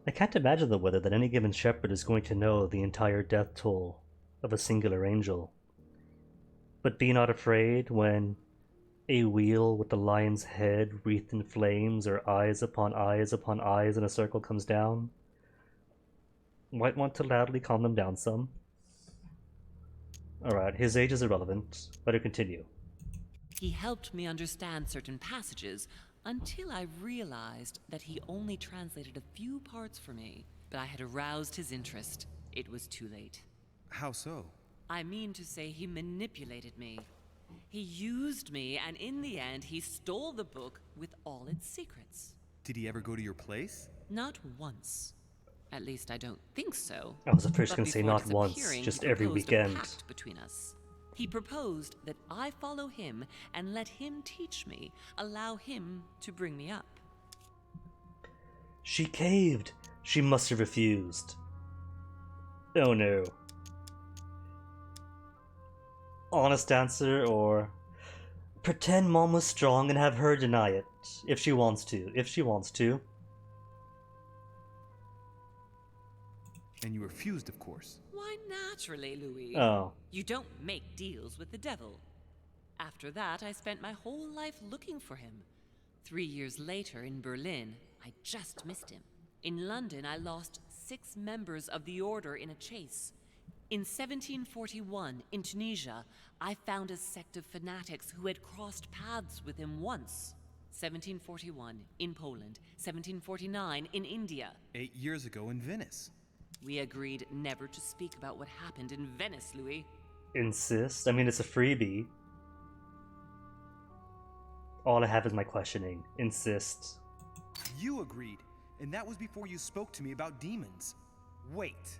[SPEAKER 4] I can't imagine the weather that any given shepherd is going to know the entire death toll of a singular angel. But be not afraid when a wheel with the lion's head wreathed in flames or eyes upon eyes upon eyes in a circle comes down. Might want to loudly calm them down some. Alright, his age is irrelevant. Better continue.
[SPEAKER 18] He helped me understand certain passages until I realized that he only translated a few parts for me. But I had aroused his interest. It was too late.
[SPEAKER 9] How so?
[SPEAKER 18] I mean to say he manipulated me. He used me, and in the end, he stole the book with all its secrets.
[SPEAKER 9] Did he ever go to your place?
[SPEAKER 18] Not once. At least I don't think so.
[SPEAKER 4] I was first
[SPEAKER 18] But
[SPEAKER 4] going to say
[SPEAKER 18] before
[SPEAKER 4] not once,
[SPEAKER 18] disappearing,
[SPEAKER 4] just
[SPEAKER 18] he
[SPEAKER 4] every
[SPEAKER 18] proposed
[SPEAKER 4] weekend.
[SPEAKER 18] A pact between us. He proposed that I follow him and let him teach me, allow him to bring me up.
[SPEAKER 4] She caved. She must have refused. Oh no. Honest answer, or pretend Mom was strong and have her deny it if she wants to.
[SPEAKER 9] And you refused, of course.
[SPEAKER 18] Why, naturally, Louis.
[SPEAKER 4] Oh.
[SPEAKER 18] You don't make deals with the devil. After that, I spent my whole life looking for him. 3 years later, in Berlin, I just missed him. In London, I lost 6 members of the Order in a chase. In 1741, in Tunisia, I found a sect of fanatics who had crossed paths with him once. 1741, in Poland. 1749, in India.
[SPEAKER 9] 8 years ago in Venice.
[SPEAKER 18] We agreed never to speak about what happened in Venice, Louis.
[SPEAKER 4] Insist? I mean, it's a freebie. All I have is my questioning. Insist.
[SPEAKER 9] You agreed, and that was before you spoke to me about demons. Wait.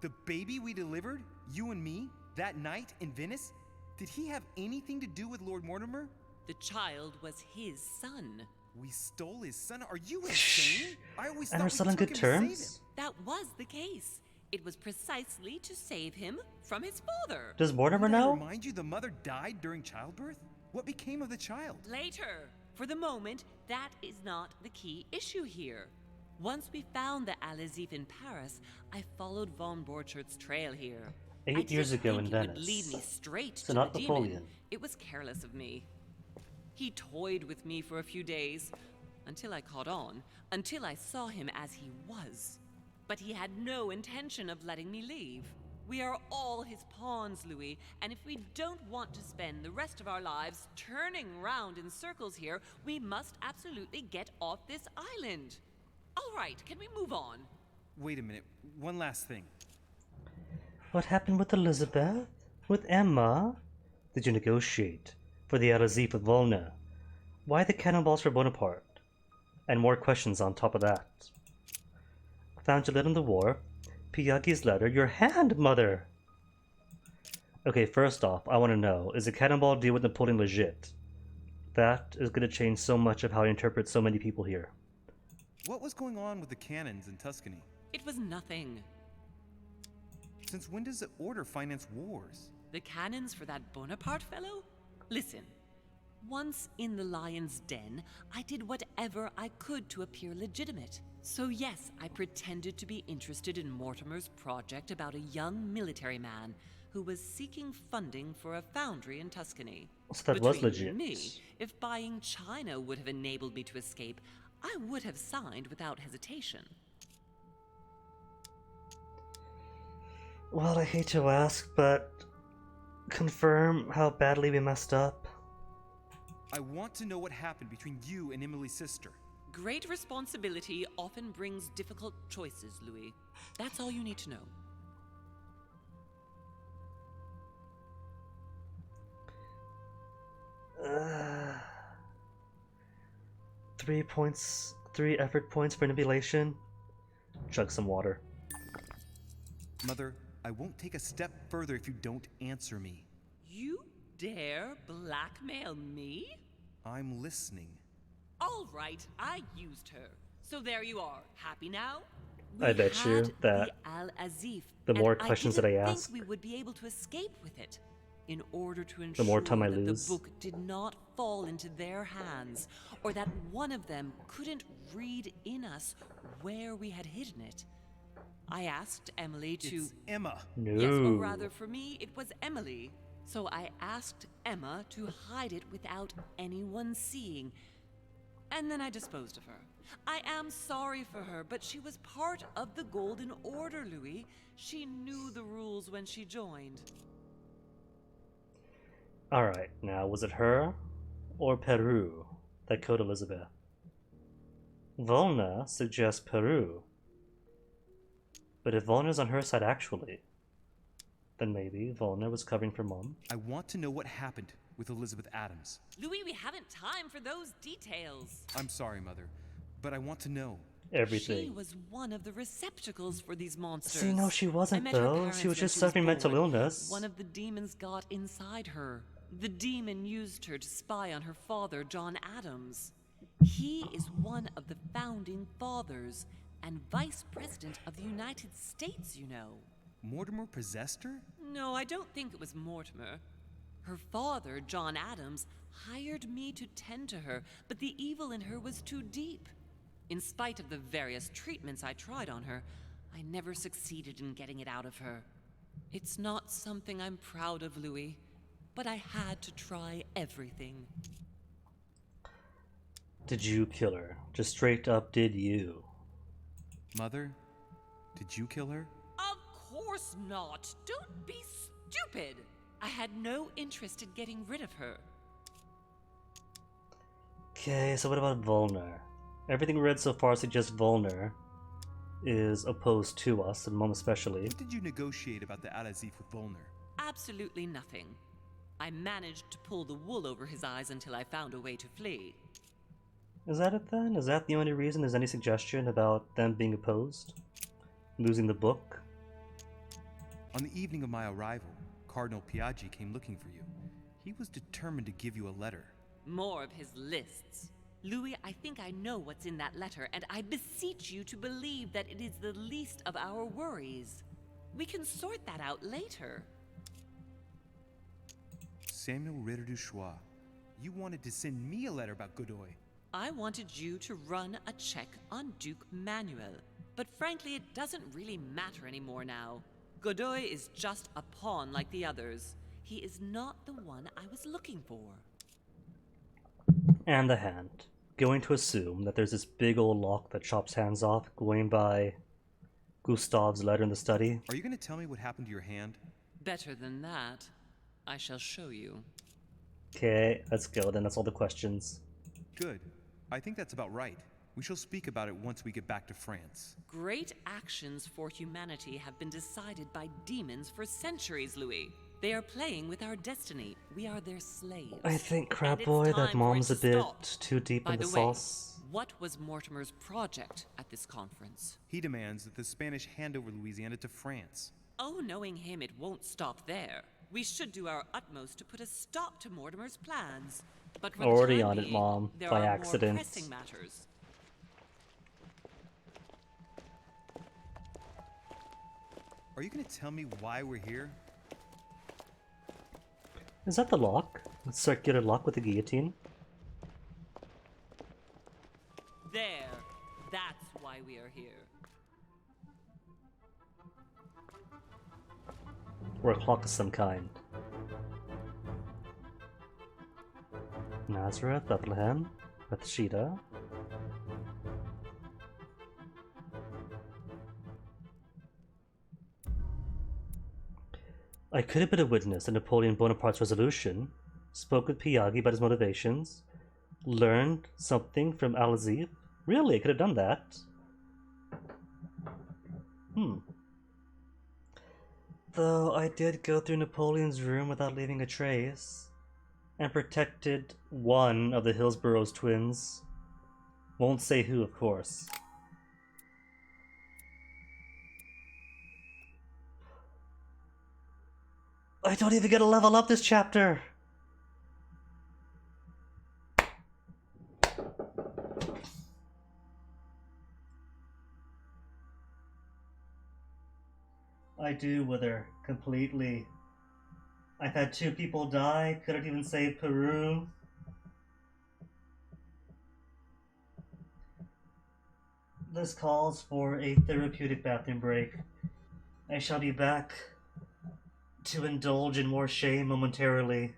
[SPEAKER 9] The baby we delivered, you and me, that night in Venice, did he have anything to do with Lord Mortimer?
[SPEAKER 18] The child was his son.
[SPEAKER 9] We stole his son? Are you insane? I always
[SPEAKER 4] And
[SPEAKER 9] thought
[SPEAKER 4] we're
[SPEAKER 9] we
[SPEAKER 4] still on
[SPEAKER 9] took
[SPEAKER 4] good
[SPEAKER 9] him to save
[SPEAKER 4] terms?
[SPEAKER 9] him.
[SPEAKER 18] That was the case. It was precisely to save him from his father.
[SPEAKER 4] Does Mortimer
[SPEAKER 9] Did I
[SPEAKER 4] know?
[SPEAKER 9] remind you the mother died during childbirth? What became of the child?
[SPEAKER 18] Later. For the moment, that is not the key issue here. Once we found the Al-Azif in Paris, I followed von Borchart's trail here.
[SPEAKER 4] 8 years ago in
[SPEAKER 18] It would
[SPEAKER 4] Venice.
[SPEAKER 18] lead me straight
[SPEAKER 4] So
[SPEAKER 18] to
[SPEAKER 4] not
[SPEAKER 18] the
[SPEAKER 4] Napoleon.
[SPEAKER 18] demon. It was careless of me. He toyed with me for a few days, until I caught on, until I saw him as he was. But he had no intention of letting me leave. We are all his pawns, Louis, and if we don't want to spend the rest of our lives turning round in circles here, we must absolutely get off this island. All right, can we move on?
[SPEAKER 9] Wait a minute. One last thing.
[SPEAKER 4] What happened with Elizabeth? With Emma? Did you negotiate for the Al-Azif of Volna? Why the cannonballs for Bonaparte? And more questions on top of that. Found your letter in the war. Piyagi's letter. Your hand, mother! Okay, first off, I want to know, is the cannonball deal with Napoleon legit? That is going to change so much of how I interpret so many people here.
[SPEAKER 9] What was going on with the cannons in Tuscany?
[SPEAKER 18] It was nothing.
[SPEAKER 9] Since when does the Order finance wars?
[SPEAKER 18] The cannons for that Bonaparte fellow? Listen, once in the lion's den, I did whatever I could to appear legitimate. So yes, I pretended to be interested in Mortimer's project about a young military man who was seeking funding for a foundry in Tuscany.
[SPEAKER 4] So that was
[SPEAKER 18] Between
[SPEAKER 4] legit.
[SPEAKER 18] Me, if buying China would have enabled me to escape, I would have signed without hesitation.
[SPEAKER 4] Well, I hate to ask, but confirm how badly we messed up.
[SPEAKER 9] I want to know what happened between you and Emily's sister.
[SPEAKER 18] Great responsibility often brings difficult choices, Louis. That's all you need to know.
[SPEAKER 4] Uh, 3 points, 3 effort points for manipulation. Chug some water.
[SPEAKER 9] Mother, I won't take a step further if you don't answer me.
[SPEAKER 18] You dare blackmail me?
[SPEAKER 9] I'm listening.
[SPEAKER 18] All right, I used her. So there you are. Happy now?
[SPEAKER 4] I bet you
[SPEAKER 18] had
[SPEAKER 4] that
[SPEAKER 18] the
[SPEAKER 4] the
[SPEAKER 18] Al-Azif, and
[SPEAKER 4] more questions that I
[SPEAKER 18] didn't
[SPEAKER 4] ask,
[SPEAKER 18] think we would be able to escape with it. In order to
[SPEAKER 4] the
[SPEAKER 18] ensure
[SPEAKER 4] more time I
[SPEAKER 18] that
[SPEAKER 4] lose.
[SPEAKER 18] the book did not fall into their hands, or that one of them couldn't read in us where we had hidden it, I asked Emily to...
[SPEAKER 9] It's Emma.
[SPEAKER 4] No.
[SPEAKER 18] Yes, or rather for me, it was Emily. So I asked Emma to hide it without anyone seeing. And then I disposed of her. I am sorry for her, but she was part of the Golden Order, Louis. She knew the rules when she joined.
[SPEAKER 4] Alright, now was it her or Peru that killed Elizabeth? Volna suggests Peru. But if Volna's on her side actually, then maybe Volna was covering for Mom.
[SPEAKER 9] I want to know what happened with Elizabeth Adams.
[SPEAKER 18] Louis, we haven't time for those details.
[SPEAKER 9] I'm sorry, Mother, but I want to know.
[SPEAKER 4] Everything.
[SPEAKER 18] She was one of the receptacles for these monsters.
[SPEAKER 4] See, no, she wasn't,
[SPEAKER 18] I met her
[SPEAKER 4] though.
[SPEAKER 18] parents
[SPEAKER 4] She was
[SPEAKER 18] when
[SPEAKER 4] just suffering mental
[SPEAKER 18] born.
[SPEAKER 4] illness.
[SPEAKER 18] One of the demons got inside her. The demon used her to spy on her father, John Adams. He is one of the founding fathers and vice president of the United States, you know.
[SPEAKER 9] Mortimer possessed her?
[SPEAKER 18] No, I don't think it was Mortimer. Her father, John Adams, hired me to tend to her, but the evil in her was too deep. In spite of the various treatments I tried on her, I never succeeded in getting it out of her. It's not something I'm proud of, Louis, but I had to try everything.
[SPEAKER 4] Did you kill her? Just straight up, did you?
[SPEAKER 9] Mother, did you kill her?
[SPEAKER 18] Of course not! Don't be stupid! I had no interest in getting rid of her.
[SPEAKER 4] Okay, so what about Volner? Everything we read so far suggests Volner is opposed to us, and Mom especially.
[SPEAKER 9] What did you negotiate about the Al-Azif with Volner?
[SPEAKER 18] Absolutely nothing. I managed to pull the wool over his eyes until I found a way to flee.
[SPEAKER 4] Is that it then? Is that the only reason there's any suggestion about them being opposed? Losing the book?
[SPEAKER 9] On the evening of my arrival, Cardinal Piaggi came looking for you. He was determined to give you a letter.
[SPEAKER 18] More of his lists. Louis, I think I know what's in that letter, and I beseech you to believe that it is the least of our worries. We can sort that out later.
[SPEAKER 9] Samuel Ritter du Choix, you wanted to send me a letter about Godoy.
[SPEAKER 18] I wanted you to run a check on Duke Manuel, but frankly it doesn't really matter anymore now. Godoy is just a pawn like the others. He is not the one I was looking for.
[SPEAKER 4] And the hand. Going to assume that there's this big old lock that chops hands off, going by Gustav's letter in the study.
[SPEAKER 9] Are you going to tell me what happened to your hand?
[SPEAKER 18] Better than that. I shall show you.
[SPEAKER 4] Okay, let's go then. That's all the questions.
[SPEAKER 9] Good. I think that's about right. We shall speak about it once we get back to France.
[SPEAKER 18] Great actions for humanity have been decided by demons for centuries, Louis. They are playing with our destiny. We are their slaves.
[SPEAKER 4] I think, crap
[SPEAKER 18] And
[SPEAKER 4] boy,
[SPEAKER 18] it's
[SPEAKER 4] that
[SPEAKER 18] time
[SPEAKER 4] Mom's
[SPEAKER 18] for
[SPEAKER 4] a
[SPEAKER 18] it to
[SPEAKER 4] bit
[SPEAKER 18] stop.
[SPEAKER 4] too deep
[SPEAKER 18] By
[SPEAKER 4] in the
[SPEAKER 18] the way,
[SPEAKER 4] sauce.
[SPEAKER 18] what was Mortimer's project at this conference?
[SPEAKER 9] He demands that the Spanish hand over Louisiana to France.
[SPEAKER 18] Oh, knowing him, it won't stop there. We should do our utmost to put a stop to Mortimer's plans. But for the
[SPEAKER 4] Already
[SPEAKER 18] time
[SPEAKER 4] on it,
[SPEAKER 18] being,
[SPEAKER 4] Mom,
[SPEAKER 18] there
[SPEAKER 4] by
[SPEAKER 18] are
[SPEAKER 4] accident.
[SPEAKER 18] more pressing matters.
[SPEAKER 9] Are you going to tell me why we're here?
[SPEAKER 4] Is that the lock? The circular lock with the guillotine?
[SPEAKER 18] There. That's why we are here.
[SPEAKER 4] Or a clock of some kind. Nazareth, Bethlehem, Bethshida. I could have been a witness to Napoleon Bonaparte's resolution, spoke with Piaggi about his motivations, learned something from Al-Azif. Really, I could have done that. Though I did go through Napoleon's room without leaving a trace, and protected one of the Hillsborough's twins. Won't say who, of course. I don't even get to level up this chapter! I do wither completely. I've had 2 people die, couldn't even save Peru. This calls for a therapeutic bathroom break. I shall be back to indulge in more shame momentarily.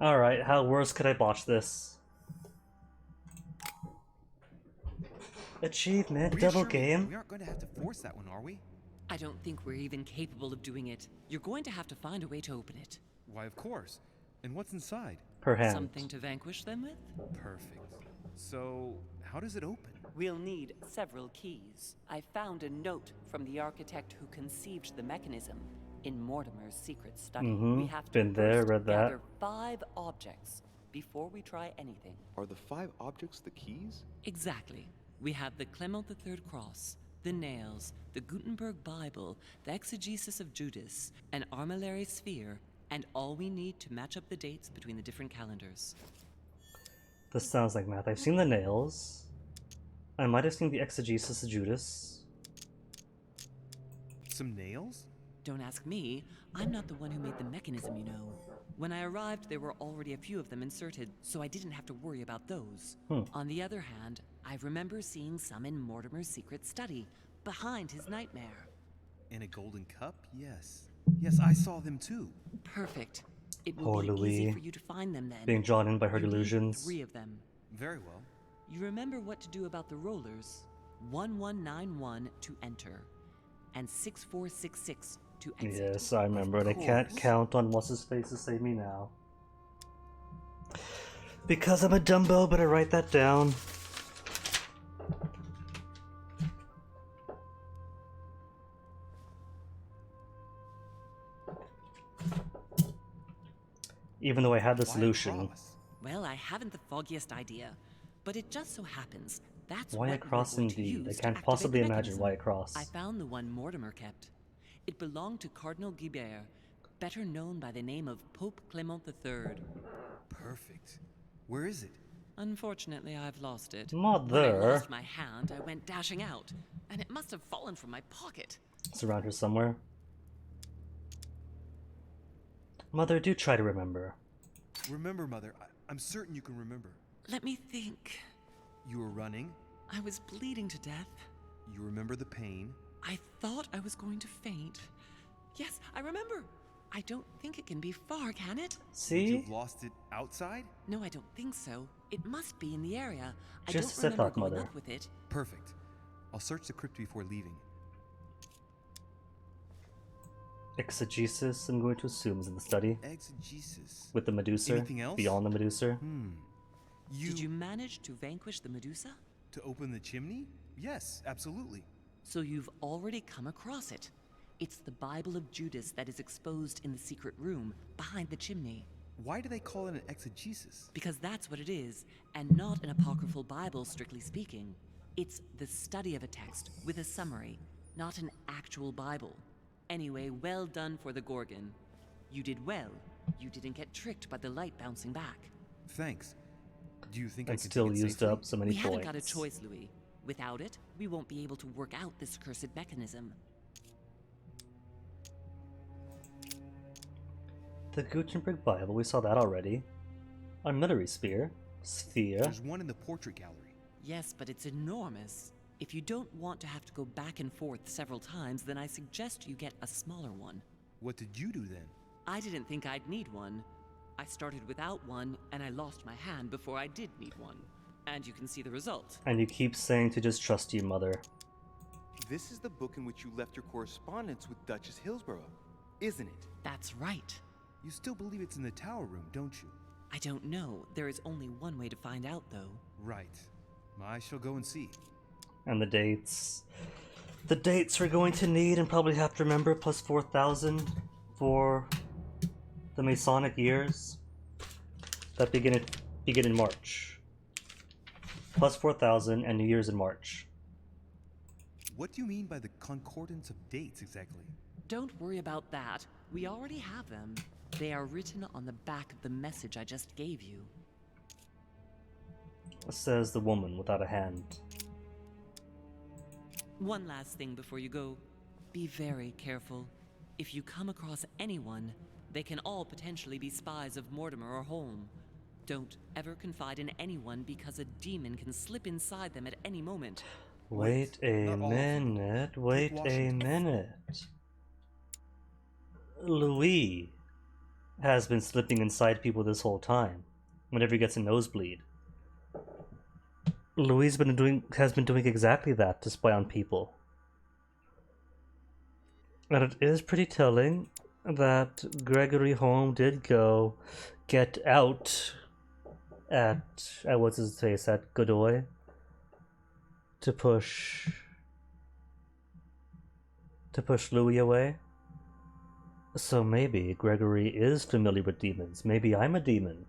[SPEAKER 4] Alright, how worse could I botch this? Achievement, double
[SPEAKER 9] Reassure me,
[SPEAKER 4] game.
[SPEAKER 9] We aren't going to have to force that one, are we?
[SPEAKER 18] I don't think we're even capable of doing it. You're going to have to find a way to open it.
[SPEAKER 9] Why, of course. And what's inside?
[SPEAKER 4] Per hand.
[SPEAKER 18] Something to vanquish them with?
[SPEAKER 9] Perfect. So, how does it open?
[SPEAKER 19] We'll need several keys. I found a note from the architect who conceived the mechanism in Mortimer's secret study. We have to
[SPEAKER 4] Been there,
[SPEAKER 19] first
[SPEAKER 4] read that.
[SPEAKER 19] gather 5 objects before we try anything.
[SPEAKER 5] Are the 5 objects the keys?
[SPEAKER 18] Exactly. We have the Clement III cross, the nails, the Gutenberg Bible, the exegesis of Judas, an armillary sphere, and all we need to match up the dates between the different calendars.
[SPEAKER 4] This sounds like math. I've seen the nails. I might have seen the exegesis of Judas.
[SPEAKER 9] Some nails?
[SPEAKER 18] Don't ask me. I'm not the one who made the mechanism, you know. When I arrived, there were already a few of them inserted, so I didn't have to worry about those. On the other hand, I remember seeing some in Mortimer's secret study, behind his nightmare.
[SPEAKER 9] And a golden cup? Yes. Yes, I saw them too.
[SPEAKER 18] Perfect. It will
[SPEAKER 4] Poor
[SPEAKER 18] be easy
[SPEAKER 4] Louis.
[SPEAKER 18] for you to find them then.
[SPEAKER 4] Being drawn in by her
[SPEAKER 18] You need
[SPEAKER 4] delusions.
[SPEAKER 18] 3 of them.
[SPEAKER 9] Very well.
[SPEAKER 18] You remember what to do about the rollers. 1191 to enter, and 6466 to exit.
[SPEAKER 4] Yes, I remember, and I can't count on what's-his-face to save me now. Because I'm a Dumbo, but I write that down. Even though I had the solution.
[SPEAKER 18] Well, I haven't the foggiest idea, but it just so happens that's
[SPEAKER 4] Why a
[SPEAKER 18] what
[SPEAKER 4] cross
[SPEAKER 18] we're going to
[SPEAKER 4] indeed? I
[SPEAKER 18] use to
[SPEAKER 4] can't
[SPEAKER 18] activate
[SPEAKER 4] possibly
[SPEAKER 18] the
[SPEAKER 4] imagine
[SPEAKER 18] mechanism.
[SPEAKER 4] why a cross.
[SPEAKER 18] I found the one Mortimer kept. It belonged to Cardinal Guibert, better known by the name of Pope Clement III.
[SPEAKER 9] Perfect. Where is it?
[SPEAKER 18] Unfortunately, I've lost it.
[SPEAKER 4] Mother.
[SPEAKER 18] When I lost my hand, I went dashing out, and it must have fallen from my pocket.
[SPEAKER 4] It's around here somewhere. Mother, do try to remember.
[SPEAKER 9] Remember, Mother. I'm certain you can remember.
[SPEAKER 18] Let me think.
[SPEAKER 9] You were running.
[SPEAKER 18] I was bleeding to death.
[SPEAKER 9] You remember the pain.
[SPEAKER 18] I thought I was going to faint. Yes, I remember. I don't think it can be far, can it?
[SPEAKER 9] Would you have lost it outside?
[SPEAKER 18] No, I don't think so. It must be in the area. I
[SPEAKER 4] Just
[SPEAKER 18] don't
[SPEAKER 4] as I
[SPEAKER 18] remember
[SPEAKER 4] thought,
[SPEAKER 18] going
[SPEAKER 4] Mother.
[SPEAKER 18] up with it.
[SPEAKER 9] Perfect. I'll search the crypt before leaving.
[SPEAKER 4] Exegesis, I'm going to assume, is in the study.
[SPEAKER 9] Exegesis.
[SPEAKER 4] With the Medusa.
[SPEAKER 9] Anything else?
[SPEAKER 4] Beyond the Medusa.
[SPEAKER 18] Did you manage to vanquish the Medusa?
[SPEAKER 9] To open the chimney? Yes, absolutely.
[SPEAKER 18] So you've already come across it. It's the Bible of Judas that is exposed in the secret room behind the chimney.
[SPEAKER 9] Why do they call it an exegesis?
[SPEAKER 18] Because that's what it is, and not an apocryphal Bible, strictly speaking. It's the study of a text with a summary, not an actual Bible. Anyway, well done for the Gorgon. You did well. You didn't get tricked by the light bouncing back.
[SPEAKER 9] Thanks. Do you think
[SPEAKER 4] I
[SPEAKER 9] I could
[SPEAKER 4] still
[SPEAKER 9] take it
[SPEAKER 4] used
[SPEAKER 9] safely?
[SPEAKER 4] up so many
[SPEAKER 18] We
[SPEAKER 4] points.
[SPEAKER 18] haven't got a choice, Louis. Without it, we won't be able to work out this cursed mechanism.
[SPEAKER 4] The Gutenberg Bible, we saw that already. Armillary sphere. Sphere.
[SPEAKER 9] There's one in the portrait gallery.
[SPEAKER 18] Yes, but it's enormous. If you don't want to have to go back and forth several times, then I suggest you get a smaller one.
[SPEAKER 9] What did you do then?
[SPEAKER 18] I didn't think I'd need one. I started without one, and I lost my hand before I did need one. And you can see the result.
[SPEAKER 4] And you keep saying to just trust you, Mother.
[SPEAKER 5] This is the book in which you left your correspondence with Duchess Hillsborough, isn't it?
[SPEAKER 18] That's right.
[SPEAKER 9] You still believe it's in the tower room, don't you?
[SPEAKER 18] I don't know. There is only one way to find out, though.
[SPEAKER 9] Right. I shall go and see.
[SPEAKER 4] And the dates. The dates we're going to need and probably have to remember, plus 4,000 for the Masonic years that begin in March. Plus 4,000 and New Year's in March.
[SPEAKER 9] What do you mean by the concordance of dates exactly?
[SPEAKER 18] Don't worry about that. We already have them. They are written on the back of the message I just gave you.
[SPEAKER 4] Says the woman without a hand.
[SPEAKER 18] One last thing before you go. Be very careful. If you come across anyone, they can all potentially be spies of Mortimer or Holm. Don't ever confide in anyone because a demon can slip inside them at any moment.
[SPEAKER 4] Wait a minute. Wait a minute. Louis. has been slipping inside people this whole time. Whenever he gets a nosebleed. Louis has been doing exactly that to spy on people. And it is pretty telling that Gregory Holm did go get out at what's his face, at Godoy, to push Louis away. So maybe Gregory is familiar with demons. Maybe I'm a demon.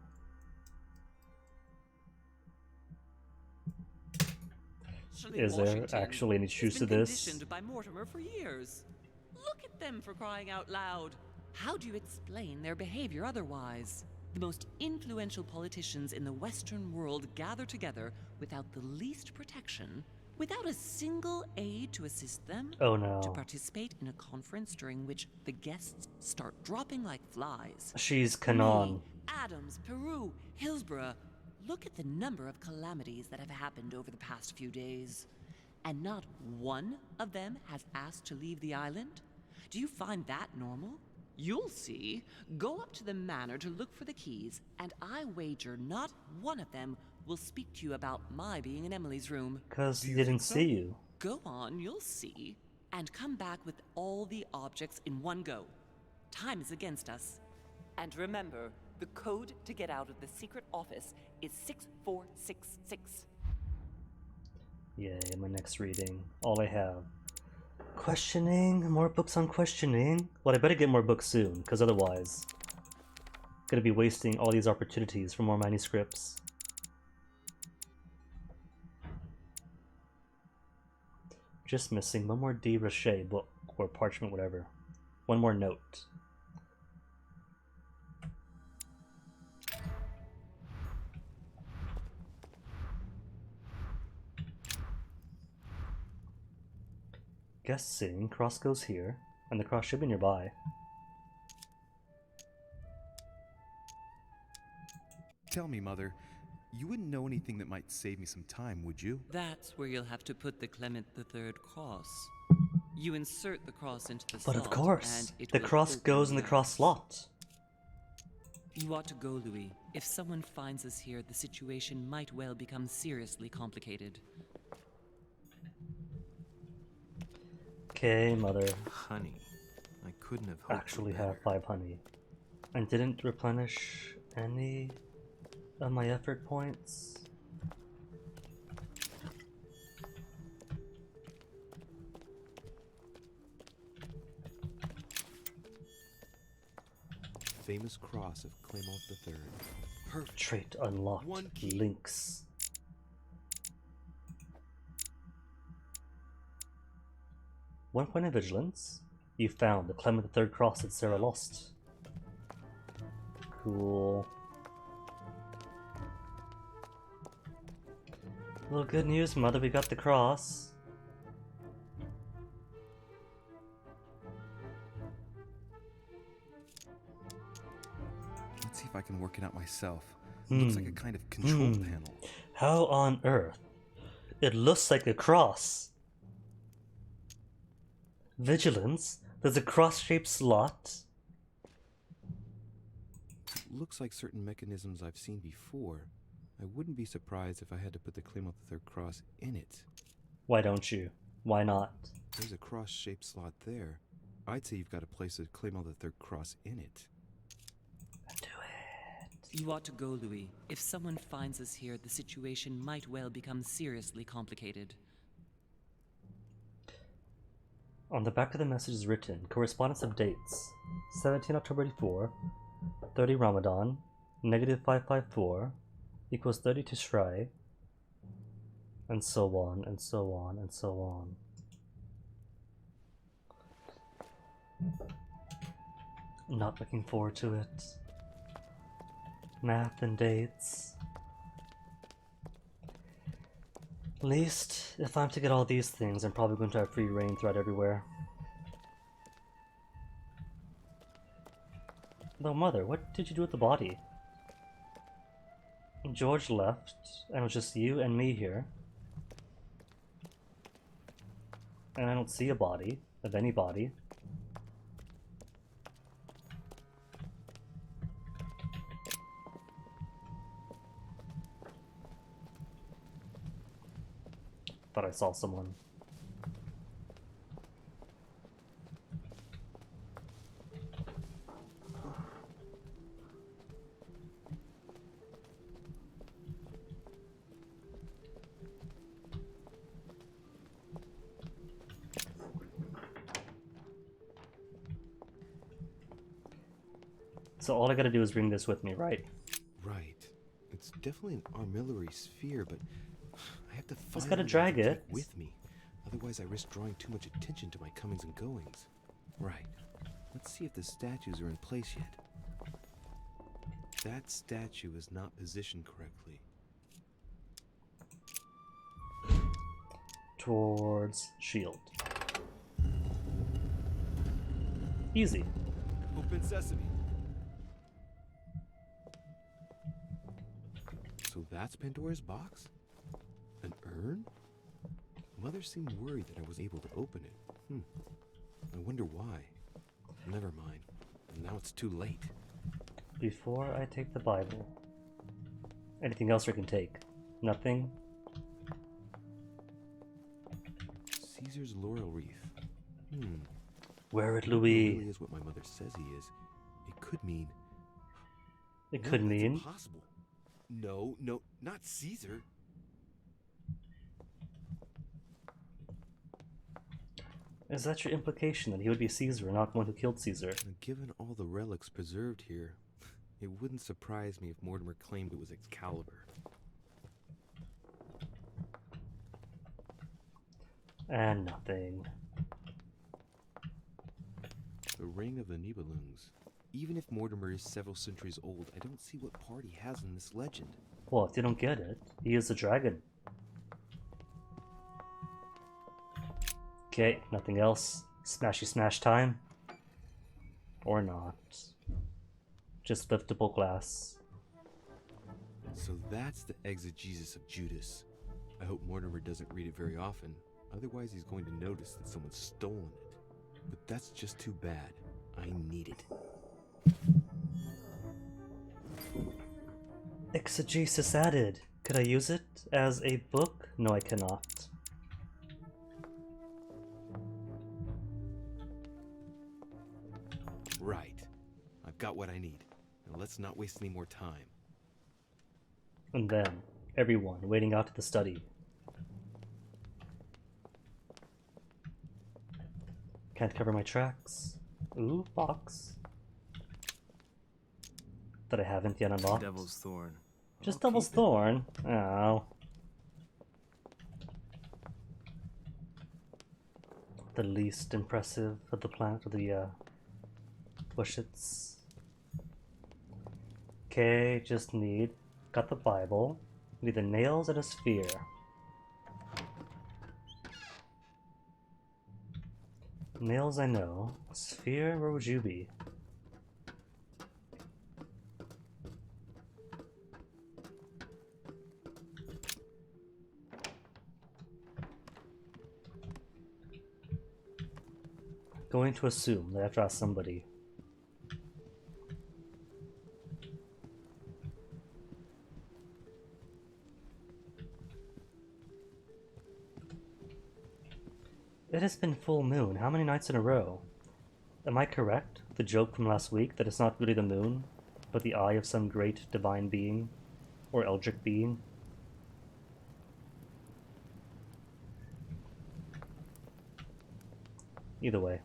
[SPEAKER 4] Is there actually any truth to this?
[SPEAKER 18] Conditioned by Mortimer for years. Look at them, for crying out loud. How do you explain their behavior otherwise? The most influential politicians in the Western world gather together without the least protection, without a single aid to assist them,
[SPEAKER 4] Oh no.
[SPEAKER 18] to participate in a conference during which the guests start dropping like flies.
[SPEAKER 4] She's Kanan.
[SPEAKER 18] Me, Adams, Peru, Hillsborough. Look at the number of calamities that have happened over the past few days. And not one of them has asked to leave the island? Do you find that normal? You'll see. Go up to the manor to look for the keys, and I wager not one of them will speak to you about my being in Emily's room.
[SPEAKER 4] 'Cause he didn't see you.
[SPEAKER 18] Go on, you'll see. And come back with all the objects in one go. Time is against us.
[SPEAKER 19] And remember, the code to get out of the secret office is 6466.
[SPEAKER 4] Yay, my next reading. All I have. Questioning? More books on questioning? Well, I better get more books soon, because otherwise gonna be wasting all these opportunities for more manuscripts. Just missing one more D. Rocher book, or parchment, whatever. One more note. Guessing, cross goes here, and the cross should be nearby.
[SPEAKER 9] Tell me, Mother, you wouldn't know anything that might save me some time, would you?
[SPEAKER 18] That's where you'll have to put the Clement III cross. You insert the cross into the
[SPEAKER 4] But
[SPEAKER 18] slot,
[SPEAKER 4] of course,
[SPEAKER 18] and it
[SPEAKER 4] the
[SPEAKER 18] will
[SPEAKER 4] cross
[SPEAKER 18] open
[SPEAKER 4] goes in the cross slot.
[SPEAKER 18] You ought to go, Louis. If someone finds us here, the situation might well become seriously complicated.
[SPEAKER 4] Okay, Mother.
[SPEAKER 5] Honey. I couldn't have hoped
[SPEAKER 4] Actually
[SPEAKER 5] for
[SPEAKER 4] have 5 honey. And didn't replenish any of my effort points.
[SPEAKER 5] Famous cross of Clement III. Perfect.
[SPEAKER 4] Trait unlocked.
[SPEAKER 5] One key.
[SPEAKER 4] Links. One point of vigilance. You found the Clement III cross that Sarah lost. Cool. Well, good news, Mother. We got the cross.
[SPEAKER 9] Let's see if I can work it out myself. Looks like a kind of control panel.
[SPEAKER 4] How on earth? It looks like a cross. Vigilance? There's a cross-shaped slot?
[SPEAKER 5] It looks like certain mechanisms I've seen before. I wouldn't be surprised if I had to put the Clement III cross in it.
[SPEAKER 4] Why don't you? Why not?
[SPEAKER 5] There's a cross-shaped slot there. I'd say you've got to place a Clement III cross in it.
[SPEAKER 18] You ought to go, Louis. If someone finds us here, the situation might well become seriously complicated.
[SPEAKER 4] On the back of the message is written, correspondence of dates, 17 October 84, 30 Ramadan, -554, equals 30 Tishrei, and so on, and so on, and so on. Not looking forward to it. Math and dates. At least, if I'm to get all these things, I'm probably going to have free reign throughout everywhere. Though, Mother, what did you do with the body? George left, and it was just you and me here. And I don't see a body of anybody. Thought I saw someone. So all I gotta do is bring this with me, right?
[SPEAKER 5] Right. It's definitely an armillary sphere, but I have to find
[SPEAKER 4] Just gotta
[SPEAKER 5] one
[SPEAKER 4] drag
[SPEAKER 5] to take
[SPEAKER 4] it.
[SPEAKER 5] with me. Otherwise, I risk drawing too much attention to my comings and goings. Right. Let's see if the statues are in place yet. That statue is not positioned correctly.
[SPEAKER 4] Towards shield. Easy.
[SPEAKER 5] Open sesame. So that's Pandora's box? An urn? Mother seemed worried that I was able to open it. I wonder why. Never mind. Now it's too late.
[SPEAKER 4] Before I take the Bible. Anything else I can take? Nothing?
[SPEAKER 5] Caesar's laurel wreath.
[SPEAKER 4] Wear it,
[SPEAKER 5] If
[SPEAKER 4] Louis.
[SPEAKER 5] It really is what my mother says he is. It could mean.
[SPEAKER 4] It
[SPEAKER 5] No,
[SPEAKER 4] could
[SPEAKER 5] that's
[SPEAKER 4] mean.
[SPEAKER 5] impossible. No, not Caesar.
[SPEAKER 4] Is that your implication that he would be Caesar and not one who killed Caesar?
[SPEAKER 5] Given all the relics preserved here, it wouldn't surprise me if Mortimer claimed it was Excalibur.
[SPEAKER 4] And nothing.
[SPEAKER 5] The Ring of the Nibelungs. Even if Mortimer is several centuries old, I don't see what part he has in this legend.
[SPEAKER 4] Well, if you don't get it, he is a dragon. Okay, nothing else. Smashy smash time. Or not. Just liftable glass.
[SPEAKER 5] So that's the exegesis of Judas. I hope Mortimer doesn't read it very often, otherwise he's going to notice that someone's stolen it. But that's just too bad. I need it.
[SPEAKER 4] Exegesis added. Could I use it as a book? No, I cannot.
[SPEAKER 5] Right. I've got what I need. Now let's not waste any more time.
[SPEAKER 4] And then, everyone waiting out at the study. Can't cover my tracks. Ooh, box. That I haven't yet unlocked.
[SPEAKER 20] Devil's Thorn.
[SPEAKER 4] Just Devil's Thorn? Oh. The least impressive of the plant, of the bushes. Okay, just need. Got the Bible. Need the nails and a sphere. Nails I know. Sphere, where would you be? Going to assume that I have to ask somebody. It has been full moon. How many nights in a row? Am I correct? The joke from last week that it's not really the moon, but the eye of some great divine being? Or eldritch being? Either way.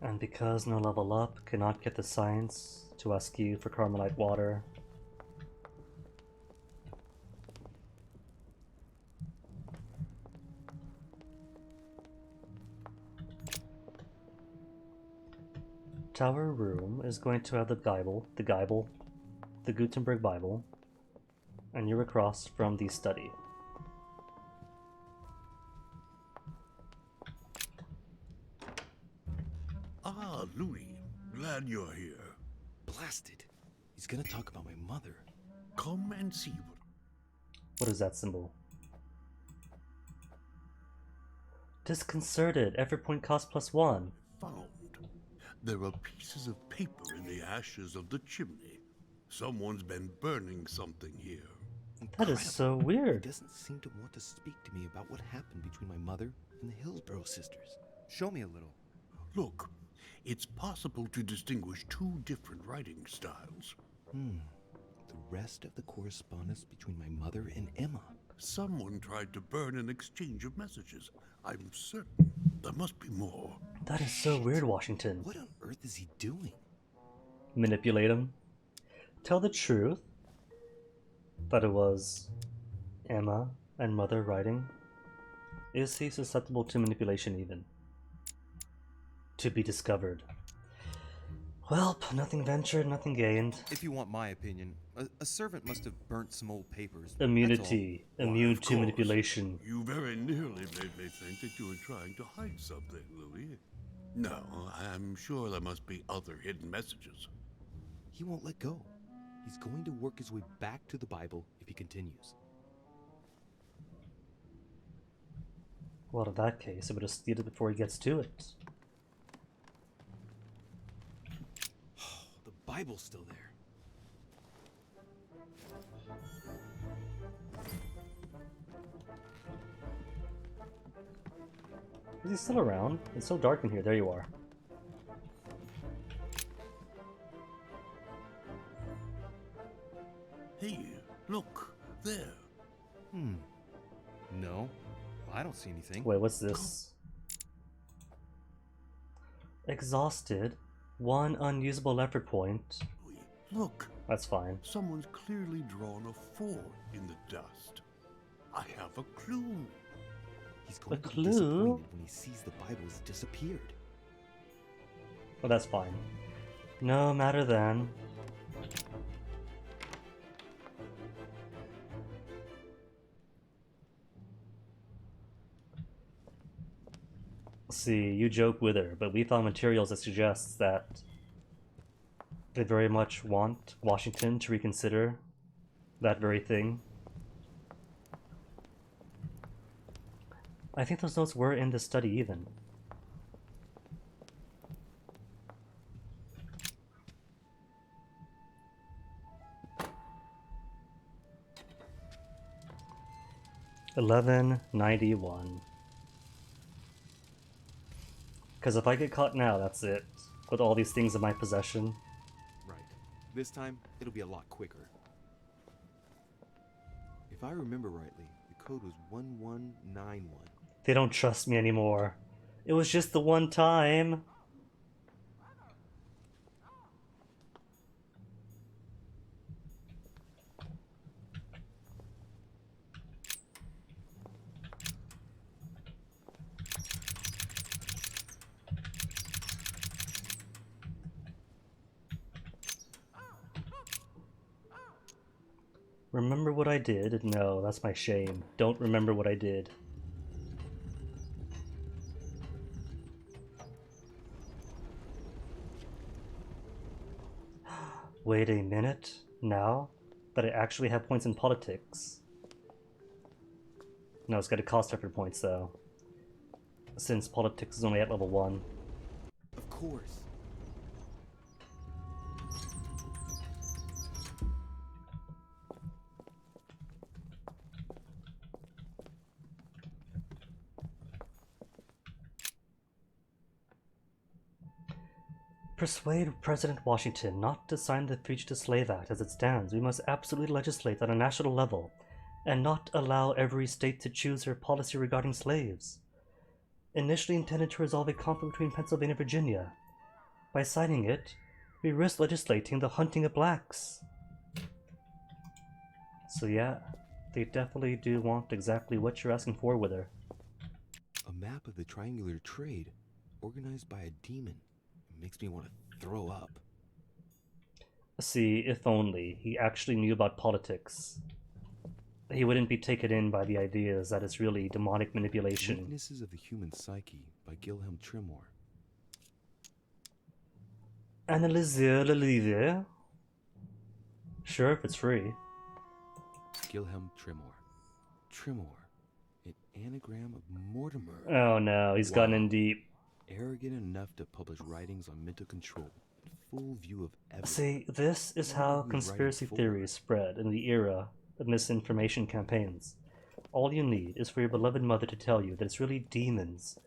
[SPEAKER 4] And because no level up cannot get the science to ask you for Carmelite water. Tower room is going to have the Gutenberg Bible, and you're across from the study.
[SPEAKER 7] Ah, Louis. Glad you're here.
[SPEAKER 5] Blasted. He's gonna talk about my mother.
[SPEAKER 7] Come and see.
[SPEAKER 4] What is that symbol? Disconcerted. Effort point cost +1.
[SPEAKER 7] Found. There are pieces of paper in the ashes of the chimney. Someone's been burning something here.
[SPEAKER 4] That is so weird.
[SPEAKER 5] He doesn't seem to want to speak to me about what happened between my mother and the Hillsborough sisters. Show me a little.
[SPEAKER 7] Look, it's possible to distinguish two different writing styles.
[SPEAKER 5] The rest of the correspondence between my mother and Emma.
[SPEAKER 7] Someone tried to burn an exchange of messages. I'm certain there must be more.
[SPEAKER 4] That is so weird, Washington.
[SPEAKER 5] What on earth is he doing?
[SPEAKER 4] Manipulate him. Tell the truth. That it was Emma and Mother writing. Is he susceptible to manipulation even? To be discovered. Well, nothing ventured, nothing gained.
[SPEAKER 9] If you want my opinion, a servant must have burnt some old papers.
[SPEAKER 4] Immunity. Immune to manipulation.
[SPEAKER 7] You very nearly made me think that you were trying to hide something, Louis. No, I'm sure there must be other hidden messages.
[SPEAKER 5] He won't let go. He's going to work his way back to the Bible if he continues.
[SPEAKER 4] Well, in that case, I would have steal it before he gets to it.
[SPEAKER 5] The Bible's still there.
[SPEAKER 4] Is he still around? It's so dark in here. There you are.
[SPEAKER 7] Hey, look, there.
[SPEAKER 9] No, I don't see anything.
[SPEAKER 4] Wait, what's this? Exhausted. 1 unusable effort point.
[SPEAKER 7] Look.
[SPEAKER 4] That's fine.
[SPEAKER 7] Someone's clearly drawn a 4 in the dust. I have a clue.
[SPEAKER 5] He's going to be disappointed when he sees the Bible has disappeared.
[SPEAKER 4] Well, that's fine. No matter then. See, you joke with her, but we found materials that suggests that they very much want Washington to reconsider that very thing. I think those notes were in the study even. $11.91. Because if I get caught now, that's it. With all these things in my possession.
[SPEAKER 5] Right. This time, it'll be a lot quicker. If I remember rightly, the code was 1191.
[SPEAKER 4] They don't trust me anymore. It was just the one time. Remember what I did? No, that's my shame. Don't remember what I did. Wait a minute. Now that I actually have points in politics. No, it's got to cost effort points though. Since politics is only at level 1.
[SPEAKER 5] Of course.
[SPEAKER 4] Persuade President Washington not to sign the Fugitive Slave Act as it stands. We must absolutely legislate on a national level and not allow every state to choose their policy regarding slaves. Initially intended to resolve a conflict between Pennsylvania and Virginia. By signing it, we risk legislating the hunting of blacks. So yeah, they definitely do want exactly what you're asking for with her.
[SPEAKER 5] A map of the triangular trade, organized by a demon. Makes me want to throw up.
[SPEAKER 4] See, if only he actually knew about politics. He wouldn't be taken in by the ideas that it's really demonic manipulation.
[SPEAKER 5] Weaknesses of the Human Psyche by Gilhelm Trimor.
[SPEAKER 4] Analyser le livre? Sure, if it's free.
[SPEAKER 5] Gilhelm Trimor. Trimor. It anagram of Mortimer.
[SPEAKER 4] Oh no, he's gotten in deep.
[SPEAKER 5] Arrogant enough to publish writings on mental control, full view of evidence.
[SPEAKER 4] See, this is how conspiracy theories spread in the era of misinformation campaigns. All you need is for your beloved mother to tell you that it's really demons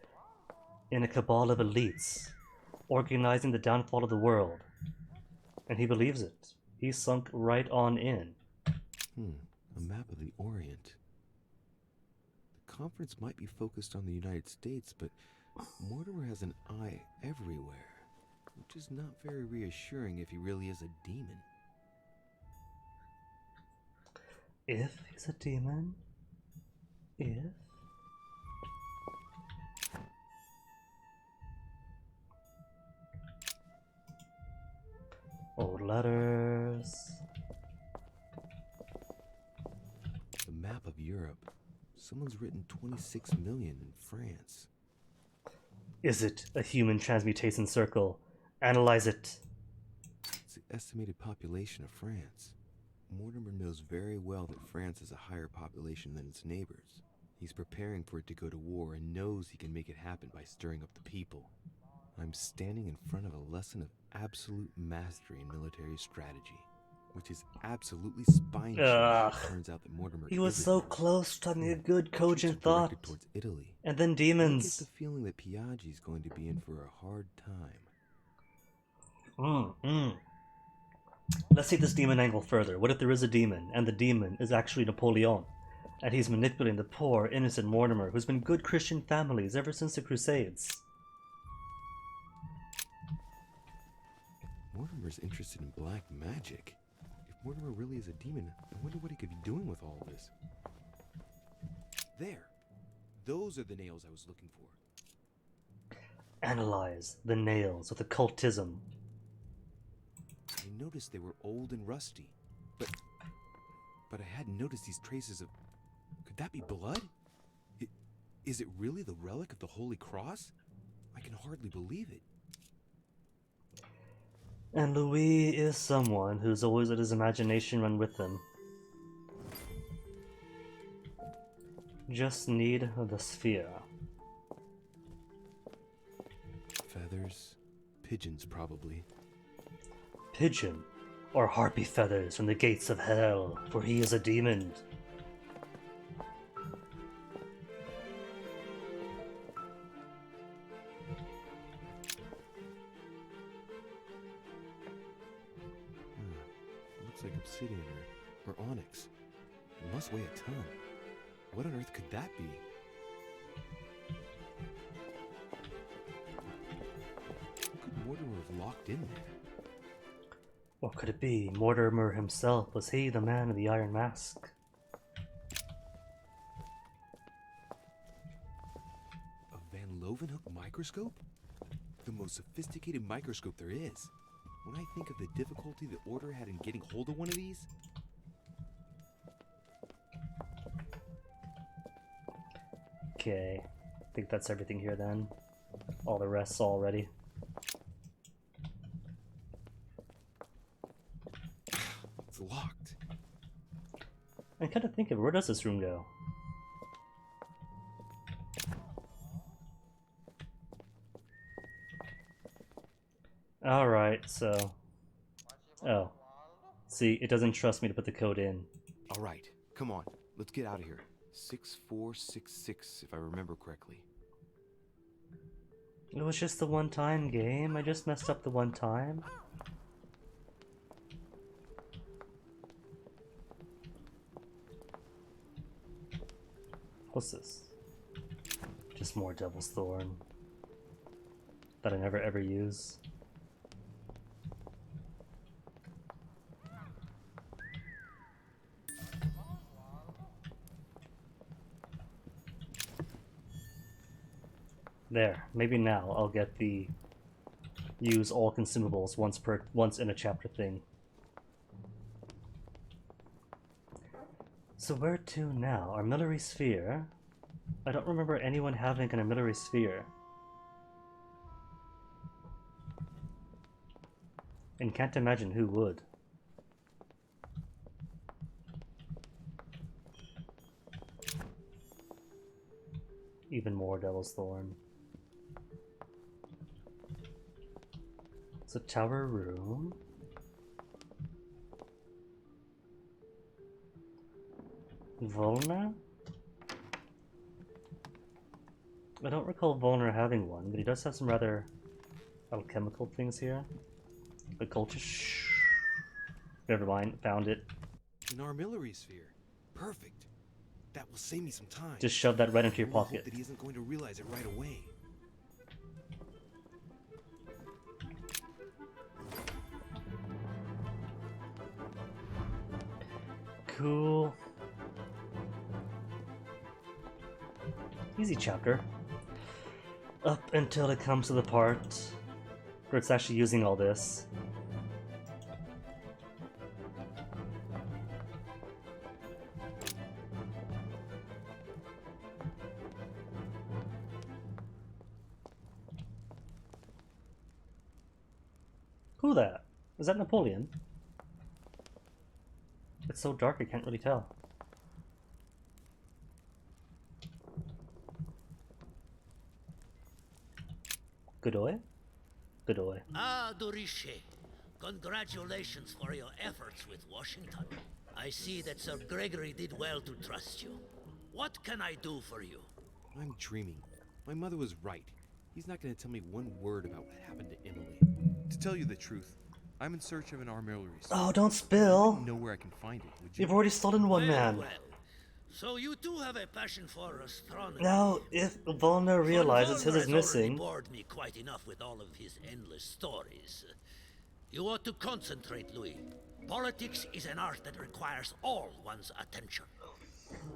[SPEAKER 4] in a cabal of elites organizing the downfall of the world. And he believes it. He's sunk right on in.
[SPEAKER 5] A map of the Orient. The conference might be focused on the United States, but Mortimer has an eye everywhere, which is not very reassuring if he really is a demon.
[SPEAKER 4] If he's a demon? If? Old letters.
[SPEAKER 5] The map of Europe. Someone's written 26 million in France.
[SPEAKER 4] Is it a human transmutation circle? Analyze it.
[SPEAKER 5] It's the estimated population of France. Mortimer knows very well that France has a higher population than its neighbors. He's preparing for it to go to war and knows he can make it happen by stirring up the people. I'm standing in front of a lesson of absolute mastery in military strategy, which is absolutely spine-chilling. It turns out that Mortimer
[SPEAKER 4] he was so close to having a good, cogent thought.
[SPEAKER 5] Towards Italy.
[SPEAKER 4] And then demons.
[SPEAKER 5] I get the feeling that Piaggi's going to be in for a hard time.
[SPEAKER 4] Let's take this demon angle further. What if there is a demon, and the demon is actually Napoleon, and he's manipulating the poor, innocent Mortimer, who's been good Christian families ever since the Crusades?
[SPEAKER 5] Mortimer's interested in black magic. If Mortimer really is a demon, I wonder what he could be doing with all of this. There! Those are the nails I was looking for.
[SPEAKER 4] Analyze the nails with occultism.
[SPEAKER 5] I noticed they were old and rusty, but I hadn't noticed these traces of... Could that be blood? Is it really the relic of the Holy Cross? I can hardly believe it.
[SPEAKER 4] And Louis is someone who's always let his imagination run with him. Just need the sphere.
[SPEAKER 5] Feathers. Pigeons, probably.
[SPEAKER 4] Pigeon, or harpy feathers from the gates of hell, for he is a demon.
[SPEAKER 5] Looks like obsidian or onyx. It must weigh a ton. What on earth could that be? What could Mortimer have locked in there?
[SPEAKER 4] What could it be? Mortimer himself, was he the man in the iron mask?
[SPEAKER 5] A Van Leeuwenhoek microscope? The most sophisticated microscope there is. When I think of the difficulty the Order had in getting hold of one of these...
[SPEAKER 4] Okay, I think that's everything here then. All the rest's all ready.
[SPEAKER 5] It's locked.
[SPEAKER 4] I'm kind of thinking, where does this room go? Alright, so... Oh. See, it doesn't trust me to put the code in.
[SPEAKER 5] Alright, come on. Let's get out of here. 6466, if I remember correctly.
[SPEAKER 4] It was just the one-time game. I just messed up the one time. What's this? Just more Devil's Thorn. That I never ever use. There, maybe now I'll get the use all consumables once in a chapter thing. So where to now? Armillary Sphere? I don't remember anyone having an armillary sphere. And can't imagine who would. Even more Devil's Thorn. It's a tower room. Volner? I don't recall Volner having one, but he does have some rather alchemical things here. The cultish. Never mind, found it.
[SPEAKER 9] An armillary sphere. Perfect. That will save me some time.
[SPEAKER 4] Just shove that right into your
[SPEAKER 9] I hope
[SPEAKER 4] pocket.
[SPEAKER 9] that he isn't going to realize it right away.
[SPEAKER 4] Cool. Easy chapter. Up until it comes to the part where it's actually using all this. Who that? Is that Napoleon? It's so dark I can't really tell. Godoy? Godoy.
[SPEAKER 17] Ah, de Richet. Congratulations for your efforts with Washington. I see that Sir Gregory did well to trust you. What can I do for you?
[SPEAKER 9] I'm dreaming. My mother was right. He's not going to tell me one word about what happened to Emily. To tell you the truth, I'm in search of an armillary.
[SPEAKER 4] Oh, don't spill!
[SPEAKER 9] You wouldn't know where I can find it, would you?
[SPEAKER 4] You've already stolen one, man.
[SPEAKER 17] Well. So you do have a passion for astronomy.
[SPEAKER 4] Now, if Volner realizes his is missing...
[SPEAKER 17] bored me quite enough with all of his endless stories. You ought to concentrate, Louis. Politics is an art that requires all one's attention.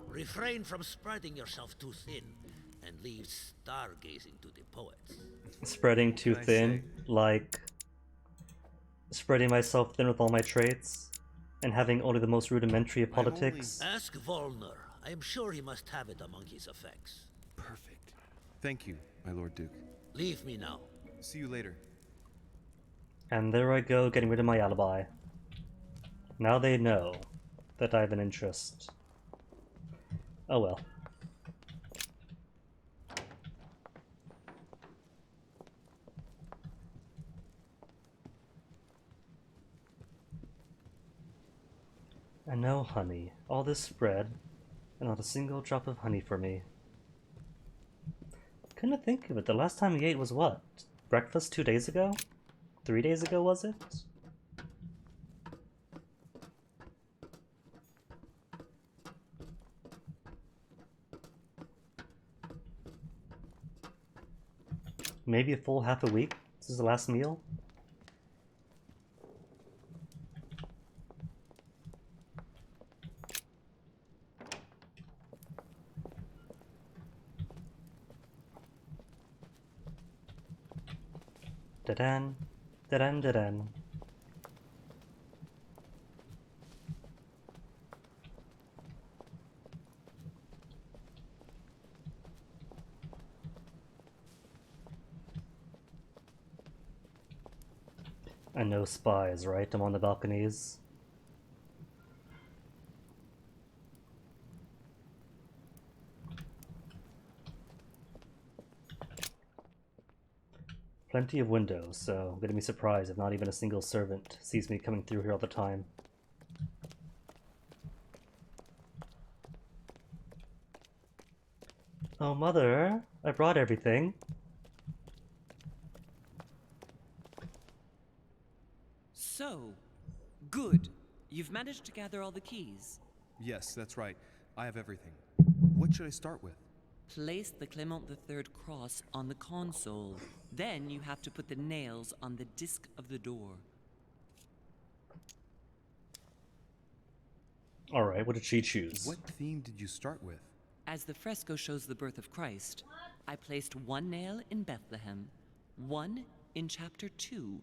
[SPEAKER 17] Refrain from spreading yourself too thin, and leave stargazing to the poets.
[SPEAKER 4] Spreading too thin, like... spreading myself thin with all my traits, and having only the most rudimentary of politics.
[SPEAKER 17] Ask Volner. I am sure he must have it among his effects.
[SPEAKER 9] Perfect. Thank you, my Lord Duke.
[SPEAKER 17] Leave me now.
[SPEAKER 9] See you later.
[SPEAKER 4] And there I go, getting rid of my alibi. Now they know that I have an interest. Oh well. And no honey. All this spread, and not a single drop of honey for me. Couldn't think of it. The last time we ate was what? Breakfast 2 days ago? 3 days ago, was it? Maybe a full half a week? This is the last meal? Da-dan, da-dan, da-dan. And no spies, right? I'm on the balconies. Plenty of windows, so I'm gonna be surprised if not even a single servant sees me coming through here all the time. Oh, Mother, I brought everything.
[SPEAKER 18] So, good. You've managed to gather all the keys.
[SPEAKER 9] Yes, that's right. I have everything. What should I start with?
[SPEAKER 18] Place the Clement III cross on the console. Then you have to put the nails on the disc of the door.
[SPEAKER 4] Alright, what did she choose?
[SPEAKER 9] What theme did you start with?
[SPEAKER 18] As the fresco shows the birth of Christ, I placed one nail in Bethlehem, one in chapter 2,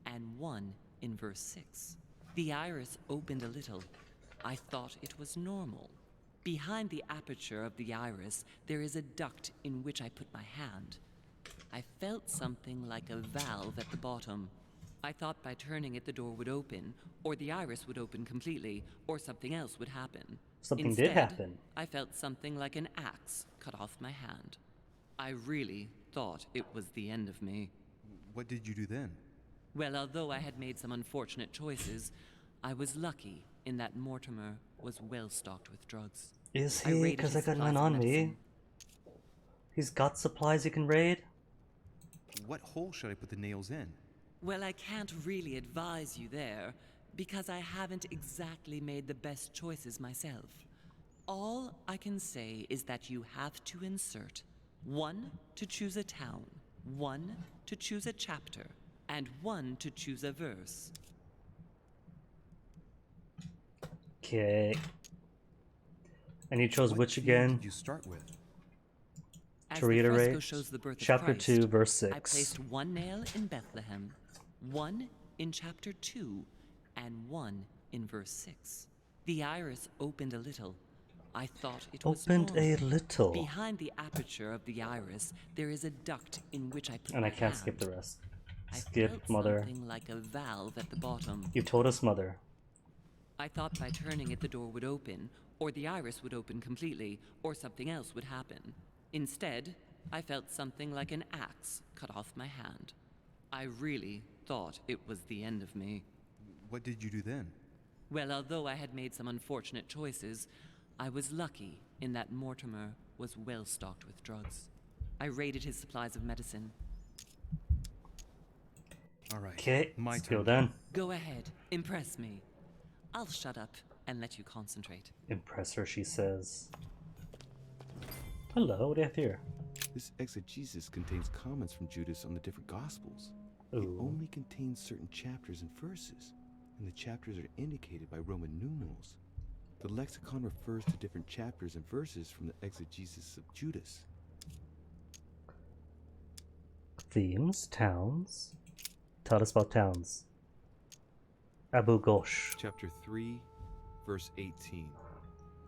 [SPEAKER 18] and one in verse 6. The iris opened a little. I thought it was normal. Behind the aperture of the iris, there is a duct in which I put my hand. I felt something like a valve at the bottom. I thought by turning it the door would open, or the iris would open completely, or something else would happen.
[SPEAKER 4] Something
[SPEAKER 18] Instead,
[SPEAKER 4] did happen.
[SPEAKER 18] I felt something like an axe cut off my hand. I really thought it was the end of me.
[SPEAKER 9] What did you do then?
[SPEAKER 18] Well, although I had made some unfortunate choices, I was lucky in that Mortimer was well stocked with drugs.
[SPEAKER 4] Is
[SPEAKER 18] I
[SPEAKER 4] he?
[SPEAKER 18] raided
[SPEAKER 4] Because
[SPEAKER 18] his
[SPEAKER 4] I got
[SPEAKER 18] supplies
[SPEAKER 4] none
[SPEAKER 18] of
[SPEAKER 4] on
[SPEAKER 18] medicine.
[SPEAKER 4] me. He's got supplies he can raid?
[SPEAKER 9] What hole should I put the nails in?
[SPEAKER 18] Well, I can't really advise you there, because I haven't exactly made the best choices myself. All I can say is that you have to insert 1 to choose a town, 1 to choose a chapter, and 1 to choose a verse.
[SPEAKER 4] Okay. And you chose
[SPEAKER 9] What
[SPEAKER 4] which
[SPEAKER 9] field
[SPEAKER 4] again?
[SPEAKER 9] did you start with?
[SPEAKER 18] As
[SPEAKER 4] To
[SPEAKER 18] the fresco
[SPEAKER 4] reiterate,
[SPEAKER 18] shows the birth of
[SPEAKER 4] chapter
[SPEAKER 18] Christ,
[SPEAKER 4] 2, verse
[SPEAKER 18] I
[SPEAKER 4] 6.
[SPEAKER 18] placed 1 nail in Bethlehem, 1 in chapter 2, and 1 in verse 6. The iris opened a little. I thought it was
[SPEAKER 4] Opened a
[SPEAKER 18] normal.
[SPEAKER 4] little.
[SPEAKER 18] Behind the aperture of the iris, there is a duct in which I put
[SPEAKER 4] And
[SPEAKER 18] my
[SPEAKER 4] I can't
[SPEAKER 18] hand.
[SPEAKER 4] skip the rest.
[SPEAKER 18] I
[SPEAKER 4] Skip,
[SPEAKER 18] felt
[SPEAKER 4] mother.
[SPEAKER 18] something like a valve at the bottom.
[SPEAKER 4] You told us, mother.
[SPEAKER 18] I thought by turning it the door would open, or the iris would open completely, or something else would happen. Instead, I felt something like an axe cut off my hand. I really thought it was the end of me.
[SPEAKER 9] What did you do then?
[SPEAKER 18] Well, although I had made some unfortunate choices, I was lucky in that Mortimer was well stocked with drugs. I raided his supplies of medicine.
[SPEAKER 9] All right.
[SPEAKER 4] Okay,
[SPEAKER 9] my
[SPEAKER 4] let's
[SPEAKER 9] turn.
[SPEAKER 4] go then.
[SPEAKER 18] Go ahead, impress me. I'll shut up and let you concentrate.
[SPEAKER 4] Impress her, she says. Hello, what do you have here?
[SPEAKER 5] This exegesis contains comments from Judas on the different Gospels. It
[SPEAKER 4] Ooh.
[SPEAKER 5] only contains certain chapters and verses, and the chapters are indicated by Roman numerals. The lexicon refers to different chapters and verses from the exegesis of Judas.
[SPEAKER 4] Themes, towns. Tell us about towns. Abu Ghosh.
[SPEAKER 5] Chapter 3, verse 18.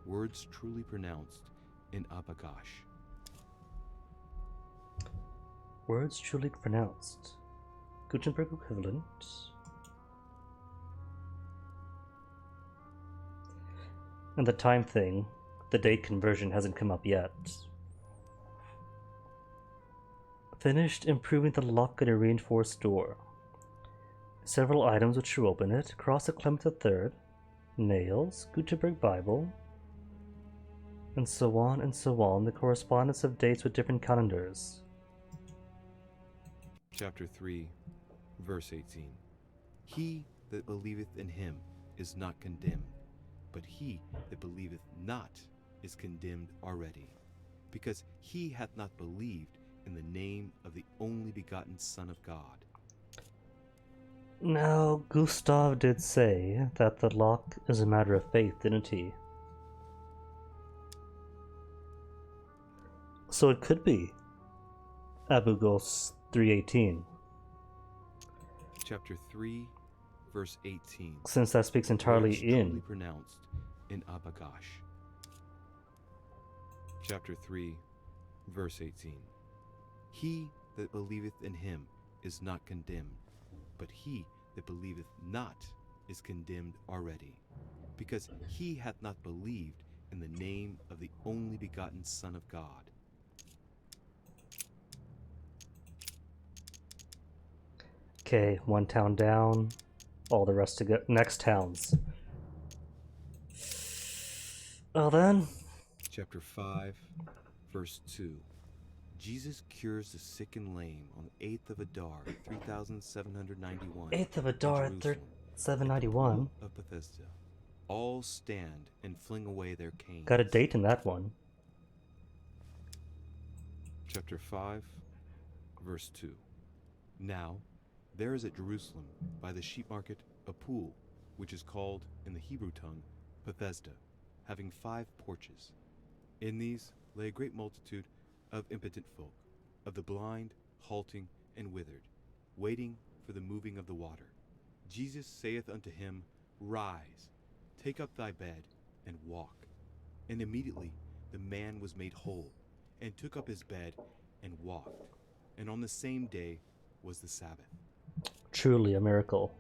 [SPEAKER 5] Words truly pronounced in Abagash.
[SPEAKER 4] Words truly pronounced. Gutenberg equivalent. And the time thing, the date conversion hasn't come up yet. Finished improving the lock in a reinforced door. Several items which you open it. Cross of Clement III. Nails. Gutenberg Bible. And so on and so on. The correspondence of dates with different calendars.
[SPEAKER 5] Chapter 3, verse 18. He that believeth in him is not condemned, but he that believeth not is condemned already, because he hath not believed in the name of the only begotten Son of God.
[SPEAKER 4] Now, Gustav did say that the lock is a matter of faith, didn't he? So it could be Abu Ghosh 3:18.
[SPEAKER 5] Chapter 3, verse 18.
[SPEAKER 4] Since that speaks entirely
[SPEAKER 5] Words
[SPEAKER 4] in.
[SPEAKER 5] truly pronounced in Abagash. Chapter 3, verse 18. He that believeth in him is not condemned, but he that believeth not is condemned already, because he hath not believed in the name of the only begotten Son of God.
[SPEAKER 4] Okay, one town down. All the rest to go. Next towns. Well then.
[SPEAKER 5] Chapter 5, verse 2. Jesus cures the sick and lame on the 8th of Adar, 3791.
[SPEAKER 4] 8th of Adar,
[SPEAKER 5] in Jerusalem,
[SPEAKER 4] 791.
[SPEAKER 5] at the pool of Bethesda. All stand and fling away their canes.
[SPEAKER 4] Got a date in that one.
[SPEAKER 5] Chapter 5, verse 2. Now, there is at Jerusalem, by the sheep market, a pool, which is called, in the Hebrew tongue, Bethesda, having 5 porches. In these lay a great multitude of impotent folk, of the blind, halting, and withered, waiting for the moving of the water. Jesus saith unto him, Rise, take up thy bed, and walk. And immediately the man was made whole, and took up his bed, and walked. And on the same day was the Sabbath.
[SPEAKER 4] Truly a miracle.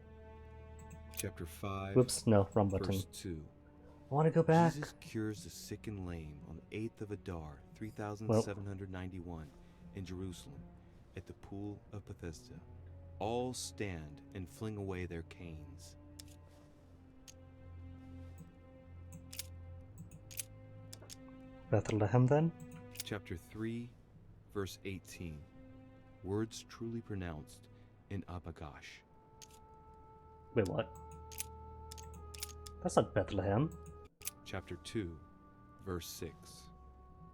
[SPEAKER 5] Chapter 5,
[SPEAKER 4] Whoops, no, wrong button.
[SPEAKER 5] verse 2.
[SPEAKER 4] I want to go back.
[SPEAKER 5] Jesus cures the sick and lame on the 8th of Adar, 3791, in Jerusalem, at the pool of Bethesda, all stand and fling away their canes.
[SPEAKER 4] Bethlehem then?
[SPEAKER 5] Chapter 3, verse 18. Words truly pronounced in Abagash.
[SPEAKER 4] Wait, what? That's not Bethlehem.
[SPEAKER 5] Chapter 2, verse 6.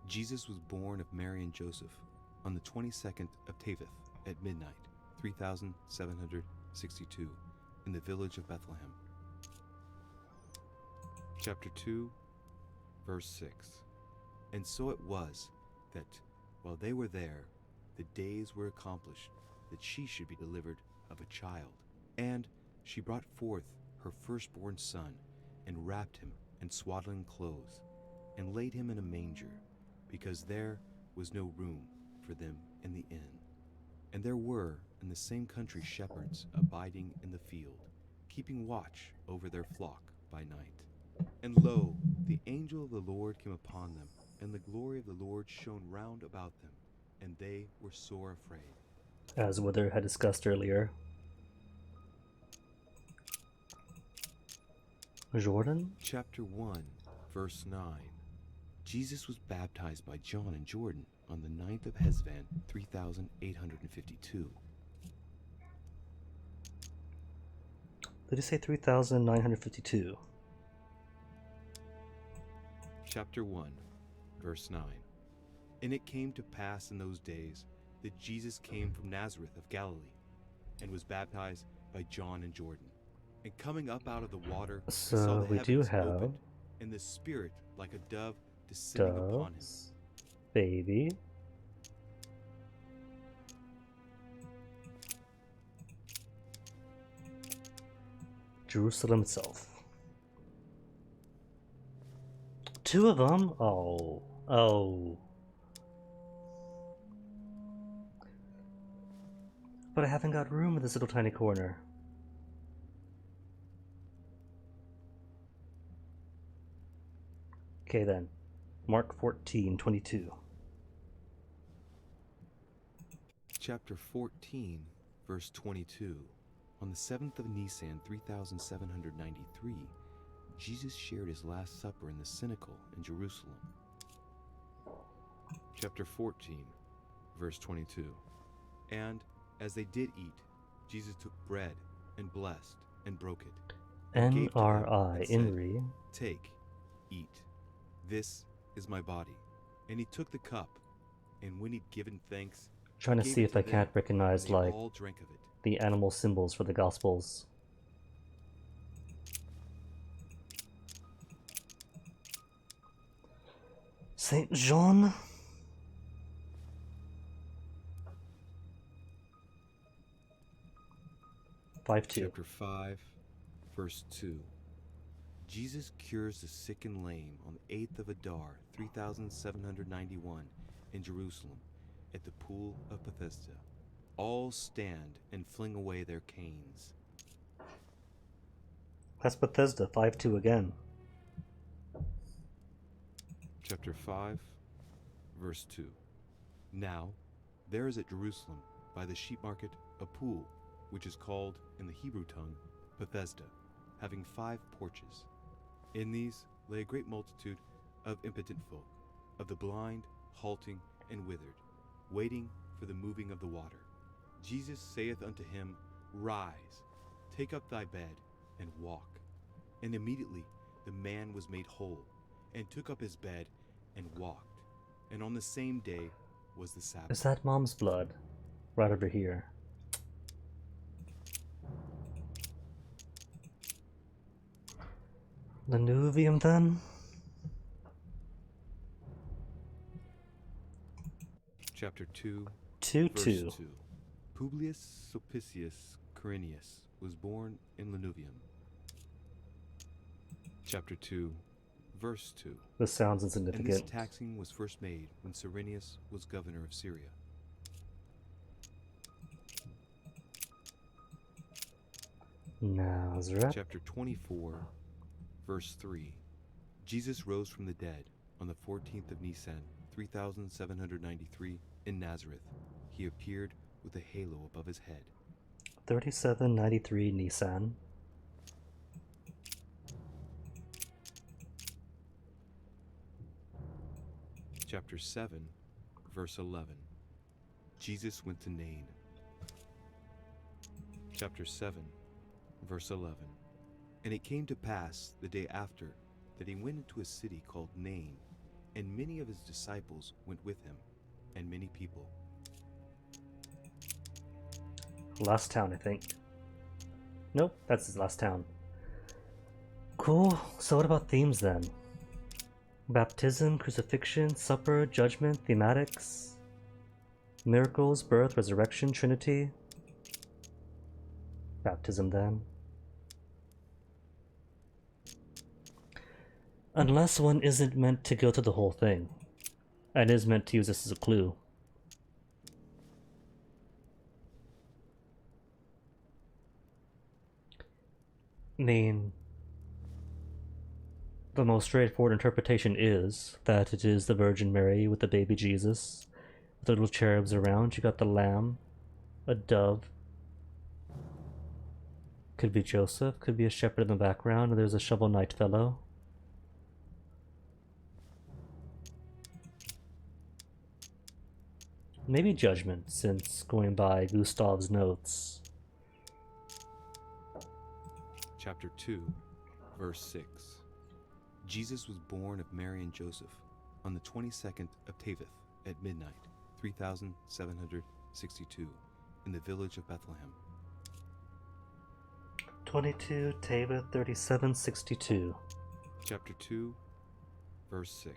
[SPEAKER 5] Jesus was born of Mary and Joseph on the 22nd of Tebeth at midnight, 3762, in the village of Bethlehem. Chapter 2, verse 6. And so it was that, while they were there, the days were accomplished that she should be delivered of a child. And she brought forth her firstborn son, and wrapped him in swaddling clothes, and laid him in a manger, because there was no room for them in the inn. And there were in the same country shepherds abiding in the field, keeping watch over their flock by night. And lo, the angel of the Lord came upon them, and the glory of the Lord shone round about them, and they were sore afraid.
[SPEAKER 4] As Wither had discussed earlier. Jordan?
[SPEAKER 5] Chapter 1, verse 9. Jesus was baptized by John in Jordan on the 9th of Hesvan, 3852.
[SPEAKER 4] Did he say 3952?
[SPEAKER 5] Chapter 1, verse 9. And it came to pass in those days that Jesus came from Nazareth of Galilee, and was baptized by John in Jordan. And coming up out of the water, he saw
[SPEAKER 4] So
[SPEAKER 5] the
[SPEAKER 4] we do
[SPEAKER 5] heavens
[SPEAKER 4] have
[SPEAKER 5] opened, and the Spirit like a dove descending upon him.
[SPEAKER 4] doves, baby. Jerusalem itself. Two of them? Oh. Oh. But I haven't got room in this little tiny corner. Okay then. Mark 14:22.
[SPEAKER 5] Chapter 14, verse 22. On the 7th of Nisan, 3793, Jesus shared his Last Supper in the Cenacle in Jerusalem. Chapter 14, verse 22. And as they did eat, Jesus took bread and blessed and broke it. And gave to them
[SPEAKER 4] NRI
[SPEAKER 5] and said,
[SPEAKER 4] Inri.
[SPEAKER 5] Take, eat. This is my body. And he took the cup, and when he'd given thanks,
[SPEAKER 4] Trying to
[SPEAKER 5] gave
[SPEAKER 4] see
[SPEAKER 5] it
[SPEAKER 4] if I
[SPEAKER 5] them,
[SPEAKER 4] can't recognize
[SPEAKER 5] and they
[SPEAKER 4] like
[SPEAKER 5] all drank of it.
[SPEAKER 4] the animal symbols for the Gospels. Saint John?
[SPEAKER 5] Chapter 5, verse 2. Jesus cures the sick and lame on the 8th of Adar, 3791, in Jerusalem, at the pool of Bethesda. All stand and fling away their canes.
[SPEAKER 4] That's Bethesda 5-2 again.
[SPEAKER 5] Chapter 5, verse 2. Now, there is at Jerusalem, by the sheep market, a pool, which is called, in the Hebrew tongue, Bethesda, having 5 porches. In these lay a great multitude of impotent folk, of the blind, halting, and withered, waiting for the moving of the water. Jesus saith unto him, Rise, take up thy bed, and walk. And immediately the man was made whole, and took up his bed, and walked. And on the same day was the Sabbath.
[SPEAKER 4] Is that mom's blood? Right over here. Lanuvium then?
[SPEAKER 5] Chapter 2,
[SPEAKER 4] 2-2.
[SPEAKER 5] verse 2. Publius Sulpicius Quirinius was born in Lanuvium. Chapter 2, verse 2.
[SPEAKER 4] This sounds
[SPEAKER 5] And
[SPEAKER 4] insignificant.
[SPEAKER 5] this taxing was first made when Cyrenius was governor of Syria.
[SPEAKER 4] Nazareth.
[SPEAKER 5] Chapter 24, verse 3. Jesus rose from the dead on the 14th of Nisan, 3793, in Nazareth, he appeared with a halo above his head.
[SPEAKER 4] 3793 Nissan.
[SPEAKER 5] Chapter 7, verse 11. Jesus went to Nain. Chapter 7, verse 11. And it came to pass the day after that he went into a city called Nain, and many of his disciples went with him, and many people.
[SPEAKER 4] Last town, I think. Nope, that's his last town. Cool. So what about themes then? Baptism, crucifixion, supper, judgment, thematics, miracles, birth, resurrection, Trinity. Baptism then. Unless one isn't meant to go through the whole thing, and is meant to use this as a clue. I mean, the most straightforward interpretation is that it is the Virgin Mary with the baby Jesus, with the little cherubs around. You got the lamb, a dove. Could be Joseph, could be a shepherd in the background, and there's a Shovel Knight fellow. Maybe judgment, since going by Gustav's notes.
[SPEAKER 5] Chapter 2, verse 6. Jesus was born of Mary and Joseph on the 22nd of Tebeth at midnight, 3762, in the village of Bethlehem.
[SPEAKER 4] 22 Tebeth 3762.
[SPEAKER 5] Chapter 2, verse 6.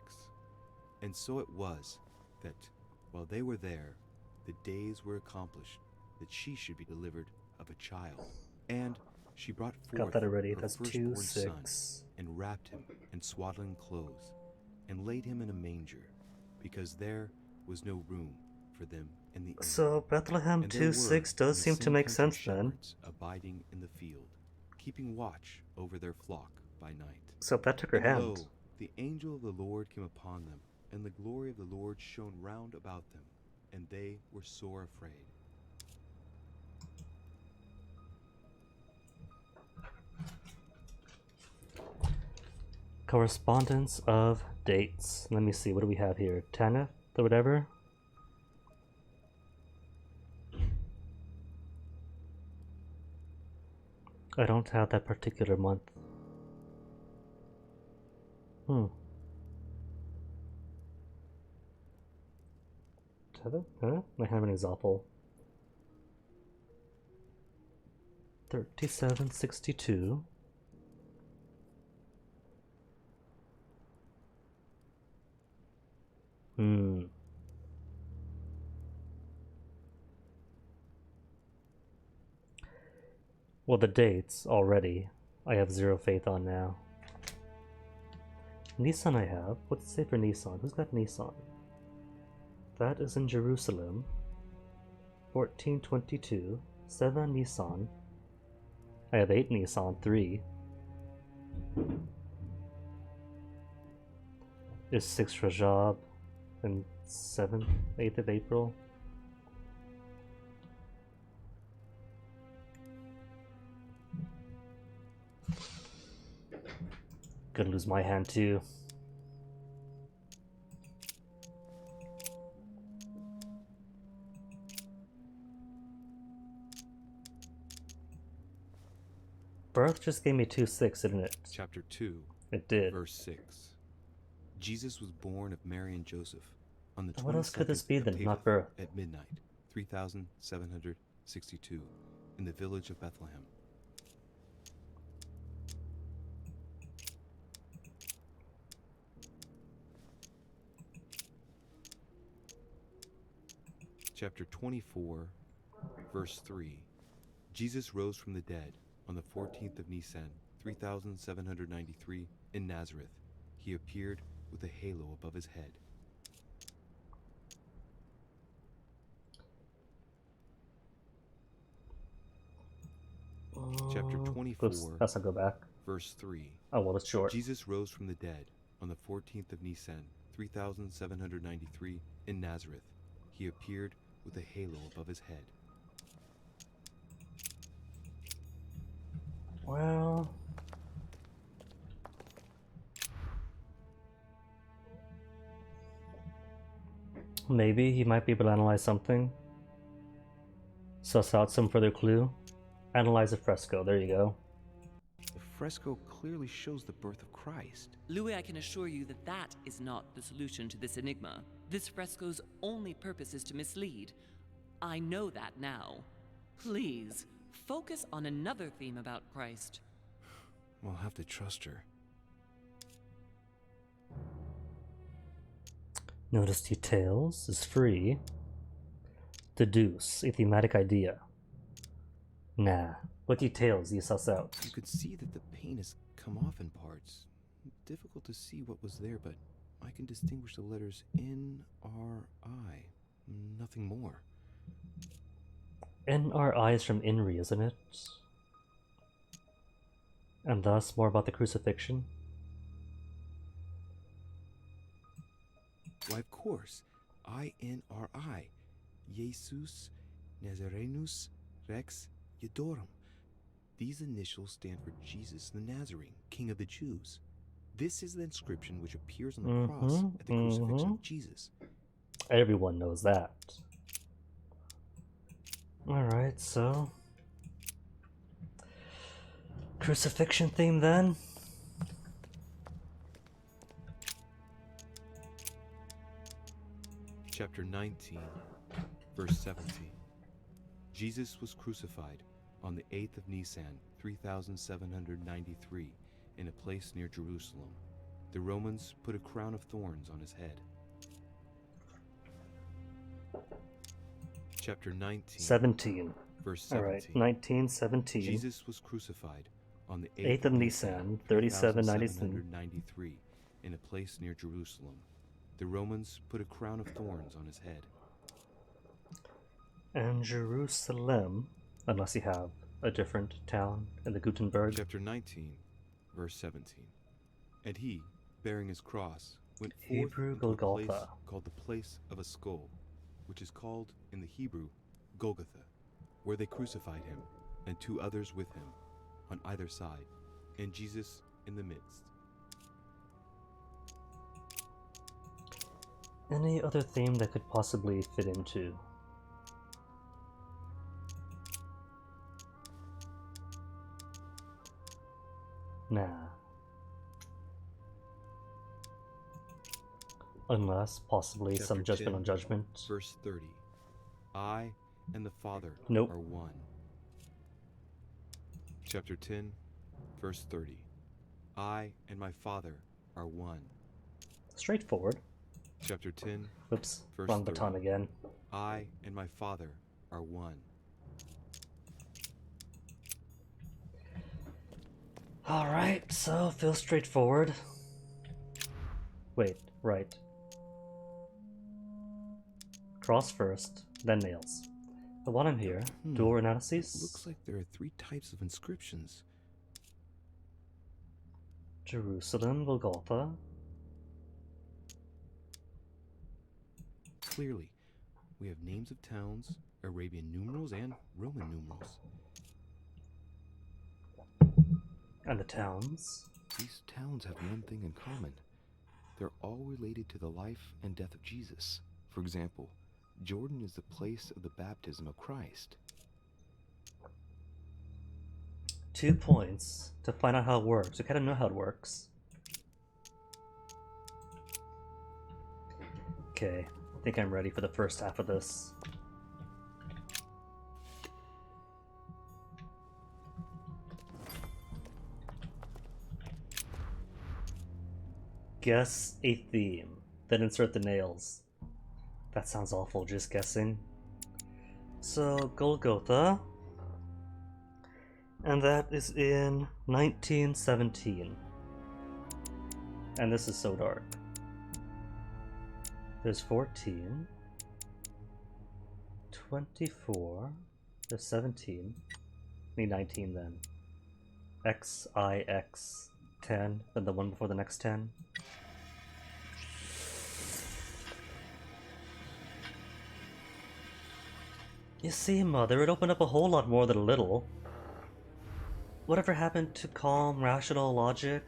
[SPEAKER 5] And so it was that while they were there, the days were accomplished that she should be delivered of a child. And she brought forth
[SPEAKER 4] Got that already.
[SPEAKER 5] her
[SPEAKER 4] That's
[SPEAKER 5] firstborn
[SPEAKER 4] 2-6.
[SPEAKER 5] son, and wrapped him in swaddling clothes, and laid him in a manger, because there was no room for them in the inn.
[SPEAKER 4] So Bethlehem
[SPEAKER 5] And there were
[SPEAKER 4] 2-6 does
[SPEAKER 5] in the
[SPEAKER 4] seem to
[SPEAKER 5] same
[SPEAKER 4] make
[SPEAKER 5] country
[SPEAKER 4] sense then.
[SPEAKER 5] shepherds abiding in the field, keeping watch over their flock by night.
[SPEAKER 4] So that took her
[SPEAKER 5] And
[SPEAKER 4] hand.
[SPEAKER 5] lo, the angel of the Lord came upon them, and the glory of the Lord shone round about them, and they were sore afraid.
[SPEAKER 4] Correspondence of dates. Let me see, what do we have here? Tanith or whatever? I don't have that particular month. Huh? My handwriting is awful. 3762. Well, the dates already, I have zero faith on now. Nissan I have. What's it say for Nissan? Who's got Nissan? That is in Jerusalem. 1422. 7 Nissan. I have 8 Nissan. 3. Is 6 Rajab and 7th, 8th of April. Gonna lose my hand too. Birth just gave me 2-6, didn't it?
[SPEAKER 5] Chapter 2,
[SPEAKER 4] It did.
[SPEAKER 5] verse 6. Jesus was born of Mary and Joseph on the 22nd
[SPEAKER 4] What else could this be
[SPEAKER 5] of
[SPEAKER 4] then?
[SPEAKER 5] Tebeth
[SPEAKER 4] Not birth.
[SPEAKER 5] at midnight, 3762, in the village of Bethlehem. Chapter 24, verse 3. Jesus rose from the dead on the 14th of Nisan, 3793, in Nazareth. He appeared with a halo above his head. Chapter 24,
[SPEAKER 4] Oops, that's not go back.
[SPEAKER 5] verse 3.
[SPEAKER 4] Oh, well, it's short.
[SPEAKER 5] Jesus rose from the dead on the 14th of Nisan, 3793, in Nazareth. he appeared with a halo above his head.
[SPEAKER 4] Well... maybe he might be able to analyze something. Suss out some further clue. Analyze a fresco, there you go.
[SPEAKER 5] The fresco clearly shows the birth of Christ.
[SPEAKER 18] Louis, I can assure you that that is not the solution to this enigma. This fresco's only purpose is to mislead. I know that now. Please, focus on another theme about Christ.
[SPEAKER 5] We'll have to trust her.
[SPEAKER 4] Notice details is free. Deduce a thematic idea. Nah. What details do you suss out?
[SPEAKER 5] You could see that the paint has come off in parts. Difficult to see what was there, but I can distinguish the letters N-R-I. Nothing more.
[SPEAKER 4] N-R-I is from Inri, isn't it? And thus more about the crucifixion?
[SPEAKER 5] Why, of course. I-N-R-I. Jesus Nazarenus Rex Eudorum. These initials stand for Jesus the Nazarene, King of the Jews. This is the inscription which appears on the cross at the crucifixion of Jesus.
[SPEAKER 4] Everyone knows that. Alright, so... crucifixion theme then?
[SPEAKER 5] Chapter 19, verse 17. Jesus was crucified on the 8th of Nisan, 3793, in a place near Jerusalem. The Romans put a crown of thorns on his head. Chapter 19,
[SPEAKER 4] 17.
[SPEAKER 5] verse 17.
[SPEAKER 4] Alright, 1917.
[SPEAKER 5] Jesus was crucified on the
[SPEAKER 4] 8th of Nisan, 3793,
[SPEAKER 5] in a place near Jerusalem. The Romans put a crown of thorns on his head.
[SPEAKER 4] And Jerusalem, unless you have a different town in the Gutenberg.
[SPEAKER 5] Chapter 19, verse 17. And he, bearing his cross, went forth
[SPEAKER 4] Hebrew
[SPEAKER 5] into a place
[SPEAKER 4] Golgotha.
[SPEAKER 5] called the place of a skull, which is called in the Hebrew Golgotha, where they crucified him, and 2 others with him, on either side, and Jesus in the midst.
[SPEAKER 4] Any other theme that could possibly fit into? Nah. Unless, possibly,
[SPEAKER 5] Chapter
[SPEAKER 4] some judgment
[SPEAKER 5] 10,
[SPEAKER 4] on judgment.
[SPEAKER 5] Verse 30. I and the Father
[SPEAKER 4] Nope.
[SPEAKER 5] are one. Chapter 10, verse 30. I and my Father are one.
[SPEAKER 4] Straightforward.
[SPEAKER 5] Chapter 10,
[SPEAKER 4] Oops,
[SPEAKER 5] verse
[SPEAKER 4] wrong
[SPEAKER 5] 30.
[SPEAKER 4] baton again.
[SPEAKER 5] I and my Father are one.
[SPEAKER 4] Alright, so feels straightforward. Wait, right. Cross first, then nails. The one I'm here, dual analyses.
[SPEAKER 5] Looks like there are 3 types of inscriptions.
[SPEAKER 4] Jerusalem, Golgotha.
[SPEAKER 5] Clearly, we have names of towns, Arabian numerals, and Roman numerals.
[SPEAKER 4] And the towns.
[SPEAKER 5] These towns have one thing in common. They're all related to the life and death of Jesus. For example, Jordan is the place of the baptism of Christ.
[SPEAKER 4] 2 points to find out how it works. We kind of know how it works. Okay, I think I'm ready for the first half of this. Guess a theme, then insert the nails. That sounds awful, just guessing. So, Golgotha. And that is in 1917. And this is so dark. There's 14. 24. There's 17. Need 19 then. XIX 10, then the one before the next 10. You see, Mother, it opened up a whole lot more than a little. Whatever happened to calm, rational logic?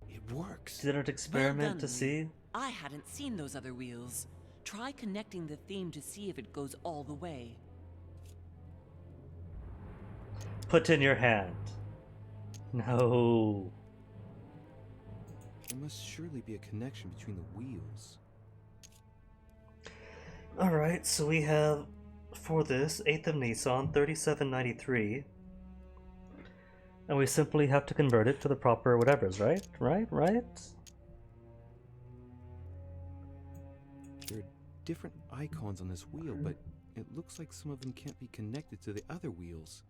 [SPEAKER 5] It works.
[SPEAKER 4] Did it experiment
[SPEAKER 18] Well done,
[SPEAKER 4] to
[SPEAKER 18] Lee.
[SPEAKER 4] see?
[SPEAKER 18] I hadn't seen those other wheels. Try connecting the theme to see if it goes all the way.
[SPEAKER 4] Put in your hand. No.
[SPEAKER 5] There must surely be a connection between the wheels.
[SPEAKER 4] Alright, so we have, for this, 8th of Nisan, 3793. And we simply have to convert it to the proper whatevers, right? Right?
[SPEAKER 5] There are different icons on this wheel, but it looks like some of them can't be connected to the other wheels.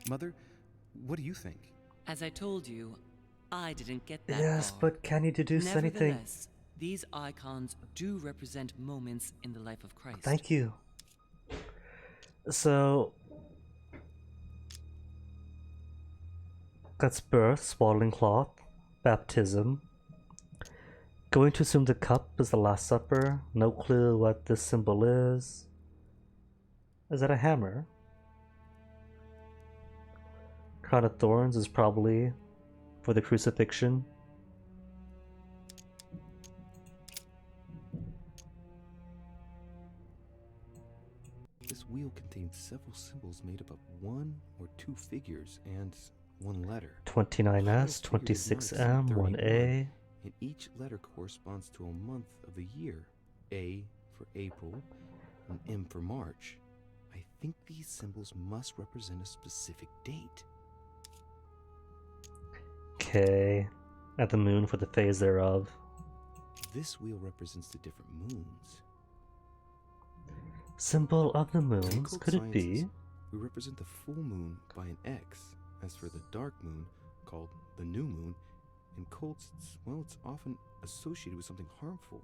[SPEAKER 9] Mother, what do you think?
[SPEAKER 18] As I told you, I didn't get that
[SPEAKER 4] Yes,
[SPEAKER 18] far.
[SPEAKER 4] but can you deduce anything?
[SPEAKER 18] Nevertheless, these icons do represent moments in the life of Christ.
[SPEAKER 4] Thank you. So, that's birth, swaddling cloth, baptism. Going to assume the cup is the Last Supper. No clue what this symbol is. Is that a hammer? Crown of Thorns is probably for the crucifixion.
[SPEAKER 5] This wheel contains several symbols made up of 1 or 2 figures and 1 letter.
[SPEAKER 4] 29S,
[SPEAKER 5] The highest figure is
[SPEAKER 4] 26M,
[SPEAKER 5] 931,
[SPEAKER 4] 1A.
[SPEAKER 5] And each letter corresponds to a month of the year. A for April, and M for March. I think these symbols must represent a specific date.
[SPEAKER 4] K. At the moon for the phase thereof.
[SPEAKER 5] This wheel represents the different moons.
[SPEAKER 4] Symbol of the
[SPEAKER 5] In
[SPEAKER 4] moons,
[SPEAKER 5] occult
[SPEAKER 4] could it be?
[SPEAKER 5] sciences, we represent the full moon by an X. As for the dark moon, called the new moon, in cults, it's often associated with something harmful.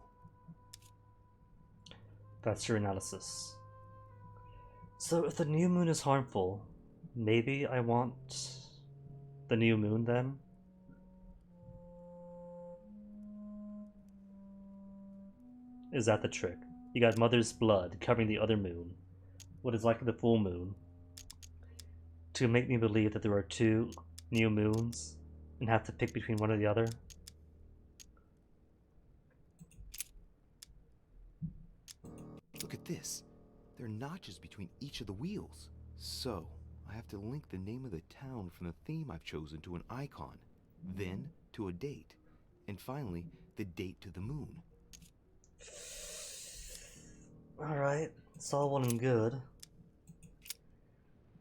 [SPEAKER 4] That's your analysis. So if the new moon is harmful, maybe I want the new moon then? Is that the trick? You got mother's blood covering the other moon, what is likely the full moon, to make me believe that there are 2 new moons and have to pick between one or the other?
[SPEAKER 5] Look at this. There are notches between each of the wheels. So, I have to link the name of the town from the theme I've chosen to an icon, then to a date, and finally, the date to the moon.
[SPEAKER 4] Alright, it's all well and good.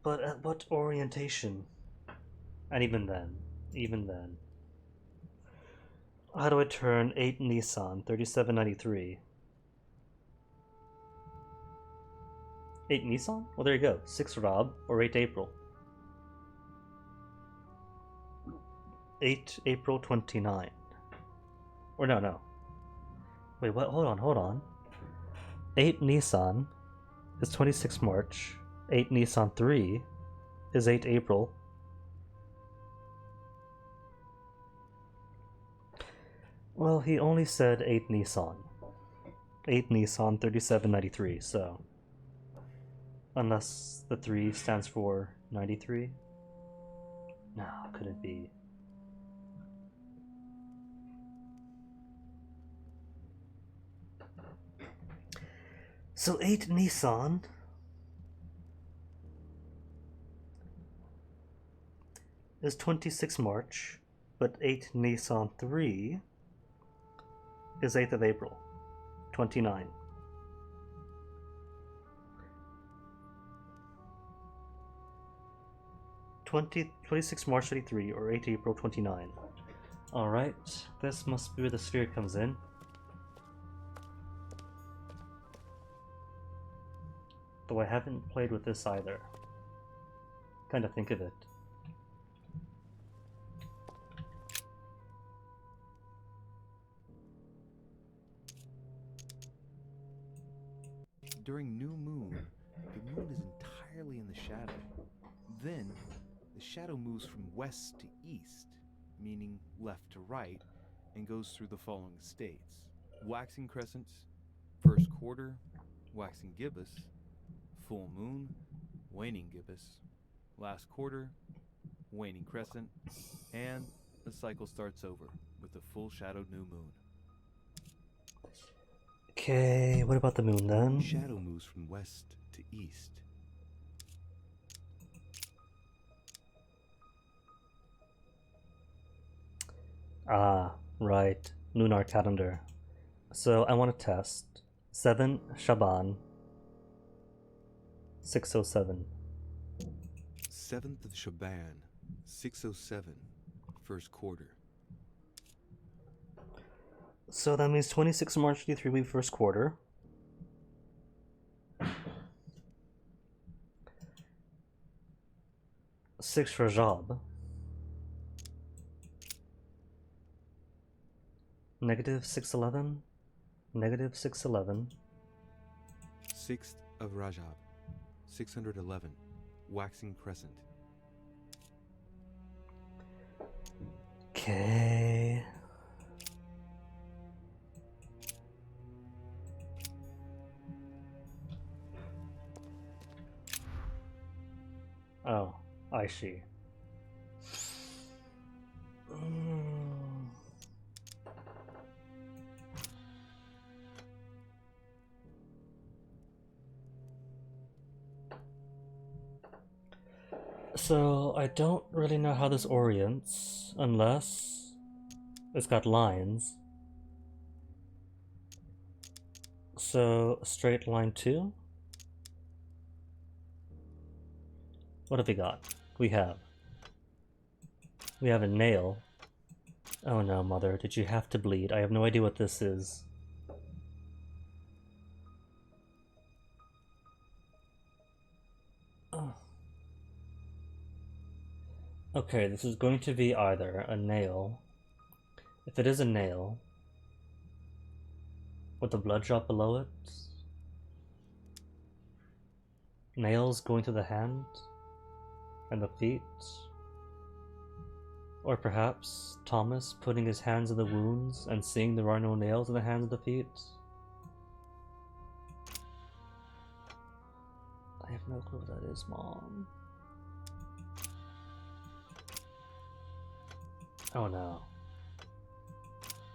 [SPEAKER 4] But at what orientation? And even then. How do I turn 8 Nisan, 3793? 8 Nisan? Well, there you go. 6 Rab, or 8 April. 8 April 29. Or no. Wait, what? Hold on. 8 Nisan is 26 March. 8 Nisan 3 is 8 April. Well, he only said 8 Nisan. 8 Nisan 3793, so... Unless the 3 stands for 93? No, could it be? So 8 Nisan is 26 March, but 8 Nisan 3 is 8th of April, 29. / 26 March 33 or 8 April 29. Alright, this must be where the sphere comes in. Though I haven't played with this either. Kinda think of it.
[SPEAKER 5] During new moon, the moon is entirely in the shadow. Then, the shadow moves from west to east, meaning left to right, and goes through the following states: waxing crescent,
[SPEAKER 16] First quarter, waxing gibbous. Full moon, waning gibbous. Last quarter, waning crescent. And the cycle starts over with the full shadowed new moon.
[SPEAKER 4] Okay, what about the moon then?
[SPEAKER 5] Shadow moves from west to east.
[SPEAKER 4] Ah, right. Lunar calendar. So I want to test 7 Shaban 607.
[SPEAKER 5] 7th of Shaban, 607, first quarter.
[SPEAKER 4] So that means 26 March 3-week first quarter. Six Rajab. Negative 611. Negative 611.
[SPEAKER 5] 6th of Rajab, 611, waxing crescent.
[SPEAKER 4] Okay. Oh, I see. So, I don't really know how this orients, unless it's got lines. So, straight line 2? What have we got? We have a nail. Oh no, mother, did you have to bleed? I have no idea what this is. Oh. Okay, this is going to be either a nail. If it is a nail, with the blood drop below it, nails going to the hand and the feet, or perhaps Thomas putting his hands in the wounds and seeing there are no nails in the hands and the feet. I have no clue what that is, Mom. Oh no.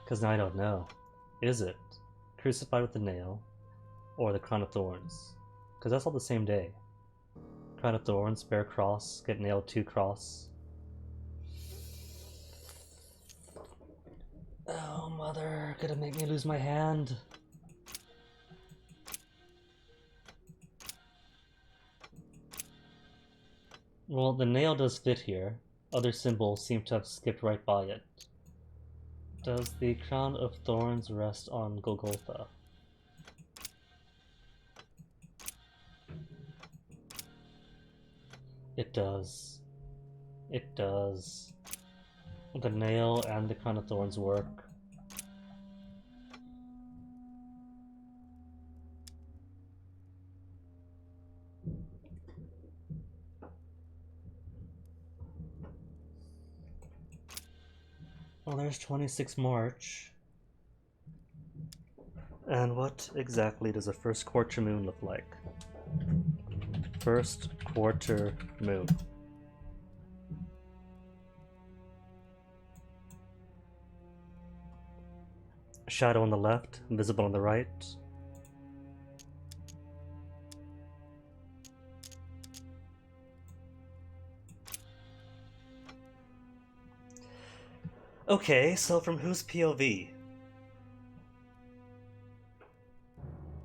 [SPEAKER 4] Because now I don't know. Is it crucified with the nail or the crown of thorns? Because that's all the same day. Crown of thorns, bear cross, get nailed to cross. Oh, mother, gonna make me lose my hand. Well, the nail does fit here. Other symbols seem to have skipped right by it. Does the crown of thorns rest on Golgotha? It does. It does. The nail and the crown of thorns work. Well, there's 26 March. And what exactly does a first quarter moon look like? First quarter moon. Shadow on the left, visible on the right. Okay, so from whose POV?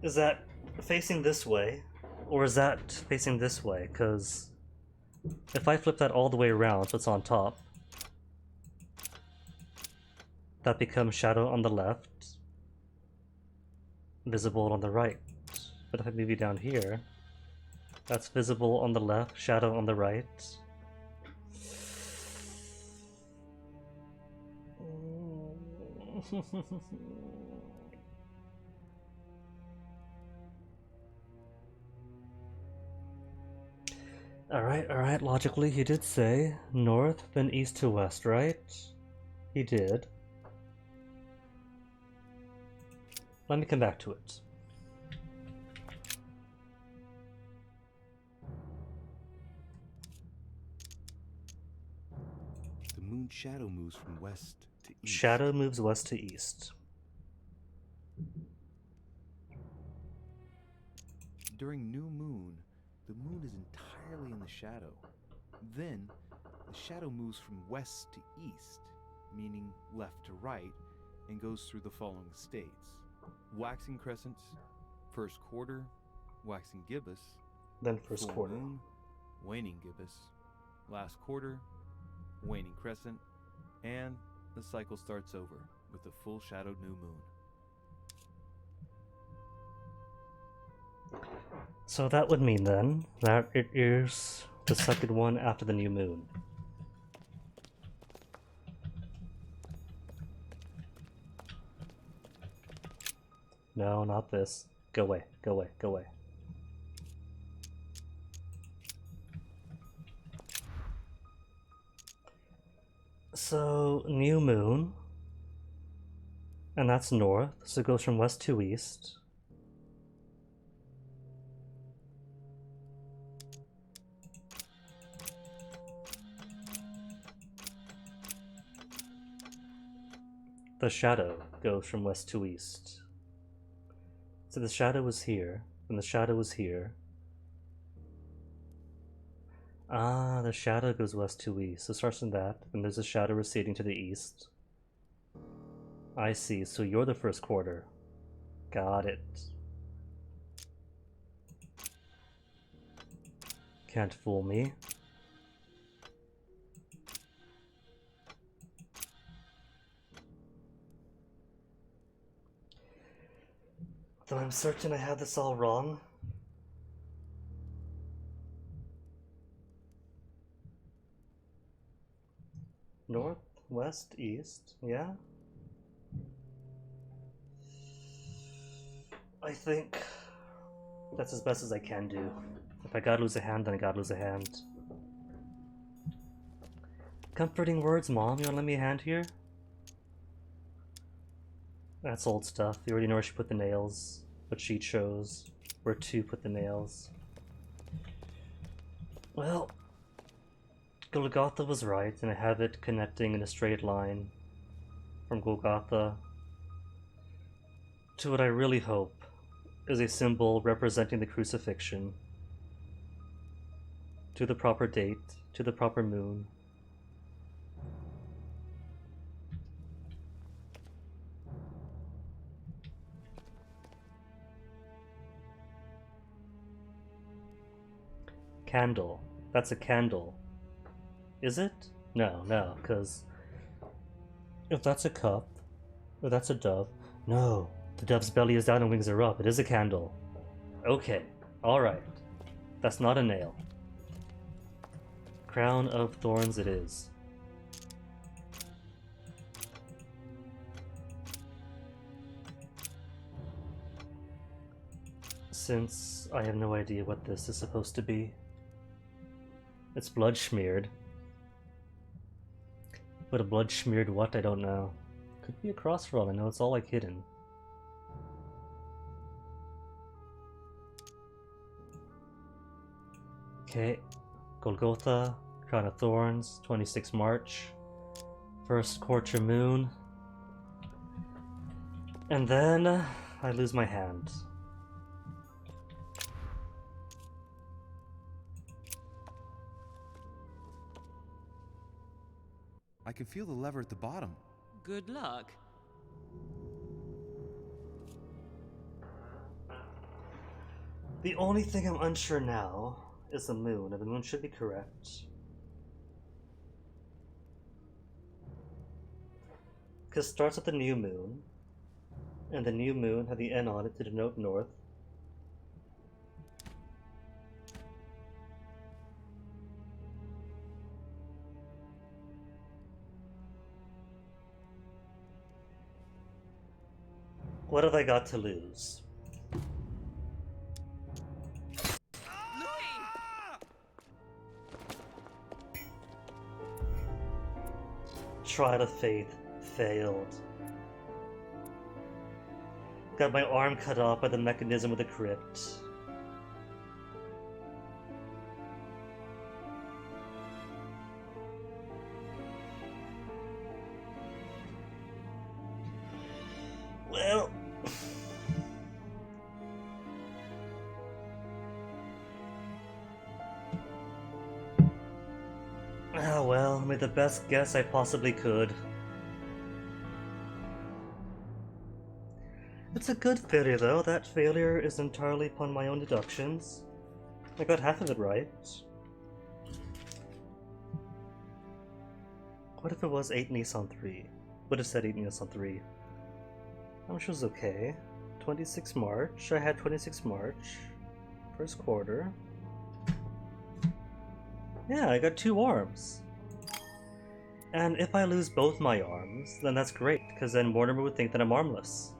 [SPEAKER 4] Is that facing this way? Or is that facing this way? Because if I flip that all the way around so it's on top, that becomes shadow on the left, visible on the right. But if I move you down here, that's visible on the left, shadow on the right. Alright, logically he did say north, then east to west, right? He did. Let me come back to it.
[SPEAKER 5] shadow moves from west to east.
[SPEAKER 4] Shadow moves west to east.
[SPEAKER 5] During new moon, the moon is entirely in the shadow. Then, the shadow moves from west to east, meaning left to right, and goes through the following states: waxing crescents, first quarter, waxing gibbous,
[SPEAKER 4] then first
[SPEAKER 5] full
[SPEAKER 4] quarter,
[SPEAKER 5] moon, waning gibbous, last quarter, waning crescent, and the cycle starts over with the full shadowed new moon.
[SPEAKER 4] So that would mean then that it is the second one after the new moon. No, not this. Go away, go away, go away. So, new moon, and that's north, so it goes from west to east. The shadow goes from west to east. So the shadow was here, and the shadow was here. Ah, the shadow goes west to east. So it starts from that, and there's a shadow receding to the east. I see, so you're the first quarter. Got it. Can't fool me. Though I'm certain I have this all wrong. North, west, east, yeah? I think that's as best as I can do. If I gotta lose a hand, then I gotta lose a hand. Comforting words, Mom. You wanna lend me a hand here? That's old stuff. You already know where she put the nails, but she chose where to put the nails. Well, Golgotha was right, and I have it connecting in a straight line from Golgotha to what I really hope is a symbol representing the crucifixion, to the proper date, to the proper moon. Candle. That's a candle. Is it? No, no, because if that's a cup, or that's a dove, no, the dove's belly is down and wings are up. It is a candle. Okay, alright. That's not a nail. Crown of thorns it is. Since I have no idea what this is supposed to be. It's blood smeared. But a blood smeared what? I don't know. Could be a cross for all I know. It's all like hidden. Okay. Golgotha, Crown of Thorns, 26 March. First quarter moon. And then I lose my hand.
[SPEAKER 9] I can feel the lever at the bottom.
[SPEAKER 18] Good luck.
[SPEAKER 4] The only thing I'm unsure now is the moon, and the moon should be correct. Because it starts with the new moon, and the new moon had the N on it to denote north. What have I got to lose? Trial of faith failed. Got my arm cut off by the mechanism of the crypt. Ah well, I made the best guess I possibly could. It's a good failure though. That failure is entirely upon my own deductions. I got half of it right. What if it was 8 Nissan 3? Would have said 8 Nissan 3. Which was okay. 26 March. I had 26 March. First quarter. Yeah, I got 2 arms. And if I lose both my arms, then that's great, because then Mortimer would think that I'm armless.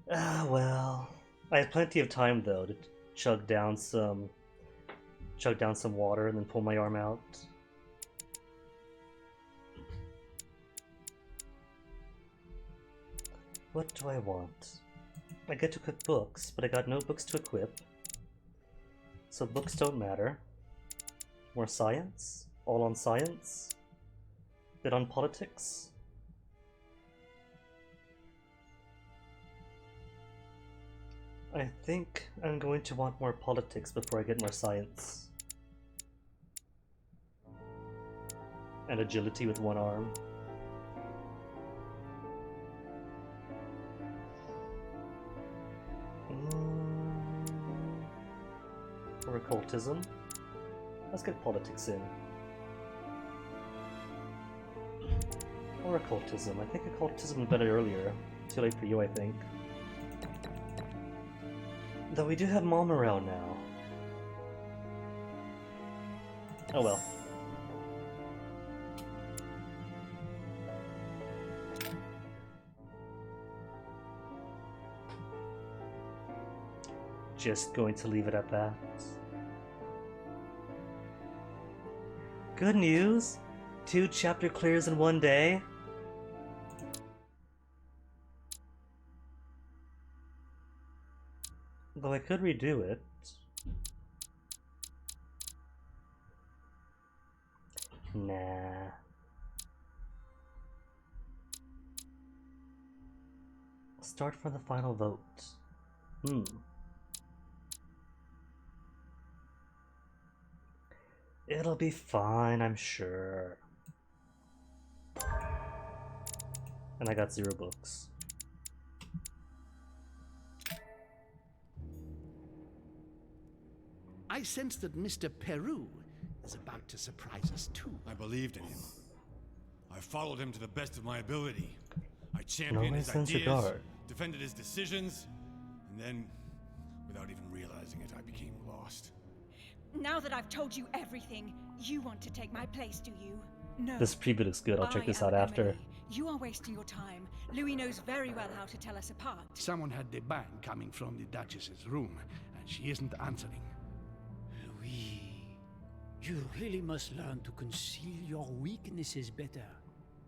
[SPEAKER 4] Ah, well. I have plenty of time though to chug down some water and then pull my arm out. What do I want? I get to equip books, but I got no books to equip. So books don't matter. More science? All on science? Bit on politics? I think I'm going to want more politics before I get more science. And agility with 1 arm. Or occultism. Let's get politics in. Or occultism. I think occultism was better earlier. Too late for you, I think. Though we do have Mom around now. Oh well. Just going to leave it at that. Good news! 2 chapter clears in 1 day. Though I could redo it. Nah. Start from the final vote. It'll be fine, I'm sure. And I got 0 books.
[SPEAKER 13] I sense that Mr. Peru is about to surprise us too.
[SPEAKER 6] I believed in him. I followed him to the best of my ability. I championed his ideas, defended his decisions, and then, without even realizing it, I became lost.
[SPEAKER 3] Now that I've told you everything, you want to take my place, do you? No.
[SPEAKER 4] This preview looks good. I'll check this out after.
[SPEAKER 3] Emily. You are wasting your time. Louis knows very well how to tell us apart.
[SPEAKER 13] Someone had the bang coming from the Duchess's room, and she isn't answering.
[SPEAKER 14] Louis, you really must learn to conceal your weaknesses better.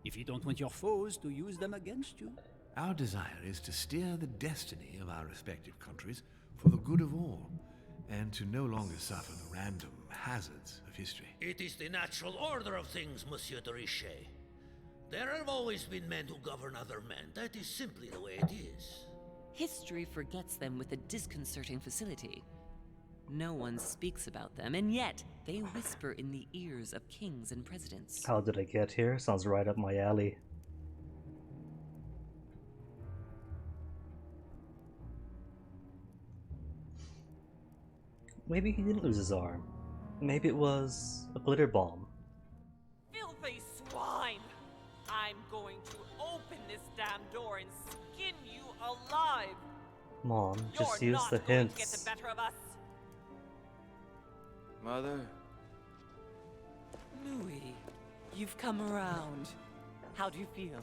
[SPEAKER 14] If you don't want your foes to use them against you.
[SPEAKER 10] Our desire is to steer the destiny of our respective countries for the good of all, and to no longer suffer the random hazards of history.
[SPEAKER 17] It is the natural order of things, Monsieur de Richet. There have always been men who govern other men. That is simply the way it is.
[SPEAKER 18] History forgets them with a disconcerting facility. No one speaks about them, and yet they whisper in the ears of kings and presidents.
[SPEAKER 4] How did I get here? Sounds right up my alley. Maybe he didn't lose his arm. Maybe it was a glitter bomb.
[SPEAKER 18] Filthy swine! I'm going to open this damn door and skin you alive!
[SPEAKER 4] Mom, just
[SPEAKER 18] You're
[SPEAKER 4] use
[SPEAKER 18] not
[SPEAKER 4] the
[SPEAKER 18] going
[SPEAKER 4] hints.
[SPEAKER 18] to get the better of us!
[SPEAKER 16] Mother?
[SPEAKER 18] Louis, you've come around. How do you feel?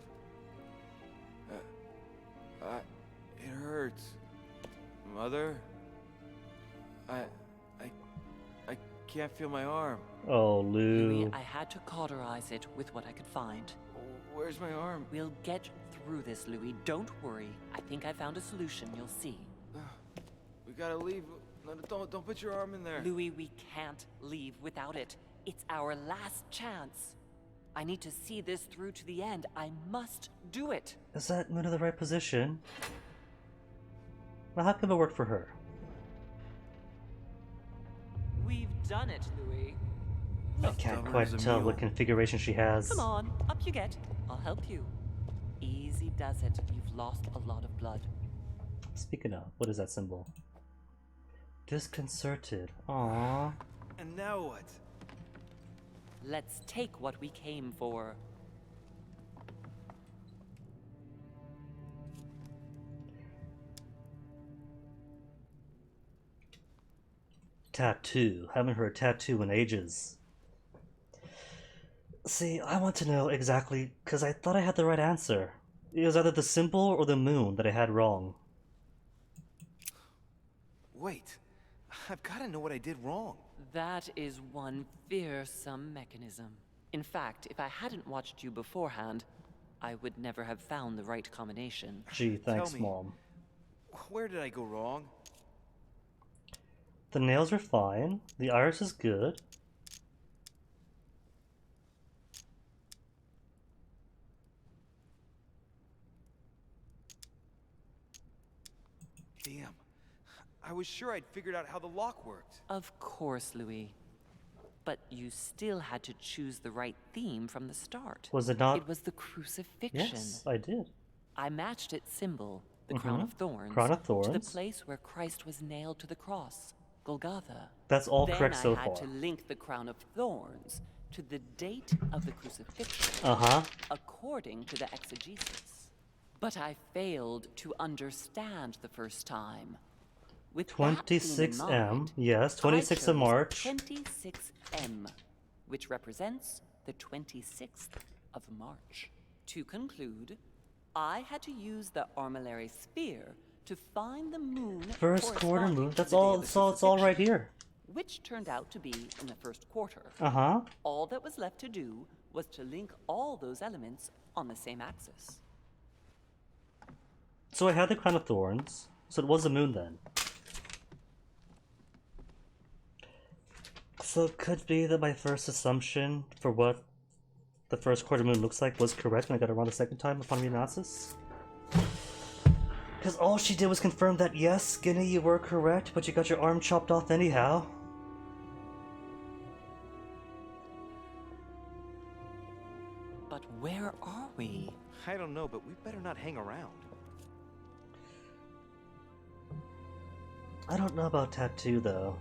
[SPEAKER 16] It hurts. Mother? I can't feel my arm.
[SPEAKER 4] Oh, Lou.
[SPEAKER 18] Louis, I had to cauterize it with what I could find.
[SPEAKER 16] Where's my arm?
[SPEAKER 18] We'll get through this, Louis. Don't worry. I think I found a solution. You'll see.
[SPEAKER 16] We gotta leave. No, don't put your arm in there.
[SPEAKER 18] Louis, we can't leave without it. It's our last chance.
[SPEAKER 19] I need to see this through to the end. I must do it.
[SPEAKER 4] Is that moon in the right position? Well, how come it worked for her?
[SPEAKER 19] We've done it, Louis.
[SPEAKER 4] I can't quite tell what configuration she has.
[SPEAKER 19] Come on, up you get. I'll help you. Easy does it. You've lost a lot of blood.
[SPEAKER 4] Speaking of, what is that symbol? Disconcerted. Aww.
[SPEAKER 16] And now what?
[SPEAKER 19] Let's take what we came for.
[SPEAKER 4] Tattoo. Haven't heard tattoo in ages. See, I want to know exactly, because I thought I had the right answer. It was either the symbol or the moon that I had wrong.
[SPEAKER 16] Wait, I've got to know what I did wrong.
[SPEAKER 19] That is one fearsome mechanism. In fact, if I hadn't watched you beforehand, I would never have found the right combination.
[SPEAKER 4] Gee, thanks,
[SPEAKER 16] Tell me,
[SPEAKER 4] Mom.
[SPEAKER 16] Where did I go wrong?
[SPEAKER 4] The nails are fine. The iris is good.
[SPEAKER 16] Damn. I was sure I'd figured out how the lock worked.
[SPEAKER 19] Of course, Louis. But you still had to choose the right theme from the start.
[SPEAKER 4] Was it not?
[SPEAKER 19] It was the crucifixion.
[SPEAKER 4] Yes, I did.
[SPEAKER 19] I matched its symbol, the crown of thorns,
[SPEAKER 4] Crown of
[SPEAKER 19] to
[SPEAKER 4] thorns.
[SPEAKER 19] the place where Christ was nailed to the cross, Golgotha.
[SPEAKER 4] That's all
[SPEAKER 19] then
[SPEAKER 4] correct so
[SPEAKER 19] I had
[SPEAKER 4] far.
[SPEAKER 19] to link the crown of thorns to the date of the crucifixion, according to the exegesis. But I failed to understand the first time. With
[SPEAKER 4] 26M, yes, 26th of March.
[SPEAKER 19] 26M, which represents the 26th of March. To conclude, I had to use the armillary sphere to find the moon.
[SPEAKER 4] First quarter moon.
[SPEAKER 19] corresponding to
[SPEAKER 4] That's
[SPEAKER 19] the day
[SPEAKER 4] all.
[SPEAKER 19] of the
[SPEAKER 4] It's all right here.
[SPEAKER 19] which turned out to be in the first quarter.
[SPEAKER 4] Uh-huh.
[SPEAKER 19] All that was left to do was to link all those elements on the same axis.
[SPEAKER 4] So I had the crown of thorns. So it was the moon then. So it could be that my first assumption for what the first quarter moon looks like was correct, and I got it wrong the second time upon reanalysis. Because all she did was confirm that yes, Skinny, you were correct, but you got your arm chopped off anyhow.
[SPEAKER 19] But where are we?
[SPEAKER 16] I don't know, but we better not hang around.
[SPEAKER 4] I don't know about Tattoo though.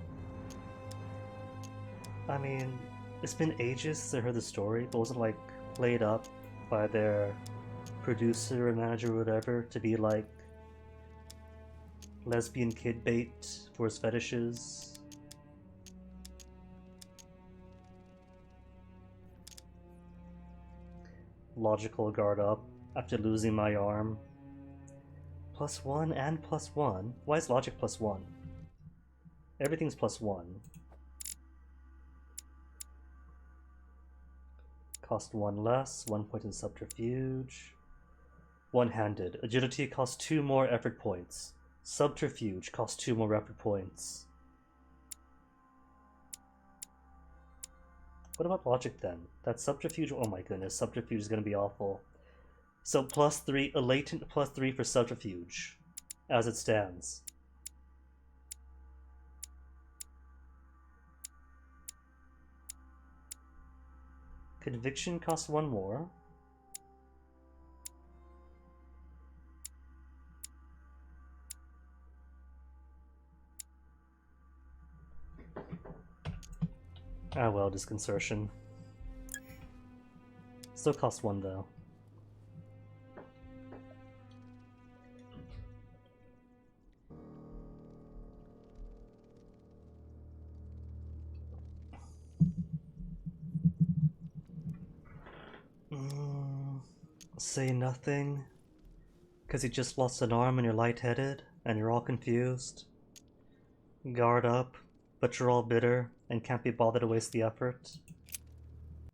[SPEAKER 4] I mean, it's been ages since I heard the story, but wasn't like played up by their producer or manager or whatever to be like lesbian kid bait for his fetishes. Logical guard up after losing my arm. +1 and +1? Why is logic +1? Everything's +1. Cost 1 less, 1 point in subterfuge. One-handed. Agility costs 2 more effort points. Subterfuge costs 2 more effort points. What about logic then? That subterfuge, oh my goodness, subterfuge is gonna be awful. So +3, a latent +3 for subterfuge, as it stands. Conviction costs 1 more. Ah well, disconcertion. Still costs 1 though. Say nothing, because you just lost an arm and you're lightheaded, and you're all confused. Guard up, but you're all bitter, and can't be bothered to waste the effort.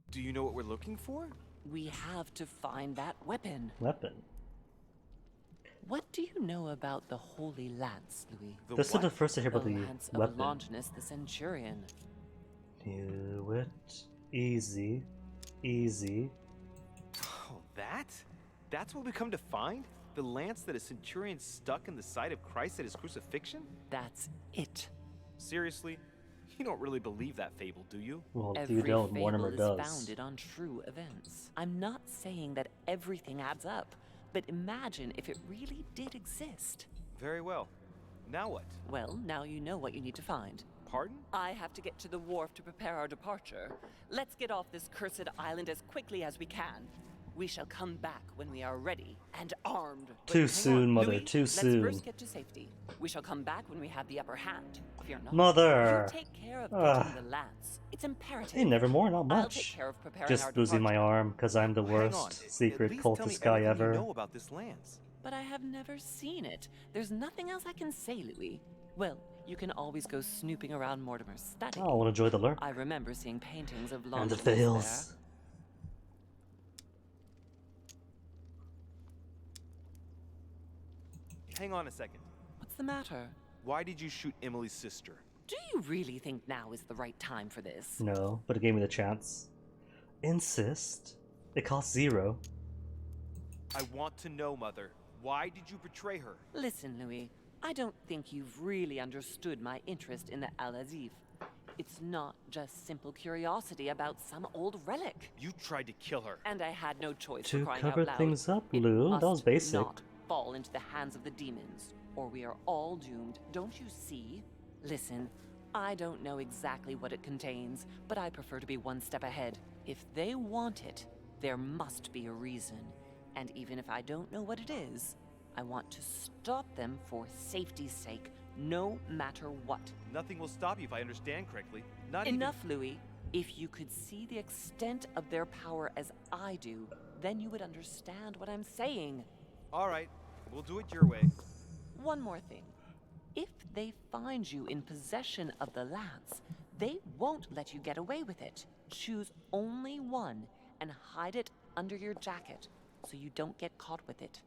[SPEAKER 16] Do you know what we're looking for?
[SPEAKER 19] We have to find that weapon.
[SPEAKER 4] Weapon?
[SPEAKER 19] What do you know about the Holy Lance, Louis?
[SPEAKER 4] This is the first I hear about the
[SPEAKER 19] Lance
[SPEAKER 4] weapon.
[SPEAKER 19] of Longinus the Centurion.
[SPEAKER 4] Knew it. Easy. Easy.
[SPEAKER 5] Oh, that? That's what we come to find? The lance that a centurion stuck in the side of Christ at his crucifixion?
[SPEAKER 19] That's it.
[SPEAKER 5] Seriously? You don't really believe that fable, do you?
[SPEAKER 4] Well,
[SPEAKER 19] Every
[SPEAKER 4] you don't,
[SPEAKER 19] fable
[SPEAKER 4] Mortimer
[SPEAKER 19] is
[SPEAKER 4] does.
[SPEAKER 19] founded on true events. I'm not saying that everything adds up, but imagine if it really did exist.
[SPEAKER 5] Very well. Now what?
[SPEAKER 19] Well, now you know what you need to find.
[SPEAKER 5] Pardon?
[SPEAKER 19] I have to get to the wharf to prepare our departure. Let's get off this cursed island as quickly as we can. We shall come back when we are ready and armed.
[SPEAKER 4] Too
[SPEAKER 19] Hang
[SPEAKER 4] soon,
[SPEAKER 19] on,
[SPEAKER 4] Mother,
[SPEAKER 19] Louis,
[SPEAKER 4] too soon.
[SPEAKER 19] Let's first get to safety. We shall come back when we have the upper hand. Fear not.
[SPEAKER 4] Mother!
[SPEAKER 19] You take care of
[SPEAKER 4] Ugh.
[SPEAKER 19] getting the lance. It's imperative.
[SPEAKER 4] Hey, nevermore, not
[SPEAKER 19] I'll
[SPEAKER 4] much.
[SPEAKER 19] take care of preparing
[SPEAKER 4] Just
[SPEAKER 19] our
[SPEAKER 4] losing my
[SPEAKER 19] departure.
[SPEAKER 4] arm because I'm the
[SPEAKER 5] Hang on.
[SPEAKER 4] worst secret
[SPEAKER 5] At least tell me
[SPEAKER 4] cultist guy
[SPEAKER 5] everything
[SPEAKER 4] ever.
[SPEAKER 5] you know about this lance.
[SPEAKER 19] But I have never seen it. There's nothing else I can say, Louis. Well, you can always go snooping around Mortimer's study.
[SPEAKER 4] Oh, I will enjoy the lure.
[SPEAKER 19] I remember seeing paintings of
[SPEAKER 4] And
[SPEAKER 19] Longinus
[SPEAKER 4] the veils.
[SPEAKER 5] Hang on a second.
[SPEAKER 19] What's the matter?
[SPEAKER 5] Why did you shoot Emily's sister?
[SPEAKER 19] Do you really think now is the right time for this?
[SPEAKER 4] No, but it gave me the chance. Insist? It costs 0.
[SPEAKER 5] I want to know, Mother. Why did you betray her?
[SPEAKER 19] Listen, Louis. I don't think you've really understood my interest in the Al-Azif. It's not just simple curiosity about some old relic.
[SPEAKER 5] You tried to kill her.
[SPEAKER 19] And I had no choice
[SPEAKER 4] To
[SPEAKER 19] for crying
[SPEAKER 4] cover
[SPEAKER 19] out loud.
[SPEAKER 4] things up,
[SPEAKER 19] It
[SPEAKER 4] Lou. That
[SPEAKER 19] must
[SPEAKER 4] was basic.
[SPEAKER 19] not fall into the hands of the demons, or we are all doomed. Don't you see? Listen, I don't know exactly what it contains, but I prefer to be one step ahead. If they want it, there must be a reason. And even if I don't know what it is, I want to stop them for safety's sake, no matter what.
[SPEAKER 5] Nothing will stop you if I understand correctly. Not
[SPEAKER 19] Enough, Louis. If you could see the extent of their power as I do, then you would understand what I'm saying.
[SPEAKER 5] All right, we'll do it your way.
[SPEAKER 19] One more thing. If they find you in possession of the lance, they won't let you get away with it. Choose only one and hide it under your jacket so you don't get caught with it.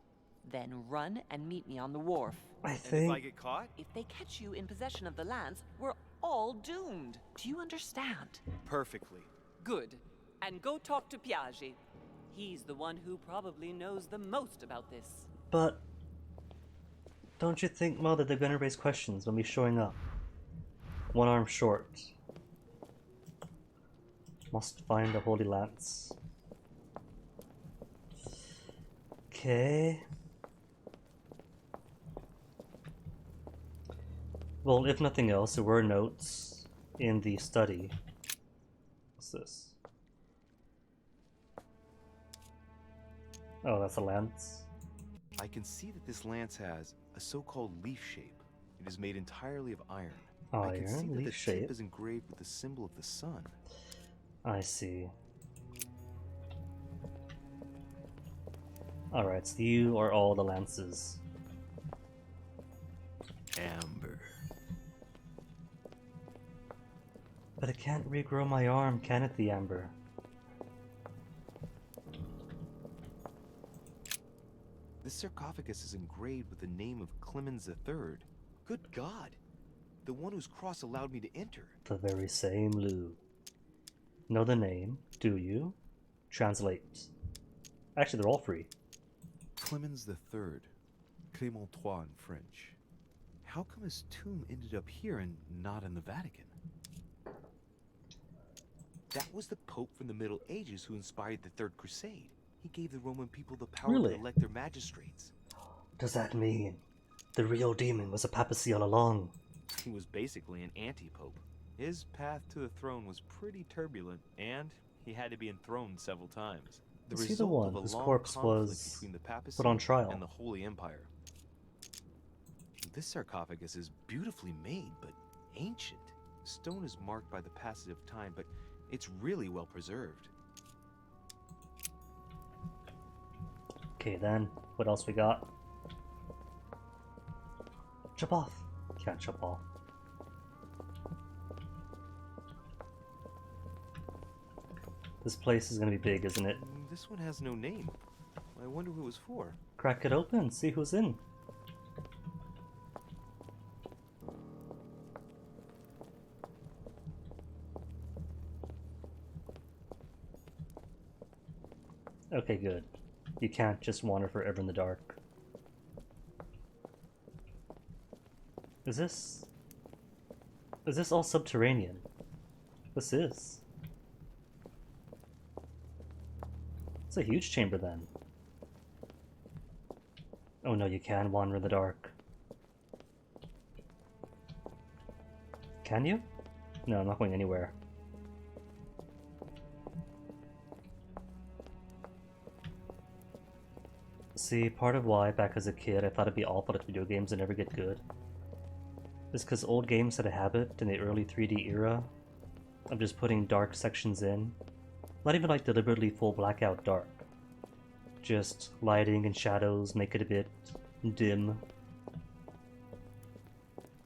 [SPEAKER 19] Then run and meet me on the wharf.
[SPEAKER 4] I
[SPEAKER 5] think... And if I get caught?
[SPEAKER 19] If they catch you in possession of the lance, we're all doomed. Do you understand?
[SPEAKER 5] Perfectly.
[SPEAKER 19] Good. And go talk to Piaget. He's the one who probably knows the most about this.
[SPEAKER 4] But don't you think, Mother, they're gonna raise questions when we're showing up? One arm short. Must find the Holy Lance. Okay. Well, if nothing else, there were notes in the study. What's this? Oh, that's a lance.
[SPEAKER 5] I can see that this lance has a so-called leaf shape. It is made entirely of iron. I can see
[SPEAKER 4] Iron,
[SPEAKER 5] that the
[SPEAKER 4] leaf shape.
[SPEAKER 5] tip is engraved with the symbol of the sun.
[SPEAKER 4] I see. Alright, so you are all the lances.
[SPEAKER 5] Amber.
[SPEAKER 4] But it can't regrow my arm, can it, the amber?
[SPEAKER 5] This sarcophagus is engraved with the name of Clemens III. Good God! The one whose cross allowed me to enter.
[SPEAKER 4] The very same Lou. Know the name, do you? Translate. Actually, they're all free.
[SPEAKER 5] Clemens III. Clément III in French. How come his tomb ended up here and not in the Vatican? That was the Pope from the Middle Ages who inspired the Third Crusade. He gave the Roman people the power
[SPEAKER 4] Really?
[SPEAKER 5] to elect their magistrates.
[SPEAKER 4] Does that mean the real demon was a papacy all along?
[SPEAKER 5] He was basically an anti-pope. His path to the throne was pretty turbulent, and he had to be enthroned several times. The
[SPEAKER 4] Is he the
[SPEAKER 5] result
[SPEAKER 4] one
[SPEAKER 5] of a
[SPEAKER 4] whose
[SPEAKER 5] long
[SPEAKER 4] corpse
[SPEAKER 5] conflict
[SPEAKER 4] was
[SPEAKER 5] between the papacy
[SPEAKER 4] put on trial?
[SPEAKER 5] and the Holy Empire. This sarcophagus is beautifully made, but ancient. The stone is marked by the passage of time, but it's really well preserved.
[SPEAKER 4] Okay then, what else we got? Jump off. Can't jump off. This place is gonna be big, isn't it?
[SPEAKER 5] This one has no name. I wonder who it was for.
[SPEAKER 4] Crack it open, see who's in. Okay, good. You can't just wander forever in the dark. Is this all subterranean? This is. It's a huge chamber then. Oh no, you can wander in the dark. Can you? No, I'm not going anywhere. See, part of why, back as a kid, I thought it'd be awful that video games would never get good is because old games had a habit in the early 3D era of just putting dark sections in. Not even like deliberately full blackout dark. Just lighting and shadows make it a bit dim.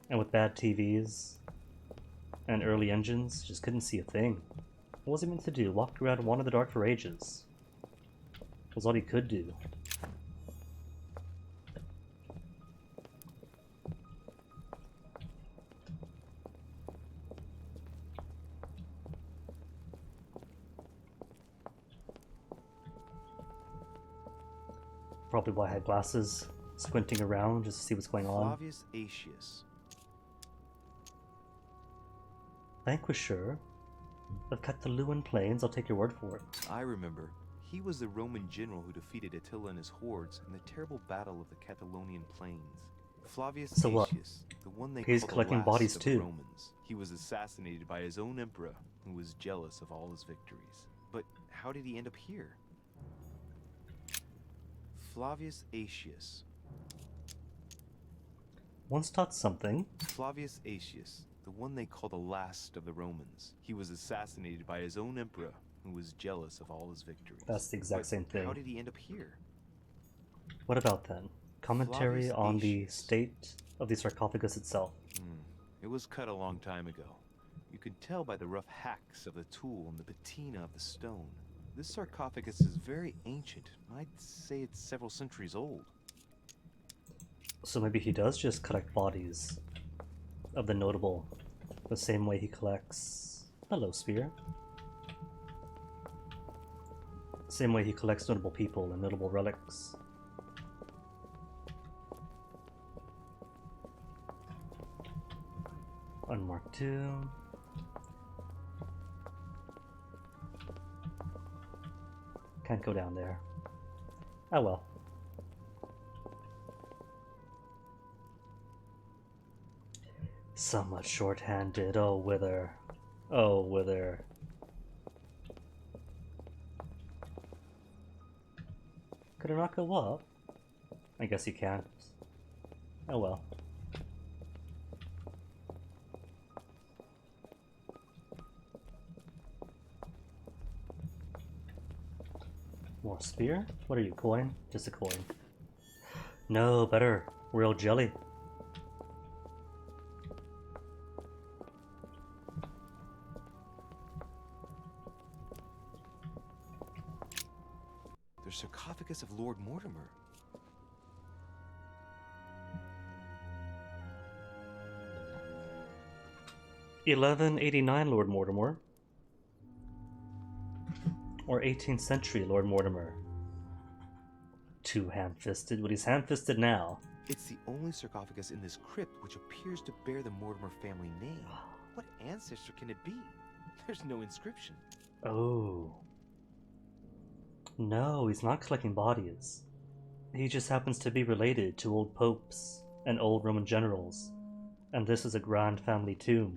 [SPEAKER 4] And with bad TVs and early engines, just couldn't see a thing. What was he meant to do? Walk around and wander in the dark for ages. Was all he could do. Probably why I had glasses, squinting around just to see what's going on.
[SPEAKER 5] Flavius Aetius.
[SPEAKER 4] Vanquisher of Cataluan Plains, I'll take your word for it.
[SPEAKER 5] I remember. He was the Roman general who defeated Attila and his hordes in the terrible battle of the Catalonian Plains. Flavius
[SPEAKER 4] So what?
[SPEAKER 5] Aetius, the one they
[SPEAKER 4] He's
[SPEAKER 5] called the
[SPEAKER 4] collecting
[SPEAKER 5] last
[SPEAKER 4] bodies
[SPEAKER 5] of
[SPEAKER 4] too.
[SPEAKER 5] the Romans. He was assassinated by his own emperor, who was jealous of all his victories. But how did he end up here? Flavius Aetius.
[SPEAKER 4] Once taught something.
[SPEAKER 5] Flavius Aetius, the one they call the last of the Romans. He was assassinated by his own emperor, who was jealous of all his victories.
[SPEAKER 4] That's the exact
[SPEAKER 5] But
[SPEAKER 4] same thing.
[SPEAKER 5] How did he end up here?
[SPEAKER 4] What about then? Commentary
[SPEAKER 5] Flavius
[SPEAKER 4] on the
[SPEAKER 5] Aetius.
[SPEAKER 4] state of the sarcophagus itself.
[SPEAKER 5] It was cut a long time ago. You can tell by the rough hacks of the tool and the patina of the stone. This sarcophagus is very ancient. I'd say it's several centuries old.
[SPEAKER 4] So maybe he does just collect bodies of the notable, the same way he collects... Hello, Spear. Same way he collects notable people and notable relics. Unmarked 2. Can't go down there. Oh well. Somewhat short-handed, oh Wither. Oh Wither. Could I not go up? I guess you can't. Oh well. More spear? What are you, coin? Just a coin. No, better. Royal jelly.
[SPEAKER 5] The sarcophagus of Lord Mortimer.
[SPEAKER 4] $1189 Lord Mortimer. Or 18th century Lord Mortimer. Too ham-fisted, but he's ham-fisted now.
[SPEAKER 5] It's the only sarcophagus in this crypt which appears to bear the Mortimer family name. What ancestor can it be? There's no inscription.
[SPEAKER 4] Oh. No, he's not collecting bodies. He just happens to be related to old popes and old Roman generals. And this is a grand family tomb.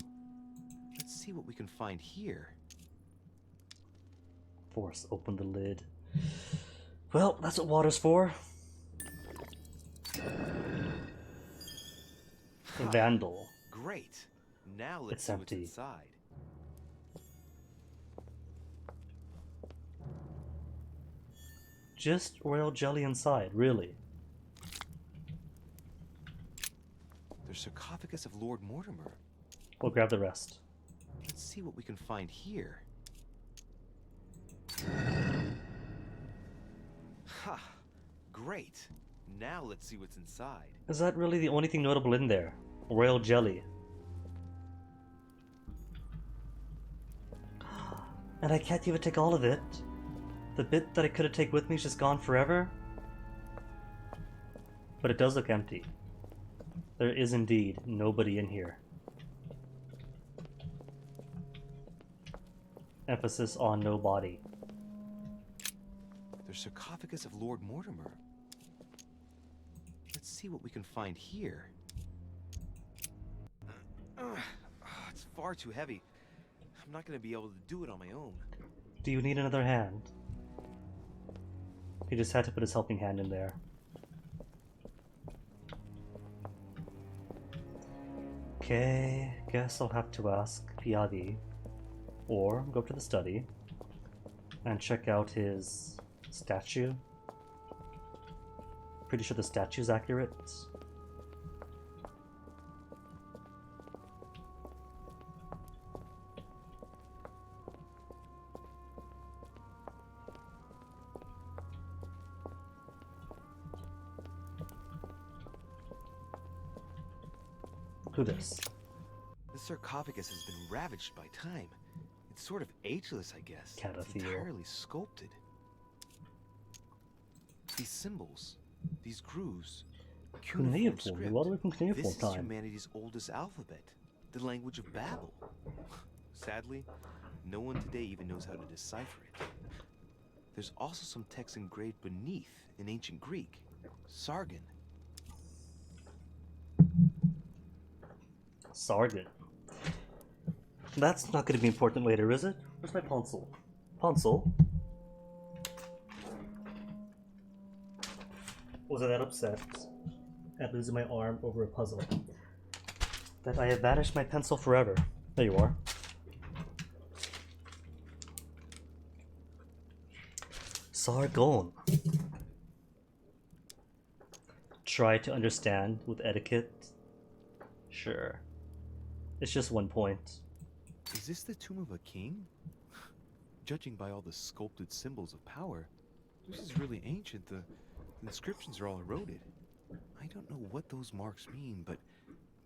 [SPEAKER 5] Let's see what we can find here.
[SPEAKER 4] Force open the lid. Well, that's what water's for. Vandal.
[SPEAKER 5] Great. Now let's
[SPEAKER 4] It's
[SPEAKER 5] see
[SPEAKER 4] empty.
[SPEAKER 5] what's inside.
[SPEAKER 4] Just royal jelly inside, really.
[SPEAKER 5] The sarcophagus of Lord Mortimer.
[SPEAKER 4] We'll grab the rest.
[SPEAKER 5] Let's see what we can find here. Ha! Great. Now let's see what's inside.
[SPEAKER 4] Is that really the only thing notable in there? Royal jelly. And I can't even take all of it. The bit that I could have taken with me is just gone forever? But it does look empty. There is indeed nobody in here. Emphasis on no body.
[SPEAKER 5] The sarcophagus of Lord Mortimer. Let's see what we can find here. It's far too heavy. I'm not going to be able to do it on my own.
[SPEAKER 4] Do you need another hand? He just had to put his helping hand in there. Okay, guess I'll have to ask Piagi, or go up to the study and check out his statue. Pretty sure the statue's accurate. Who this?
[SPEAKER 5] The sarcophagus has been ravaged by time. It's sort of ageless, I guess. It's
[SPEAKER 4] Cataphil.
[SPEAKER 5] entirely sculpted. These symbols, these grooves, cuneiform script.
[SPEAKER 4] What are we from cuneiform
[SPEAKER 5] This is
[SPEAKER 4] time?
[SPEAKER 5] humanity's oldest alphabet, the language of Babel. Sadly, no one today even knows how to decipher it. There's also some text engraved beneath in ancient Greek, Sargon.
[SPEAKER 4] Sargon. That's not going to be important later, is it? Where's my pencil? Pencil? Was I that upset at losing my arm over a puzzle that I have vanished my pencil forever? There you are. Sargon. Try to understand with etiquette. Sure. It's just 1 point.
[SPEAKER 5] Is this the tomb of a king? Judging by all the sculpted symbols of power, this is really ancient. The inscriptions are all eroded. I don't know what those marks mean, but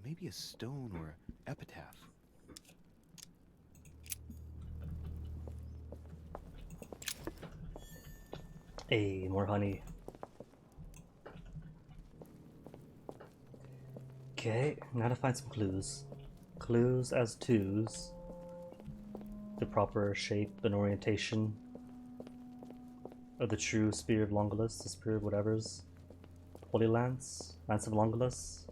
[SPEAKER 5] maybe a stone or epitaph.
[SPEAKER 4] Hey, more honey. Okay, now to find some clues. Clues as to's. The proper shape and orientation of the true Spear of Longolus, the Spear of whatever's. Holy Lance, Lance of Longolus.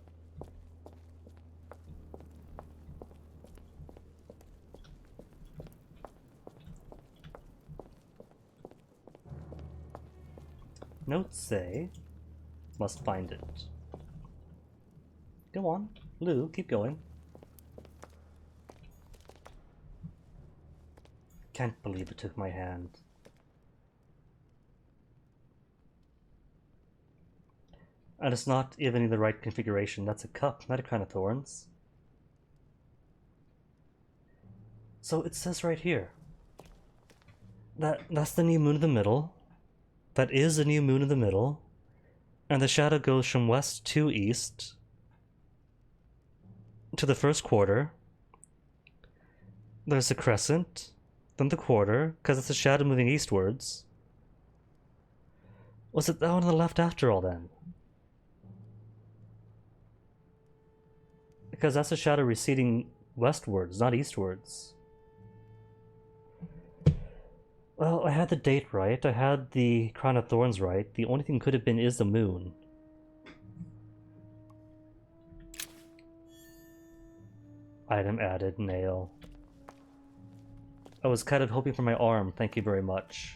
[SPEAKER 4] Notes say, must find it. Go on, Lou, keep going. Can't believe it took my hand. And it's not even in the right configuration. That's a cup, not a crown of thorns. So it says right here. That's the new moon in the middle. That is a new moon in the middle. And the shadow goes from west to east. To the first quarter. There's a crescent. Then the quarter, because it's a shadow moving eastwards. Was it that one on the left after all then? Because that's a shadow receding westwards, not eastwards. Well, I had the date right, I had the crown of thorns right. The only thing could have been is the moon. Item added, nail. I was kind of hoping for my arm, thank you very much.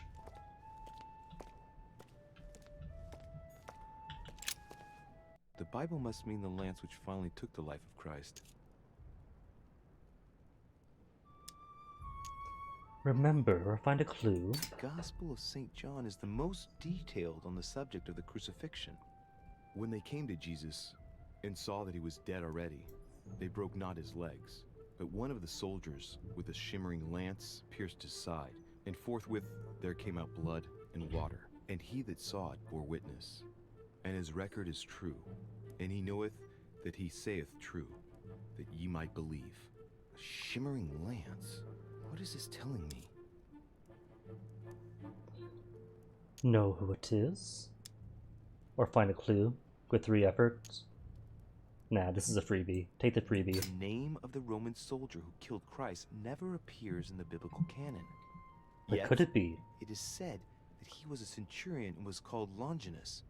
[SPEAKER 5] The Bible must mean the lance which finally took the life of Christ.
[SPEAKER 4] Remember, or find a clue.
[SPEAKER 5] The Gospel of St. John is the most detailed on the subject of the crucifixion. When they came to Jesus and saw that he was dead already, they broke not his legs, but one of the soldiers with a shimmering lance pierced his side, and forthwith there came out blood and water. And he that saw it bore witness, and his record is true, and he knoweth that he saith true, that ye might believe. A shimmering lance? What is this telling me?
[SPEAKER 4] know who it is? Or find a clue with 3 efforts? Nah, this is a freebie. Take the freebie.
[SPEAKER 5] The name of the Roman soldier who killed Christ never appears in the biblical canon.
[SPEAKER 4] What
[SPEAKER 5] Yet,
[SPEAKER 4] could it be?
[SPEAKER 5] It is said that he was a centurion and was called Longinus.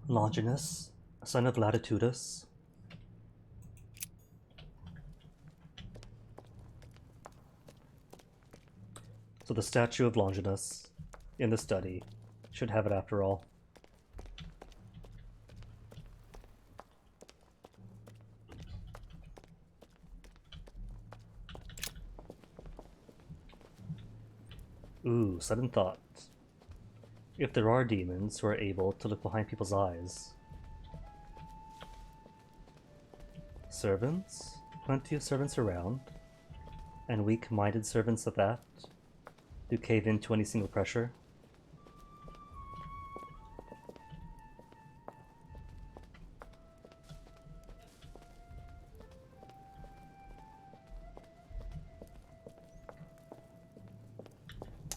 [SPEAKER 4] Longinus, son of Latitudus. So the statue of Longinus in the study should have it after all. Ooh, sudden thought. If there are demons who are able to look behind people's eyes. Servants? Plenty of servants around. And weak-minded servants at that. Who cave into any single pressure.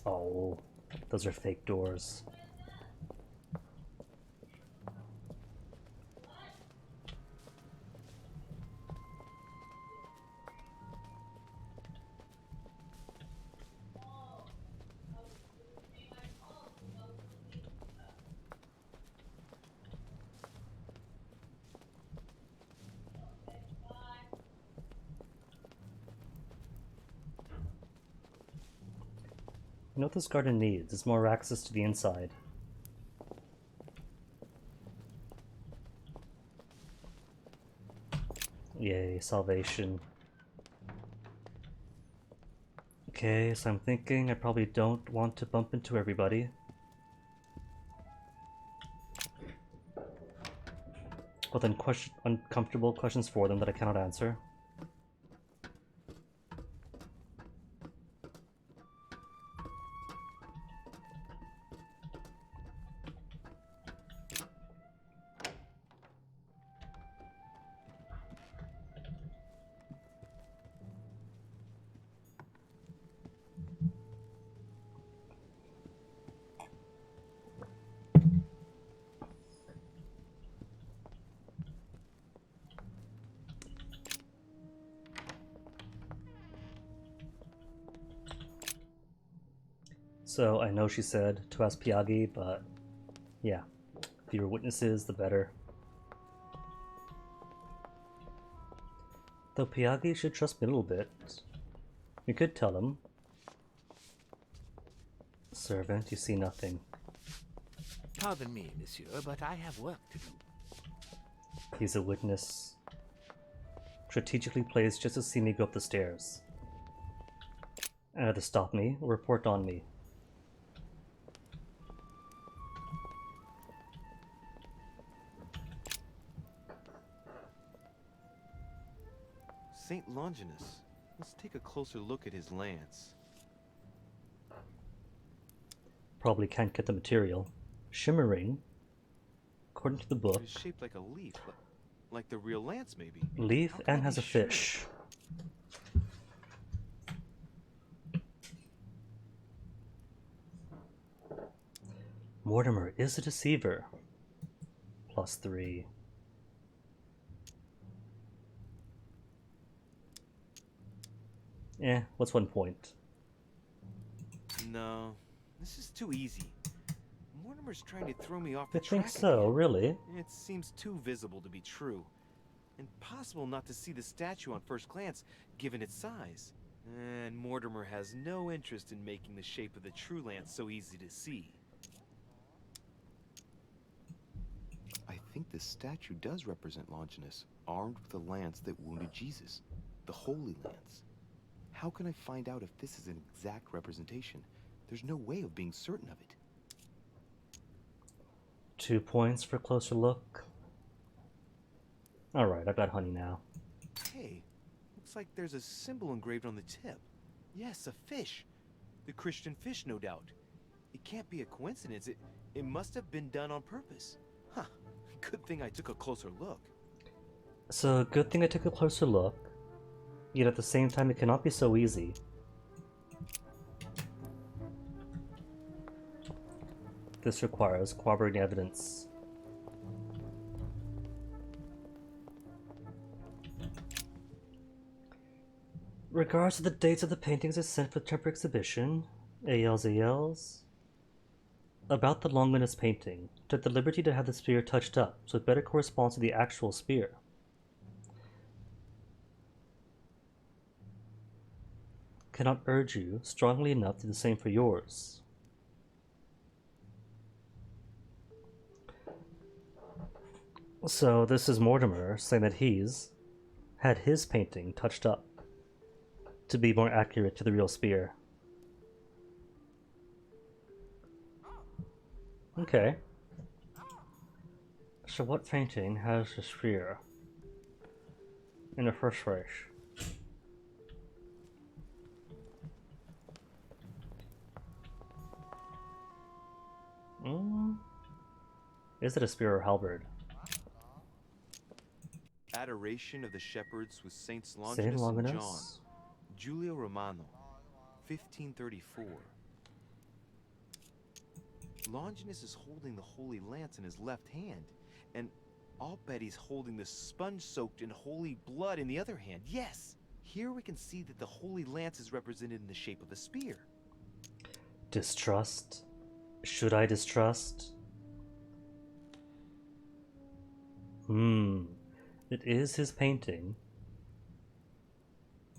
[SPEAKER 4] Oh, those are fake doors. You know what this garden needs? It's more access to the inside. Yay, salvation. Okay, so I'm thinking I probably don't want to bump into everybody. But then uncomfortable questions for them that I cannot answer. So I know she said to ask Pyagi, but yeah, fewer witnesses, the better. Though Pyagi should trust me a little bit. We could tell him. Servant, you see nothing.
[SPEAKER 8] Pardon me, monsieur, but I have work to do.
[SPEAKER 4] He's a witness. Strategically placed just to see me go up the stairs. Either stop me or report on me.
[SPEAKER 5] Saint Longinus. Let's take a closer look at his lance.
[SPEAKER 4] Probably can't get the material. Shimmering. According to the book.
[SPEAKER 5] It's shaped like a leaf, like the real lance, maybe.
[SPEAKER 4] Leaf and has a fish. Mortimer is a deceiver. +3. What's 1 point?
[SPEAKER 5] No, this is too easy. Mortimer's trying to throw me off
[SPEAKER 4] I
[SPEAKER 5] the track
[SPEAKER 4] think so,
[SPEAKER 5] again.
[SPEAKER 4] really?
[SPEAKER 5] It seems too visible to be true. Impossible not to see the statue on first glance, given its size. And Mortimer has no interest in making the shape of the true lance so easy to see. I think this statue does represent Longinus, armed with a lance that wounded Jesus, the Holy Lance. How can I find out if this is an exact representation? There's no way of being certain of it.
[SPEAKER 4] 2 points for a closer look. Alright, I've got honey now.
[SPEAKER 5] Hey, looks like there's a symbol engraved on the tip. Yes, a fish. The Christian fish, no doubt. It can't be a coincidence. It must have been done on purpose. Huh. Good thing I took a closer look.
[SPEAKER 4] So, good thing I took a closer look. Yet at the same time, it cannot be so easy. This requires corroborating evidence. Regards to the dates of the paintings are sent for temporary exhibition. ALs. About the Longinus painting. Took the liberty to have the spear touched up so it better corresponds to the actual spear. Cannot urge you strongly enough to do the same for yours. So this is Mortimer saying that he's had his painting touched up to be more accurate to the real spear. Okay. So what painting has the spear in the first place? Is it a spear or halberd?
[SPEAKER 5] Adoration of the Shepherds with Saints
[SPEAKER 4] Saint
[SPEAKER 5] Longinus and John.
[SPEAKER 4] Longinus?
[SPEAKER 5] Giulio Romano, 1534. Longinus is holding the Holy Lance in his left hand, and I'll bet he's holding the sponge soaked in holy blood in the other hand. Yes! Here we can see that the Holy Lance is represented in the shape of a spear.
[SPEAKER 4] Distrust? Should I distrust? It is his painting.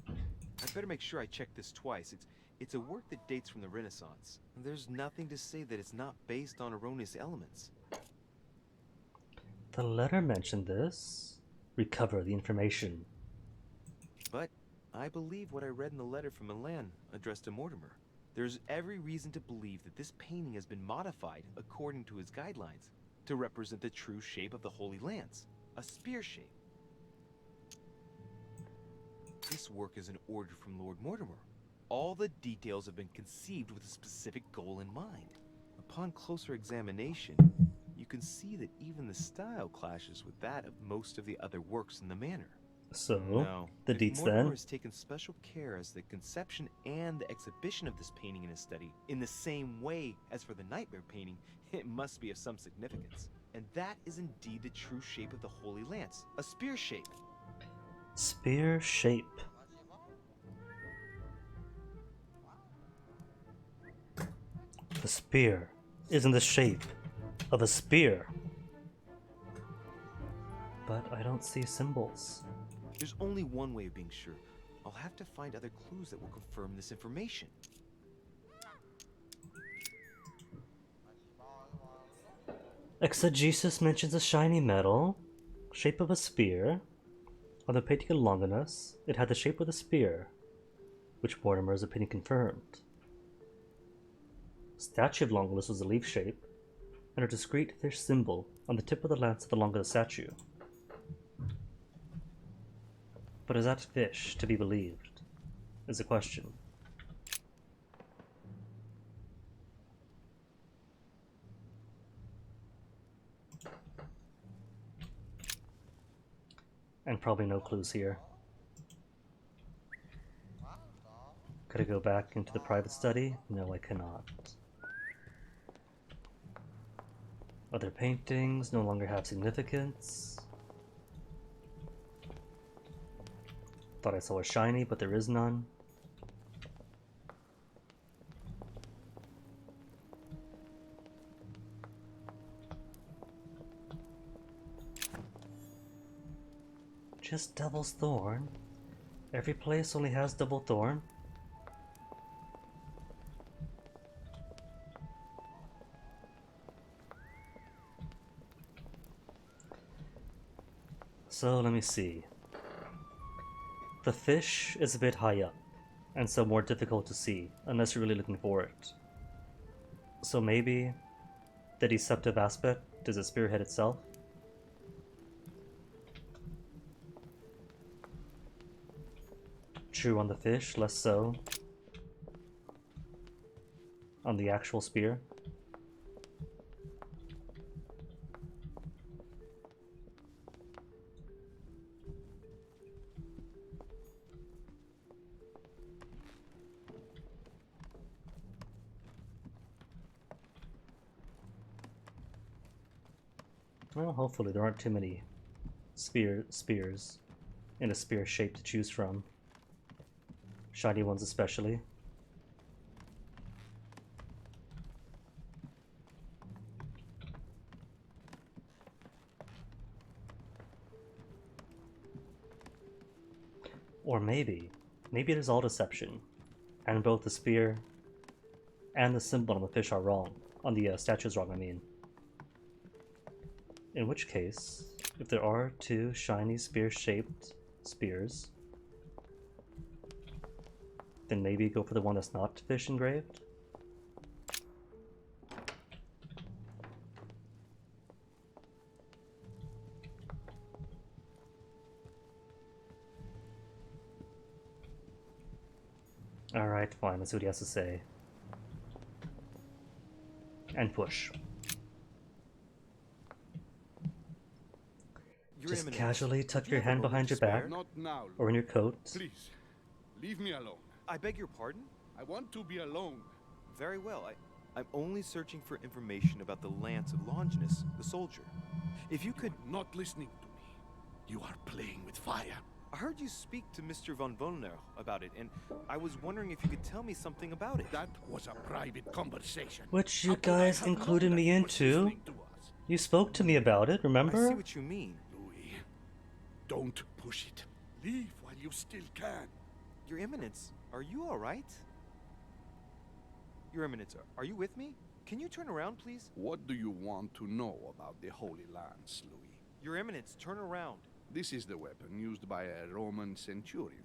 [SPEAKER 5] I'd better make sure I check this twice. It's a work that dates from the Renaissance. There's nothing to say that it's not based on erroneous elements.
[SPEAKER 4] The letter mentioned this. Recover the information.
[SPEAKER 5] But I believe what I read in the letter from Milan addressed to Mortimer. There's every reason to believe that this painting has been modified according to his guidelines to represent the true shape of the Holy Lance, a spear shape. This work is an order from Lord Mortimer. All the details have been conceived with a specific goal in mind. Upon closer examination, you can see that even the style clashes with that of most of the other works in the manor.
[SPEAKER 4] So,
[SPEAKER 5] No,
[SPEAKER 4] the
[SPEAKER 5] if
[SPEAKER 4] deets
[SPEAKER 5] Mortimer
[SPEAKER 4] then?
[SPEAKER 5] has taken special care as the conception and the exhibition of this painting in his study in the same way as for the nightmare painting, it must be of some significance. And that is indeed the true shape of the Holy Lance, a spear shape.
[SPEAKER 4] Spear shape. The spear is in the shape of a spear. But I don't see symbols.
[SPEAKER 5] There's only one way of being sure. I'll have to find other clues that will confirm this information.
[SPEAKER 4] Exegesis mentions a shiny metal, shape of a spear. On the painting of Longinus, it had the shape of a spear, which Mortimer's opinion confirmed. Statue of Longinus was a leaf shape, and a discrete fish symbol on the tip of the lance of the Longinus statue. But is that fish to be believed? Is the question. And probably no clues here. Could I go back into the private study? No, I cannot. Other paintings no longer have significance. Thought I saw a shiny, but there is none. Just Devil's Thorn? Every place only has Double Thorn? So let me see. The fish is a bit high up, and so more difficult to see, unless you're really looking for it. So maybe the deceptive aspect is the spearhead itself? True on the fish, less so on the actual spear. Well, hopefully there aren't too many spears in a spear shape to choose from. Shiny ones especially. Or maybe it is all deception, and both the spear and the symbol on the fish are wrong. On the statue is wrong, I mean. In which case, if there are two shiny spear-shaped spears, then maybe go for the one that's not fish engraved? Alright, fine, let's see what he has to say. And push. Just casually tuck your hand behind your back, or in your coat.
[SPEAKER 13] Please, leave me alone.
[SPEAKER 5] I beg your pardon?
[SPEAKER 13] I want to be alone.
[SPEAKER 5] Very well. I'm only searching for information about the Lance of Longinus, the soldier. If you could...
[SPEAKER 13] Not listening to me. You are playing with fire.
[SPEAKER 5] I heard you speak to Mr. von Wollner about it, and I was wondering if you could tell me something about it.
[SPEAKER 13] That was a private conversation.
[SPEAKER 4] Which you guys included me into. You spoke to me about it, remember?
[SPEAKER 5] I see what you mean.
[SPEAKER 13] Louis, don't push it. Leave while you still can.
[SPEAKER 5] Your Eminence, are you all right? Your Eminence, are you with me? Can you turn around, please?
[SPEAKER 13] What do you want to know about the Holy Lance, Louis?
[SPEAKER 5] Your Eminence, turn around.
[SPEAKER 13] This is the weapon used by a Roman centurion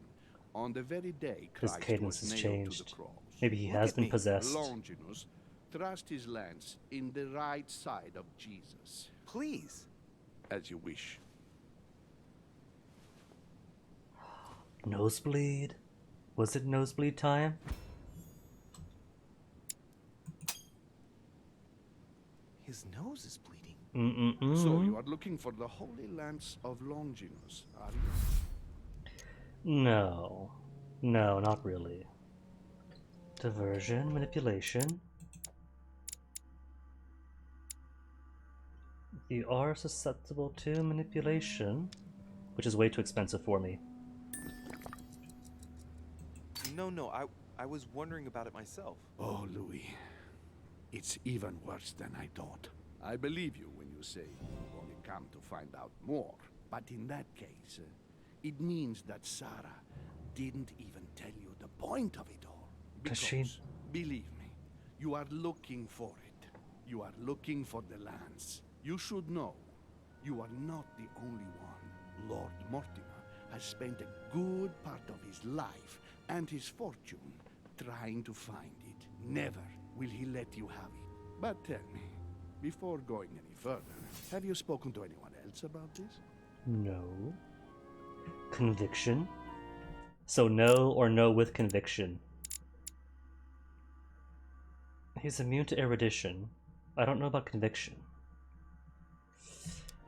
[SPEAKER 13] on the very day
[SPEAKER 4] His
[SPEAKER 13] Christ
[SPEAKER 4] cadence
[SPEAKER 13] was
[SPEAKER 4] has
[SPEAKER 13] nailed
[SPEAKER 4] changed.
[SPEAKER 13] to the cross.
[SPEAKER 4] Maybe he has been possessed.
[SPEAKER 13] Longinus thrust his lance in the right side of Jesus.
[SPEAKER 5] Please.
[SPEAKER 13] As you wish.
[SPEAKER 4] Nosebleed? Was it nosebleed time?
[SPEAKER 5] His nose is bleeding.
[SPEAKER 13] So you are looking for the Holy Lance of Longinus, are you?
[SPEAKER 4] No. No, not really. Diversion, manipulation. You are susceptible to manipulation, which is way too expensive for me.
[SPEAKER 5] No, I was wondering about it myself.
[SPEAKER 13] Oh, Louis. It's even worse than I thought. I believe you when you say you've only come to find out more. But in that case, it means that Sarah didn't even tell you the point of it all. Because, believe me, you are looking for it. You are looking for the lance. You should know, you are not the only one. Lord Mortimer has spent a good part of his life and his fortune trying to find it. Never will he let you have it. But tell me, before going any further, have you spoken to anyone else about this?
[SPEAKER 4] No. Conviction? So no or no with conviction. He's immune to erudition. I don't know about conviction.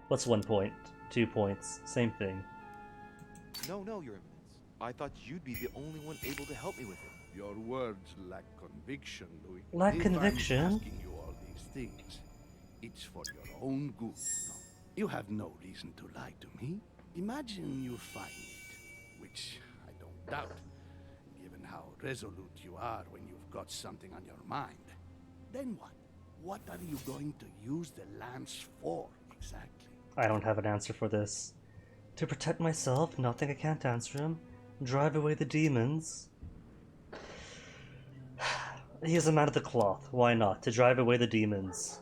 [SPEAKER 4] What's 1 point? 2 points? Same thing.
[SPEAKER 5] No, Your Eminence. I thought you'd be the only one able to help me with it.
[SPEAKER 13] Your words lack conviction, Louis.
[SPEAKER 4] Lack
[SPEAKER 13] if
[SPEAKER 4] conviction?
[SPEAKER 13] I'm asking you all these things, it's for your own good. No, you have no reason to lie to me. Imagine you find it, which I don't doubt, given how resolute you are when you've got something on your mind. Then what? What are you going to use the lance for, exactly?
[SPEAKER 4] I don't have an answer for this. To protect myself, nothing I can't answer him. Drive away the demons. He is a man of the cloth. Why not? To drive away the demons.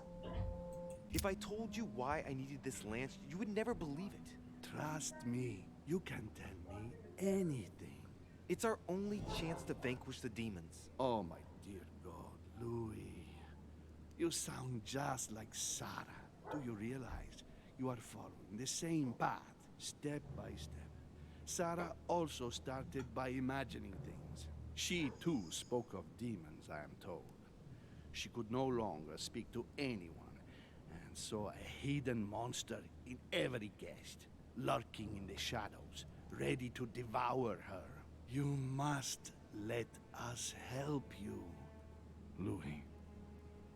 [SPEAKER 5] If I told you why I needed this lance, you would never believe it.
[SPEAKER 13] Trust me, you can tell me anything.
[SPEAKER 5] It's our only chance to vanquish the demons.
[SPEAKER 13] Oh my dear God, Louis. You sound just like Sarah. Do you realize you are following the same path, step by step? Sarah also started by imagining things. She too spoke of demons, I am told. She could no longer speak to anyone, and saw a hidden monster in every guest, lurking in the shadows, ready to devour her. You must let us help you. Louis,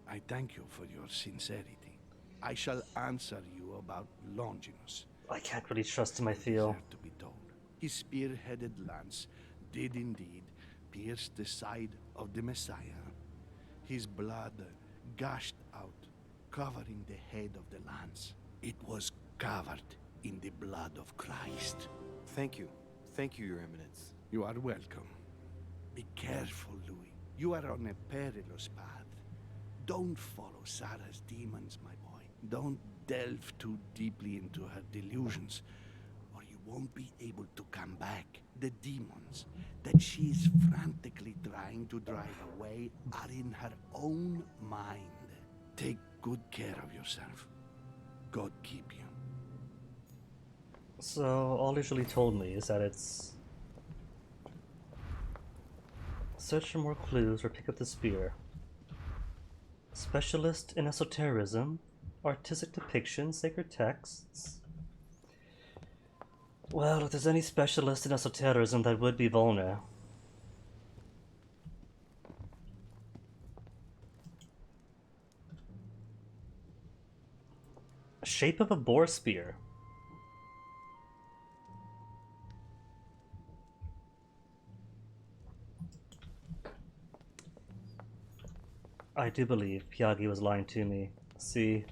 [SPEAKER 13] I thank you for your sincerity. I shall answer you about Longinus.
[SPEAKER 4] I can't really trust him, I feel.
[SPEAKER 13] To be told. His spear-headed lance did indeed pierce the side of the Messiah. His blood gushed out, covering the head of the lance. It was covered in the blood of Christ.
[SPEAKER 5] Thank you. Thank you, Your Eminence.
[SPEAKER 13] You are welcome. Be careful, Louis. You are on a perilous path. Don't follow Sarah's demons, my boy. Don't delve too deeply into her delusions, or you won't be able to come back. The demons that she is frantically trying to drive away are in her own mind. Take good care of yourself. God keep you.
[SPEAKER 4] So, all usually told me is that it's search for more clues or pick up the spear. Specialist in esotericism, artistic depictions, sacred texts. Well, if there's any specialist in esotericism, that would be Volnir. Shape of a boar spear. I do believe Pyagi was lying to me. See,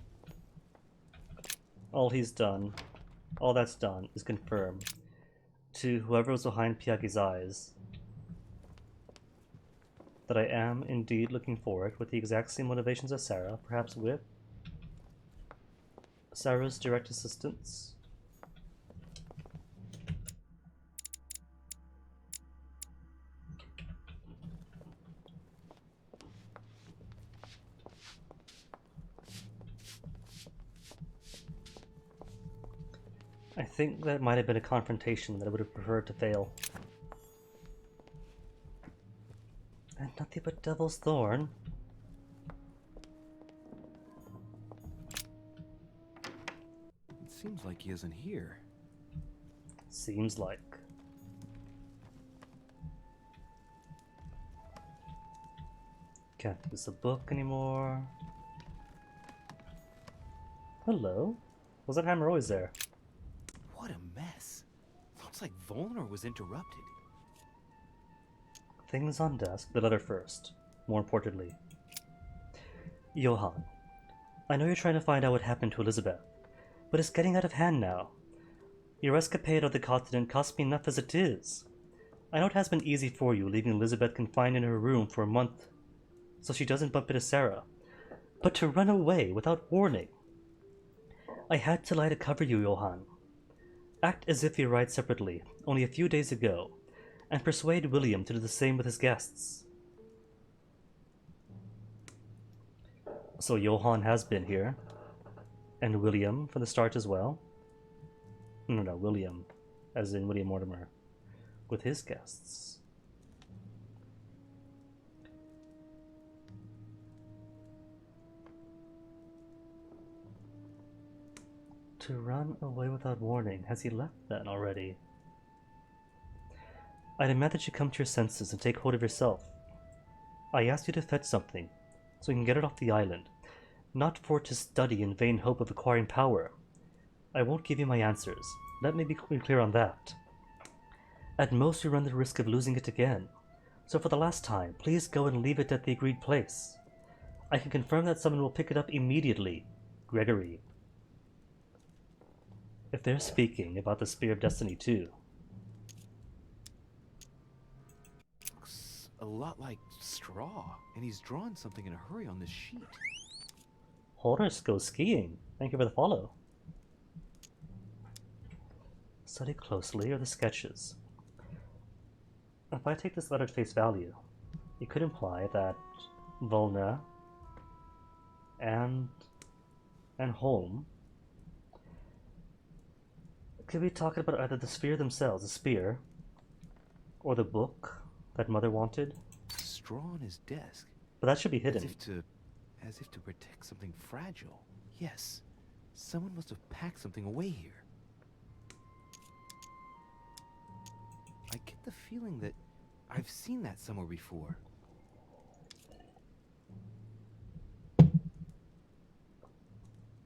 [SPEAKER 4] all he's done, all that's done, is confirm to whoever was behind Pyagi's eyes that I am indeed looking for it with the exact same motivations as Sarah, perhaps with Sarah's direct assistance. I think that might have been a confrontation that I would have preferred to fail. And nothing but Devil's Thorn.
[SPEAKER 5] It seems like he isn't here.
[SPEAKER 4] Seems like. Can't use the book anymore. Hello? Was that hammer always there?
[SPEAKER 5] What a mess. Looks like Volnir was interrupted.
[SPEAKER 4] Things on desk, the letter first. More importantly. Johann, I know you're trying to find out what happened to Elizabeth, but it's getting out of hand now. Your escapade of the continent cost me enough as it is. I know it has been easy for you, leaving Elizabeth confined in her room for a month, so she doesn't bump into Sarah. But to run away without warning. I had to lie to cover you, Johann. Act as if you arrived separately, only a few days ago, and persuade William to do the same with his guests. So Johann has been here, and William from the start as well. No, William, as in William Mortimer, with his guests. To run away without warning. Has he left then already? I demand that you come to your senses and take hold of yourself. I asked you to fetch something, so you can get it off the island, not for to study in vain hope of acquiring power. I won't give you my answers. Let me be clear on that. At most, you run the risk of losing it again. So for the last time, please go and leave it at the agreed place. I can confirm that someone will pick it up immediately. Gregory. If they're speaking about the Spear of Destiny too.
[SPEAKER 5] Looks a lot like straw, and he's drawn something in a hurry on this sheet.
[SPEAKER 4] Horace goes skiing. Thank you for the follow. Study closely are the sketches. If I take this letter at face value, it could imply that Volnir and Holm could be talking about either the sphere themselves, the spear, or the book that Mother wanted.
[SPEAKER 5] Straw on his desk.
[SPEAKER 4] But that should be hidden.
[SPEAKER 5] As if to protect something fragile. Yes, someone must have packed something away here. I get the feeling that I've seen that somewhere before.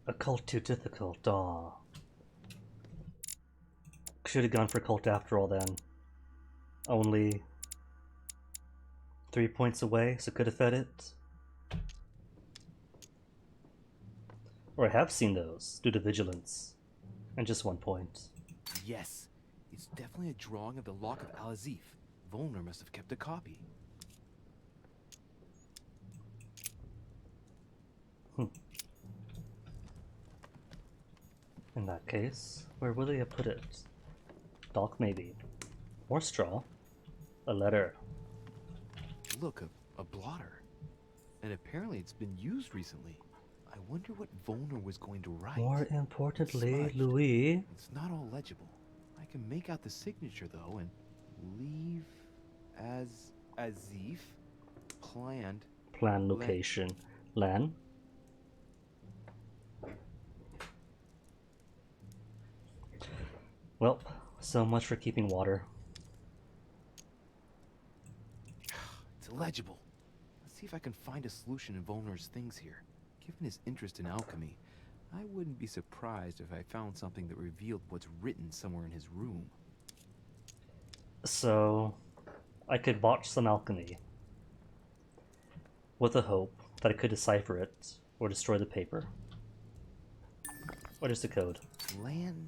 [SPEAKER 4] A cult too difficult, aw. Should have gone for cult after all then. Only 3 points away, so could have fed it. Or I have seen those, due to vigilance. And just 1 point.
[SPEAKER 5] Yes, it's definitely a drawing of the Lock of Al-Azif. Volner must have kept a copy.
[SPEAKER 4] In that case, where would they have put it? Dock maybe. More straw. A letter.
[SPEAKER 5] Look, a blotter. And apparently it's been used recently. I wonder what Volner was going to write.
[SPEAKER 4] More importantly,
[SPEAKER 5] Smudged.
[SPEAKER 4] Louis.
[SPEAKER 5] It's not all legible. I can make out the signature though, and leave as Azif planned.
[SPEAKER 4] Plan location. Lan. Well, so much for keeping water.
[SPEAKER 5] It's illegible. Let's see if I can find a solution in Volner's things here. Given his interest in alchemy, I wouldn't be surprised if I found something that revealed what's written somewhere in his room.
[SPEAKER 4] So, I could botch some alchemy. With the hope that I could decipher it, or destroy the paper. What is the code? Landing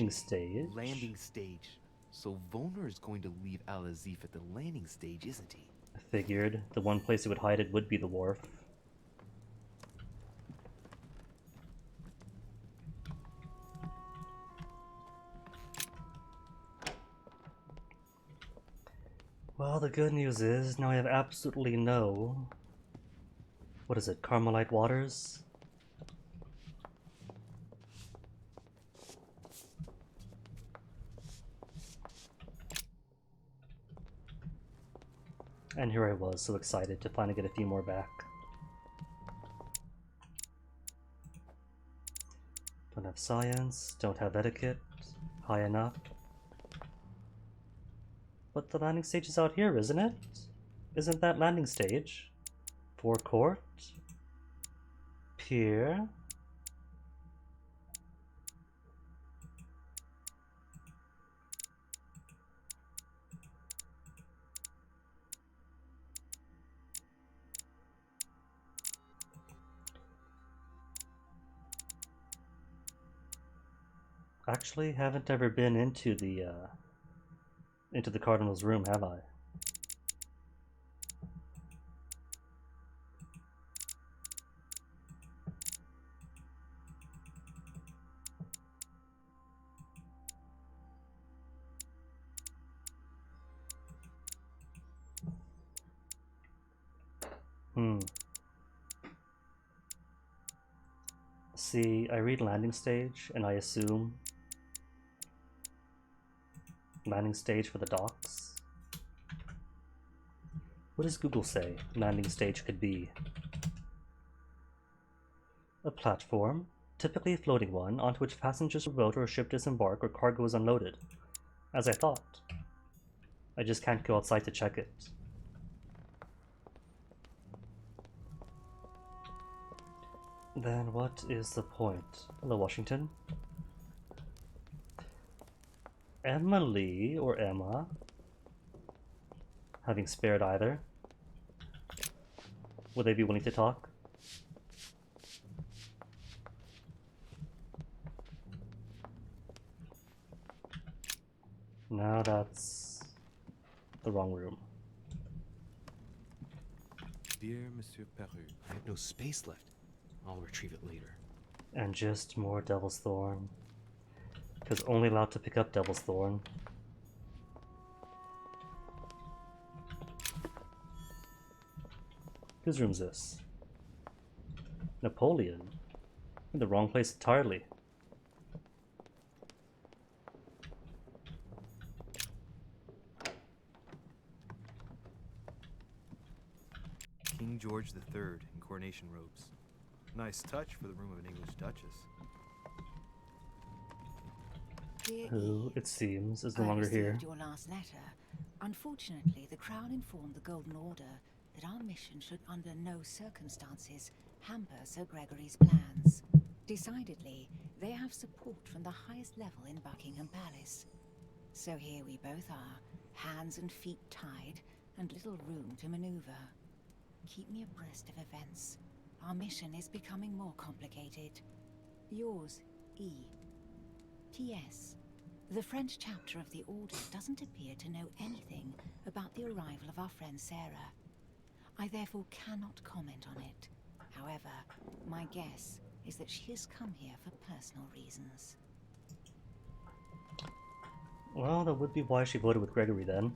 [SPEAKER 4] stage?
[SPEAKER 5] Landing stage. So Volner is going to leave Al-Azif at the landing stage, isn't he?
[SPEAKER 4] I figured the one place he would hide it would be the wharf. Well, the good news is now I have absolutely no... What is it? Carmelite waters? And here I was, so excited to finally get a few more back. Don't have science, don't have etiquette, high enough. But the landing stage is out here, isn't it? Isn't that landing stage? Forecourt? Pier? Actually, haven't ever been into the Cardinal's room, have I? See, I read landing stage and I assume landing stage for the docks. What does Google say landing stage could be? A platform, typically a floating one, onto which passengers or boat or ship disembark or cargo is unloaded. As I thought. I just can't go outside to check it. Then what is the point? Hello, Washington. Emily or Emma, having spared either, would they be willing to talk? No, that's the wrong room.
[SPEAKER 5] Dear Monsieur Peru, I have no space left. I'll retrieve it later.
[SPEAKER 4] And just more Devil's Thorn. Because only allowed to pick up Devil's Thorn. Whose room's this? Napoleon? In the wrong place entirely.
[SPEAKER 5] King George III in coronation robes. Nice touch for the room of an English duchess.
[SPEAKER 4] Who, it seems, is no
[SPEAKER 12] I
[SPEAKER 4] longer here.
[SPEAKER 12] received your last letter. Unfortunately, the Crown informed the Golden Order that our mission should under no circumstances hamper Sir Gregory's plans. Decidedly, they have support from the highest level in Buckingham Palace. So here we both are, hands and feet tied, and little room to maneuver. Keep me abreast of events. Our mission is becoming more complicated. Yours, E. T.S. The French chapter of the Order doesn't appear to know anything about the arrival of our friend Sarah. I therefore cannot comment on it. However, my guess is that she has come here for personal reasons.
[SPEAKER 4] Well, that would be why she voted with Gregory then.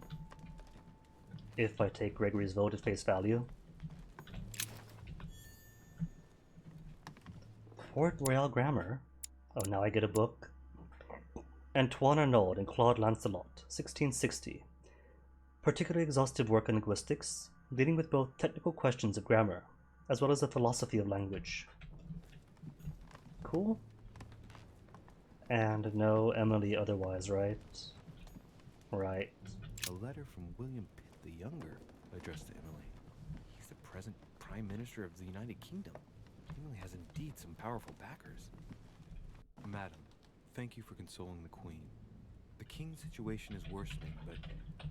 [SPEAKER 4] If I take Gregory's vote at face value. Port Royal Grammar. Oh, now I get a book. Antoine Arnauld and Claude Lancelot, 1660. Particularly exhaustive work on linguistics, dealing with both technical questions of grammar, as well as the philosophy of language. Cool. And no Emily otherwise, right? Right.
[SPEAKER 5] A letter from William Pitt the Younger addressed to Emily. He's the present Prime Minister of the United Kingdom. Emily has indeed some powerful backers. Madam, thank you for consoling the Queen. The King's situation is worsening, but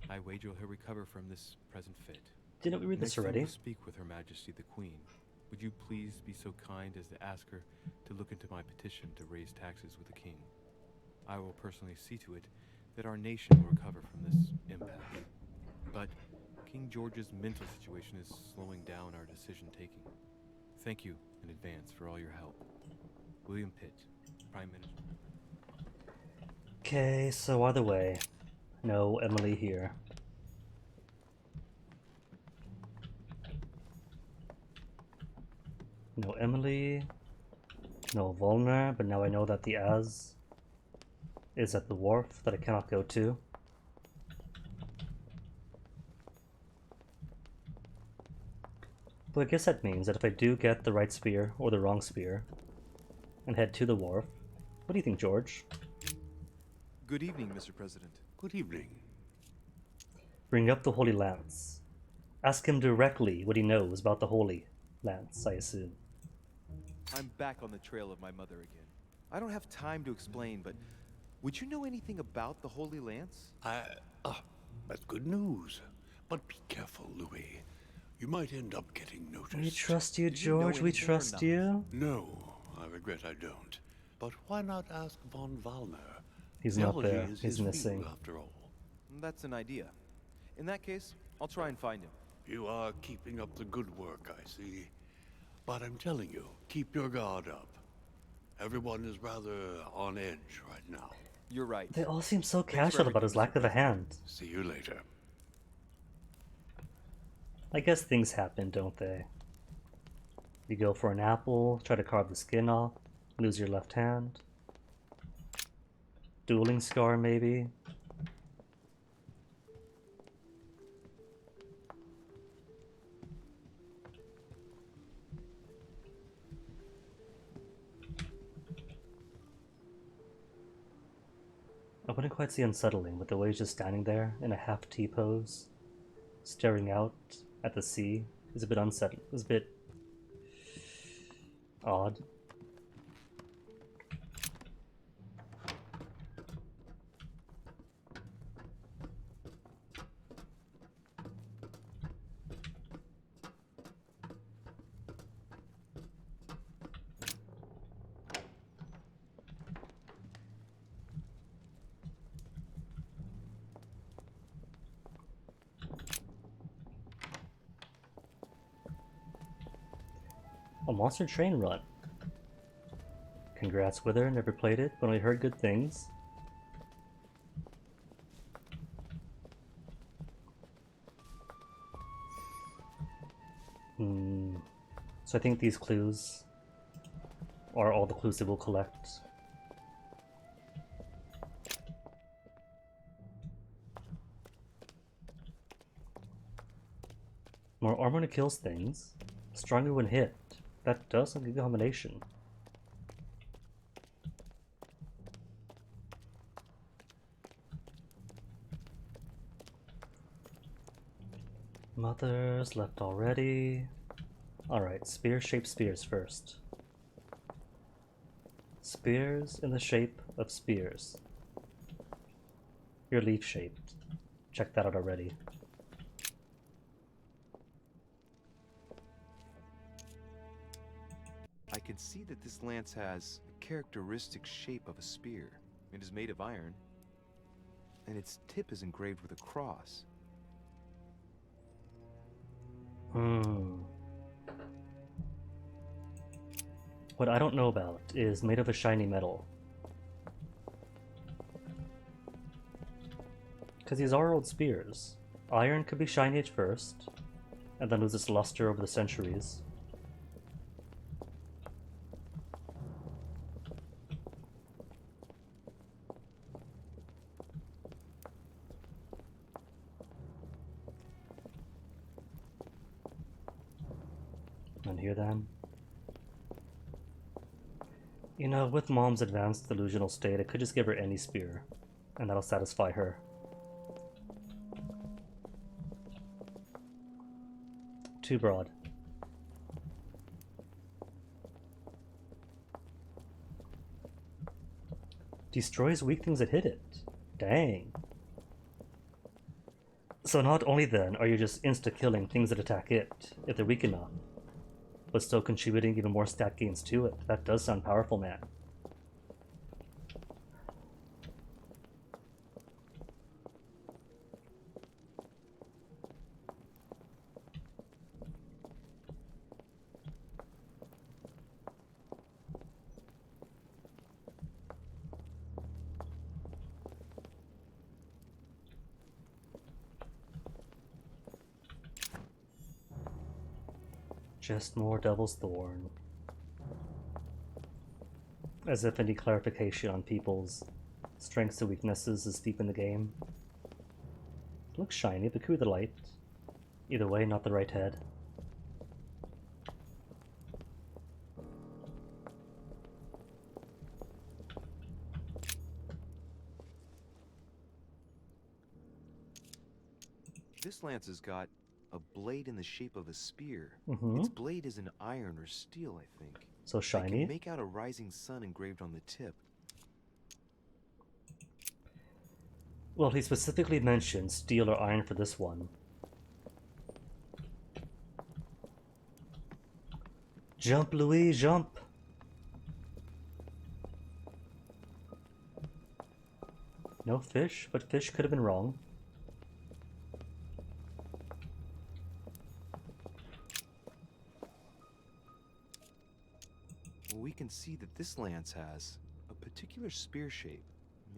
[SPEAKER 5] I wager he'll recover from this present fit.
[SPEAKER 4] Didn't we read this
[SPEAKER 5] Next time
[SPEAKER 4] already?
[SPEAKER 5] you speak with Her Majesty the Queen, would you please be so kind as to ask her to look into my petition to raise taxes with the King? I will personally see to it that our nation will recover from this impasse. But King George's mental situation is slowing down our decision-taking. Thank you in advance for all your help. William Pitt, Prime Minister.
[SPEAKER 4] Okay, so either way, no Emily here. No Emily, no Volner, but now I know that the Az is at the wharf that I cannot go to. But I guess that means that if I do get the right spear or the wrong spear and head to the wharf, what do you think, George?
[SPEAKER 5] Good evening, Mr. President.
[SPEAKER 7] Good evening.
[SPEAKER 4] Bring up the Holy Lance. Ask him directly what he knows about the Holy Lance, I assume.
[SPEAKER 5] I'm back on the trail of my mother again. I don't have time to explain, but would you know anything about the Holy Lance?
[SPEAKER 7] That's good news. But be careful, Louis. You might end up getting noticed.
[SPEAKER 4] We trust you, George. We trust you.
[SPEAKER 7] No, I regret I don't. But why not ask von Wallner?
[SPEAKER 4] He's not
[SPEAKER 7] Theology
[SPEAKER 4] there.
[SPEAKER 7] is
[SPEAKER 4] He's
[SPEAKER 7] his
[SPEAKER 4] missing.
[SPEAKER 7] field, after all.
[SPEAKER 5] That's an idea. In that case, I'll try and find him.
[SPEAKER 7] You are keeping up the good work, I see. But I'm telling you, keep your guard up. Everyone is rather on edge right now.
[SPEAKER 5] You're right.
[SPEAKER 4] They all seem so casual about his lack of a hand.
[SPEAKER 7] See you later.
[SPEAKER 4] I guess things happen, don't they? You go for an apple, try to carve the skin off, lose your left hand. Dueling scar, maybe? I wouldn't quite say unsettling, but the way he's just standing there in a half T pose, staring out at the sea, is a bit unsettling. It's a bit odd. A Monster Train Run. Congrats, Wither. Never played it, but only heard good things. So I think these clues are all the clues that we'll collect. More armor that kills things. Stronger when hit. That does a good combination. Mothers left already. Alright, spear-shaped spears first. Spears in the shape of spears. You're leaf-shaped. Check that out already.
[SPEAKER 5] I can see that this lance has a characteristic shape of a spear. It is made of iron, and its tip is engraved with a cross.
[SPEAKER 4] What I don't know about is made of a shiny metal. Because these are old spears. Iron could be shiny at first, and then lose its luster over the centuries. And here then. You know, with Mom's advanced delusional state, I could just give her any spear, and that'll satisfy her. Too broad. Destroys weak things that hit it. Dang. So not only then are you just insta-killing things that attack it, if they're weak enough, but still contributing even more stat gains to it. That does sound powerful, man. Just more Devil's Thorn. As if any clarification on people's strengths and weaknesses is deep in the game. It looks shiny, but could be the light. Either way, not the right head.
[SPEAKER 5] This lance has got a blade in the shape of a spear.
[SPEAKER 4] Mhm.
[SPEAKER 5] Its blade is an iron or steel, I think.
[SPEAKER 4] So
[SPEAKER 5] I
[SPEAKER 4] shiny.
[SPEAKER 5] can make out a rising sun engraved on the tip.
[SPEAKER 4] Well, he specifically mentioned steel or iron for this one. Jump, Louis, jump! No fish, but fish could have been wrong.
[SPEAKER 5] We can see that this lance has a particular spear shape.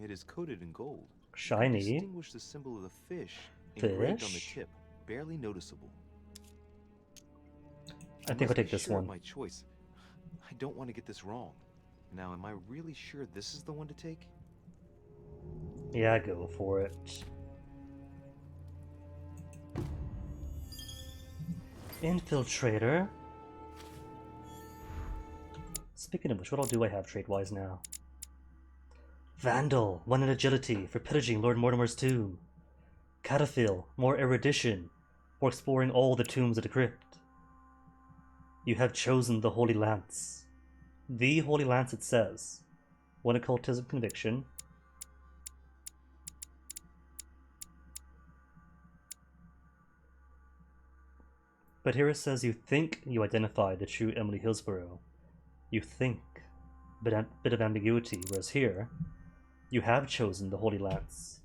[SPEAKER 5] It is coated in gold.
[SPEAKER 4] Shiny.
[SPEAKER 5] Distinguish the symbol of the fish engraved on the
[SPEAKER 4] Fish?
[SPEAKER 5] tip, barely noticeable.
[SPEAKER 4] I think
[SPEAKER 5] must
[SPEAKER 4] I'll take
[SPEAKER 5] be
[SPEAKER 4] this
[SPEAKER 5] sure of
[SPEAKER 4] one.
[SPEAKER 5] my choice. I don't want to get this wrong. Now, am I really sure this is the one to take?
[SPEAKER 4] Yeah, go for it. Infiltrator. Speaking of which, what all do I have trade-wise now? Vandal, 1 in agility for pillaging Lord Mortimer's tomb. Cataphil, more erudition for exploring all the tombs of the crypt. You have chosen the Holy Lance. The Holy Lance, it says. 1 occultism conviction. But here it says you think you identify the true Emily Hillsborough. You think. Bit of ambiguity, whereas here, you have chosen the Holy Lance.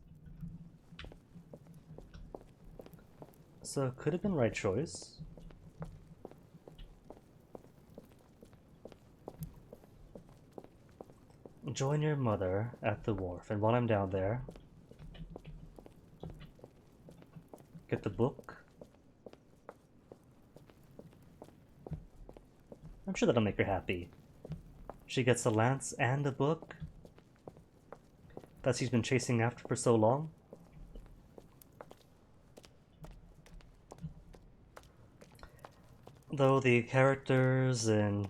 [SPEAKER 4] So, could have been right choice. Join your mother at the wharf, and while I'm down there, get the book. I'm sure that'll make her happy. She gets the lance and the book that she's been chasing after for so long. Though the characters and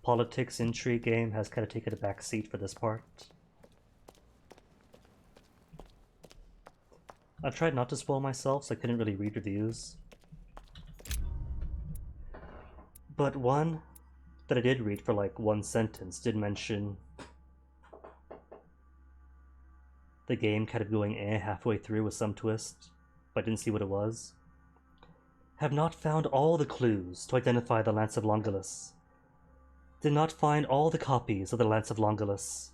[SPEAKER 4] politics intrigue game has kind of taken a back seat for this part. I've tried not to spoil myself, so I couldn't really read reviews. But one that I did read for like one sentence did mention the game kind of going halfway through with some twist, but I didn't see what it was. Have not found all the clues to identify the Lance of Longolus. Did not find all the copies of the Lance of Longolus.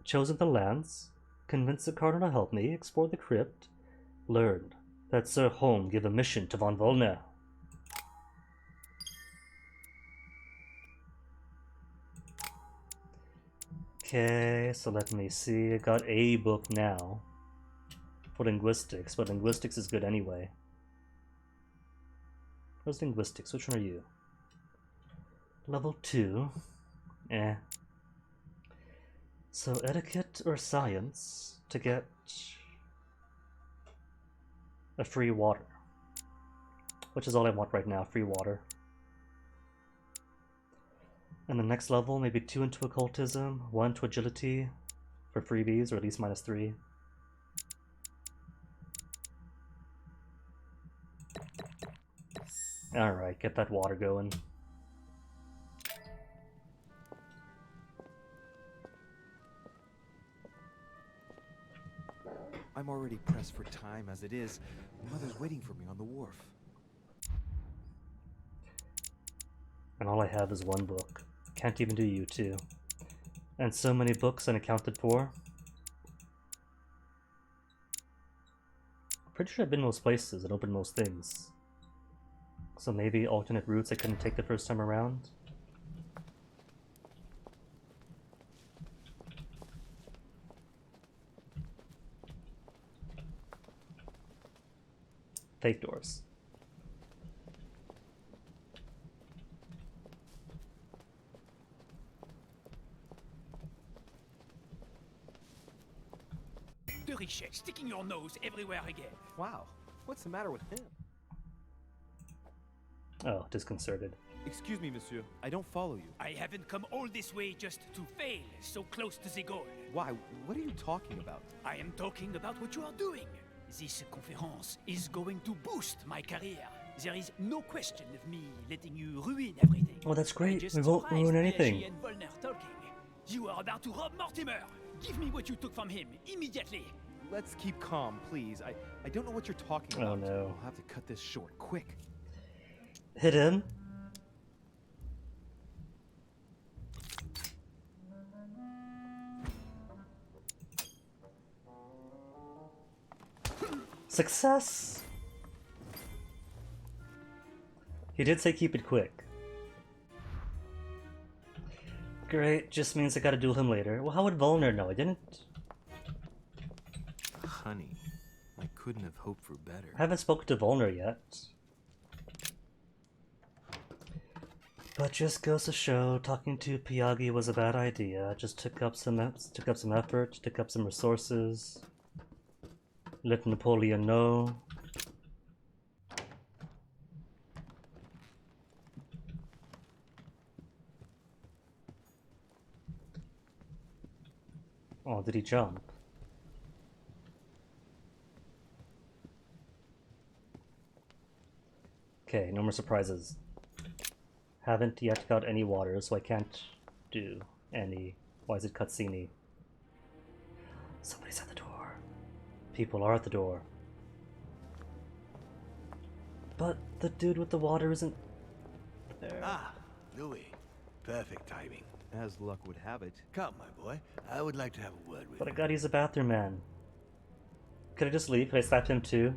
[SPEAKER 4] Chosen the lance, convinced the cardinal to help me, explored the crypt, learned that Sir Holm gave a mission to von Volner. Okay, so let me see. I got a book now for linguistics, but linguistics is good anyway. Where's linguistics? Which one are you? Level 2. Eh. So etiquette or science to get a free water. Which is all I want right now, free water. And the next level, maybe 2 into occultism, 1 to agility for freebies, or at least -3. Alright, get that water going.
[SPEAKER 5] I'm already pressed for time as it is. Mother's waiting for me on the wharf.
[SPEAKER 4] And all I have is 1 book. Can't even do you 2. And so many books unaccounted for. Pretty sure I've been most places and opened most things. So maybe alternate routes I couldn't take the first time around. Fake doors.
[SPEAKER 14] De Richet, sticking your nose everywhere again.
[SPEAKER 16] Wow, what's the matter with him?
[SPEAKER 4] Oh, disconcerted.
[SPEAKER 16] Excuse me, monsieur. I don't follow you.
[SPEAKER 14] I haven't come all this way just to fail so close to the goal.
[SPEAKER 16] Why? What are you talking about?
[SPEAKER 14] I am talking about what you are doing. This conference is going to boost my career. There is no question of me letting you ruin everything.
[SPEAKER 4] Oh, that's
[SPEAKER 14] I
[SPEAKER 4] great.
[SPEAKER 14] just
[SPEAKER 4] We won't ruin
[SPEAKER 14] surprised
[SPEAKER 4] anything.
[SPEAKER 14] Pierre and Volner talking. You are about to rob Mortimer. Give me what you took from him immediately.
[SPEAKER 16] Let's keep calm, please. I don't know what you're talking
[SPEAKER 4] Oh,
[SPEAKER 16] about.
[SPEAKER 4] no.
[SPEAKER 16] I'll have to cut this short, quick.
[SPEAKER 4] Hit him. Success! He did say keep it quick. Great, just means I gotta duel him later. Well, how would Volner know? I didn't...
[SPEAKER 5] Honey, I couldn't have hoped for better.
[SPEAKER 4] I haven't spoken to Volner yet. But just goes to show, talking to Pyagi was a bad idea. Just took up some effort, took up some resources. Let Napoleon know. Oh, did he jump? Okay, no more surprises. Haven't yet got any water, so I can't do any. Why is it cutscene-y? Somebody's at the door. People are at the door. But the dude with the water isn't there.
[SPEAKER 10] Ah, Louis. Perfect timing.
[SPEAKER 5] As luck would have it.
[SPEAKER 10] Come, my boy. I would like to have a word with
[SPEAKER 4] But I
[SPEAKER 10] you.
[SPEAKER 4] gotta use the bathroom, man. Could I just leave? Could I slap him too?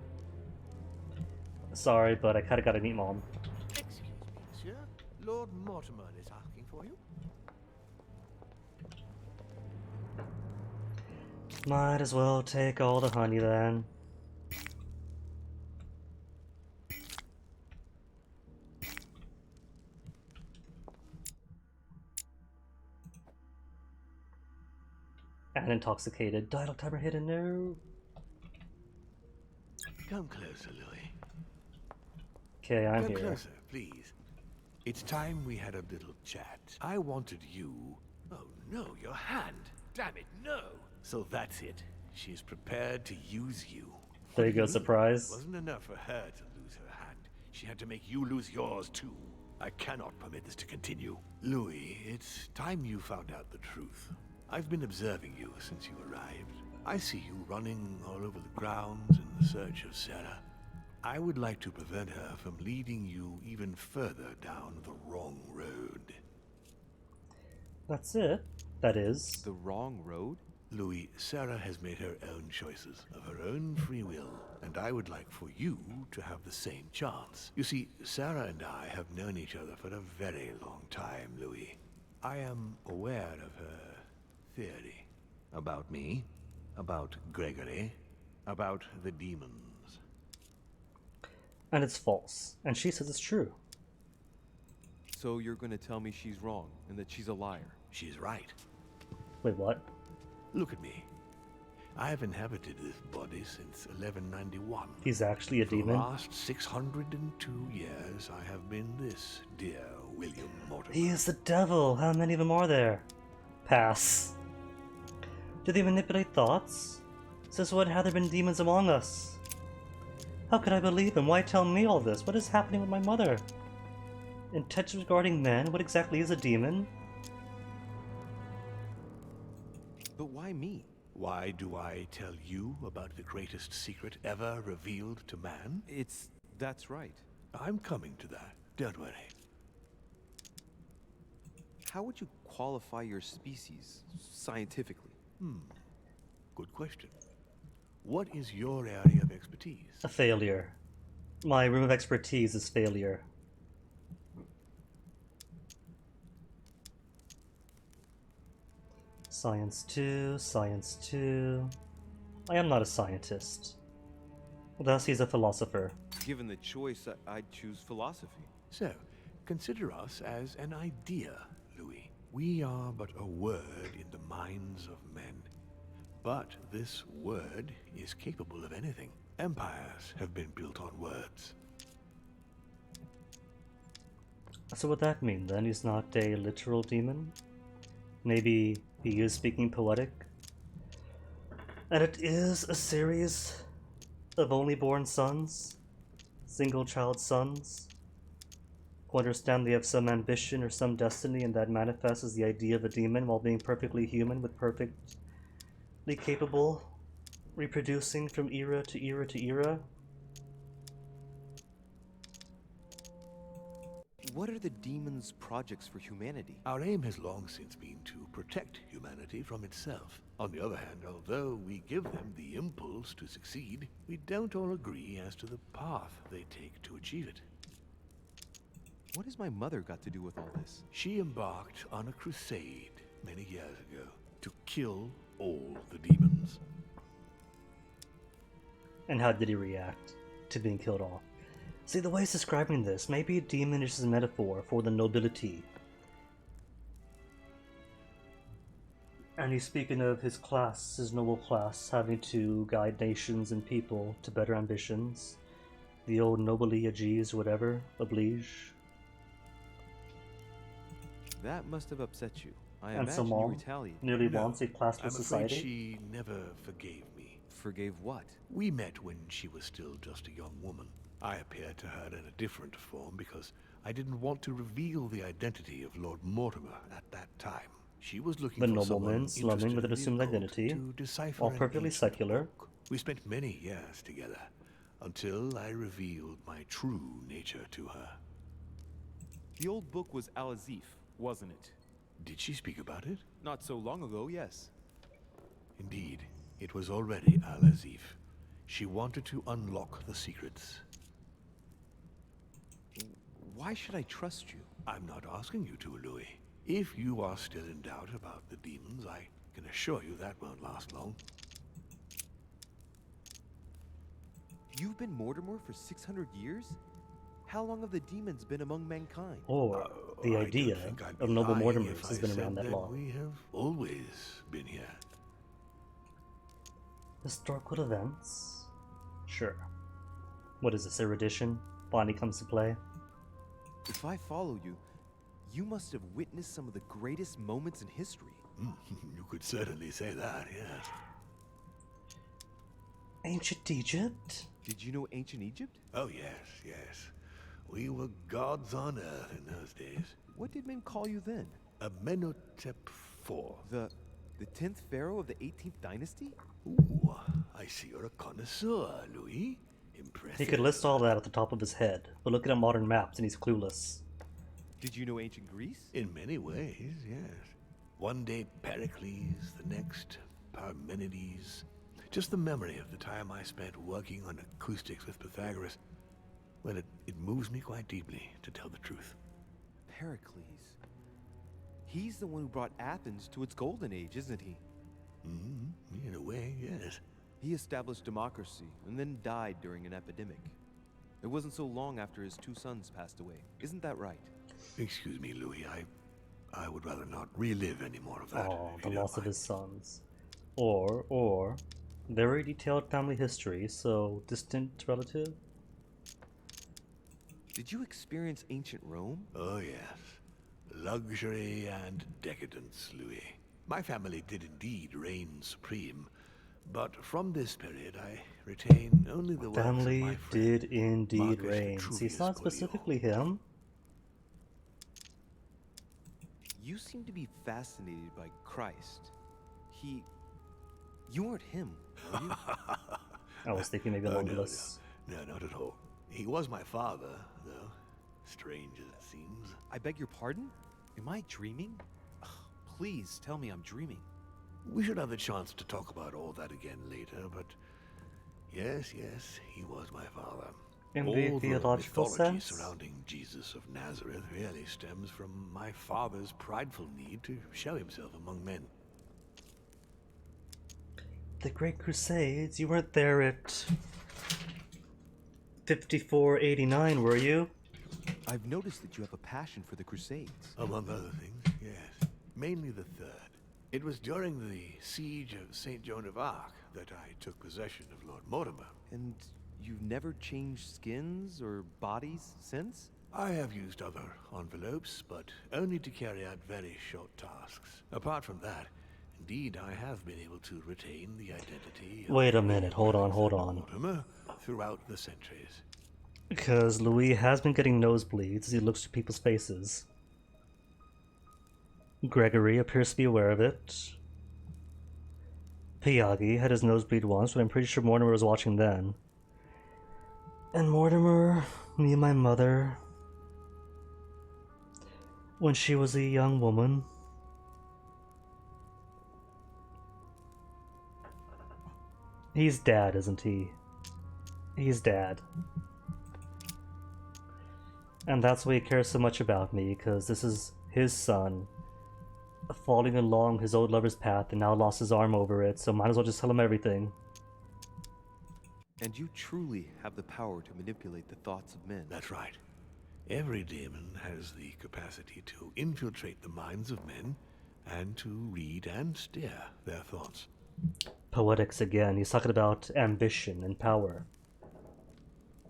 [SPEAKER 4] Sorry, but I kinda gotta meet Mom.
[SPEAKER 10] Excuse me, monsieur. Lord Mortimer is asking for you.
[SPEAKER 4] Might as well take all the honey then. And intoxicated. Dialogue timer hidden. No.
[SPEAKER 10] Come closer, Louis.
[SPEAKER 4] Okay, I'm
[SPEAKER 10] Come
[SPEAKER 4] here.
[SPEAKER 10] closer, please. It's time we had a little chat. I wanted you... Oh, no, your hand. Damn it, no. So that's it. She's prepared to use you.
[SPEAKER 4] There you go, surprise.
[SPEAKER 10] Wasn't enough for her to lose her hand. she had to make you lose yours too. I cannot permit this to continue. Louis, it's time you found out the truth. I've been observing you since you arrived. I see you running all over the grounds in the search of Sarah. I would like to prevent her from leading you even further down the wrong road.
[SPEAKER 4] That's it. That is.
[SPEAKER 5] The wrong road?
[SPEAKER 10] Louis, Sarah has made her own choices, of her own free will, and I would like for you to have the same chance. You see, Sarah and I have known each other for a very long time, Louis. I am aware of her theory. About me, about Gregory, about the demons.
[SPEAKER 4] And it's false. And she says it's true.
[SPEAKER 5] So you're gonna tell me she's wrong, and that she's a liar?
[SPEAKER 10] She's right.
[SPEAKER 4] Wait, what?
[SPEAKER 10] Look at me. I have inhabited this body since 1191.
[SPEAKER 4] He's actually a demon?
[SPEAKER 10] For the last 602 years, I have been this dear William Mortimer.
[SPEAKER 4] He is the devil. How many of them are there? Pass. Do they manipulate thoughts? Since when have there been demons among us? How could I believe him? Why tell me all this? What is happening with my mother? Intentions regarding men? What exactly is a demon?
[SPEAKER 5] But why me?
[SPEAKER 10] Why do I tell you about the greatest secret ever revealed to man?
[SPEAKER 5] That's right.
[SPEAKER 10] I'm coming to that. Don't worry.
[SPEAKER 5] How would you qualify your species, scientifically?
[SPEAKER 10] Good question. What is your area of expertise?
[SPEAKER 4] A failure. My room of expertise is failure. Science 2, Science 2. I am not a scientist. Thus, he's a philosopher.
[SPEAKER 5] Given the choice, I'd choose philosophy.
[SPEAKER 10] So, consider us as an idea, Louis. We are but a word in the minds of men. But this word is capable of anything. Empires have been built on words.
[SPEAKER 4] So would that mean then he's not a literal demon? Maybe he is speaking poetic? And it is a series of only born sons? Single child sons? Who understand they have some ambition or some destiny, and that manifests as the idea of a demon while being perfectly human with perfectly capable reproducing from era to era to era?
[SPEAKER 5] What are the demons' projects for humanity?
[SPEAKER 10] Our aim has long since been to protect humanity from itself. On the other hand, although we give them the impulse to succeed, we don't all agree as to the path they take to achieve it.
[SPEAKER 5] What has my mother got to do with all this?
[SPEAKER 10] She embarked on a crusade many years ago to kill all the demons.
[SPEAKER 4] And how did he react to being killed off? See, the way he's describing this, maybe a demon is just a metaphor for the nobility. And he's speaking of his class, his noble class, having to guide nations and people to better ambitions. The old nobly agis, whatever, oblige.
[SPEAKER 5] That must have upset you. I
[SPEAKER 4] And
[SPEAKER 5] imagine you
[SPEAKER 4] Simone
[SPEAKER 5] retaliated.
[SPEAKER 4] nearly wants a classless
[SPEAKER 10] I'm
[SPEAKER 4] society.
[SPEAKER 10] afraid she never forgave me.
[SPEAKER 5] Forgave what?
[SPEAKER 10] We met when she was still just a young woman. I appeared to her in a different form because I didn't want to reveal the identity of Lord Mortimer at that time. She was looking
[SPEAKER 4] The
[SPEAKER 10] for
[SPEAKER 4] nobleman
[SPEAKER 10] someone
[SPEAKER 4] slumming with an
[SPEAKER 10] interested in
[SPEAKER 4] assumed
[SPEAKER 10] the occult
[SPEAKER 4] identity,
[SPEAKER 10] to decipher
[SPEAKER 4] all
[SPEAKER 10] an
[SPEAKER 4] perfectly
[SPEAKER 10] ancient
[SPEAKER 4] secular.
[SPEAKER 10] book. We spent many years together until I revealed my true nature to her.
[SPEAKER 5] The old book was Al-Azif, wasn't it?
[SPEAKER 10] Did she speak about it?
[SPEAKER 5] Not so long ago, yes.
[SPEAKER 10] Indeed, it was already Al-Azif. She wanted to unlock the secrets.
[SPEAKER 5] Why should I trust you?
[SPEAKER 10] I'm not asking you to, Louis. If you are still in doubt about the demons, I can assure you that won't last long.
[SPEAKER 5] You've been Mortimer for 600 years? How long have the demons been among mankind?
[SPEAKER 4] Or the idea of noble Mortimers has been around that long.
[SPEAKER 10] We have always been here.
[SPEAKER 4] Historical events? Sure. What is this, erudition? Bonnie comes to play?
[SPEAKER 5] If I follow you, you must have witnessed some of the greatest moments in history.
[SPEAKER 10] You could certainly say that, yes.
[SPEAKER 4] Ancient Egypt?
[SPEAKER 5] Did you know ancient Egypt?
[SPEAKER 10] Oh, yes, yes. We were gods on Earth in those days.
[SPEAKER 5] What did men call you then?
[SPEAKER 10] Amenhotep IV.
[SPEAKER 5] The 10th pharaoh of the 18th dynasty?
[SPEAKER 10] Ooh, I see you're a connoisseur, Louis. Impressive.
[SPEAKER 4] He could list all that at the top of his head, but look at modern maps and he's clueless.
[SPEAKER 5] Did you know ancient Greece?
[SPEAKER 10] In many ways, yes. One day Pericles, the next Parmenides. Just the memory of the time I spent working on acoustics with Pythagoras. Well, it moves me quite deeply, to tell the truth.
[SPEAKER 5] Pericles. He's the one who brought Athens to its golden age, isn't he?
[SPEAKER 10] Mm-hmm. In a way, yes.
[SPEAKER 5] He established democracy and then died during an epidemic. It wasn't so long after his 2 sons passed away. Isn't that right?
[SPEAKER 10] Excuse me, Louis. I would rather not relive any more of that.
[SPEAKER 4] Oh, the loss of his sons. Or, very detailed family history, so distant relative?
[SPEAKER 5] Did you experience ancient Rome?
[SPEAKER 10] Oh, yes. Luxury and decadence, Louis. My family did indeed reign supreme, but from this period I retain only the works of
[SPEAKER 4] Family
[SPEAKER 10] my friend,
[SPEAKER 4] did indeed
[SPEAKER 10] Marcus
[SPEAKER 4] reign. See, it's not
[SPEAKER 10] Vitruvius
[SPEAKER 4] specifically him.
[SPEAKER 5] You seem to be fascinated by Christ. You weren't him, were you?
[SPEAKER 4] I was thinking maybe Longinus.
[SPEAKER 10] No, not at all. He was my father, though. Strange as it seems.
[SPEAKER 5] I beg your pardon? Am I dreaming? Ugh, please tell me I'm dreaming.
[SPEAKER 10] We should have the chance to talk about all that again later, but yes, he was my father.
[SPEAKER 4] In
[SPEAKER 10] all
[SPEAKER 4] the theological
[SPEAKER 10] mythology
[SPEAKER 4] sense?
[SPEAKER 10] surrounding Jesus of Nazareth really stems from my father's prideful need to show himself among men.
[SPEAKER 4] The Great Crusades? You weren't there at 5489, were you?
[SPEAKER 5] I've noticed that you have a passion for the Crusades.
[SPEAKER 10] Among other things, yes. Mainly the third. It was during the siege of St. Joan of Arc that I took possession of Lord Mortimer.
[SPEAKER 5] And you've never changed skins or bodies since?
[SPEAKER 10] I have used other envelopes, but only to carry out very short tasks. Apart from that, indeed, I have been able to retain the identity of
[SPEAKER 4] Wait a minute, hold on.
[SPEAKER 10] Mortimer throughout the centuries.
[SPEAKER 4] Because Louis has been getting nosebleeds as he looks at people's faces. Gregory appears to be aware of it. Pyagi had his nosebleed once, but I'm pretty sure Mortimer was watching then. And Mortimer, me and my mother, when she was a young woman. He's dad, isn't he? He's dad. And that's why he cares so much about me, because this is his son falling along his old lover's path and now lost his arm over it, so might as well just tell him everything.
[SPEAKER 5] And you truly have the power to manipulate the thoughts of men.
[SPEAKER 10] That's right. Every demon has the capacity to infiltrate the minds of men and to read and steer their thoughts.
[SPEAKER 4] Poetics again. He's talking about ambition and power.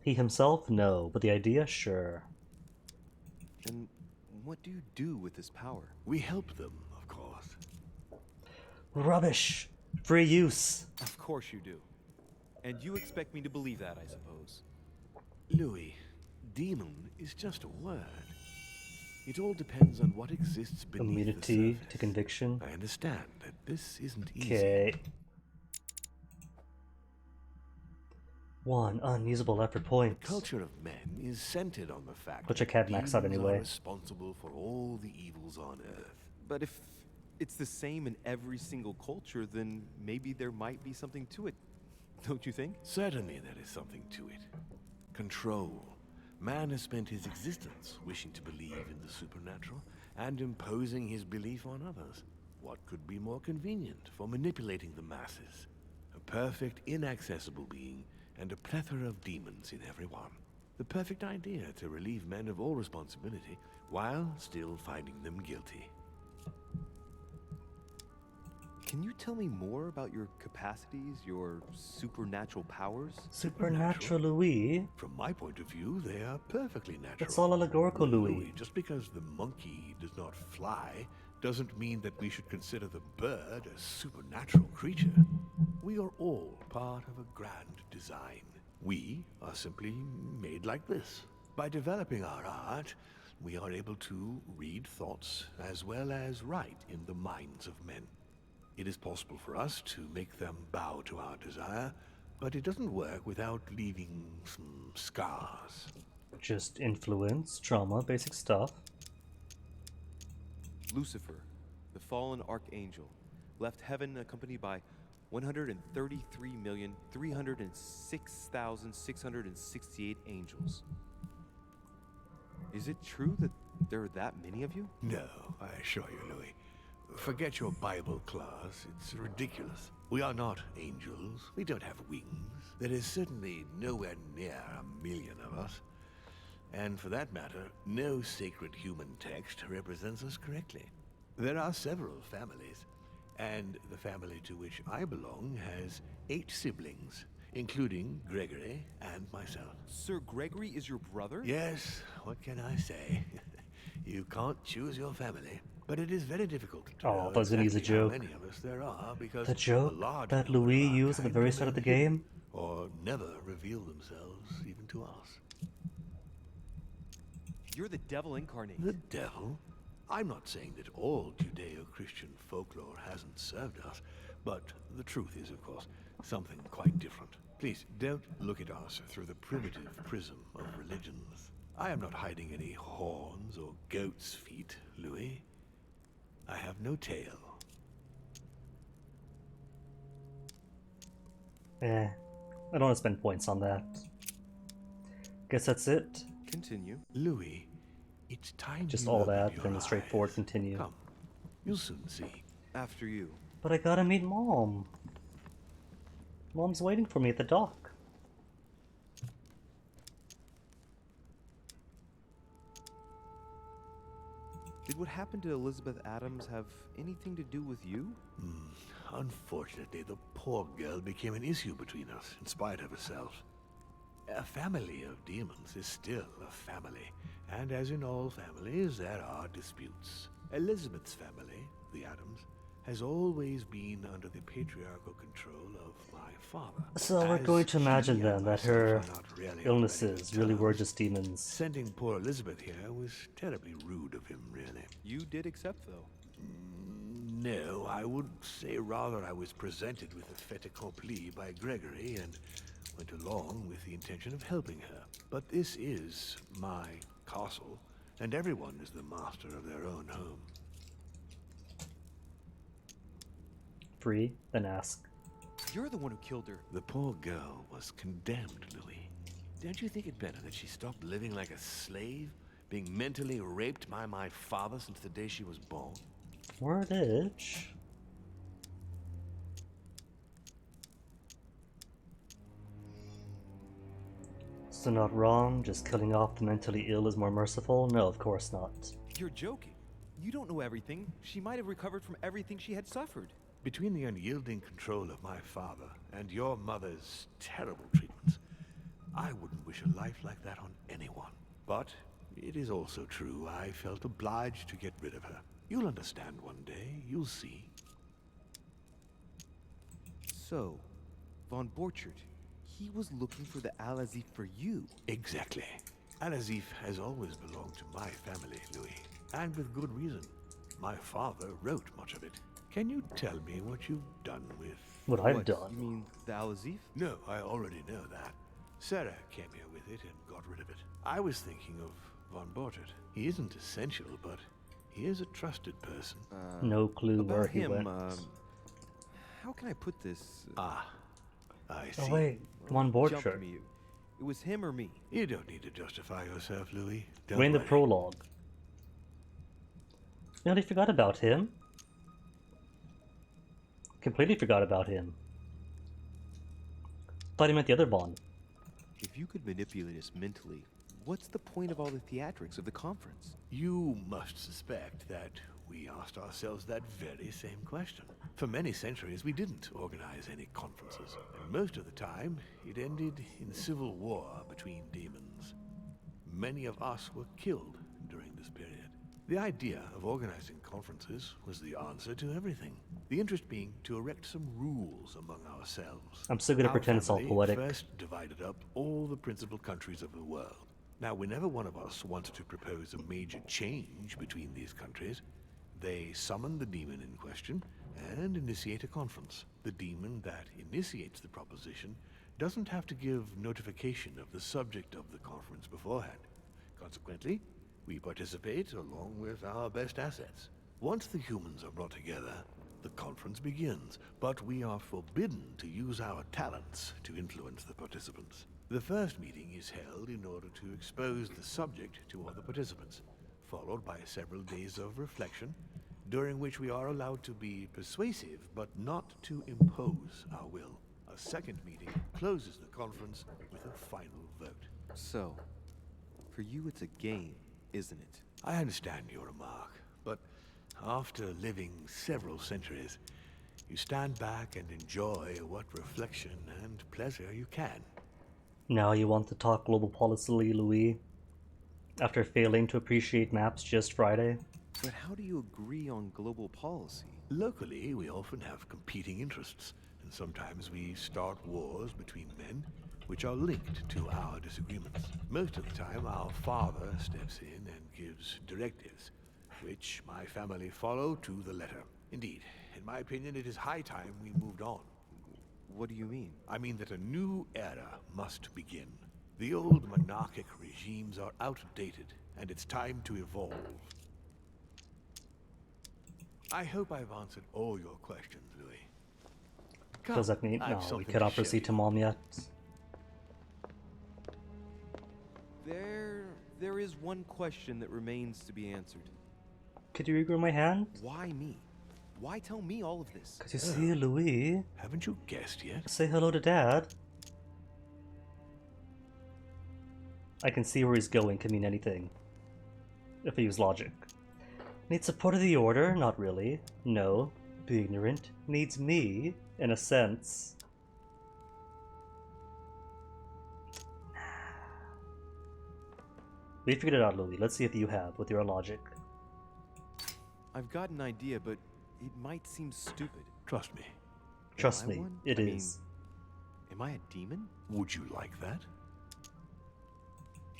[SPEAKER 4] He himself, no, but the idea, sure.
[SPEAKER 5] And what do you do with this power?
[SPEAKER 10] We help them, of course.
[SPEAKER 4] Rubbish! Free use!
[SPEAKER 5] Of course you do. And you expect me to believe that, I suppose.
[SPEAKER 10] Louis, demon is just a word. It all depends on what exists beneath
[SPEAKER 4] Immunity
[SPEAKER 10] the surface.
[SPEAKER 4] to conviction.
[SPEAKER 10] I understand that this isn't easy.
[SPEAKER 4] Okay. One unusable effort point.
[SPEAKER 10] The culture of men is centered on the fact
[SPEAKER 4] Which I
[SPEAKER 10] that
[SPEAKER 4] can't max out
[SPEAKER 10] demons
[SPEAKER 4] anyway.
[SPEAKER 10] are responsible for all the evils on Earth.
[SPEAKER 5] But if it's the same in every single culture, then maybe there might be something to it. Don't you think?
[SPEAKER 10] Certainly there is something to it. Control. Man has spent his existence wishing to believe in the supernatural and imposing his belief on others. What could be more convenient for manipulating the masses? A perfect, inaccessible being and a plethora of demons in everyone. The perfect idea to relieve men of all responsibility while still finding them guilty.
[SPEAKER 5] Can you tell me more about your capacities, your supernatural powers?
[SPEAKER 4] Supernatural Louis?
[SPEAKER 10] From my point of view, they are perfectly natural.
[SPEAKER 4] It's all allegorical, Louis.
[SPEAKER 10] Just because the monkey does not fly doesn't mean that we should consider the bird a supernatural creature. We are all part of a grand design. We are simply made like this, By developing our art, we are able to read thoughts as well as write in the minds of men. It is possible for us to make them bow to our desire, but it doesn't work without leaving some scars.
[SPEAKER 4] Just influence, trauma, basic stuff.
[SPEAKER 5] Lucifer, the fallen archangel, left heaven accompanied by 133,306,668 angels. Is it true that there are that many of you?
[SPEAKER 10] No, I assure you, Louis. Forget your Bible class. It's ridiculous. We are not angels. We don't have wings. There is certainly nowhere near 1,000,000 of us. And for that matter, no sacred human text represents us correctly. There are several families, and the family to which I belong has 8 siblings, including Gregory and myself.
[SPEAKER 5] Sir Gregory is your brother?
[SPEAKER 10] Yes, what can I say? You can't choose your family, but it is very difficult to know
[SPEAKER 4] I was gonna use a
[SPEAKER 10] exactly how
[SPEAKER 4] joke.
[SPEAKER 10] many of us there are, because
[SPEAKER 4] The
[SPEAKER 10] a
[SPEAKER 4] joke
[SPEAKER 10] large
[SPEAKER 4] that
[SPEAKER 10] number
[SPEAKER 4] Louis
[SPEAKER 10] are
[SPEAKER 4] used at the
[SPEAKER 10] kind
[SPEAKER 4] very
[SPEAKER 10] of
[SPEAKER 4] start of the
[SPEAKER 10] hidden,
[SPEAKER 4] game?
[SPEAKER 10] or never reveal themselves even to us.
[SPEAKER 5] You're the devil incarnate.
[SPEAKER 10] The devil? I'm not saying that all Judeo-Christian folklore hasn't served us, but the truth is, of course, something quite different. Please, don't look at us through the primitive prism of religions. I am not hiding any horns or goat's feet, Louis. I have no tail.
[SPEAKER 4] I don't want to spend points on that. Guess that's it.
[SPEAKER 5] Continue.
[SPEAKER 10] Louis, it's time
[SPEAKER 4] Just
[SPEAKER 10] you
[SPEAKER 4] all
[SPEAKER 10] opened
[SPEAKER 4] that,
[SPEAKER 10] your
[SPEAKER 4] then the straightforward
[SPEAKER 10] eyes.
[SPEAKER 4] continue.
[SPEAKER 10] Come, you'll soon see.
[SPEAKER 5] After you.
[SPEAKER 4] But I gotta meet Mom. Mom's waiting for me at the dock.
[SPEAKER 5] Did what happened to Elizabeth Adams have anything to do with you?
[SPEAKER 10] Unfortunately, the poor girl became an issue between us, in spite of herself. A family of demons is still a family, and as in all families, there are disputes. Elizabeth's family, the Adams, has always been under the patriarchal control of my father.
[SPEAKER 4] So we're
[SPEAKER 10] As
[SPEAKER 4] going to imagine
[SPEAKER 10] she and
[SPEAKER 4] then that
[SPEAKER 10] myself
[SPEAKER 4] her
[SPEAKER 10] are not really
[SPEAKER 4] illnesses really were just demons.
[SPEAKER 10] Sending poor Elizabeth here was terribly rude of him, really.
[SPEAKER 5] You did accept, though.
[SPEAKER 10] No, I would say rather I was presented with a fait accompli by Gregory and went along with the intention of helping her. But this is my castle, and everyone is the master of their own home.
[SPEAKER 4] Free, then ask.
[SPEAKER 5] You're the one who killed her.
[SPEAKER 10] The poor girl was condemned, Louis. Don't you think it better that she stopped living like a slave, being mentally raped by my father since the day she was born?
[SPEAKER 4] Word itch. So not wrong, just killing off the mentally ill is more merciful? No, of course not.
[SPEAKER 5] You're joking. You don't know everything. She might have recovered from everything she had suffered.
[SPEAKER 10] Between the unyielding control of my father and your mother's terrible treatments, I wouldn't wish a life like that on anyone. But it is also true I felt obliged to get rid of her. You'll understand one day, you'll see.
[SPEAKER 5] So, Von Borchert, he was looking for the Al-Azif for you.
[SPEAKER 10] Exactly. Al-Azif has always belonged to my family, Louis. And with good reason. My father wrote much of it. Can you tell me what you've done with...
[SPEAKER 4] What I've done?
[SPEAKER 5] You mean the Al-Azif?
[SPEAKER 10] No, I already know that. Sarah came here with it and got rid of it. I was thinking of Von Borchert. He isn't essential, but he is a trusted person.
[SPEAKER 4] No clue
[SPEAKER 5] about
[SPEAKER 4] where he
[SPEAKER 5] him,
[SPEAKER 4] went.
[SPEAKER 5] How can I put this?
[SPEAKER 10] I see.
[SPEAKER 4] Oh wait, Von
[SPEAKER 5] Jump
[SPEAKER 4] Borchert.
[SPEAKER 5] me. It was him or me.
[SPEAKER 10] You don't need to justify yourself, Louis. Don't
[SPEAKER 4] We're in the
[SPEAKER 10] worry.
[SPEAKER 4] prologue. Nearly forgot about him. Completely forgot about him. Thought he meant the other Bond.
[SPEAKER 5] If you could manipulate us mentally, what's the point of all the theatrics of the conference?
[SPEAKER 10] You must suspect that we asked ourselves that very same question. For many centuries, we didn't organize any conferences. And most of the time, it ended in civil war between demons. Many of us were killed during this period. The idea of organizing conferences was the answer to everything. The interest being to erect some rules among ourselves.
[SPEAKER 4] I'm still gonna
[SPEAKER 10] Our
[SPEAKER 4] pretend it's all
[SPEAKER 10] family
[SPEAKER 4] poetic.
[SPEAKER 10] first divided up all the principal countries of the world. Now, whenever one of us wants to propose a major change between these countries, they summon the demon in question and initiate a conference. The demon that initiates the proposition doesn't have to give notification of the subject of the conference beforehand. Consequently, we participate along with our best assets. Once the humans are brought together, the conference begins, but we are forbidden to use our talents to influence the participants. The first meeting is held in order to expose the subject to other participants, followed by several days of reflection, during which we are allowed to be persuasive but not to impose our will. A second meeting closes the conference with a final vote.
[SPEAKER 5] So, for you it's a game, isn't it?
[SPEAKER 10] I understand your remark, but after living several centuries, you stand back and enjoy what reflection and pleasure you can.
[SPEAKER 4] Now you want to talk global policy, Louis? After failing to appreciate maps just Friday?
[SPEAKER 5] But how do you agree on global policy?
[SPEAKER 10] Locally, we often have competing interests, and sometimes we start wars between men which are linked to our disagreements. Most of the time, our father steps in and gives directives, which my family follow to the letter. Indeed, in my opinion, it is high time we moved on.
[SPEAKER 5] What do you mean?
[SPEAKER 10] I mean that a new era must begin. The old monarchic regimes are outdated, and it's time to evolve. I hope I've answered all your questions, Louis.
[SPEAKER 4] Does that mean
[SPEAKER 10] I have
[SPEAKER 4] no, we
[SPEAKER 10] something
[SPEAKER 4] cannot
[SPEAKER 10] to show
[SPEAKER 4] proceed
[SPEAKER 10] you.
[SPEAKER 4] to Mom yet?
[SPEAKER 5] There is one question that remains to be answered.
[SPEAKER 4] Could you regrow my hand?
[SPEAKER 5] Why me? Why tell me all of this?
[SPEAKER 4] Cause you see, Louis.
[SPEAKER 10] Haven't you guessed yet?
[SPEAKER 4] Say hello to Dad. I can see where he's going can mean anything. If I use logic. Need support of the order? Not really. No. Be ignorant. Needs me, in a sense. We figured it out, Louis. Let's see if you have with your logic.
[SPEAKER 5] I've got an idea, but it might seem stupid.
[SPEAKER 10] Trust me.
[SPEAKER 4] Trust
[SPEAKER 5] Am I
[SPEAKER 4] me,
[SPEAKER 5] one?
[SPEAKER 4] it
[SPEAKER 5] I
[SPEAKER 4] is.
[SPEAKER 5] Mean, am I a demon?
[SPEAKER 10] Would you like that?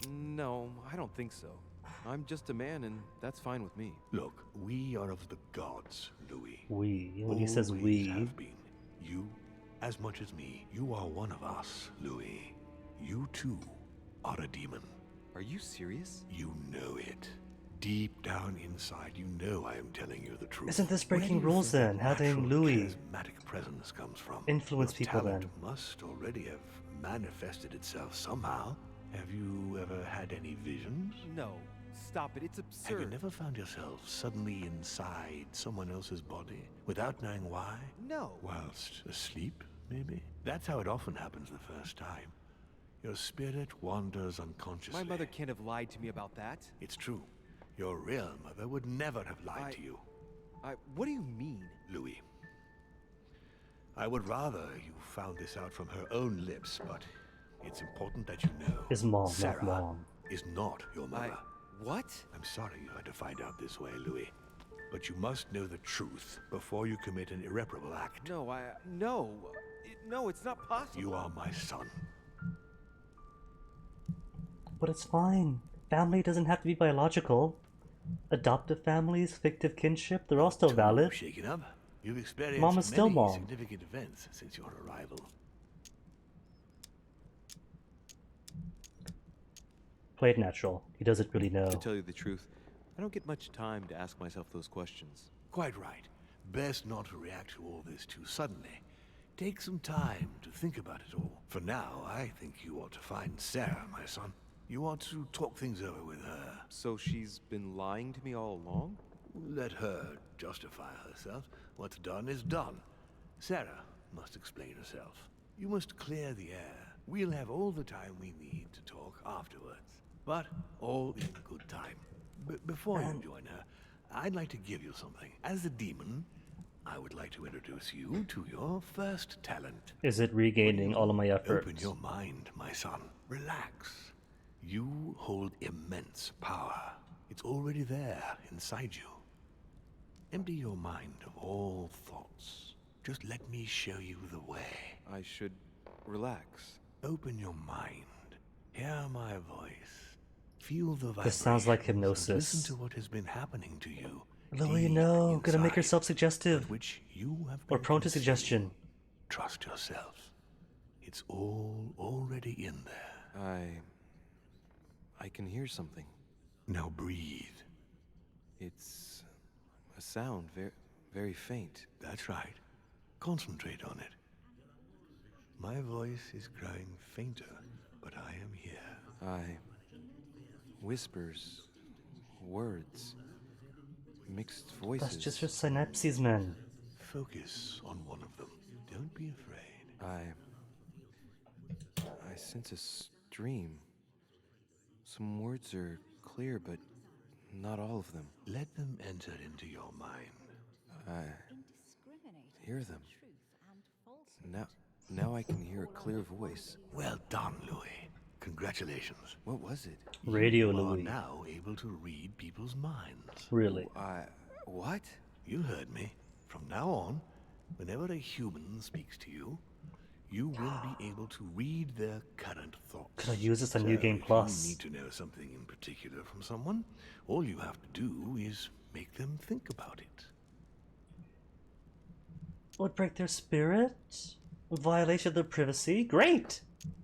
[SPEAKER 5] No, I don't think so. I'm just a man, and that's fine with me.
[SPEAKER 10] Look, we are of the gods, Louis.
[SPEAKER 4] We. When he says
[SPEAKER 10] Always
[SPEAKER 4] we.
[SPEAKER 10] have been. You, as much as me, you are one of us, Louis. You too are a demon.
[SPEAKER 5] Are you serious?
[SPEAKER 10] You know it. Deep down inside, you know I am telling you the truth.
[SPEAKER 4] Isn't this
[SPEAKER 10] Where
[SPEAKER 4] breaking
[SPEAKER 10] do you
[SPEAKER 4] rules
[SPEAKER 10] think
[SPEAKER 4] then?
[SPEAKER 10] that
[SPEAKER 4] Having
[SPEAKER 10] natural,
[SPEAKER 4] Louis
[SPEAKER 10] charismatic presence comes from?
[SPEAKER 4] influence
[SPEAKER 10] Your
[SPEAKER 4] people
[SPEAKER 10] talent
[SPEAKER 4] then?
[SPEAKER 10] must already have manifested itself somehow. Have you ever had any visions?
[SPEAKER 5] No. Stop it. It's absurd.
[SPEAKER 10] Have you never found yourself suddenly inside someone else's body without knowing why?
[SPEAKER 5] No.
[SPEAKER 10] Whilst asleep, maybe? That's how it often happens the first time. Your spirit wanders unconsciously.
[SPEAKER 5] My mother can't have lied to me about that.
[SPEAKER 10] It's true. Your real mother would never have lied to you.
[SPEAKER 5] What do you mean?
[SPEAKER 10] Louis, I would rather you found this out from her own lips, but it's important that you know.
[SPEAKER 4] His mom,
[SPEAKER 10] Sarah
[SPEAKER 4] not mom.
[SPEAKER 10] is not your mother.
[SPEAKER 5] What?
[SPEAKER 10] I'm sorry you had to find out this way, Louis. But you must know the truth before you commit an irreparable act.
[SPEAKER 5] No, no, it's not possible.
[SPEAKER 10] You are my son.
[SPEAKER 4] But it's fine. Family doesn't have to be biological. Adoptive families, fictive kinship, they're all still valid.
[SPEAKER 10] Shaken up. You've experienced
[SPEAKER 4] Mom is still
[SPEAKER 10] many
[SPEAKER 4] mom.
[SPEAKER 10] significant events since your arrival.
[SPEAKER 4] Play it natural. He doesn't really know.
[SPEAKER 5] To tell you the truth, I don't get much time to ask myself those questions.
[SPEAKER 10] Quite right. Best not to react to all this too suddenly. Take some time to think about it all. For now, I think you ought to find Sarah, my son. You ought to talk things over with her.
[SPEAKER 5] So she's been lying to me all along?
[SPEAKER 10] Let her justify herself. What's done is done. Sarah must explain herself. You must clear the air. We'll have all the time we need to talk afterwards. But all in good time. Before you join her, I'd like to give you something. As a demon, I would like to introduce you to your first talent.
[SPEAKER 4] Is it regaining all of my efforts?
[SPEAKER 10] Open your mind, my son. Relax. You hold immense power. It's already there inside you. Empty your mind of all thoughts. Just let me show you the way.
[SPEAKER 5] I should relax.
[SPEAKER 10] Open your mind. Hear my voice. Feel the
[SPEAKER 4] This sounds like
[SPEAKER 10] vibrations and
[SPEAKER 4] hypnosis.
[SPEAKER 10] Listen to what has been happening to you.
[SPEAKER 4] Louis,
[SPEAKER 10] deep
[SPEAKER 4] no. Gonna make
[SPEAKER 10] inside,
[SPEAKER 4] yourself suggestive.
[SPEAKER 10] but which you have
[SPEAKER 4] Or
[SPEAKER 10] been
[SPEAKER 4] prone to
[SPEAKER 10] concealing.
[SPEAKER 4] suggestion.
[SPEAKER 10] Trust yourself. It's all already in there.
[SPEAKER 5] I can hear something.
[SPEAKER 10] Now breathe.
[SPEAKER 5] It's a sound, very faint.
[SPEAKER 10] That's right. Concentrate on it. My voice is growing fainter, but I am here.
[SPEAKER 5] Whispers, words, mixed voices.
[SPEAKER 4] That's just your synapses, man.
[SPEAKER 10] Focus on one of them. Don't be afraid.
[SPEAKER 5] I sense a stream. Some words are clear, but not all of them.
[SPEAKER 10] Let them enter into your mind.
[SPEAKER 5] I hear them. Now I can hear a clear voice.
[SPEAKER 10] Well done, Louis. Congratulations.
[SPEAKER 5] What was it?
[SPEAKER 4] Radio
[SPEAKER 10] You
[SPEAKER 4] Louis.
[SPEAKER 10] are now able to read people's minds.
[SPEAKER 4] Really?
[SPEAKER 5] What?
[SPEAKER 10] You heard me. From now on, whenever a human speaks to you, you will be able to read their current thoughts.
[SPEAKER 4] Could I use this on New Game
[SPEAKER 10] If
[SPEAKER 4] Plus?
[SPEAKER 10] you need to know something in particular from someone, all you have to do is make them think about it.
[SPEAKER 4] Would break their spirit? Violation of their privacy? Great!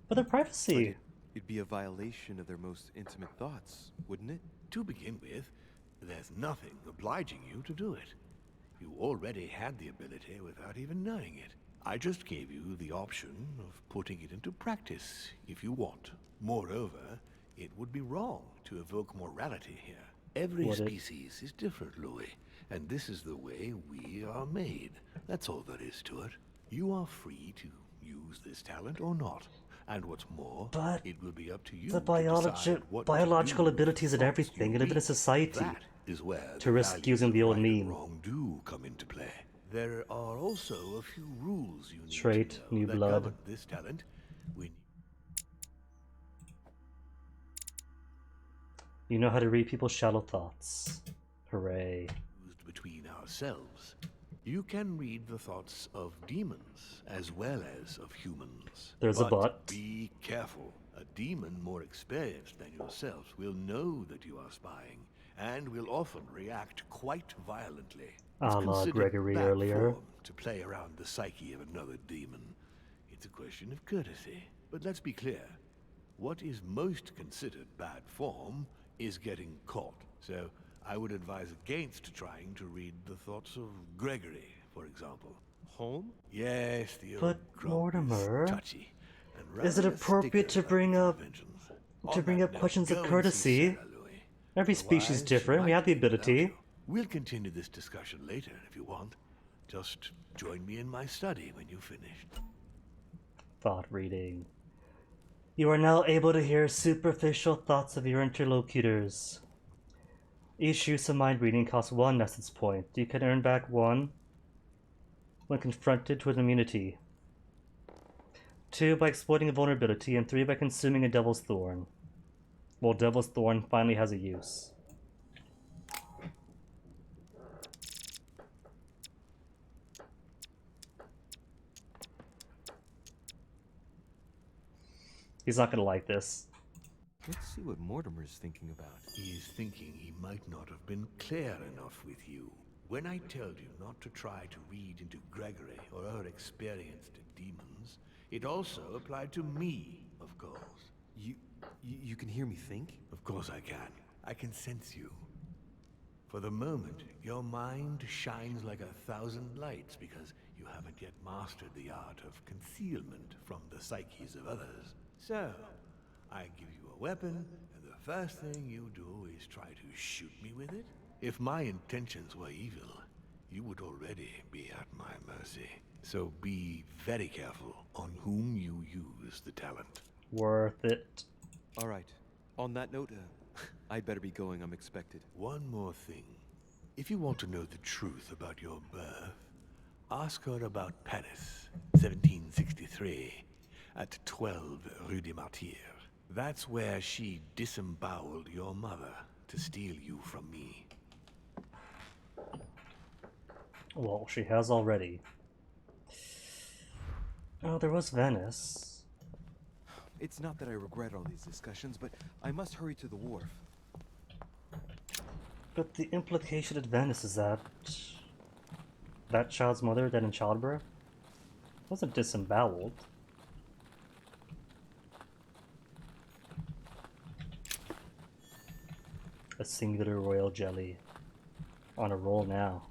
[SPEAKER 4] For their privacy.
[SPEAKER 5] It'd be a violation of their most intimate thoughts, wouldn't it?
[SPEAKER 10] To begin with, there's nothing obliging you to do it. You already had the ability without even knowing it. I just gave you the option of putting it into practice if you want. Moreover, it would be wrong to evoke morality here. Every
[SPEAKER 4] Would it?
[SPEAKER 10] species is different, Louis, and this is the way we are made. That's all there is to it. You are free to use this talent or not. And what's more,
[SPEAKER 4] But
[SPEAKER 10] it will be up to you
[SPEAKER 4] the
[SPEAKER 10] to decide what to
[SPEAKER 4] biological
[SPEAKER 10] do with
[SPEAKER 4] abilities and
[SPEAKER 10] thoughts
[SPEAKER 4] everything
[SPEAKER 10] you
[SPEAKER 4] live in a
[SPEAKER 10] read.
[SPEAKER 4] society.
[SPEAKER 10] That is where
[SPEAKER 4] To risk
[SPEAKER 10] values
[SPEAKER 4] using the
[SPEAKER 10] of
[SPEAKER 4] old
[SPEAKER 10] right and
[SPEAKER 4] meme.
[SPEAKER 10] wrong do come into play. There are also a few rules you need
[SPEAKER 4] Trait,
[SPEAKER 10] to know
[SPEAKER 4] new
[SPEAKER 10] that
[SPEAKER 4] blood.
[SPEAKER 10] govern this talent. When
[SPEAKER 4] You know how to read people's shallow thoughts. Hooray.
[SPEAKER 10] used between ourselves, you can read the thoughts of demons as well as of humans.
[SPEAKER 4] There's a but.
[SPEAKER 10] Be careful. A demon more experienced than yourself will know that you are spying and will often react quite violently. It's
[SPEAKER 4] A la
[SPEAKER 10] considered
[SPEAKER 4] Gregory
[SPEAKER 10] bad
[SPEAKER 4] earlier.
[SPEAKER 10] form to play around the psyche of another demon. It's a question of courtesy. But let's be clear. What is most considered bad form is getting caught. So I would advise against trying to read the thoughts of Gregory, for example.
[SPEAKER 5] Home?
[SPEAKER 10] Yes, the old
[SPEAKER 4] But
[SPEAKER 10] grump
[SPEAKER 4] Mortimer,
[SPEAKER 10] is touchy. and
[SPEAKER 4] is it
[SPEAKER 10] rather
[SPEAKER 4] appropriate to
[SPEAKER 10] stickler
[SPEAKER 4] bring
[SPEAKER 10] about
[SPEAKER 4] up
[SPEAKER 10] conventions.
[SPEAKER 4] to
[SPEAKER 10] On
[SPEAKER 4] bring
[SPEAKER 10] that
[SPEAKER 4] up
[SPEAKER 10] note,
[SPEAKER 4] questions
[SPEAKER 10] go
[SPEAKER 4] of
[SPEAKER 10] and see
[SPEAKER 4] courtesy?
[SPEAKER 10] Sarah, Louis.
[SPEAKER 4] Every species is
[SPEAKER 10] Otherwise,
[SPEAKER 4] different.
[SPEAKER 10] she
[SPEAKER 4] We have the
[SPEAKER 10] might be without
[SPEAKER 4] ability.
[SPEAKER 10] you. We'll continue this discussion later if you want. Just join me in my study when you've finished.
[SPEAKER 4] Thought reading. You are now able to hear superficial thoughts of your interlocutors. Each use of mind reading costs 1 essence point. You can earn back 1 when confronted with immunity. 2 by exploiting a vulnerability, and 3 by consuming a Devil's Thorn. Well, Devil's Thorn finally has a use. He's not gonna like this.
[SPEAKER 5] Let's see what Mortimer's thinking about.
[SPEAKER 10] He is thinking he might not have been clear enough with you. When I told you not to try to read into Gregory or her experienced demons, it also applied to me, of course.
[SPEAKER 5] You can hear me think?
[SPEAKER 10] Of course I can. I can sense you. For the moment, your mind shines like 1,000 lights because you haven't yet mastered the art of concealment from the psyches of others. So, I give you a weapon, and the first thing you do is try to shoot me with it? If my intentions were evil, you would already be at my mercy. So be very careful on whom you use the talent.
[SPEAKER 4] Worth it.
[SPEAKER 5] All right. On that note, I'd better be going. I'm expected.
[SPEAKER 10] One more thing. If you want to know the truth about your birth, ask her about Paris, 1763, at 12 Rue des Martyrs. That's where she disemboweled your mother to steal you from me.
[SPEAKER 4] Well, she has already. Oh, there was Venice.
[SPEAKER 5] It's not that I regret all these discussions, but I must hurry to the wharf.
[SPEAKER 4] But the implication at Venice is that that child's mother dead in childbirth wasn't disemboweled. A singular royal jelly. On a roll now.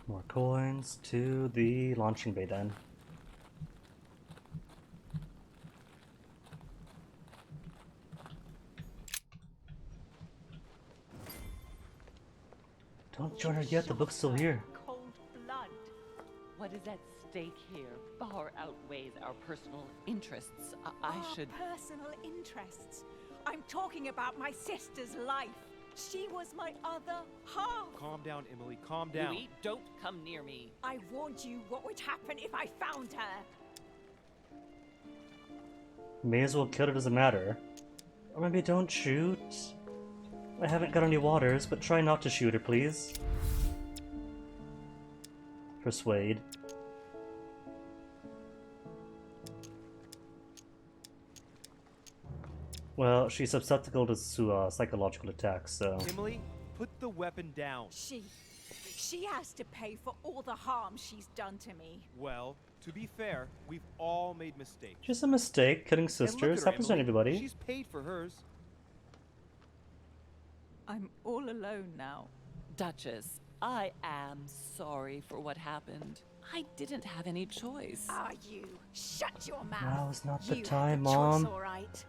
[SPEAKER 4] More coins to the launching bay then. Don't join her yet, the book's still here.
[SPEAKER 18] Cold blood. What is at stake here far outweighs our personal interests. I should.
[SPEAKER 3] Personal interests. I'm talking about my sister's life. She was my other half.
[SPEAKER 16] Calm down, Emily. Calm down.
[SPEAKER 18] Louis, don't come near me.
[SPEAKER 3] I warned you what would happen if I found her.
[SPEAKER 4] May as well kill her, doesn't matter. Or maybe don't shoot. I haven't got any waters, but try not to shoot her, please. Persuade. Well, she's susceptible to psychological attacks, so...
[SPEAKER 16] Emily, put the weapon down.
[SPEAKER 3] She has to pay for all the harm she's done to me.
[SPEAKER 16] Well, to be fair, we've all made mistakes.
[SPEAKER 4] Just a mistake, killing
[SPEAKER 16] And look
[SPEAKER 4] sisters,
[SPEAKER 16] at her,
[SPEAKER 4] happens to
[SPEAKER 16] Emily.
[SPEAKER 4] anybody.
[SPEAKER 16] She's paid for hers.
[SPEAKER 3] I'm all alone now.
[SPEAKER 18] Duchess, I am sorry for what happened. I didn't have any choice.
[SPEAKER 3] Ah, you. Shut your mouth.
[SPEAKER 4] Now is not the
[SPEAKER 3] You
[SPEAKER 4] time,
[SPEAKER 3] had the choice,
[SPEAKER 4] Mom.
[SPEAKER 3] all right.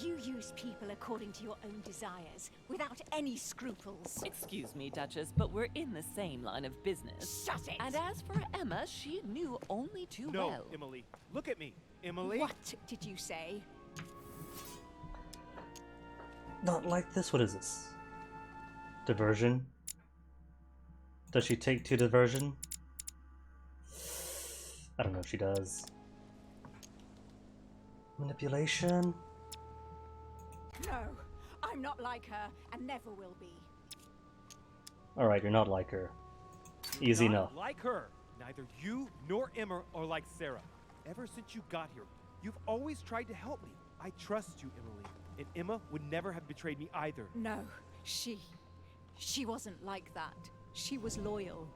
[SPEAKER 3] You use people according to your own desires, without any scruples.
[SPEAKER 18] Excuse me, Duchess, but we're in the same line of business.
[SPEAKER 3] Shut it!
[SPEAKER 18] And as for Emma, she knew only too
[SPEAKER 16] No,
[SPEAKER 18] well.
[SPEAKER 16] Emily. Look at me. Emily.
[SPEAKER 3] What did you say?
[SPEAKER 4] Not like this, what is this? Diversion? Does she take to diversion? I don't know if she does. Manipulation?
[SPEAKER 3] No, I'm not like her, and never will be.
[SPEAKER 4] Alright, you're not like her. Easy
[SPEAKER 16] Not
[SPEAKER 4] enough.
[SPEAKER 16] like her. Neither you nor Emma are like Sarah. Ever since you got here, you've always tried to help me. I trust you, Emily. And Emma would never have betrayed me either.
[SPEAKER 3] No, she wasn't like that. She was loyal.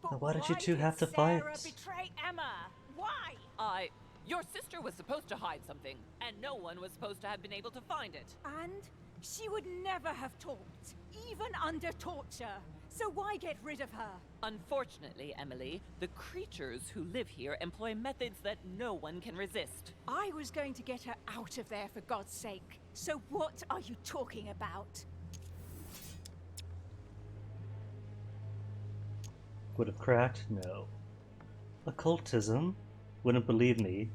[SPEAKER 4] Now why did you two
[SPEAKER 3] did
[SPEAKER 4] have to
[SPEAKER 3] Sarah
[SPEAKER 4] fight?
[SPEAKER 3] betray Emma? Why?
[SPEAKER 18] Your sister was supposed to hide something, and no one was supposed to have been able to find it.
[SPEAKER 3] And she would never have talked, even under torture. So why get rid of her?
[SPEAKER 18] Unfortunately, Emily, the creatures who live here employ methods that no one can resist.
[SPEAKER 3] I was going to get her out of there for God's sake. So what are you talking about?
[SPEAKER 4] Would have cracked? No. Occultism? Wouldn't believe me.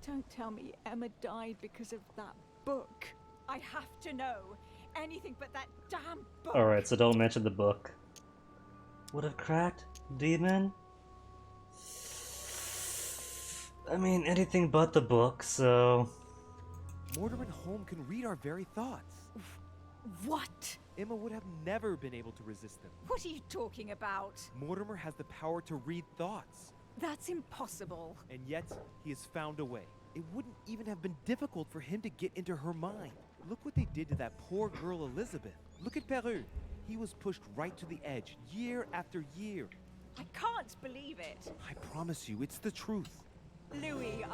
[SPEAKER 3] Don't tell me Emma died because of that book. I have to know. Anything but that damn book.
[SPEAKER 4] Alright, so don't mention the book. Would have cracked? Demon? I mean, anything but the book, so...
[SPEAKER 16] Mortimer and Holm can read our very thoughts.
[SPEAKER 3] What?
[SPEAKER 16] Emma would have never been able to resist them.
[SPEAKER 3] What are you talking about?
[SPEAKER 16] Mortimer has the power to read thoughts.
[SPEAKER 3] That's impossible.
[SPEAKER 16] And yet, he has found a way. It wouldn't even have been difficult for him to get into her mind. Look what they did to that poor girl Elizabeth. Look at Peru. He was pushed right to the edge, year after year.
[SPEAKER 3] I can't believe it.
[SPEAKER 16] I promise you, it's the truth.
[SPEAKER 3] Louis,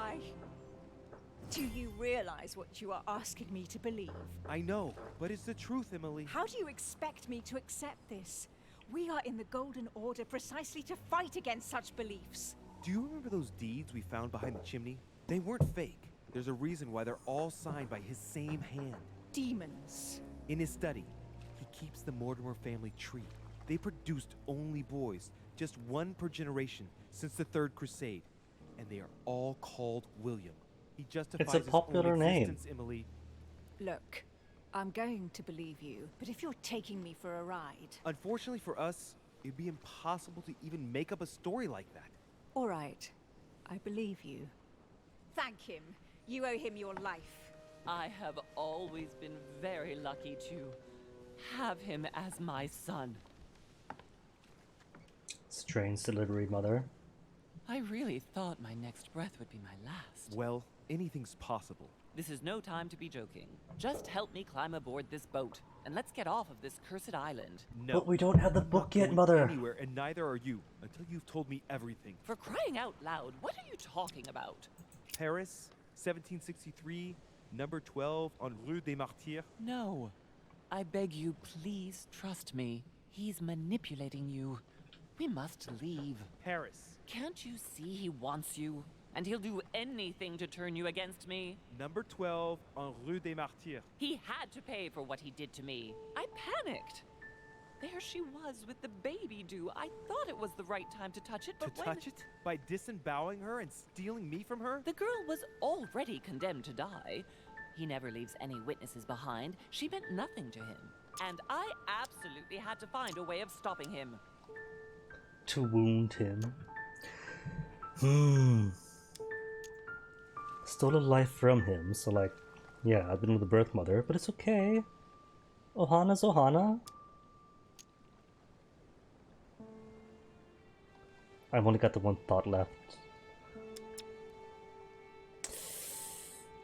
[SPEAKER 3] do you realize what you are asking me to believe?
[SPEAKER 16] I know, but it's the truth, Emily.
[SPEAKER 3] How do you expect me to accept this? We are in the Golden Order precisely to fight against such beliefs.
[SPEAKER 16] Do you remember those deeds we found behind the chimney? They weren't fake. There's a reason why they're all signed by his same hand.
[SPEAKER 3] Demons.
[SPEAKER 16] In his study, he keeps the Mortimer family tree. They produced only boys, just one per generation since the Third Crusade. And they are all called William. He justifies
[SPEAKER 4] It's a popular
[SPEAKER 16] his own
[SPEAKER 4] name.
[SPEAKER 16] existence, Emily.
[SPEAKER 3] Look, I'm going to believe you, but if you're taking me for a ride...
[SPEAKER 16] Unfortunately for us, it'd be impossible to even make up a story like that.
[SPEAKER 3] All right, I believe you. Thank him. You owe him your life.
[SPEAKER 19] I have always been very lucky to have him as my son.
[SPEAKER 4] Strange delivery, Mother.
[SPEAKER 19] I really thought my next breath would be my last.
[SPEAKER 16] Well, anything's possible.
[SPEAKER 19] This is no time to be joking. Just help me climb aboard this boat, and let's get off of this cursed island.
[SPEAKER 16] No.
[SPEAKER 4] But we don't have the
[SPEAKER 16] I'm
[SPEAKER 4] book
[SPEAKER 16] not
[SPEAKER 4] yet,
[SPEAKER 16] going
[SPEAKER 4] Mother.
[SPEAKER 16] Anywhere, and neither are you, until you've told me everything.
[SPEAKER 19] For crying out loud, what are you talking about?
[SPEAKER 16] Paris, 1763, number 12 on Rue des Martyrs.
[SPEAKER 19] No. I beg you, please trust me. He's manipulating you. We must leave.
[SPEAKER 16] Paris.
[SPEAKER 19] Can't you see he wants you? And he'll do anything to turn you against me.
[SPEAKER 16] Number 12 on Rue des Martyrs.
[SPEAKER 19] He had to pay for what he did to me. I panicked. There she was with the baby due. I thought it was the right time to touch it, but
[SPEAKER 16] touch it? By disemboweling her and stealing me from her?
[SPEAKER 19] The girl was already condemned to die. He never leaves any witnesses behind. She meant nothing to him. And I absolutely had to find a way of stopping him.
[SPEAKER 4] To wound him. Stole a life from him, so like, yeah, I've been with the birth mother, but it's okay. Ohana's Ohana. I've only got the one thought left.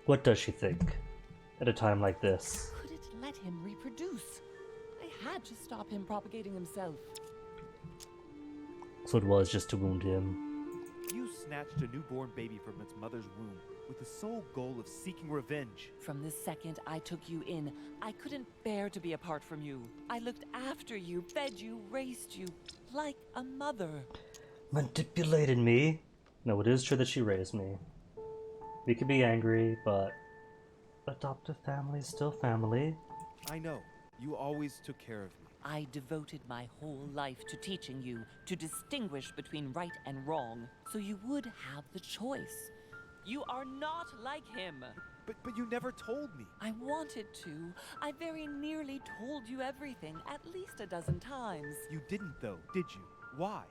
[SPEAKER 4] What does she think at a time like this?
[SPEAKER 19] Couldn't let him reproduce. I had to stop him propagating himself.
[SPEAKER 4] So it was just to wound him.
[SPEAKER 16] You snatched a newborn baby from its mother's womb with the sole goal of seeking revenge.
[SPEAKER 19] From the second I took you in, I couldn't bear to be apart from you. I looked after you, fed you, raised you, like a mother.
[SPEAKER 4] Manipulated me? No, it is true that she raised me. We could be angry, but adoptive family is still family.
[SPEAKER 16] I know. You always took care of me.
[SPEAKER 19] I devoted my whole life to teaching you to distinguish between right and wrong, so you would have the choice. You are not like him.
[SPEAKER 16] But you never told me.
[SPEAKER 19] I wanted to. I very nearly told you everything, at least a dozen times.
[SPEAKER 16] You didn't though, did you? Why?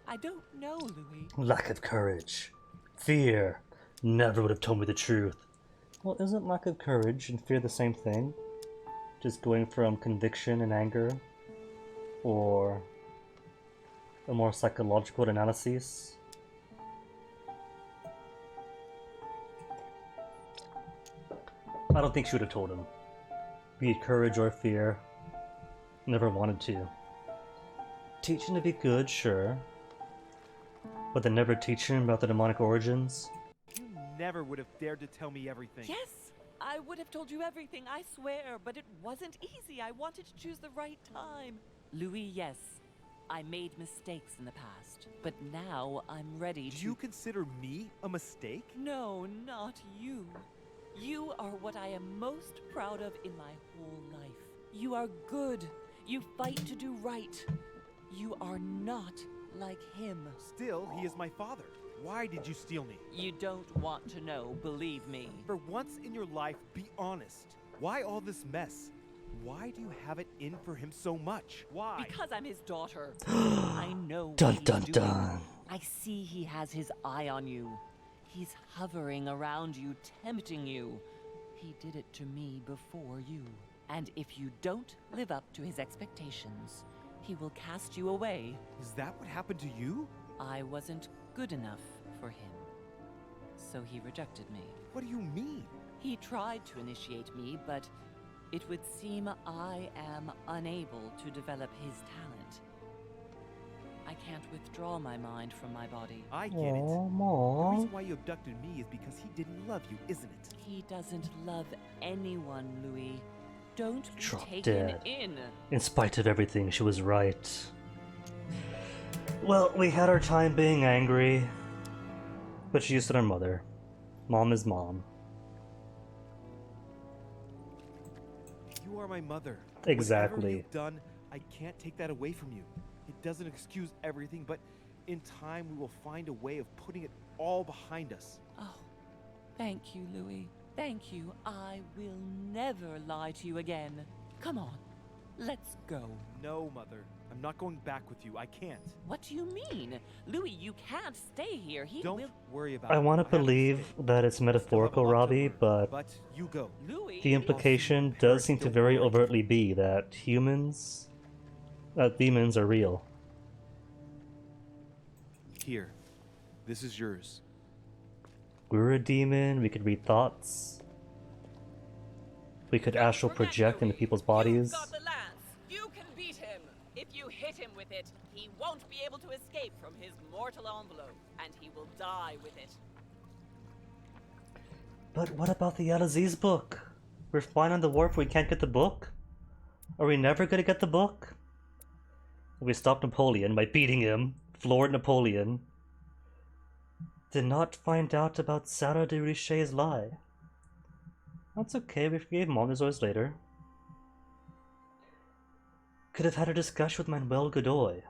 [SPEAKER 19] I don't know, Louis.
[SPEAKER 4] Lack of courage. Fear. Never would have told me the truth. Well, isn't lack of courage and fear the same thing? Just going from conviction and anger? Or a more psychological analysis? I don't think she would have told him. Be it courage or fear. Never wanted to. Teaching to be good, sure. But then never teaching him about the demonic origins?
[SPEAKER 16] You never would have dared to tell me everything.
[SPEAKER 19] Yes, I would have told you everything, I swear, but it wasn't easy. I wanted to choose the right time. Louis, yes, I made mistakes in the past, but now I'm ready to...
[SPEAKER 16] Do you consider me a mistake?
[SPEAKER 19] No, not you. You are what I am most proud of in my whole life. You are good. You fight to do right. You are not like him.
[SPEAKER 16] Still, he is my father. Why did you steal me?
[SPEAKER 19] You don't want to know, believe me.
[SPEAKER 16] For once in your life, be honest. Why all this mess? Why do you have it in for him so much? Why?
[SPEAKER 19] Because I'm his daughter. I know
[SPEAKER 4] Dun
[SPEAKER 19] what he's
[SPEAKER 4] dun
[SPEAKER 19] doing.
[SPEAKER 4] dun.
[SPEAKER 19] I see he has his eye on you. He's hovering around you, tempting you. He did it to me before you. And if you don't live up to his expectations, he will cast you away.
[SPEAKER 16] Is that what happened to you?
[SPEAKER 19] I wasn't good enough for him. So he rejected me.
[SPEAKER 16] What do you mean?
[SPEAKER 19] He tried to initiate me, but it would seem I am unable to develop his talent. I can't withdraw my mind from my body.
[SPEAKER 16] I get it. The reason why you abducted me is because he didn't love you, isn't it?
[SPEAKER 19] He doesn't love anyone, Louis. Don't be
[SPEAKER 4] Drop
[SPEAKER 19] taken
[SPEAKER 4] dead.
[SPEAKER 19] in.
[SPEAKER 4] In spite of everything, she was right. Well, we had our time being angry, but she used to her mother. Mom is mom.
[SPEAKER 16] You are my mother.
[SPEAKER 4] Exactly.
[SPEAKER 16] Whatever you've done, I can't take that away from you. It doesn't excuse everything, but in time we will find a way of putting it all behind us.
[SPEAKER 19] Oh, thank you, Louis. Thank you. I will never lie to you again. Come on, let's go.
[SPEAKER 16] No, Mother. I'm not going back with you. I can't.
[SPEAKER 19] What do you mean? Louis, you can't stay here. He
[SPEAKER 16] Don't
[SPEAKER 19] will...
[SPEAKER 16] worry about
[SPEAKER 4] I
[SPEAKER 16] it.
[SPEAKER 4] want to
[SPEAKER 16] have to
[SPEAKER 4] believe
[SPEAKER 16] stay.
[SPEAKER 4] that it's metaphorical, Robbie, but
[SPEAKER 16] you go.
[SPEAKER 4] the implication does seem to very overtly be that demons are real.
[SPEAKER 16] Here. This is yours.
[SPEAKER 4] We're a demon, we could read thoughts. We could astral project into people's bodies.
[SPEAKER 19] Got the lance. You can beat him. If you hit him with it, he won't be able to escape from his mortal envelope, and he will die with it.
[SPEAKER 4] But what about the Al-Aziz book? We're flying on the warp, we can't get the book? Are we never gonna get the book? We stopped Napoleon by beating him, floored Napoleon. Did not find out about Sarah de Richet's lie. That's okay, we forgave Montezors later. Could have had a discussion with Manuel Godoy.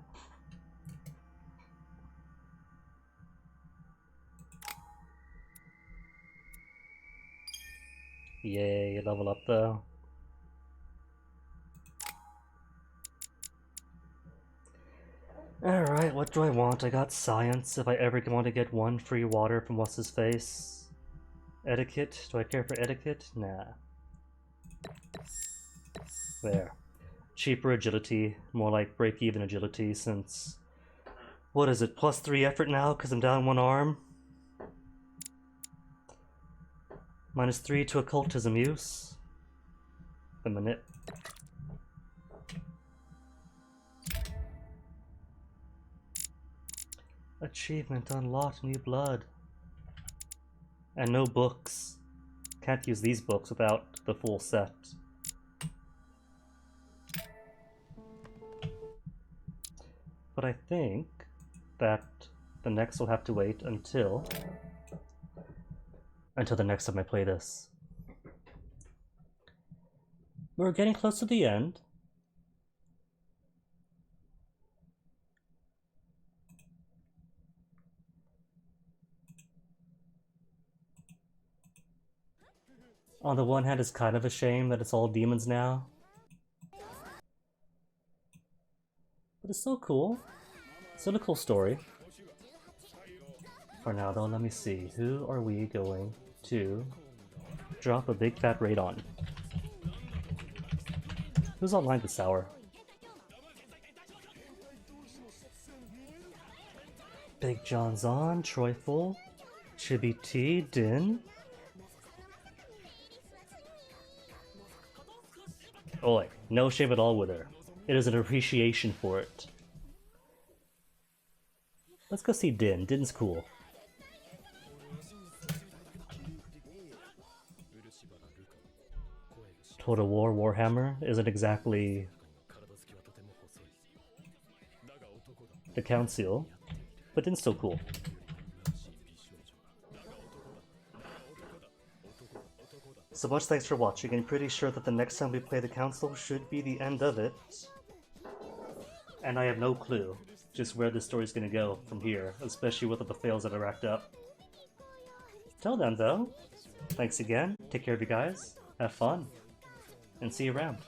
[SPEAKER 4] Yay, level up though. Alright, what do I want? I got science, if I ever want to get one free water from what's-his-face. Etiquette? Do I care for etiquette? Nah. There. Cheaper agility, more like break-even agility, since... What is it, +3 effort now, because I'm down one arm? -3 to occultism use. A minute. Achievement unlocked, new blood. And no books. Can't use these books without the full set. But I think that the next will have to wait until the next time I play this. We're getting close to the end. On the one hand, it's kind of a shame that it's all demons now. But it's still cool. Still a cool story. For now though, let me see. Who are we going to drop a big fat raid on? Who's online this hour? Big John's on, Troyful, Chibi T, Din. Oi, no shame at all with her. It is an appreciation for it. Let's go see Din. Din's cool. Total War Warhammer isn't exactly the Council, but Din's still cool. So much thanks for watching. I'm pretty sure that the next time we play the Council should be the end of it. And I have no clue just where this story's gonna go from here, especially with all the fails that I racked up. Till then though, thanks again, take care of you guys, have fun, and see you around.